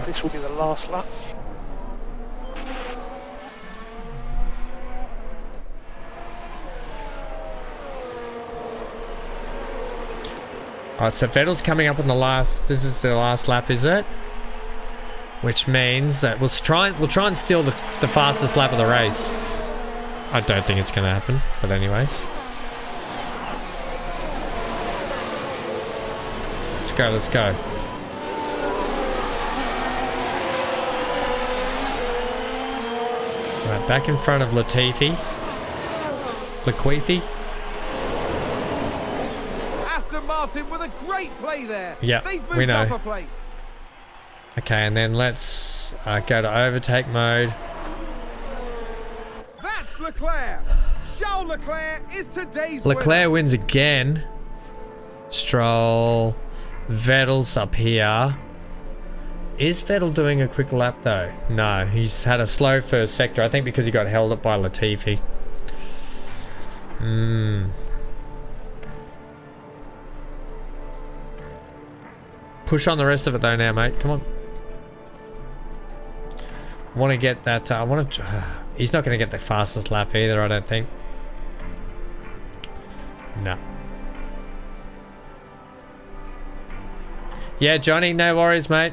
This will be the last lap. Alright, so Vettel's coming up on the last... This is the last lap, is it? Which means that we'll try and steal the fastest lap of the race. I don't think it's going to happen, but anyway. Let's go. Right, back in front of Latifi. Aston Martin with a great play there. Yeah, They've we moved know. up a place. Okay, and then let's go to overtake mode. That's Leclerc. Charles Leclerc is today's Leclerc wins again. Stroll. Vettel's up here. Is Vettel doing a quick lap though? No, he's had a slow first sector. I think because he got held up by Latifi. Push on the rest of it though now, mate. Come on. I want to get that. I want to. He's not going to get the fastest lap either, I don't think. No. Yeah, Johnny, no worries, mate.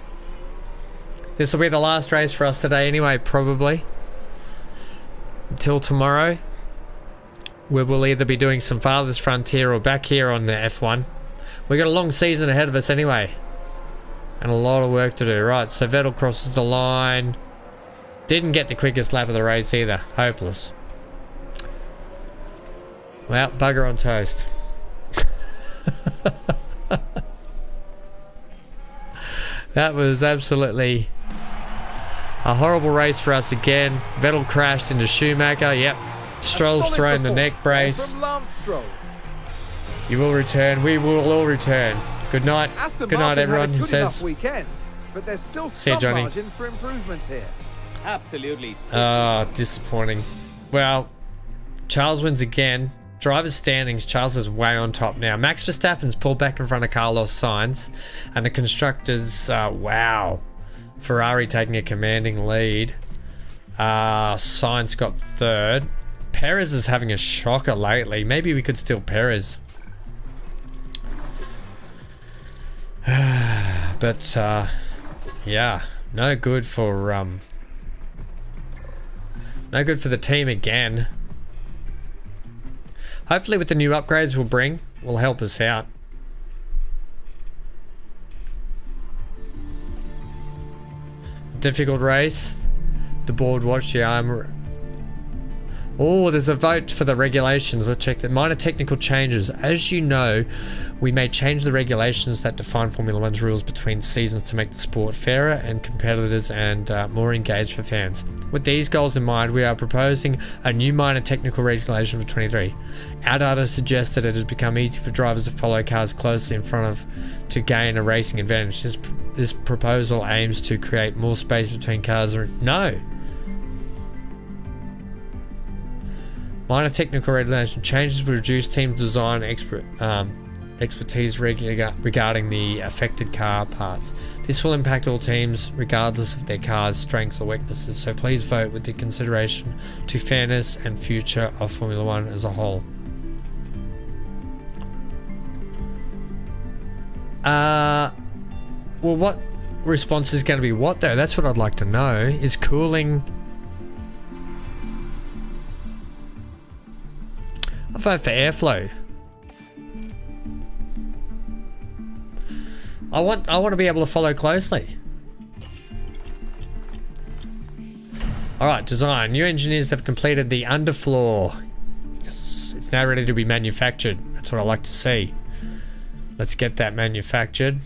This will be the last race for us today anyway, probably. Until tomorrow. We will either be doing some Farthest Frontier or back here on the F1. We've got a long season ahead of us anyway. And a lot of work to do. Right, so Vettel crosses the line. Didn't get the quickest lap of the race either. Hopeless. Well, bugger on toast. That was absolutely a horrible race for us again. Vettel crashed into Schumacher. Yep. Stroll's thrown the neck brace. You will return. We will all return. Good night. Good night, everyone. He says. Weekend, but there's still See you, some Johnny. margin for improvement here. Absolutely. Disappointing. Well, Charles wins again. Driver's standings, Charles is way on top now. Max Verstappen's pulled back in front of Carlos Sainz. And the constructors, wow. Ferrari taking a commanding lead. Sainz got third. Perez is having a shocker lately. Maybe we could steal Perez. But, yeah. No good for, no good for the team again. Hopefully with the new upgrades we'll bring, will help us out. Difficult race. The board watch, yeah, oh, there's a vote for the regulations. Let's check the minor technical changes. As you know, we may change the regulations that define Formula One's rules between seasons to make the sport fairer and competitors and more engaged for fans. With these goals in mind, we are proposing a new minor technical regulation for 23. Our data suggests that it has become easy for drivers to follow cars closely in front of to gain a racing advantage. This proposal aims to create more space between cars. No. Minor technical regulation changes will reduce team design expertise regarding the affected car parts. This will impact all teams regardless of their car's strengths or weaknesses, so please vote with the consideration to fairness and future of Formula One as a whole. Well, what response is going to be what though? That's what I'd like to know. Is cooling... I'll vote for airflow. I want to be able to follow closely. Alright, design. New engineers have completed the underfloor. Yes, it's now ready to be manufactured. That's what I like to see. Let's get that manufactured.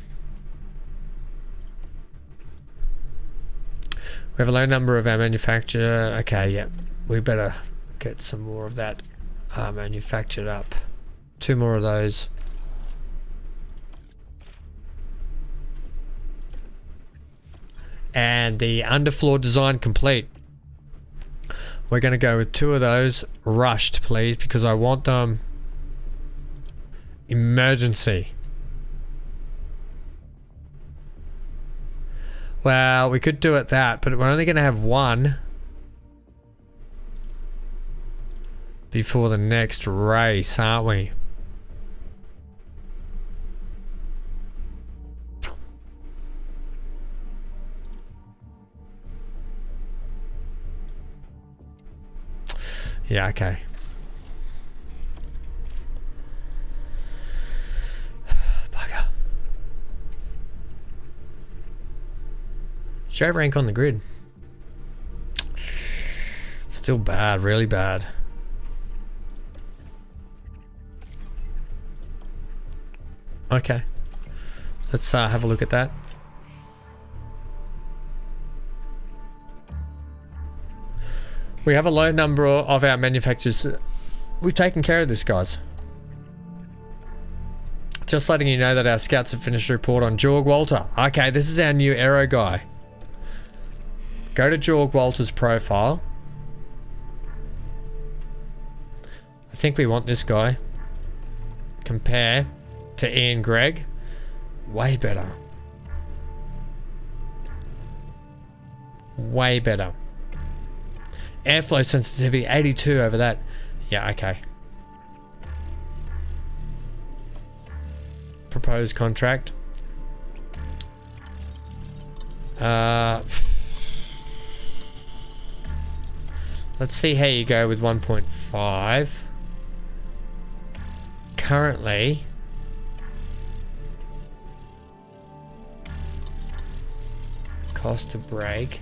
We have a low number of our manufacturer. Okay, yeah. We better get some more of that manufactured up. 2 more of those. And the underfloor design complete. We're going to go with 2 of those rushed, please, because I want them emergency. Well, we could do it that, but we're only going to have 1 before the next race, aren't we? Yeah, okay. Bugger. Show rank on the grid. Still bad, really bad. Okay. Let's have a look at that. We have a low number of our manufacturers. We've taken care of this, guys. Just letting you know that our scouts have finished a report on Jorg Walter. Okay, this is our new aero guy. Go to Jorg Walter's profile. I think we want this guy. Compare to Ian Gregg. Way better. Way better. Airflow sensitivity 82 over that. Yeah, okay. Proposed contract. Let's see how you go with 1.5. Currently, cost to break.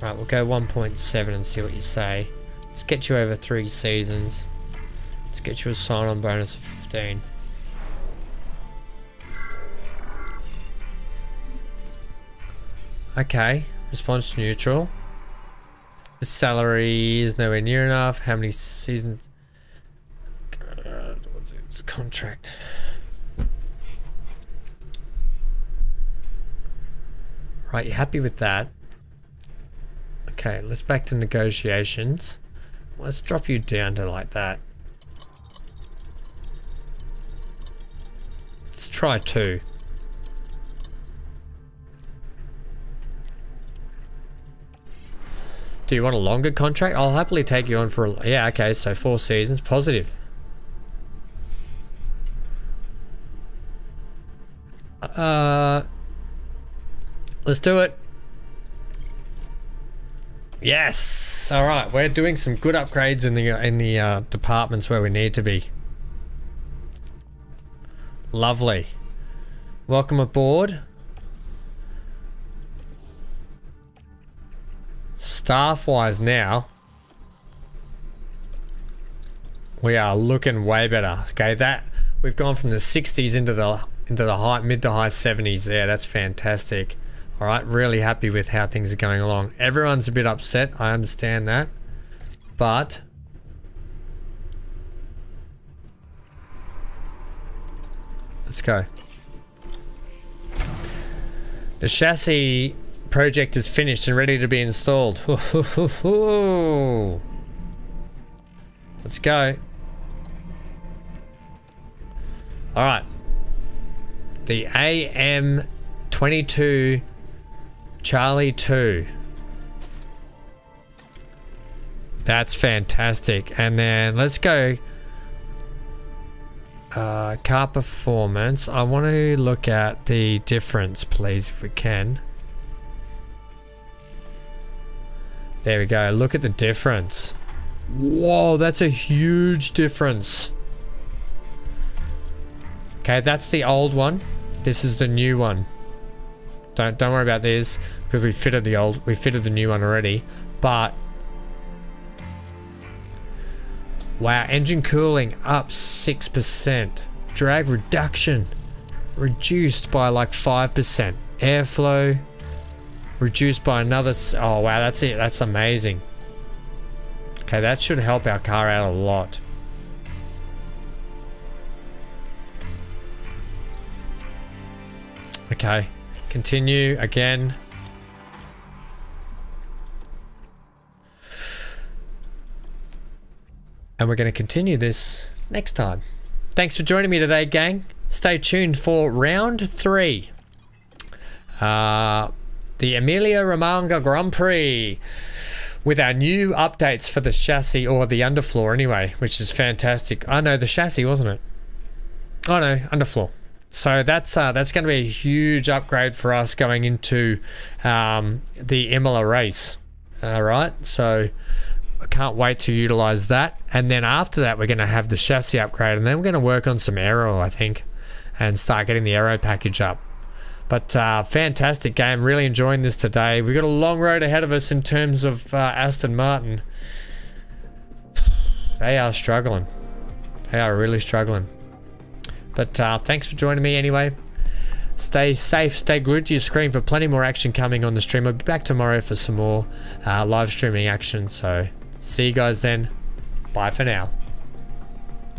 Right, we'll go 1.7 and see what you say. Let's get you over 3 seasons. Let's get you a sign-on bonus of 15. Okay, response neutral. The salary is nowhere near enough. How many seasons? Contract. Right, you happy with that? Okay, let's back to negotiations. Let's drop you down to like that. Let's try 2. Do you want a longer contract? I'll happily take you on for a... Yeah, okay, so 4 seasons. Positive. Let's do it. Yes. All right, we're doing some good upgrades in the departments where we need to be. Lovely. Welcome aboard. Staff-wise now, we are looking way better. Okay, that we've gone from the 60s into the high, mid to high 70s there. That's fantastic. All right, really happy with how things are going along. Everyone's a bit upset, I understand that, but let's go. The chassis project is finished and ready to be installed. Let's go. All right. The AM22 Charlie 2. That's fantastic. And then let's go car performance. I want to look at the difference, please, if we can. There we go. Look at the difference. Whoa, that's a huge difference. Okay, that's the old one. This is the new one. Don't worry about this because we fitted the new one already. But wow, engine cooling up 6%. Drag reduction reduced by like 5%. Airflow reduced by another. Oh wow, that's it. That's amazing. Okay, that should help our car out a lot. Okay, continue again. And we're going to continue this next time. Thanks for joining me today, gang. Stay tuned for round 3. The Emilia-Romagna Grand Prix with our new updates for the chassis, or the underfloor anyway, which is fantastic. Oh no, the chassis, wasn't it? Oh no, underfloor. So that's going to be a huge upgrade for us going into the Imola race. All right, so I can't wait to utilize that. And then after that, we're going to have the chassis upgrade, and then we're going to work on some aero, I think, and start getting the aero package up. But fantastic game. Really enjoying this today. We've got a long road ahead of us in terms of Aston Martin. They are struggling. They are really struggling. But thanks for joining me anyway. Stay safe, stay glued to your screen for plenty more action coming on the stream. I'll be back tomorrow for some more live streaming action. So see you guys then. Bye for now.